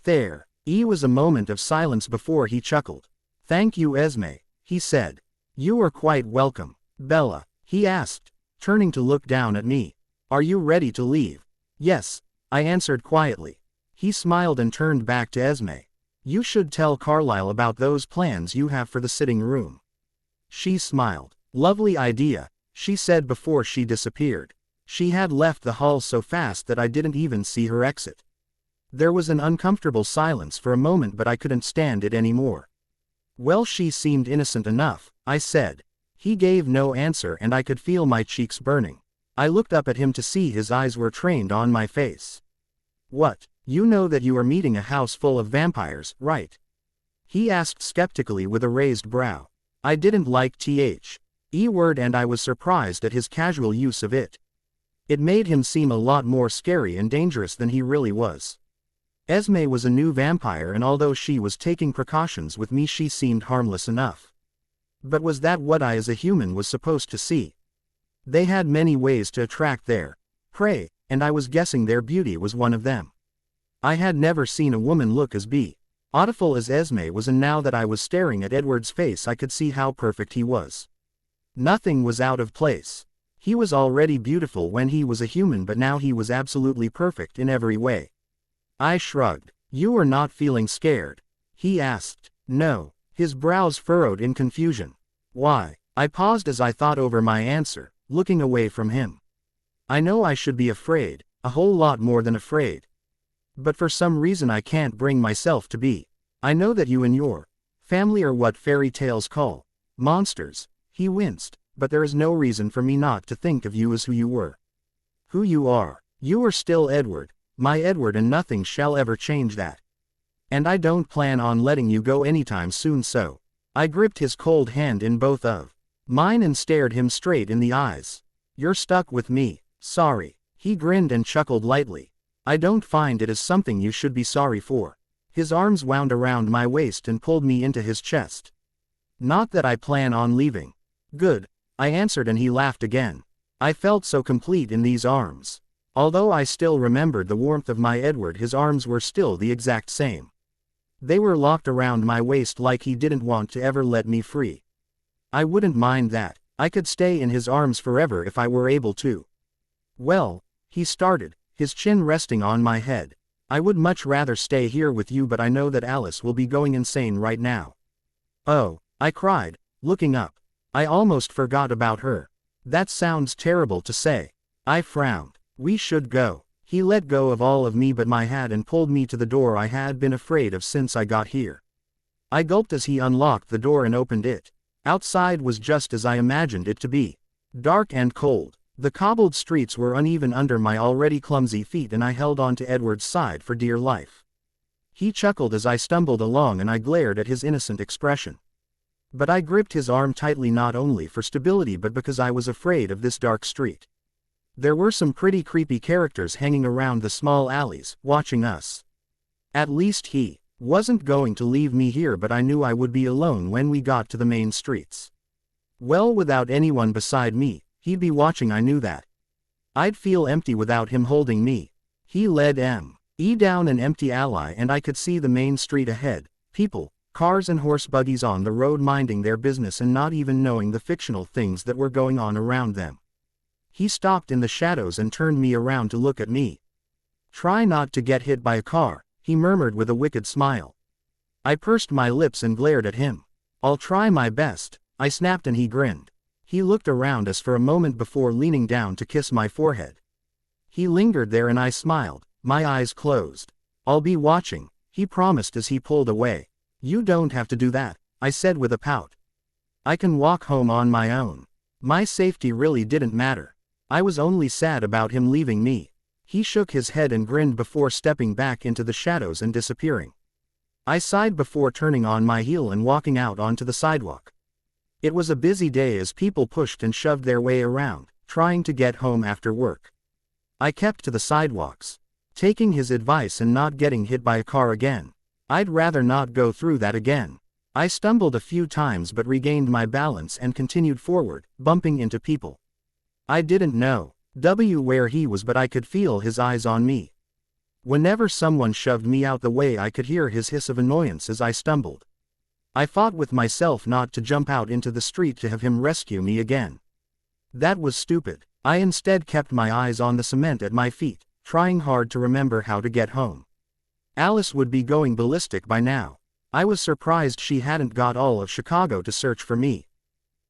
There was a moment of silence before he chuckled. "Thank you, Esme," he said. "You are quite welcome." "Bella," he asked, turning to look down at me. "Are you ready to leave?" "Yes," I answered quietly. He smiled and turned back to Esme. "You should tell Carlisle about those plans you have for the sitting room." She smiled. "Lovely idea," she said before she disappeared. She had left the hall so fast that I didn't even see her exit. There was an uncomfortable silence for a moment, but I couldn't stand it anymore. "Well, she seemed innocent enough," I said. He gave no answer and I could feel my cheeks burning. I looked up at him to see his eyes were trained on my face. "What? You know that you are meeting a house full of vampires, right?" he asked skeptically with a raised brow. I didn't like the word and I was surprised at his casual use of it. It made him seem a lot more scary and dangerous than he really was. Esme was a new vampire, and although she was taking precautions with me, she seemed harmless enough. But was that what I as a human was supposed to see? They had many ways to attract their prey, and I was guessing their beauty was one of them. I had never seen a woman look as beautiful as Esme was, and now that I was staring at Edward's face I could see how perfect he was. Nothing was out of place. He was already beautiful when he was a human, but now he was absolutely perfect in every way. I shrugged. "You are not feeling scared?" he asked. "No." His brows furrowed in confusion. "Why?" I paused as I thought over my answer, looking away from him. "I know I should be afraid, a whole lot more than afraid. But for some reason I can't bring myself to be. I know that you and your family are what fairy tales call monsters." He winced. "But there is no reason for me not to think of you as who you were. Who you are. You are still Edward, my Edward, and nothing shall ever change that. And I don't plan on letting you go anytime soon, so." I gripped his cold hand in both of mine and stared him straight in the eyes. "You're stuck with me." "Sorry." He grinned and chuckled lightly. "I don't find it as something you should be sorry for." His arms wound around my waist and pulled me into his chest. "Not that I plan on leaving." "Good," I answered, and he laughed again. I felt so complete in these arms. Although I still remembered the warmth of my Edward, his arms were still the exact same. They were locked around my waist like he didn't want to ever let me free. I wouldn't mind that. I could stay in his arms forever if I were able to. "Well," he started, his chin resting on my head, "I would much rather stay here with you, but I know that Alice will be going insane right now." "Oh," I cried, looking up. "I almost forgot about her." "That sounds terrible to say." I frowned. "We should go." He let go of all of me but my hat and pulled me to the door I had been afraid of since I got here. I gulped as he unlocked the door and opened it. Outside was just as I imagined it to be. Dark and cold. The cobbled streets were uneven under my already clumsy feet, and I held on to Edward's side for dear life. He chuckled as I stumbled along, and I glared at his innocent expression. But I gripped his arm tightly, not only for stability but because I was afraid of this dark street. There were some pretty creepy characters hanging around the small alleys, watching us. At least he wasn't going to leave me here, but I knew I would be alone when we got to the main streets. Well, without anyone beside me, he'd be watching, I knew that. I'd feel empty without him holding me. He led me down an empty alley, and I could see the main street ahead, people, cars and horse buggies on the road minding their business and not even knowing the fictional things that were going on around them. He stopped in the shadows and turned me around to look at me. "Try not to get hit by a car," he murmured with a wicked smile. I pursed my lips and glared at him. "I'll try my best," I snapped, and he grinned. He looked around us for a moment before leaning down to kiss my forehead. He lingered there and I smiled, my eyes closed. "I'll be watching," he promised as he pulled away. "You don't have to do that," I said with a pout. "I can walk home on my own." My safety really didn't matter. I was only sad about him leaving me. He shook his head and grinned before stepping back into the shadows and disappearing. I sighed before turning on my heel and walking out onto the sidewalk. It was a busy day as people pushed and shoved their way around, trying to get home after work. I kept to the sidewalks, taking his advice and not getting hit by a car again. I'd rather not go through that again. I stumbled a few times but regained my balance and continued forward, bumping into people. I didn't know where he was, but I could feel his eyes on me. Whenever someone shoved me out the way, I could hear his hiss of annoyance as I stumbled. I fought with myself not to jump out into the street to have him rescue me again. That was stupid. I instead kept my eyes on the cement at my feet, trying hard to remember how to get home. Alice would be going ballistic by now. I was surprised she hadn't got all of Chicago to search for me.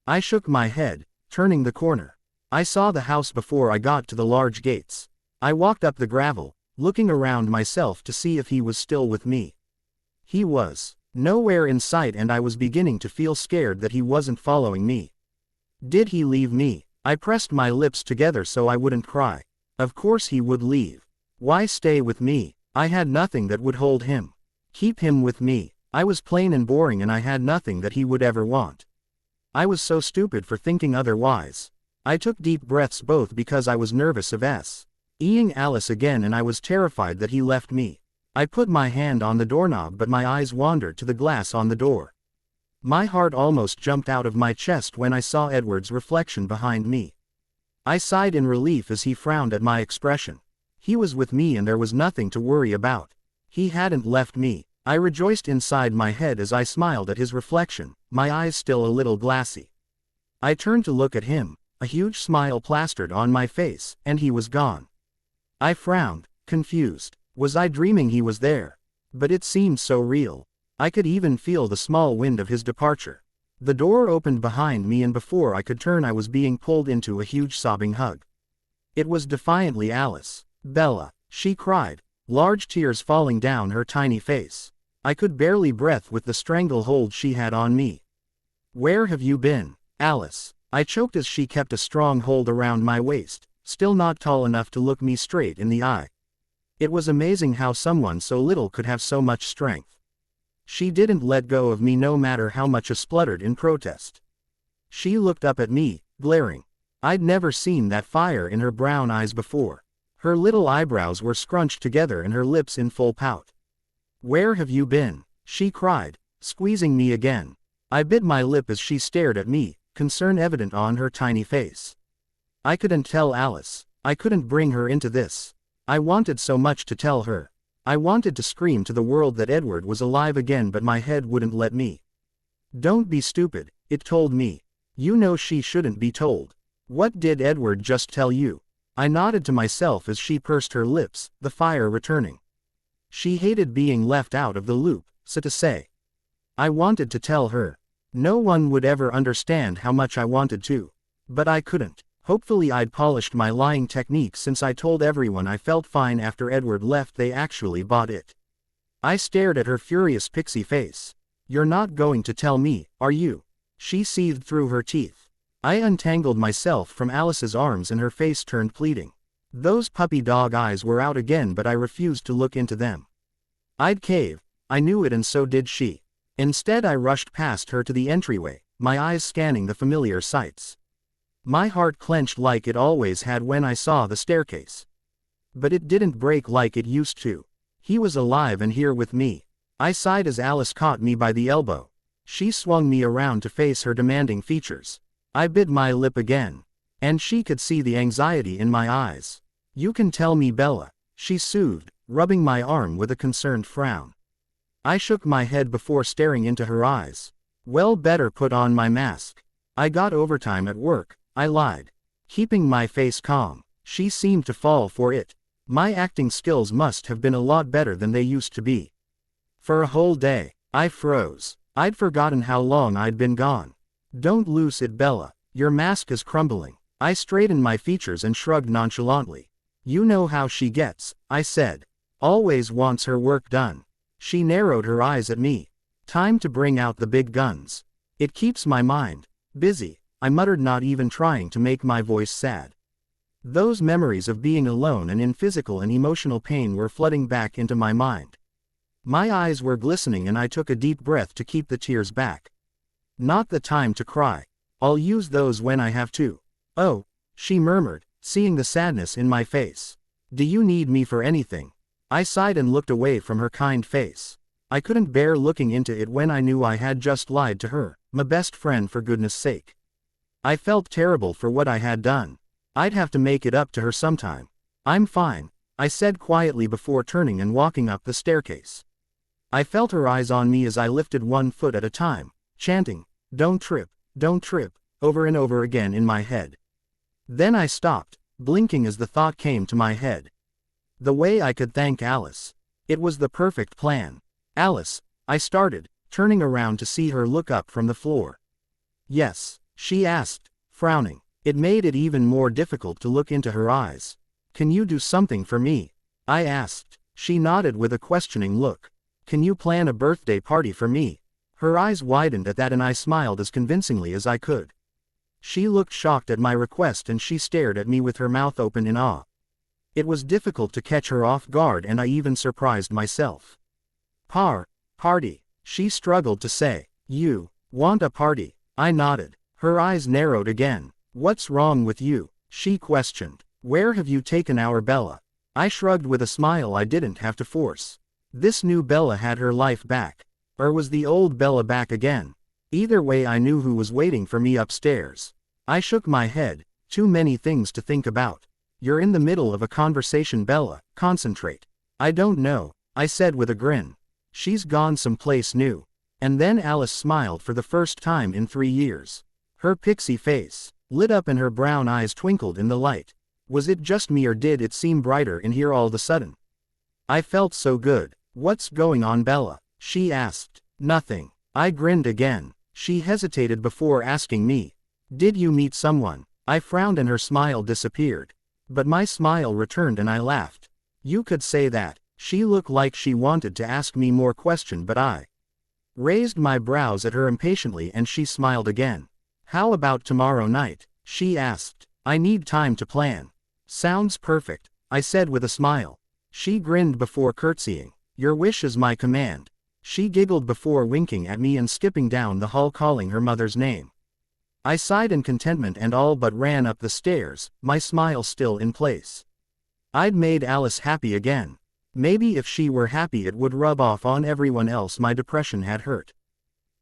I shook my head, turning the corner. I saw the house before I got to the large gates. I walked up the gravel, looking around myself to see if he was still with me. He was nowhere in sight, and I was beginning to feel scared that he wasn't following me. Did he leave me? I pressed my lips together so I wouldn't cry. Of course he would leave. Why stay with me? I had nothing that would hold him. Keep him with me. I was plain and boring, and I had nothing that he would ever want. I was so stupid for thinking otherwise. I took deep breaths, both because I was nervous of seeing Alice again and I was terrified that he left me. I put my hand on the doorknob, but my eyes wandered to the glass on the door. My heart almost jumped out of my chest when I saw Edward's reflection behind me. I sighed in relief as he frowned at my expression. He was with me and there was nothing to worry about. He hadn't left me. I rejoiced inside my head as I smiled at his reflection, my eyes still a little glassy. I turned to look at him, a huge smile plastered on my face, and he was gone. I frowned, confused. Was I dreaming he was there? But it seemed so real. I could even feel the small wind of his departure. The door opened behind me and before I could turn I was being pulled into a huge sobbing hug. It was defiantly Alice. "Bella," she cried, large tears falling down her tiny face. I could barely breathe with the stranglehold she had on me. "Where have you been, Alice?" I choked as she kept a strong hold around my waist, still not tall enough to look me straight in the eye. It was amazing how someone so little could have so much strength. She didn't let go of me no matter how much I spluttered in protest. She looked up at me, glaring. I'd never seen that fire in her brown eyes before. Her little eyebrows were scrunched together and her lips in full pout. "Where have you been?" she cried, squeezing me again. I bit my lip as she stared at me, concern evident on her tiny face. I couldn't tell Alice. I couldn't bring her into this. I wanted so much to tell her. I wanted to scream to the world that Edward was alive again, but my head wouldn't let me. "Don't be stupid," it told me. "You know she shouldn't be told. What did Edward just tell you?" I nodded to myself as she pursed her lips, the fire returning. She hated being left out of the loop, so to say. I wanted to tell her. No one would ever understand how much I wanted to. But I couldn't. Hopefully I'd polished my lying technique since I told everyone I felt fine after Edward left. They actually bought it. I stared at her furious pixie face. "You're not going to tell me, are you?" She seethed through her teeth. I untangled myself from Alice's arms and her face turned pleading. Those puppy dog eyes were out again, but I refused to look into them. I'd cave. I knew it, and so did she. Instead I rushed past her to the entryway, my eyes scanning the familiar sights. My heart clenched like it always had when I saw the staircase. But it didn't break like it used to. He was alive and here with me. I sighed as Alice caught me by the elbow. She swung me around to face her demanding features. I bit my lip again. And she could see the anxiety in my eyes. "You can tell me, Bella," she soothed, rubbing my arm with a concerned frown. I shook my head before staring into her eyes. "Well, better put on my mask. I got overtime at work," I lied. Keeping my face calm, she seemed to fall for it. My acting skills must have been a lot better than they used to be. For a whole day, I froze. I'd forgotten how long I'd been gone. "Don't lose it, Bella. Your mask is crumbling." I straightened my features and shrugged nonchalantly. "You know how she gets," I said. "Always wants her work done." She narrowed her eyes at me. "Time to bring out the big guns. It keeps my mind busy," I muttered, not even trying to make my voice sad. Those memories of being alone and in physical and emotional pain were flooding back into my mind. My eyes were glistening and I took a deep breath to keep the tears back. "Not the time to cry. I'll use those when I have to." "Oh," she murmured, seeing the sadness in my face. "Do you need me for anything?" I sighed and looked away from her kind face. I couldn't bear looking into it when I knew I had just lied to her, my best friend, for goodness sake. I felt terrible for what I had done. I'd have to make it up to her sometime. "I'm fine," I said quietly before turning and walking up the staircase. I felt her eyes on me as I lifted one foot at a time, chanting, don't trip," over and over again in my head. Then I stopped, blinking as the thought came to my head. The way I could thank Alice. It was the perfect plan. "Alice," I started, turning around to see her look up from the floor. "Yes?" she asked, frowning. It made it even more difficult to look into her eyes. "Can you do something for me?" I asked. She nodded with a questioning look. "Can you plan a birthday party for me?" Her eyes widened at that and I smiled as convincingly as I could. She looked shocked at my request and she stared at me with her mouth open in awe. It was difficult to catch her off guard and I even surprised myself. Party," she struggled to say. "You want a party?" I nodded. Her eyes narrowed again. "What's wrong with you?" she questioned. "Where have you taken our Bella?" I shrugged with a smile I didn't have to force. This new Bella had her life back. Or was the old Bella back again? Either way, I knew who was waiting for me upstairs. I shook my head. Too many things to think about. "You're in the middle of a conversation, Bella. Concentrate." "I don't know," I said with a grin. She's gone someplace new. And then Alice smiled for the first time in 3 years. Her pixie face lit up and her brown eyes twinkled in the light. Was it just me or did it seem brighter in here all of a sudden? I felt so good. What's going on, Bella? She asked. Nothing. I grinned again. She hesitated before asking me. Did you meet someone? I frowned and her smile disappeared. But my smile returned and I laughed. You could say that. She looked like she wanted to ask me more questions, but I raised my brows at her impatiently and she smiled again. How about tomorrow night? She asked. I need time to plan. Sounds perfect, I said with a smile. She grinned before curtsying. Your wish is my command. She giggled before winking at me and skipping down the hall calling her mother's name. I sighed in contentment and all but ran up the stairs, my smile still in place. I'd made Alice happy again. Maybe if she were happy it would rub off on everyone else my depression had hurt.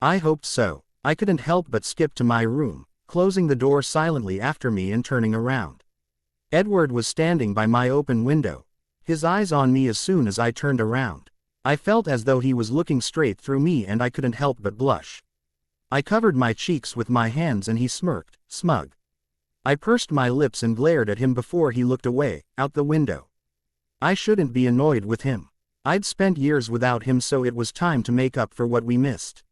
I hoped so. I couldn't help but skip to my room, closing the door silently after me and turning around. Edward was standing by my open window, his eyes on me as soon as I turned around. I felt as though he was looking straight through me and I couldn't help but blush. I covered my cheeks with my hands and he smirked, smug. I pursed my lips and glared at him before he looked away, out the window. I shouldn't be annoyed with him. I'd spent years without him, so it was time to make up for what we missed.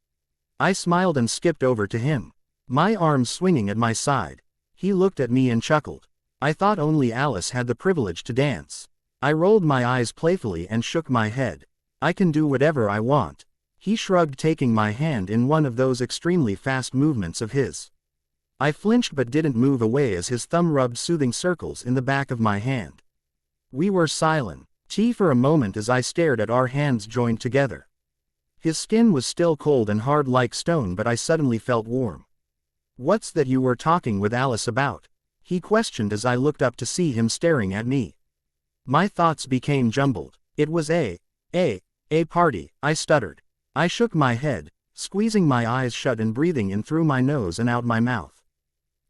I smiled and skipped over to him, my arms swinging at my side. He looked at me and chuckled. I thought only Alice had the privilege to dance. I rolled my eyes playfully and shook my head. I can do whatever I want. He shrugged, taking my hand in one of those extremely fast movements of his. I flinched but didn't move away as his thumb rubbed soothing circles in the back of my hand. We were silent for a moment as I stared at our hands joined together. His skin was still cold and hard like stone, but I suddenly felt warm. What's that you were talking with Alice about? He questioned as I looked up to see him staring at me. My thoughts became jumbled. It was a party, I stuttered. I shook my head, squeezing my eyes shut and breathing in through my nose and out my mouth.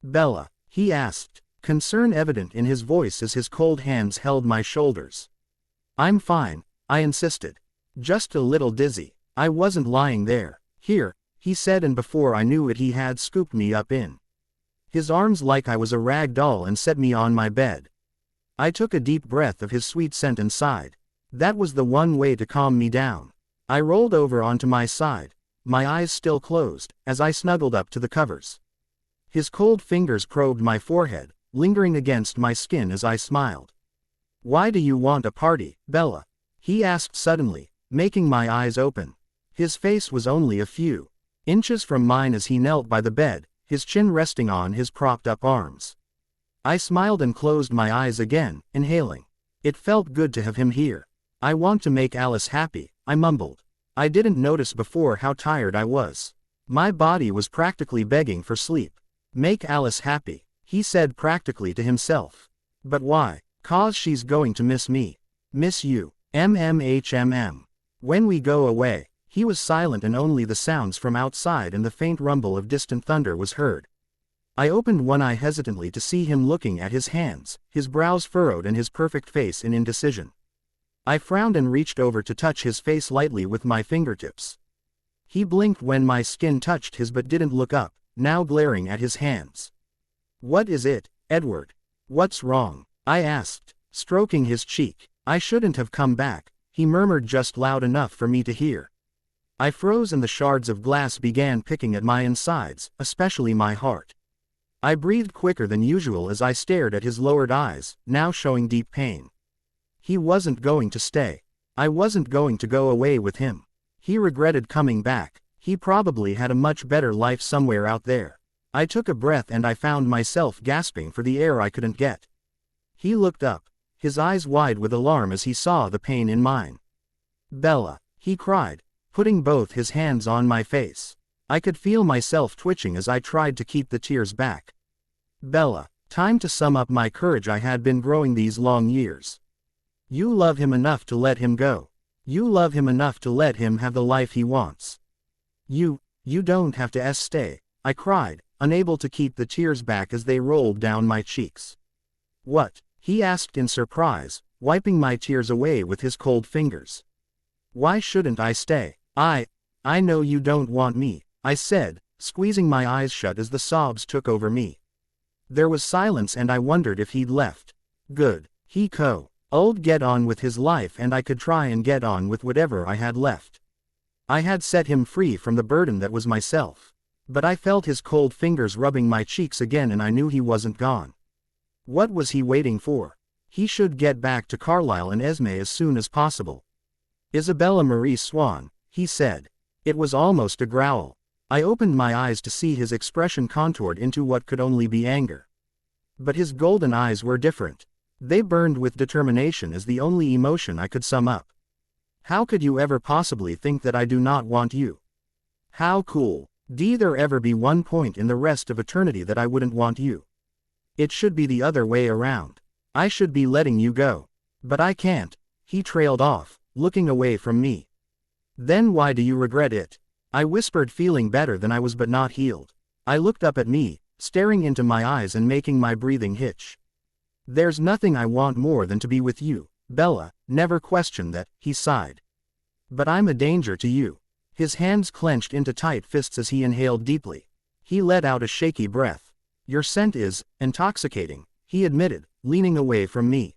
Bella, he asked, concern evident in his voice as his cold hands held my shoulders. I'm fine, I insisted. Just a little dizzy. I wasn't lying there. Here, he said, and before I knew it he had scooped me up in his arms like I was a rag doll and set me on my bed. I took a deep breath of his sweet scent and sighed. That was the one way to calm me down. I rolled over onto my side, my eyes still closed, as I snuggled up to the covers. His cold fingers probed my forehead, lingering against my skin as I smiled. Why do you want a party, Bella? He asked suddenly, making my eyes open. His face was only a few inches from mine as he knelt by the bed, his chin resting on his propped-up arms. I smiled and closed my eyes again, inhaling. It felt good to have him here. I want to make Alice happy, I mumbled. I didn't notice before how tired I was. My body was practically begging for sleep. Make Alice happy, he said practically to himself. But why? 'Cause she's going to miss me. Miss you. MMHMM. When we go away. He was silent and only the sounds from outside and the faint rumble of distant thunder was heard. I opened one eye hesitantly to see him looking at his hands, his brows furrowed and his perfect face in indecision. I frowned and reached over to touch his face lightly with my fingertips. He blinked when my skin touched his but didn't look up, now glaring at his hands. What is it, Edward? What's wrong? I asked, stroking his cheek. I shouldn't have come back, he murmured just loud enough for me to hear. I froze and the shards of glass began picking at my insides, especially my heart. I breathed quicker than usual as I stared at his lowered eyes, now showing deep pain. He wasn't going to stay. I wasn't going to go away with him. He regretted coming back. He probably had a much better life somewhere out there. I took a breath and I found myself gasping for the air I couldn't get. He looked up, his eyes wide with alarm as he saw the pain in mine. Bella, he cried, putting both his hands on my face. I could feel myself twitching as I tried to keep the tears back. Bella, time to sum up my courage I had been growing these long years. You love him enough to let him go. You love him enough to let him have the life he wants. You don't have to stay, I cried, unable to keep the tears back as they rolled down my cheeks. What? He asked in surprise, wiping my tears away with his cold fingers. Why shouldn't I stay? I know you don't want me, I said, squeezing my eyes shut as the sobs took over me. There was silence and I wondered if he'd left. Good. I'd get on with his life and I could try and get on with whatever I had left. I had set him free from the burden that was myself. But I felt his cold fingers rubbing my cheeks again and I knew he wasn't gone. What was he waiting for? He should get back to Carlisle and Esme as soon as possible. Isabella Marie Swan, he said. It was almost a growl. I opened my eyes to see his expression contoured into what could only be anger. But his golden eyes were different. They burned with determination as the only emotion I could sum up. How could you ever possibly think that I do not want you? How cool. Did there ever be one point in the rest of eternity that I wouldn't want you? It should be the other way around. I should be letting you go. But I can't. He trailed off, looking away from me. Then why do you regret it? I whispered, feeling better than I was but not healed. I looked up at me, staring into my eyes and making my breathing hitch. There's nothing I want more than to be with you, Bella, never question that, he sighed. But I'm a danger to you. His hands clenched into tight fists as he inhaled deeply. He let out a shaky breath. Your scent is intoxicating, he admitted, leaning away from me.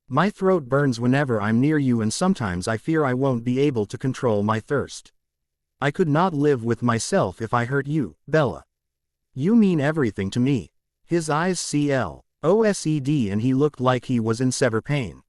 My throat burns whenever I'm near you and sometimes I fear I won't be able to control my thirst. I could not live with myself if I hurt you, Bella. You mean everything to me. His eyes closed and he looked like he was in severe pain.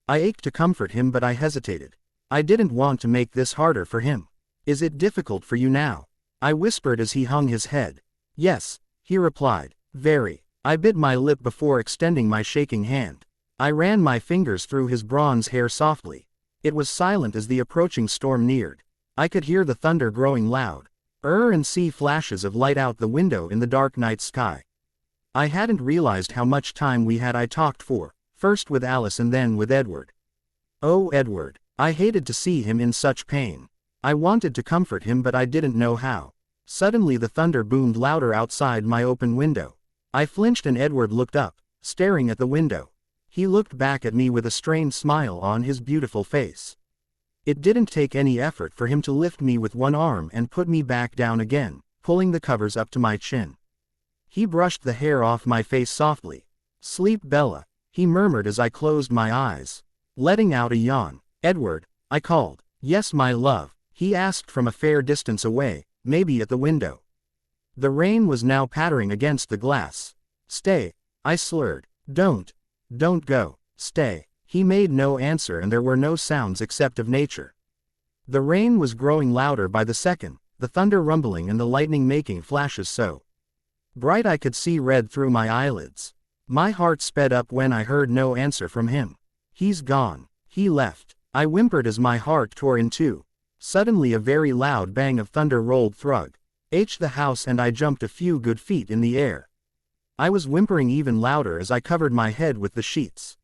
I ached to comfort him but I hesitated. I didn't want to make this harder for him. Is it difficult for you now? I whispered as he hung his head. Yes, he replied. Very. I bit my lip before extending my shaking hand. I ran my fingers through his bronze hair softly. It was silent as the approaching storm neared. I could hear the thunder growing loud. And see flashes of light out the window in the dark night sky. I hadn't realized how much time we had. I talked for, first with Alice and then with Edward. Oh, Edward. I hated to see him in such pain. I wanted to comfort him but I didn't know how. Suddenly the thunder boomed louder outside my open window. I flinched and Edward looked up, staring at the window. He looked back at me with a strained smile on his beautiful face. It didn't take any effort for him to lift me with one arm and put me back down again, pulling the covers up to my chin. He brushed the hair off my face softly. Sleep, Bella, he murmured as I closed my eyes. Letting out a yawn. Edward, I called. Yes, my love, he asked from a fair distance away, maybe at the window. The rain was now pattering against the glass. Stay, I slurred. Don't go, stay. He made no answer and there were no sounds except of nature. The rain was growing louder by the second, the thunder rumbling and the lightning making flashes so bright I could see red through my eyelids. My heart sped up when I heard no answer from him. He's gone. He left. I whimpered as my heart tore in two. Suddenly a very loud bang of thunder rolled through the house and I jumped a few good feet in the air. I was whimpering even louder as I covered my head with the sheets.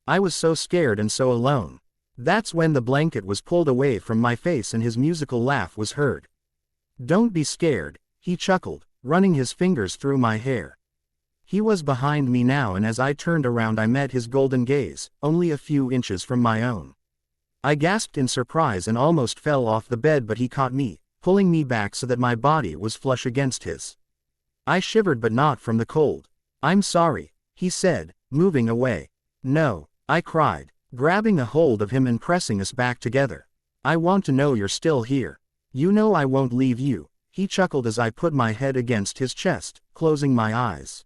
I was so scared and so alone. That's when the blanket was pulled away from my face and his musical laugh was heard. Don't be scared, he chuckled, running his fingers through my hair. He was behind me now and as I turned around I met his golden gaze, only a few inches from my own. I gasped in surprise and almost fell off the bed but he caught me, pulling me back so that my body was flush against his. I shivered but not from the cold. I'm sorry, he said, moving away. No, I cried, grabbing a hold of him and pressing us back together. I want to know you're still here. You know I won't leave you, he chuckled as I put my head against his chest, closing my eyes.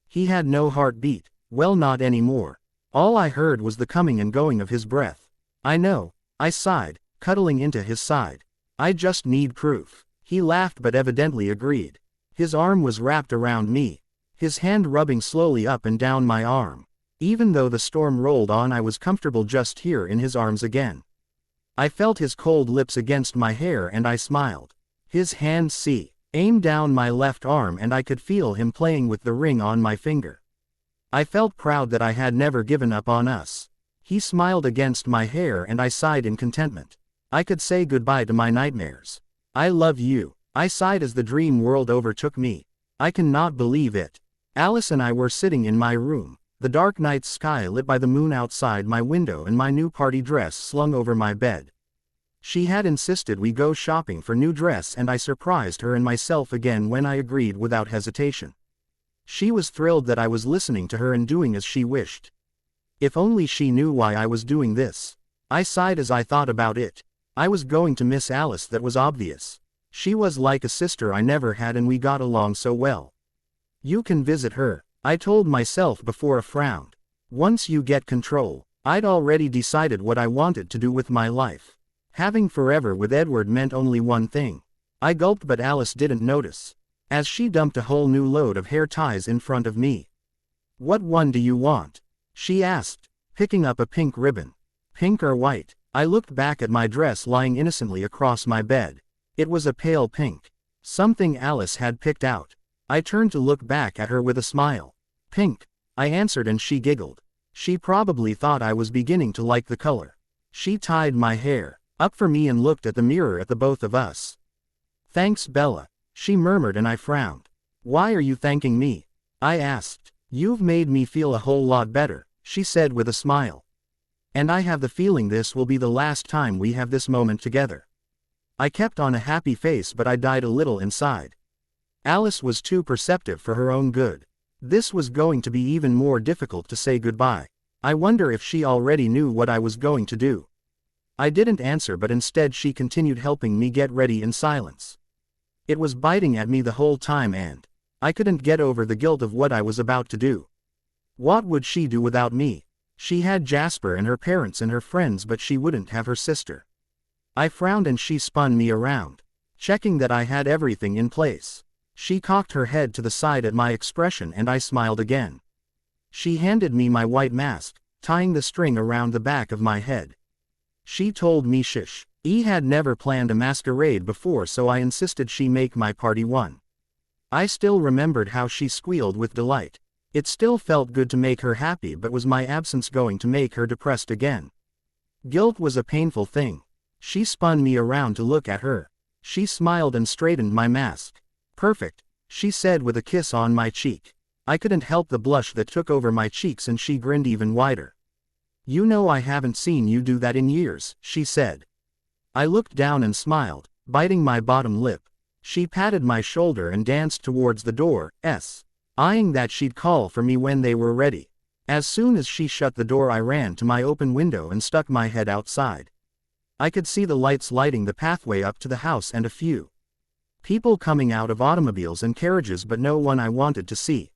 He had no heartbeat, well not anymore. All I heard was the coming and going of his breath. I know, I sighed, cuddling into his side. I just need proof. He laughed but evidently agreed. His arm was wrapped around me, his hand rubbing slowly up and down my arm. Even though the storm rolled on I was comfortable just here in his arms again. I felt his cold lips against my hair and I smiled. His hand aimed down my left arm and I could feel him playing with the ring on my finger. I felt proud that I had never given up on us. He smiled against my hair and I sighed in contentment. I could say goodbye to my nightmares. I love you, I sighed as the dream world overtook me. I cannot believe it. Alice and I were sitting in my room, the dark night sky lit by the moon outside my window and my new party dress slung over my bed. She had insisted we go shopping for new dress and I surprised her and myself again when I agreed without hesitation. She was thrilled that I was listening to her and doing as she wished. If only she knew why I was doing this. I sighed as I thought about it. I was going to miss Alice, that was obvious. She was like a sister I never had and we got along so well. You can visit her, I told myself before a frown. Once you get control. I'd already decided what I wanted to do with my life. Having forever with Edward meant only one thing. I gulped, but Alice didn't notice, as she dumped a whole new load of hair ties in front of me. What one do you want? She asked, picking up a pink ribbon. Pink or white? I looked back at my dress lying innocently across my bed. It was a pale pink. Something Alice had picked out. I turned to look back at her with a smile. Pink, I answered, and she giggled. She probably thought I was beginning to like the color. She tied my hair up for me and looked at the mirror at the both of us. Thanks, Bella, she murmured, and I frowned. Why are you thanking me? I asked. You've made me feel a whole lot better, she said with a smile. And I have the feeling this will be the last time we have this moment together. I kept on a happy face, but I died a little inside. Alice was too perceptive for her own good. This was going to be even more difficult to say goodbye. I wonder if she already knew what I was going to do. I didn't answer, but instead she continued helping me get ready in silence. It was biting at me the whole time, and I couldn't get over the guilt of what I was about to do. What would she do without me? She had Jasper and her parents and her friends, but she wouldn't have her sister. I frowned and she spun me around, checking that I had everything in place. She cocked her head to the side at my expression and I smiled again. She handed me my white mask, tying the string around the back of my head. She told me shush. E had never planned a masquerade before, so I insisted she make my party one. I still remembered how she squealed with delight. It still felt good to make her happy, but was my absence going to make her depressed again? Guilt was a painful thing. She spun me around to look at her. She smiled and straightened my mask. Perfect, she said with a kiss on my cheek. I couldn't help the blush that took over my cheeks, and she grinned even wider. You know, I haven't seen you do that in years, she said. I looked down and smiled, biting my bottom lip. She patted my shoulder and danced towards the door, eyeing that she'd call for me when they were ready. As soon as she shut the door, I ran to my open window and stuck my head outside. I could see the lights lighting the pathway up to the house and a few people coming out of automobiles and carriages, but no one I wanted to see.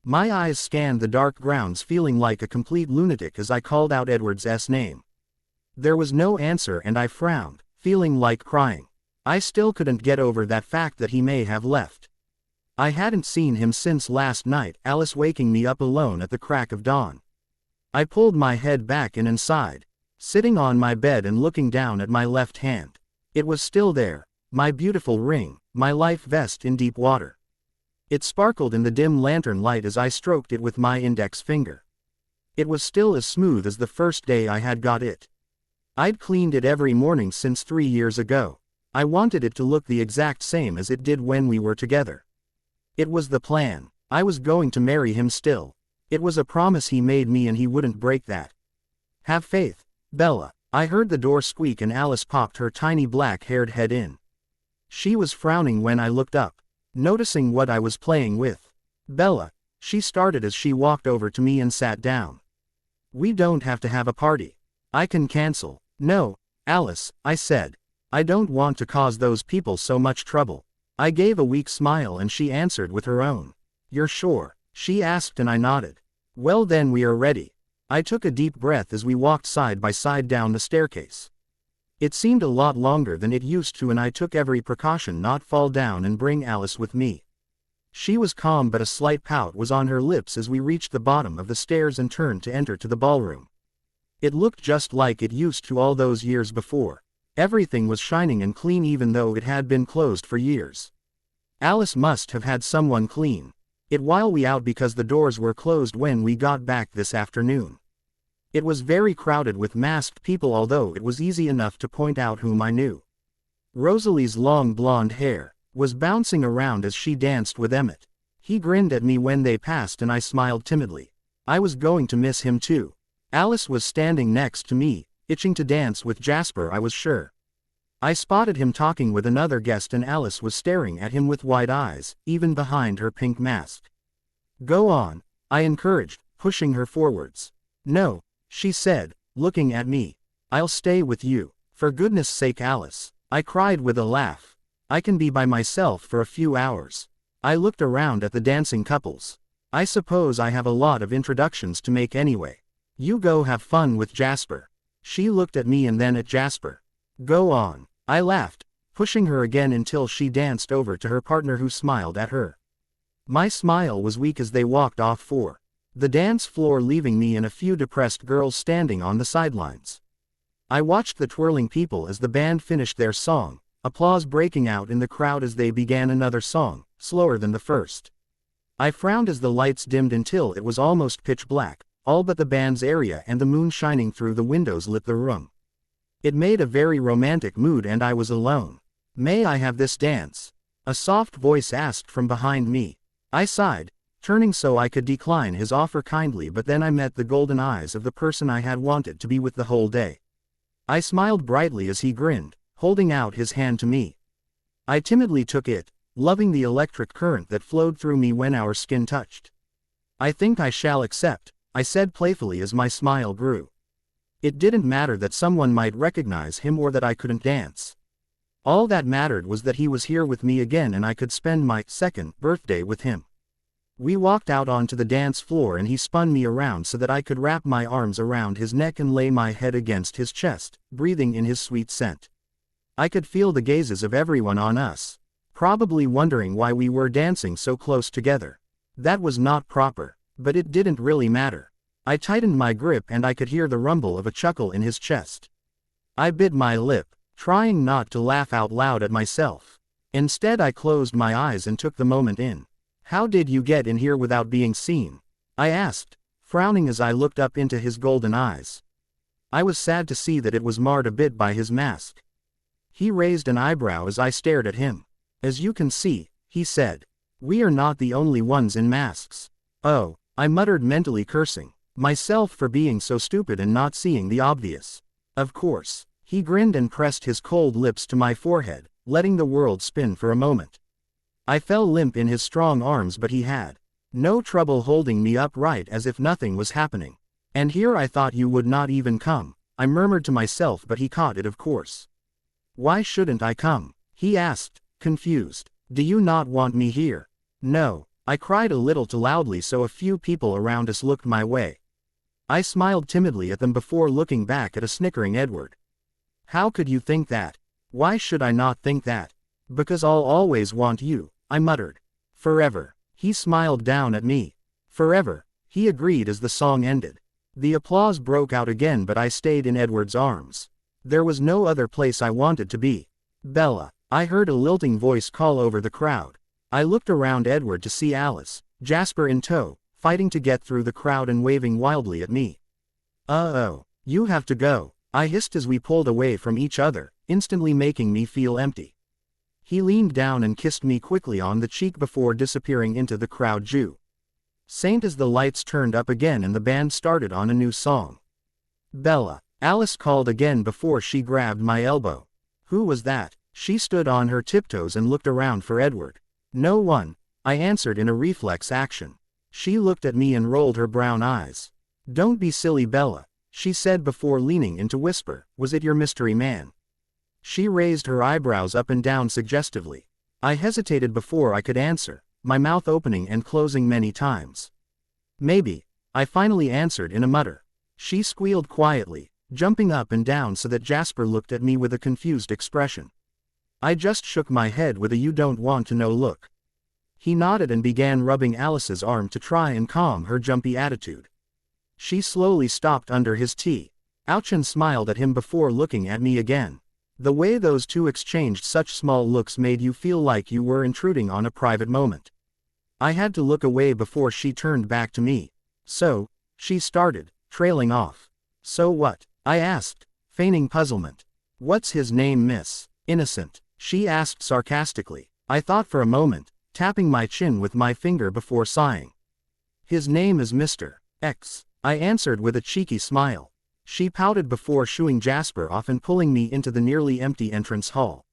My eyes scanned the dark grounds, feeling like a complete lunatic as I called out Edward's name. There was no answer and I frowned, feeling like crying. I still couldn't get over that fact that he may have left. I hadn't seen him since last night, Alice waking me up alone at the crack of dawn. I pulled my head back in and sighed, sitting on my bed and looking down at my left hand. It was still there, my beautiful ring, my life vest in deep water. It sparkled in the dim lantern light as I stroked it with my index finger. It was still as smooth as the first day I had got it. I'd cleaned it every morning since 3 years ago. I wanted it to look the exact same as it did when we were together. It was the plan. I was going to marry him still. It was a promise he made me and he wouldn't break that. Have faith, Bella. I heard the door squeak and Alice popped her tiny black-haired head in. She was frowning when I looked up, noticing what I was playing with. Bella, she started as she walked over to me and sat down. We don't have to have a party. I can cancel. No, Alice, I said. I don't want to cause those people so much trouble. I gave a weak smile and she answered with her own. You're sure? She asked and I nodded. Well then we are ready. I took a deep breath as we walked side by side down the staircase. It seemed a lot longer than it used to and I took every precaution not fall down and bring Alice with me. She was calm but a slight pout was on her lips as we reached the bottom of the stairs and turned to enter to the ballroom. It looked just like it used to all those years before. Everything was shining and clean even though it had been closed for years. Alice must have had someone clean it while we out because the doors were closed when we got back this afternoon. It was very crowded with masked people, although it was easy enough to point out whom I knew. Rosalie's long blonde hair was bouncing around as she danced with Emmett. He grinned at me when they passed and I smiled timidly. I was going to miss him too. Alice was standing next to me, itching to dance with Jasper, I was sure. I spotted him talking with another guest and Alice was staring at him with wide eyes, even behind her pink mask. Go on, I encouraged, pushing her forwards. No, she said, looking at me. I'll stay with you. For goodness sake, Alice, I cried with a laugh. I can be by myself for a few hours. I looked around at the dancing couples. I suppose I have a lot of introductions to make anyway. You go have fun with Jasper. She looked at me and then at Jasper. Go on, I laughed, pushing her again until she danced over to her partner who smiled at her. My smile was weak as they walked off for the dance floor, leaving me and a few depressed girls standing on the sidelines. I watched the twirling people as the band finished their song, applause breaking out in the crowd as they began another song, slower than the first. I frowned as the lights dimmed until it was almost pitch black, all but the band's area, and the moon shining through the windows lit the room. It made a very romantic mood and I was alone. May I have this dance? A soft voice asked from behind me. I sighed, turning so I could decline his offer kindly, but then I met the golden eyes of the person I had wanted to be with the whole day. I smiled brightly as he grinned, holding out his hand to me. I timidly took it, loving the electric current that flowed through me when our skin touched. I think I shall accept, I said playfully as my smile grew. It didn't matter that someone might recognize him or that I couldn't dance. All that mattered was that he was here with me again and I could spend my second birthday with him. We walked out onto the dance floor and he spun me around so that I could wrap my arms around his neck and lay my head against his chest, breathing in his sweet scent. I could feel the gazes of everyone on us, probably wondering why we were dancing so close together. That was not proper, but it didn't really matter. I tightened my grip and I could hear the rumble of a chuckle in his chest. I bit my lip, trying not to laugh out loud at myself. Instead I closed my eyes and took the moment in. How did you get in here without being seen? I asked, frowning as I looked up into his golden eyes. I was sad to see that it was marred a bit by his mask. He raised an eyebrow as I stared at him. As you can see, he said, we are not the only ones in masks. Oh, I muttered, mentally cursing myself for being so stupid and not seeing the obvious. Of course. He grinned and pressed his cold lips to my forehead, letting the world spin for a moment. I fell limp in his strong arms, but he had no trouble holding me upright as if nothing was happening. And here I thought you would not even come, I murmured to myself, but he caught it, of course. Why shouldn't I come? He asked, confused. Do you not want me here? No, I cried a little too loudly so a few people around us looked my way. I smiled timidly at them before looking back at a snickering Edward. How could you think that? Why should I not think that? Because I'll always want you, I muttered. Forever. He smiled down at me. Forever, he agreed as the song ended. The applause broke out again, but I stayed in Edward's arms. There was no other place I wanted to be. Bella, I heard a lilting voice call over the crowd. I looked around Edward to see Alice, Jasper in tow, fighting to get through the crowd and waving wildly at me. Uh-oh, you have to go, I hissed as we pulled away from each other, instantly making me feel empty. He leaned down and kissed me quickly on the cheek before disappearing into the crowd. Saint as the lights turned up again and the band started on a new song. Bella, Alice called again before she grabbed my elbow. Who was that? She stood on her tiptoes and looked around for Edward. No one, I answered in a reflex action. She looked at me and rolled her brown eyes. Don't be silly, Bella, she said before leaning in to whisper, was it your mystery man? She raised her eyebrows up and down suggestively. I hesitated before I could answer, my mouth opening and closing many times. Maybe, I finally answered in a mutter. She squealed quietly, jumping up and down so that Jasper looked at me with a confused expression. I just shook my head with a you don't want to know look. He nodded and began rubbing Alice's arm to try and calm her jumpy attitude. She slowly stopped under his tea. Ouch, and smiled at him before looking at me again. The way those two exchanged such small looks made you feel like you were intruding on a private moment. I had to look away before she turned back to me. So, she started, trailing off. So what? I asked, feigning puzzlement. What's his name, Miss Innocent? She asked sarcastically. I thought for a moment, tapping my chin with my finger before sighing. His name is Mr. X, I answered with a cheeky smile. She pouted before shooing Jasper off and pulling me into the nearly empty entrance hall.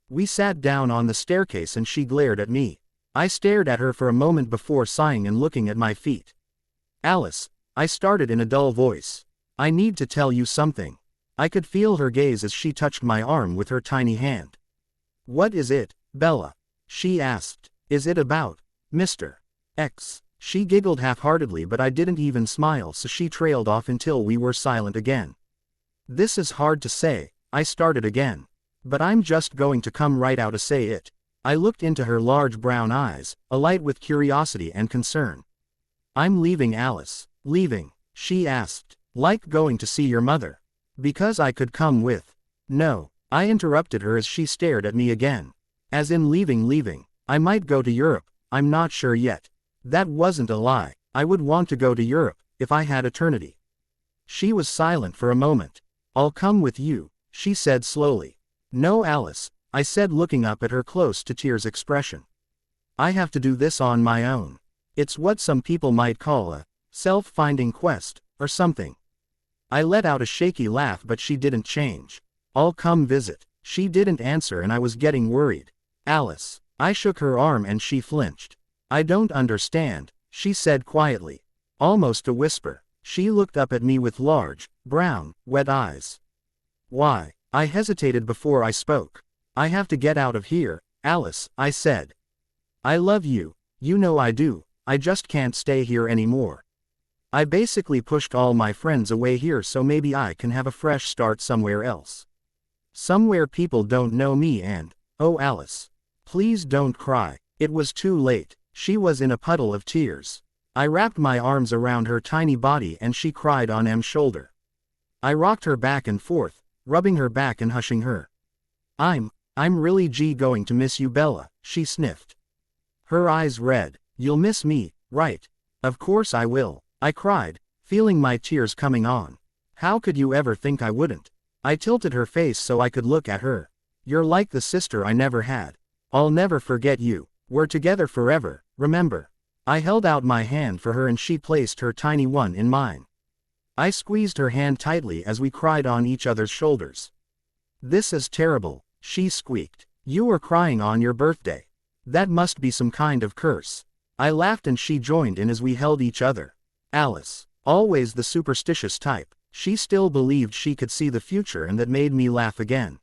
We sat down on the staircase and she glared at me. I stared at her for a moment before sighing and looking at my feet. Alice, I started in a dull voice. I need to tell you something. I could feel her gaze as she touched my arm with her tiny hand. What is it, Bella? She asked. Is it about Mr. X? She giggled half-heartedly, but I didn't even smile, so she trailed off until we were silent again. This is hard to say, I started again. But I'm just going to come right out to say it. I looked into her large brown eyes, alight with curiosity and concern. I'm leaving, Alice. Leaving? She asked. Like going to see your mother? Because I could come with. No, I interrupted her as she stared at me again. As in leaving. I might go to Europe, I'm not sure yet. That wasn't a lie. I would want to go to Europe, if I had eternity. She was silent for a moment. I'll come with you, she said slowly. No, Alice, I said, looking up at her close to tears expression. I have to do this on my own. It's what some people might call a self-finding quest, or something. I let out a shaky laugh, but she didn't change. I'll come visit. She didn't answer and I was getting worried. Alice. I shook her arm and she flinched. I don't understand, she said quietly. Almost a whisper. She looked up at me with large, brown, wet eyes. Why? I hesitated before I spoke. I have to get out of here, Alice, I said. I love you, you know I do, I just can't stay here anymore. I basically pushed all my friends away here so maybe I can have a fresh start somewhere else. Somewhere people don't know me and, oh Alice. Please don't cry. It was too late. She was in a puddle of tears. I wrapped my arms around her tiny body and she cried on M's shoulder. I rocked her back and forth, rubbing her back and hushing her. I'm really going to miss you, Bella, she sniffed. Her eyes red. You'll miss me, right? Of course I will, I cried, feeling my tears coming on. How could you ever think I wouldn't? I tilted her face so I could look at her. You're like the sister I never had. I'll never forget you. We're together forever, remember? I held out my hand for her and she placed her tiny one in mine. I squeezed her hand tightly as we cried on each other's shoulders. This is terrible, she squeaked. You were crying on your birthday. That must be some kind of curse. I laughed and she joined in as we held each other. Alice, always the superstitious type, she still believed she could see the future, and that made me laugh again.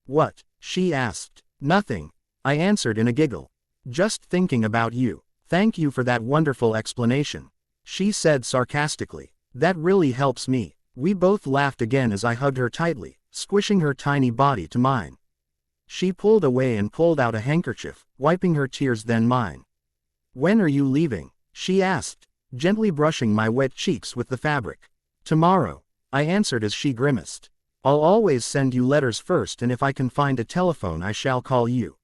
What? She asked. Nothing, I answered in a giggle. Just thinking about you. Thank you for that wonderful explanation, she said sarcastically. That really helps me. We both laughed again as I hugged her tightly, squishing her tiny body to mine. She pulled away and pulled out a handkerchief, wiping her tears, then mine. When are you leaving? She asked, gently brushing my wet cheeks with the fabric. Tomorrow, I answered as she grimaced. I'll always send you letters first, and if I can find a telephone I shall call you.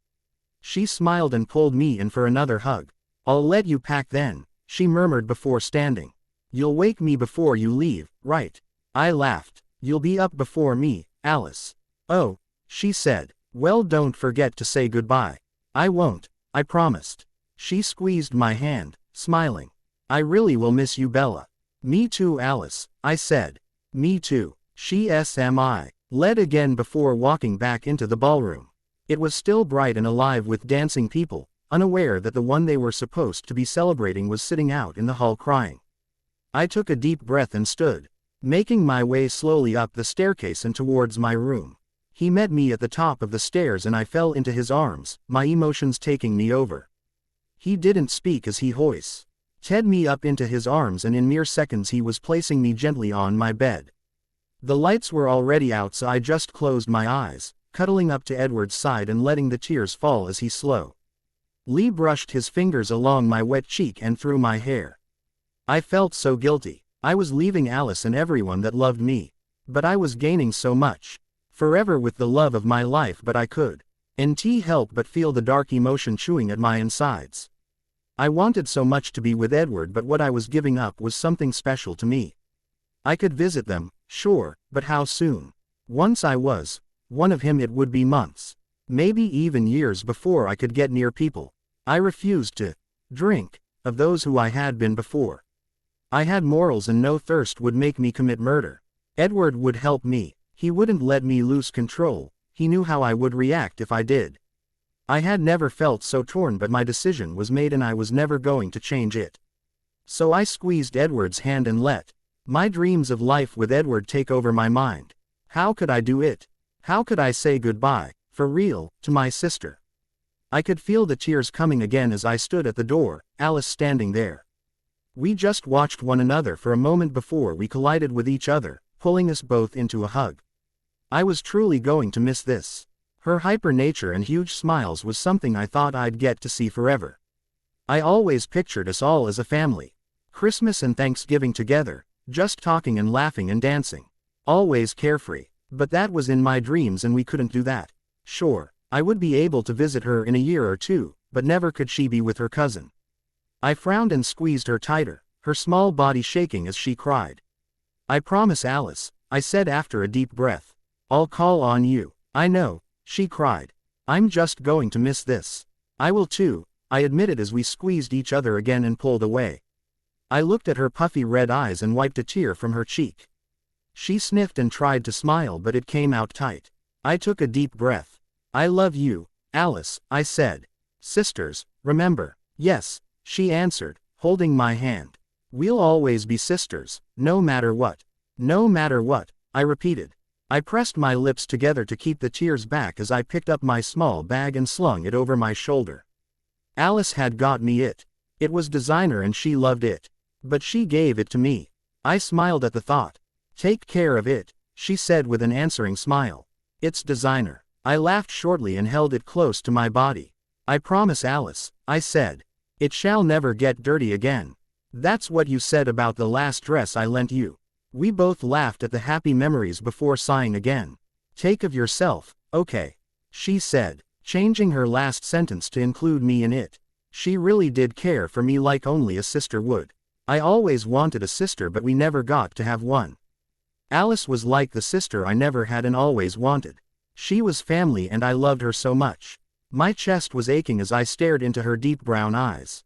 She smiled and pulled me in for another hug. I'll let you pack then, she murmured before standing. You'll wake me before you leave, right? I laughed. You'll be up before me, Alice. Oh, she said. Well, don't forget to say goodbye. I won't, I promised. She squeezed my hand, smiling. I really will miss you, Bella. Me too, Alice, I said. Me too. She led again before walking back into the ballroom. It was still bright and alive with dancing people, unaware that the one they were supposed to be celebrating was sitting out in the hall crying. I took a deep breath and stood, making my way slowly up the staircase and towards my room. He met me at the top of the stairs and I fell into his arms, my emotions taking me over. He didn't speak as he hoisted me up into his arms, and in mere seconds he was placing me gently on my bed. The lights were already out, so I just closed my eyes, cuddling up to Edward's side and letting the tears fall as he slowly brushed his fingers along my wet cheek and through my hair. I felt so guilty. I was leaving Alice and everyone that loved me. But I was gaining so much. Forever with the love of my life, but I couldn't help but feel the dark emotion chewing at my insides. I wanted so much to be with Edward, but what I was giving up was something special to me. I could visit them, sure, but how soon? Once I was one of him, it would be months, maybe even years before I could get near people. I refused to drink of those who I had been before. I had morals and no thirst would make me commit murder. Edward would help me. He wouldn't let me lose control. He knew how I would react if I did. I had never felt so torn, but my decision was made and I was never going to change it. So I squeezed Edward's hand and let my dreams of life with Edward take over my mind. How could I do it? How could I say goodbye, for real, to my sister? I could feel the tears coming again as I stood at the door, Alice standing there. We just watched one another for a moment before we collided with each other, pulling us both into a hug. I was truly going to miss this. Her hyper nature and huge smiles was something I thought I'd get to see forever. I always pictured us all as a family. Christmas and Thanksgiving together, just talking and laughing and dancing. Always carefree. But that was in my dreams and we couldn't do that. Sure, I would be able to visit her in a year or two, but never could she be with her cousin. I frowned and squeezed her tighter, her small body shaking as she cried. I promise, Alice, I said after a deep breath. I'll call on you. I know, she cried. I'm just going to miss this. I will too, I admitted as we squeezed each other again and pulled away. I looked at her puffy red eyes and wiped a tear from her cheek. She sniffed and tried to smile, but it came out tight. I took a deep breath. I love you, Alice, I said. Sisters, remember? Yes, she answered, holding my hand. We'll always be sisters, no matter what. No matter what, I repeated. I pressed my lips together to keep the tears back as I picked up my small bag and slung it over my shoulder. Alice had got me it. It was designer and she loved it. But she gave it to me. I smiled at the thought. Take care of it, she said with an answering smile. It's designer. I laughed shortly and held it close to my body. I promise, Alice, I said. It shall never get dirty again. That's what you said about the last dress I lent you. We both laughed at the happy memories before sighing again. Take of yourself, okay, she said, changing her last sentence to include me in it. She really did care for me like only a sister would. I always wanted a sister, but we never got to have one. Alice was like the sister I never had and always wanted. She was family and I loved her so much. My chest was aching as I stared into her deep brown eyes.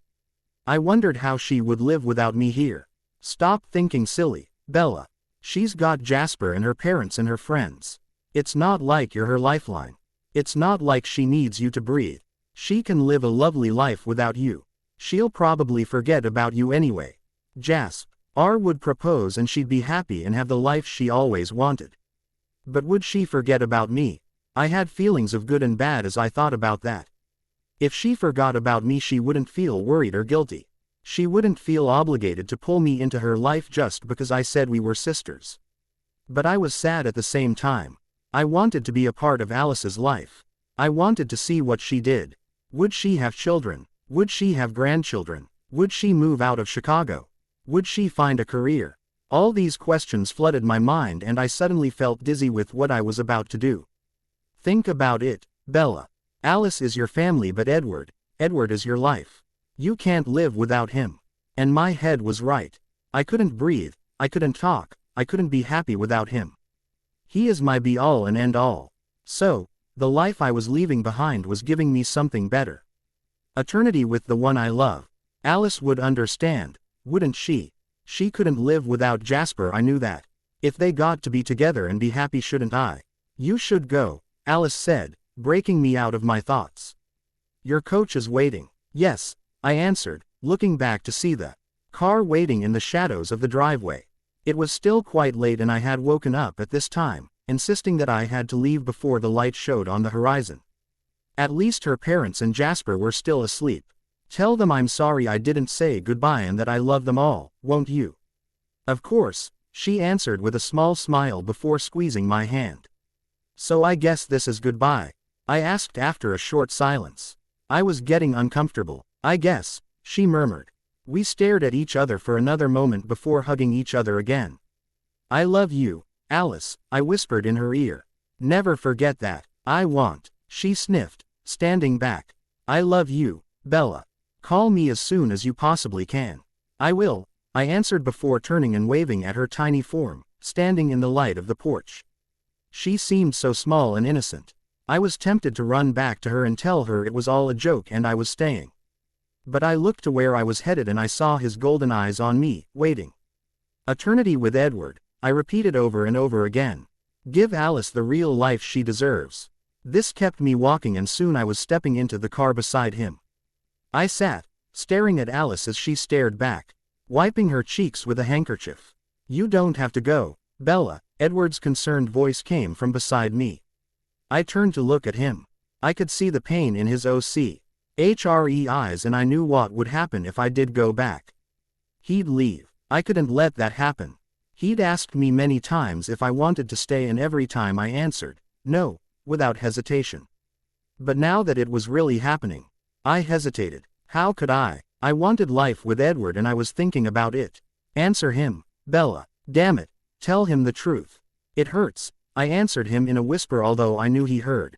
I wondered how she would live without me here. Stop thinking silly, Bella. She's got Jasper and her parents and her friends. It's not like you're her lifeline. It's not like she needs you to breathe. She can live a lovely life without you. She'll probably forget about you anyway. Jasper would propose and she'd be happy and have the life she always wanted. But would she forget about me? I had feelings of good and bad as I thought about that. If she forgot about me, she wouldn't feel worried or guilty. She wouldn't feel obligated to pull me into her life just because I said we were sisters. But I was sad at the same time. I wanted to be a part of Alice's life. I wanted to see what she did. Would she have children? Would she have grandchildren? Would she move out of Chicago? Would she find a career? All these questions flooded my mind and I suddenly felt dizzy with what I was about to do. Think about it, Bella. Alice is your family, but Edward is your life. You can't live without him. And my head was right. I couldn't breathe, I couldn't talk, I couldn't be happy without him. He is my be-all and end-all. So, the life I was leaving behind was giving me something better. Eternity with the one I love. Alice would understand, wouldn't she? She couldn't live without Jasper, I knew that. If they got to be together and be happy, shouldn't I? You should go, Alice said, breaking me out of my thoughts. Your coach is waiting. Yes, I answered, looking back to see the car waiting in the shadows of the driveway. It was still quite late and I had woken up at this time, insisting that I had to leave before the light showed on the horizon. At least her parents and Jasper were still asleep. Tell them I'm sorry I didn't say goodbye and that I love them all, won't you? Of course, she answered with a small smile before squeezing my hand. So I guess this is goodbye? I asked after a short silence. I was getting uncomfortable. I guess, she murmured. We stared at each other for another moment before hugging each other again. I love you, Alice, I whispered in her ear. Never forget that. I want, she sniffed, standing back. I love you, Bella. Call me as soon as you possibly can. I will, I answered before turning and waving at her tiny form, standing in the light of the porch. She seemed so small and innocent. I was tempted to run back to her and tell her it was all a joke and I was staying. But I looked to where I was headed and I saw his golden eyes on me, waiting. Eternity with Edward, I repeated over and over again. Give Alice the real life she deserves. This kept me walking and soon I was stepping into the car beside him. I sat, staring at Alice as she stared back, wiping her cheeks with a handkerchief. You don't have to go, Bella, Edward's concerned voice came from beside me. I turned to look at him. I could see the pain in his OCHRE eyes and I knew what would happen if I did go back. He'd leave. I couldn't let that happen. He'd asked me many times if I wanted to stay and every time I answered, no, without hesitation. But now that it was really happening, I hesitated. How could I? I wanted life with Edward and I was thinking about it. Answer him, Bella. Damn it, tell him the truth. It hurts, I answered him in a whisper although I knew he heard.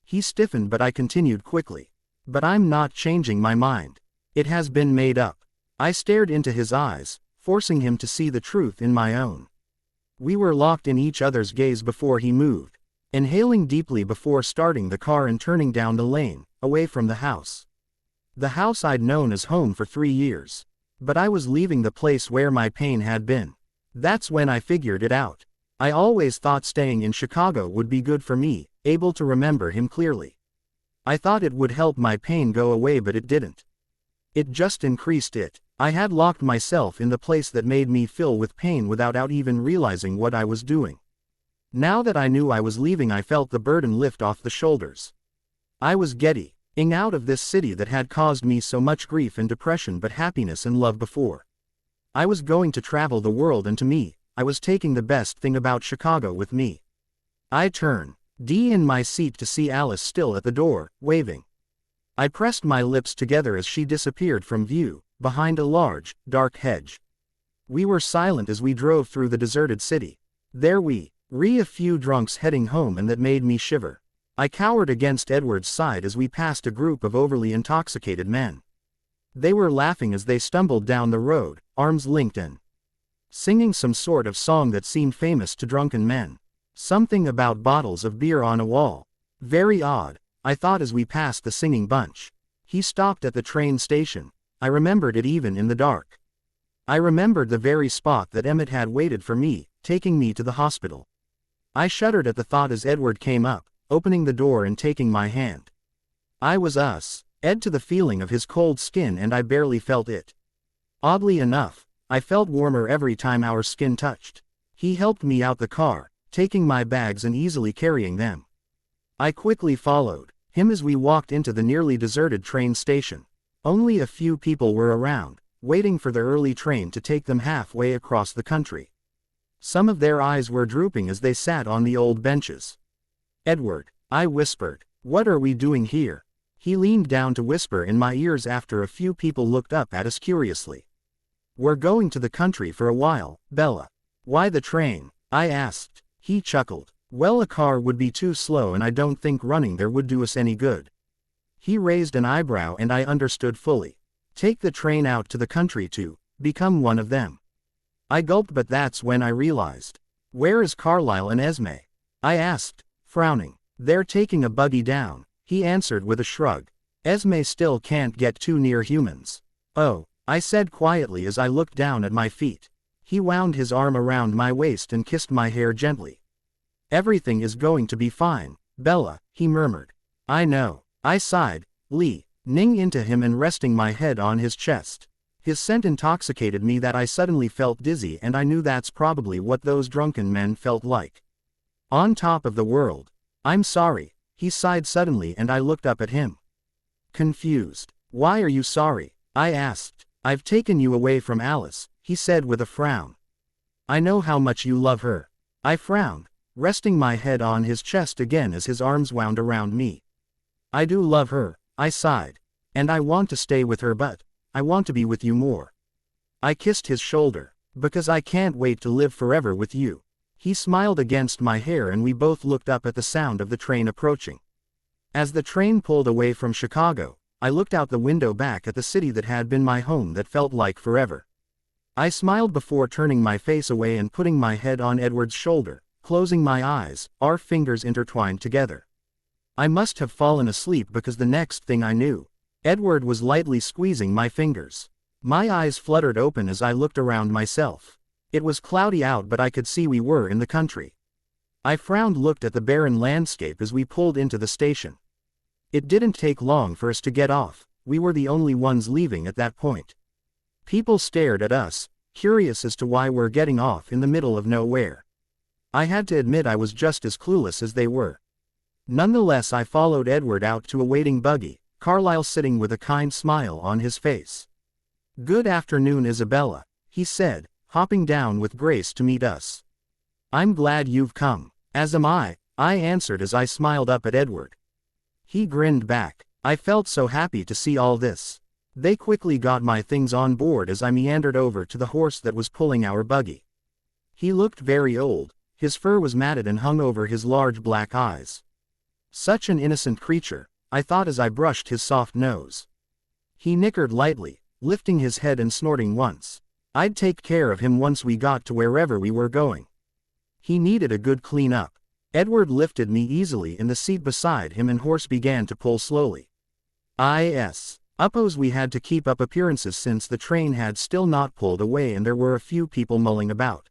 He stiffened but I continued quickly. But I'm not changing my mind. It has been made up. I stared into his eyes, forcing him to see the truth in my own. We were locked in each other's gaze before he moved, inhaling deeply before starting the car and turning down the lane, away from the house. The house I'd known as home for 3 years. But I was leaving the place where my pain had been. That's when I figured it out. I always thought staying in Chicago would be good for me, able to remember him clearly. I thought it would help my pain go away but it didn't. It just increased it. I had locked myself in the place that made me fill with pain without even realizing what I was doing. Now that I knew I was leaving I felt the burden lift off the shoulders. I was getting out of this city that had caused me so much grief and depression but happiness and love before. I was going to travel the world and to me, I was taking the best thing about Chicago with me. I turned in my seat to see Alice still at the door, waving. I pressed my lips together as she disappeared from view, behind a large, dark hedge. We were silent as we drove through the deserted city. There we a few drunks heading home and that made me shiver. I cowered against Edward's side as we passed a group of overly intoxicated men. They were laughing as they stumbled down the road, arms linked and singing some sort of song that seemed famous to drunken men. Something about bottles of beer on a wall. Very odd, I thought as we passed the singing bunch. He stopped at the train station. I remembered it even in the dark. I remembered the very spot that Emmett had waited for me, taking me to the hospital. I shuddered at the thought as Edward came up, opening the door and taking my hand. I was Ed to the feeling of his cold skin and I barely felt it. Oddly enough, I felt warmer every time our skin touched. He helped me out the car, taking my bags and easily carrying them. I quickly followed him as we walked into the nearly deserted train station. Only a few people were around, waiting for the early train to take them halfway across the country. Some of their eyes were drooping as they sat on the old benches. Edward, I whispered, what are we doing here? He leaned down to whisper in my ears after a few people looked up at us curiously. We're going to the country for a while, Bella. Why the train? I asked. He chuckled. Well, a car would be too slow and I don't think running there would do us any good. He raised an eyebrow and I understood fully. Take the train out to the country to become one of them. I gulped but that's when I realized. Where is Carlisle and Esme? I asked, frowning. They're taking a buggy down, he answered with a shrug. Esme still can't get too near humans. Oh, I said quietly as I looked down at my feet. He wound his arm around my waist and kissed my hair gently. Everything is going to be fine, Bella, he murmured. I know, I sighed, leaning into him and resting my head on his chest. His scent intoxicated me that I suddenly felt dizzy and I knew that's probably what those drunken men felt like. On top of the world. I'm sorry, he sighed suddenly and I looked up at him. Confused. Why are you sorry? I asked. I've taken you away from Alice, he said with a frown. I know how much you love her. I frowned, resting my head on his chest again as his arms wound around me. I do love her, I sighed. And I want to stay with her but I want to be with you more. I kissed his shoulder. Because I can't wait to live forever with you. He smiled against my hair and we both looked up at the sound of the train approaching. As the train pulled away from Chicago, I looked out the window back at the city that had been my home that felt like forever. I smiled before turning my face away and putting my head on Edward's shoulder, closing my eyes, our fingers intertwined together. I must have fallen asleep because the next thing I knew, Edward was lightly squeezing my fingers. My eyes fluttered open as I looked around myself. It was cloudy out, but I could see we were in the country. I frowned, looked at the barren landscape as we pulled into the station. It didn't take long for us to get off. We were the only ones leaving at that point. People stared at us, curious as to why we're getting off in the middle of nowhere. I had to admit I was just as clueless as they were. Nonetheless, I followed Edward out to a waiting buggy, Carlyle sitting with a kind smile on his face. "Good afternoon, Isabella," he said, hopping down with grace to meet us. "I'm glad you've come." "As am I answered as I smiled up at Edward. He grinned back. I felt so happy to see all this. They quickly got my things on board as I meandered over to the horse that was pulling our buggy. He looked very old, his fur was matted and hung over his large black eyes. Such an innocent creature, I thought as I brushed his soft nose. He nickered lightly, lifting his head and snorting once. I'd take care of him once we got to wherever we were going. He needed a good clean up. Edward lifted me easily in the seat beside him and horse began to pull slowly. Suppose we had to keep up appearances since the train had still not pulled away and there were a few people mulling about.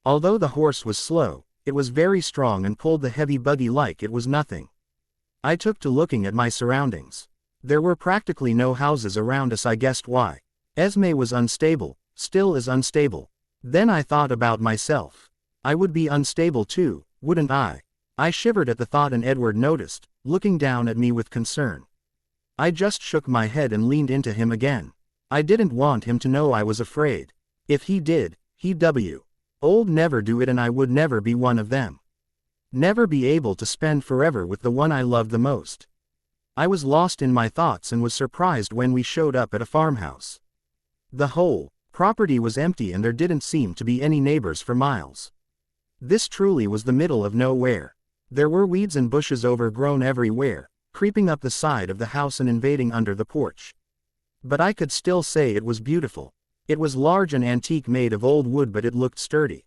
Although the horse was slow, it was very strong and pulled the heavy buggy like it was nothing. I took to looking at my surroundings. There were practically no houses around us. I guessed why. Esme was unstable, still is unstable. Then I thought about myself. I would be unstable too, wouldn't I? I shivered at the thought and Edward noticed, looking down at me with concern. I just shook my head and leaned into him again. I didn't want him to know I was afraid. If he did, he'd old never do it and I would never be one of them. Never be able to spend forever with the one I loved the most. I was lost in my thoughts and was surprised when we showed up at a farmhouse. The whole property was empty and there didn't seem to be any neighbors for miles. This truly was the middle of nowhere. There were weeds and bushes overgrown everywhere, creeping up the side of the house and invading under the porch. But I could still say it was beautiful. It was large and antique, made of old wood, but it looked sturdy.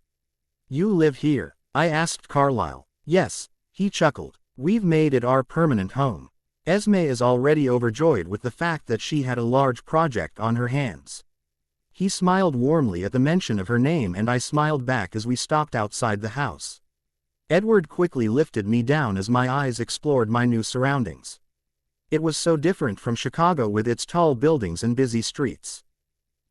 "You live here?" I asked Carlyle. "Yes," he chuckled. "We've made it our permanent home." Esme is already overjoyed with the fact that she had a large project on her hands. He smiled warmly at the mention of her name and I smiled back as we stopped outside the house. Edward quickly lifted me down as my eyes explored my new surroundings. It was so different from Chicago with its tall buildings and busy streets.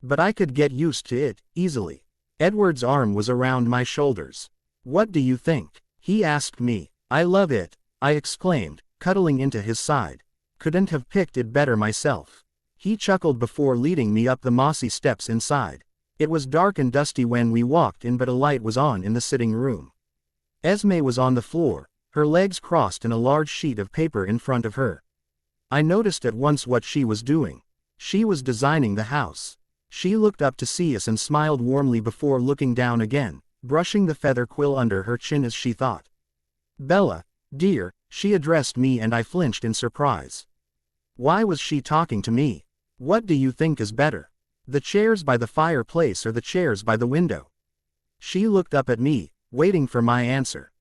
But I could get used to it, easily. Edward's arm was around my shoulders. "What do you think?" he asked me. "I love it," I exclaimed, cuddling into his side. "Couldn't have picked it better myself." He chuckled before leading me up the mossy steps inside. It was dark and dusty when we walked in, but a light was on in the sitting room. Esme was on the floor, her legs crossed and a large sheet of paper in front of her. I noticed at once what she was doing. She was designing the house. She looked up to see us and smiled warmly before looking down again, brushing the feather quill under her chin as she thought. "Bella, dear," she addressed me and I flinched in surprise. Why was she talking to me? "What do you think is better? The chairs by the fireplace or the chairs by the window?" She looked up at me, waiting for my answer.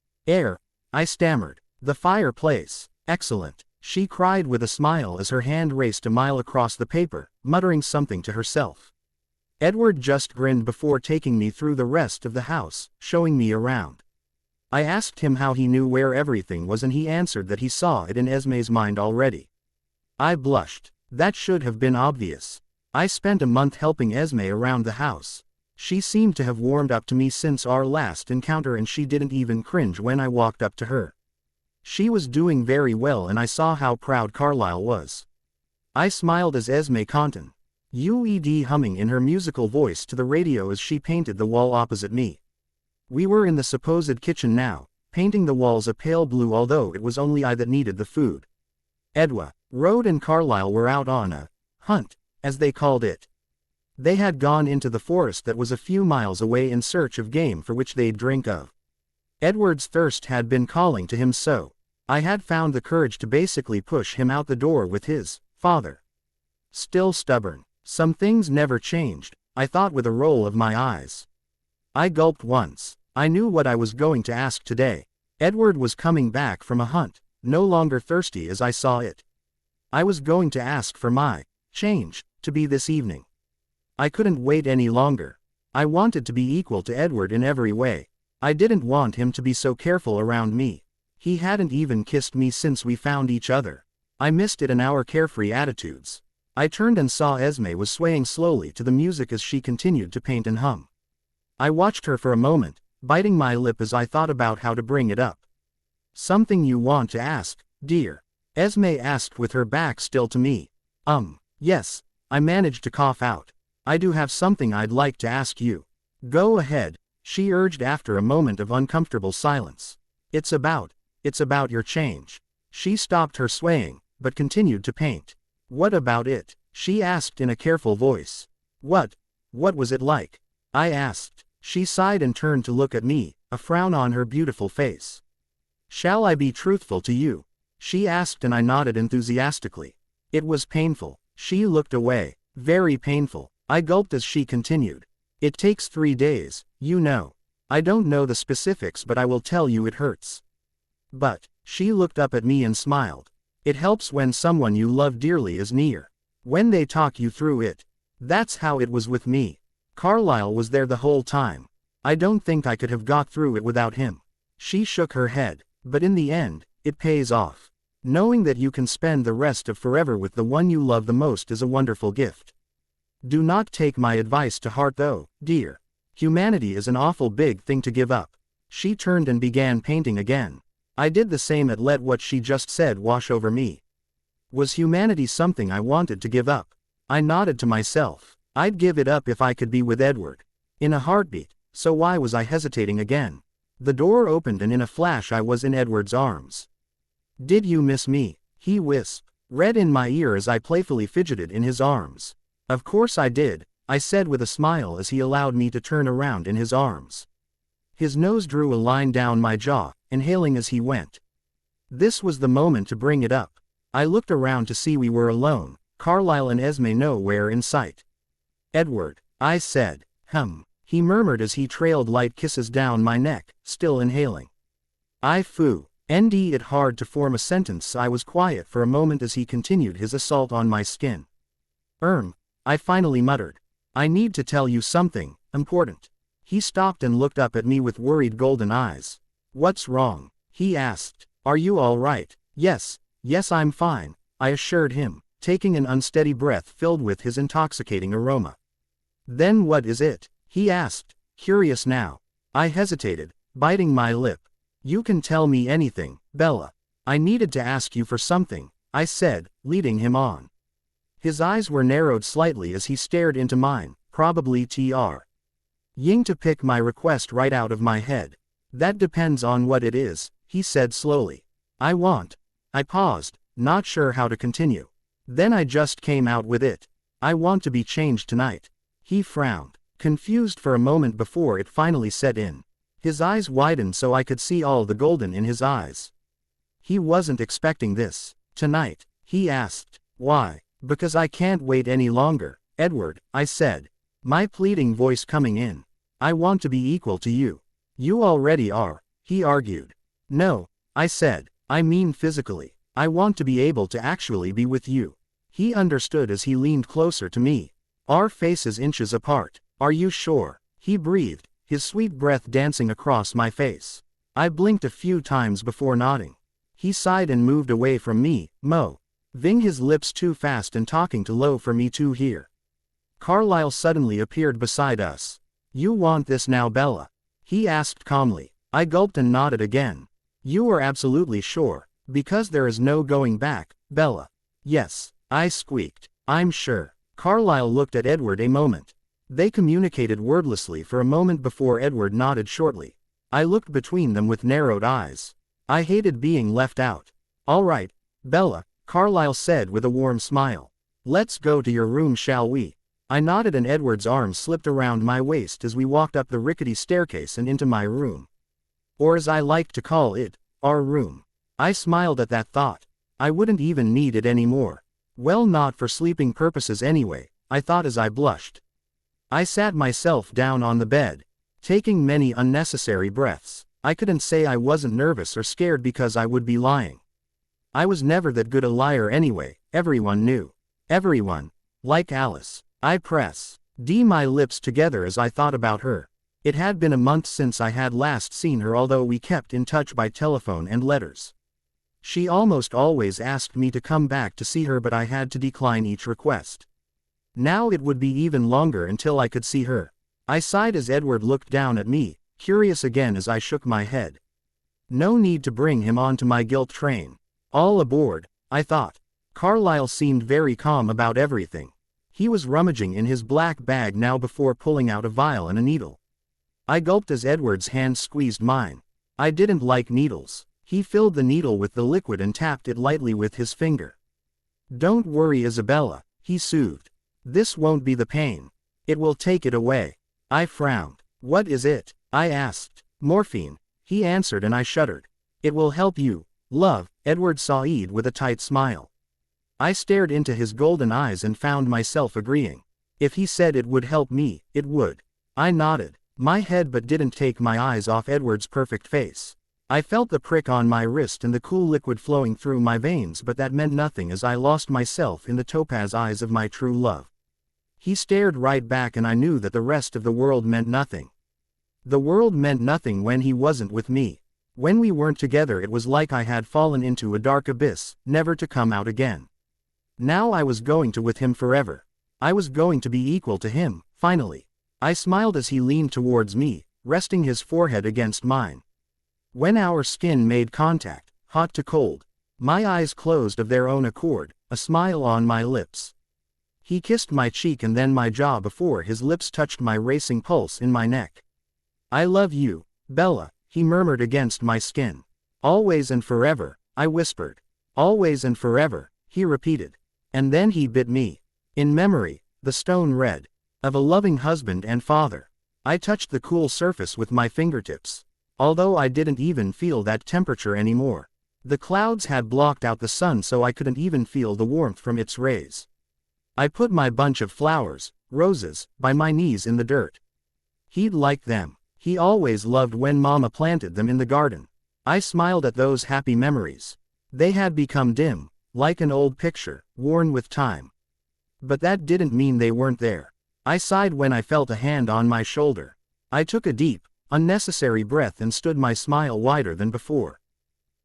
I stammered. "The fireplace." "Excellent," she cried with a smile as her hand raced a mile across the paper, muttering something to herself. Edward just grinned before taking me through the rest of the house, showing me around. I asked him how he knew where everything was and he answered that he saw it in Esme's mind already. I blushed. That should have been obvious. I spent a month helping Esme around the house. She seemed to have warmed up to me since our last encounter and she didn't even cringe when I walked up to her. She was doing very well and I saw how proud Carlyle was. I smiled as Esme continued humming in her musical voice to the radio as she painted the wall opposite me. We were in the supposed kitchen now, painting the walls a pale blue, although it was only I that needed the food. Edward, Rhoda and Carlyle were out on a hunt, as they called it. They had gone into the forest that was a few miles away in search of game for which they'd drink of. Edward's thirst had been calling to him, so I had found the courage to basically push him out the door with his father. Still stubborn. Some things never changed, I thought with a roll of my eyes. I gulped once. I knew what I was going to ask today. Edward was coming back from a hunt, no longer thirsty as I saw it. I was going to ask for my change to be this evening. I couldn't wait any longer. I wanted to be equal to Edward in every way. I didn't want him to be so careful around me. He hadn't even kissed me since we found each other. I missed it in our carefree attitudes. I turned and saw Esme was swaying slowly to the music as she continued to paint and hum. I watched her for a moment, biting my lip as I thought about how to bring it up. "Something you want to ask, dear?" Esme asked with her back still to me. Yes," I managed to cough out. "I do have something I'd like to ask you." "Go ahead," she urged after a moment of uncomfortable silence. It's about your change." She stopped her swaying, but continued to paint. "What about it?" she asked in a careful voice. What was it like?" I asked. She sighed and turned to look at me, a frown on her beautiful face. "Shall I be truthful to you?" she asked, and I nodded enthusiastically. "It was painful." She looked away. "Very painful." I gulped as she continued. "It takes 3 days, you know. I don't know the specifics, but I will tell you it hurts." "But," she looked up at me and smiled. "It helps when someone you love dearly is near. When they talk you through it." That's how it was with me. Carlisle was there the whole time. I don't think I could have got through it without him. She shook her head. "But in the end, it pays off. Knowing that you can spend the rest of forever with the one you love the most is a wonderful gift. Do not take my advice to heart though, dear. Humanity is an awful big thing to give up." She turned and began painting again. I did the same and let what she just said wash over me. Was humanity something I wanted to give up? I nodded to myself. I'd give it up if I could be with Edward. In a heartbeat, so why was I hesitating again? The door opened and in a flash I was in Edward's arms. "Did you miss me?" he whispered, read in my ear as I playfully fidgeted in his arms. "Of course I did," I said with a smile as he allowed me to turn around in his arms. His nose drew a line down my jaw, inhaling as he went. This was the moment to bring it up. I looked around to see we were alone, Carlisle and Esme nowhere in sight. "Edward," I said. He murmured as he trailed light kisses down my neck, still inhaling. I it hard to form a sentence. I was quiet for a moment as he continued his assault on my skin. I finally muttered. "I need to tell you something important." He stopped and looked up at me with worried golden eyes. "What's wrong?" he asked. "Are you all right?" Yes, I'm fine," I assured him, taking an unsteady breath filled with his intoxicating aroma. "Then what is it?" he asked, curious now. I hesitated, biting my lip. "You can tell me anything, Bella. I needed to ask you for something," I said, leading him on. His eyes were narrowed slightly as he stared into mine, probably Ying to pick my request right out of my head. "That depends on what it is," he said slowly. I paused, not sure how to continue. Then I just came out with it. "I want to be changed tonight." He frowned, confused for a moment before it finally set in. His eyes widened so I could see all the golden in his eyes. He wasn't expecting this. "Tonight?" he asked. "Why?" "Because I can't wait any longer, Edward," I said, my pleading voice coming in. "I want to be equal to you." "You already are," he argued. "No," I said, "I mean physically. I want to be able to actually be with you." He understood as he leaned closer to me. Our faces inches apart. "Are you sure?" he breathed, his sweet breath dancing across my face. I blinked a few times before nodding. He sighed and moved away from me, moving his lips too fast and talking too low for me to hear. Carlisle suddenly appeared beside us. "You want this now, Bella?" he asked calmly. I gulped and nodded again. "You are absolutely sure? Because there is no going back, Bella." "Yes," I squeaked. "I'm sure." Carlisle looked at Edward a moment. They communicated wordlessly for a moment before Edward nodded shortly. I looked between them with narrowed eyes. I hated being left out. "All right, Bella," Carlisle said with a warm smile. "Let's go to your room, shall we?" I nodded and Edward's arm slipped around my waist as we walked up the rickety staircase and into my room. Or as I like to call it, our room. I smiled at that thought. I wouldn't even need it anymore. Well, not for sleeping purposes anyway, I thought as I blushed. I sat myself down on the bed, taking many unnecessary breaths. I couldn't say I wasn't nervous or scared because I would be lying. I was never that good a liar anyway, everyone knew. Everyone. Like Alice. I pressed My lips together as I thought about her. It had been a month since I had last seen her, although we kept in touch by telephone and letters. She almost always asked me to come back to see her, but I had to decline each request. Now it would be even longer until I could see her. I sighed as Edward looked down at me, curious again as I shook my head. No need to bring him onto my guilt train. All aboard, I thought. Carlyle seemed very calm about everything. He was rummaging in his black bag now before pulling out a vial and a needle. I gulped as Edward's hand squeezed mine. I didn't like needles. He filled the needle with the liquid and tapped it lightly with his finger. Don't worry, Isabella, he soothed. This won't be the pain. It will take it away. I frowned. What is it? I asked. Morphine, he answered, and I shuddered. It will help you, love, Edward sighed with a tight smile. I stared into his golden eyes and found myself agreeing. If he said it would help me, it would. I nodded my head but didn't take my eyes off Edward's perfect face. I felt the prick on my wrist and the cool liquid flowing through my veins, but that meant nothing as I lost myself in the topaz eyes of my true love. He stared right back, and I knew that the rest of the world meant nothing. The world meant nothing when he wasn't with me. When we weren't together, it was like I had fallen into a dark abyss, never to come out again. Now I was going to with him forever. I was going to be equal to him, finally. I smiled as he leaned towards me, resting his forehead against mine. When our skin made contact, hot to cold, my eyes closed of their own accord, a smile on my lips. He kissed my cheek and then my jaw before his lips touched my racing pulse in my neck. I love you, Bella, he murmured against my skin. Always and forever, I whispered. Always and forever, he repeated. And then he bit me. In memory, the stone red, of a loving husband and father. I touched the cool surface with my fingertips. Although I didn't even feel that temperature anymore. The clouds had blocked out the sun, so I couldn't even feel the warmth from its rays. I put my bunch of flowers, roses, by my knees in the dirt. He'd like them. He always loved when Mama planted them in the garden. I smiled at those happy memories. They had become dim, like an old picture, worn with time. But that didn't mean they weren't there. I sighed when I felt a hand on my shoulder. I took a deep, unnecessary breath and stood my smile wider than before.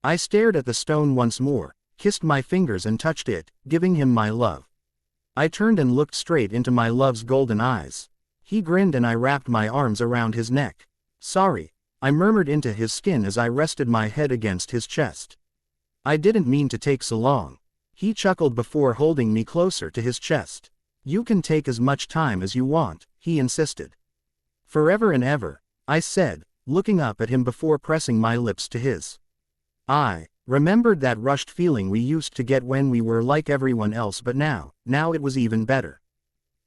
I stared at the stone once more, kissed my fingers and touched it, giving him my love. I turned and looked straight into my love's golden eyes. He grinned and I wrapped my arms around his neck. Sorry, I murmured into his skin as I rested my head against his chest. I didn't mean to take so long. He chuckled before holding me closer to his chest. You can take as much time as you want, he insisted. Forever and ever, I said, looking up at him before pressing my lips to his. I remembered that rushed feeling we used to get when we were like everyone else, but now it was even better.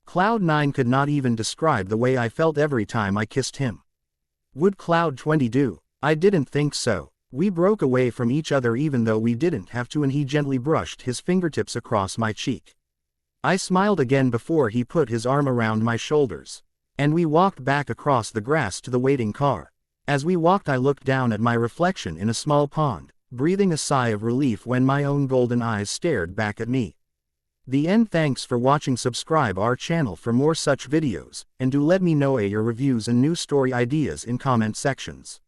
Cloud 9 could not even describe the way I felt every time I kissed him. Would Cloud 20 do? I didn't think so. We broke away from each other even though we didn't have to, and he gently brushed his fingertips across my cheek. I smiled again before he put his arm around my shoulders. And we walked back across the grass to the waiting car. As we walked, I looked down at my reflection in a small pond, breathing a sigh of relief when my own golden eyes stared back at me. The end. Thanks for watching. Subscribe our channel for more such videos, and do let me know your reviews and new story ideas in comment sections.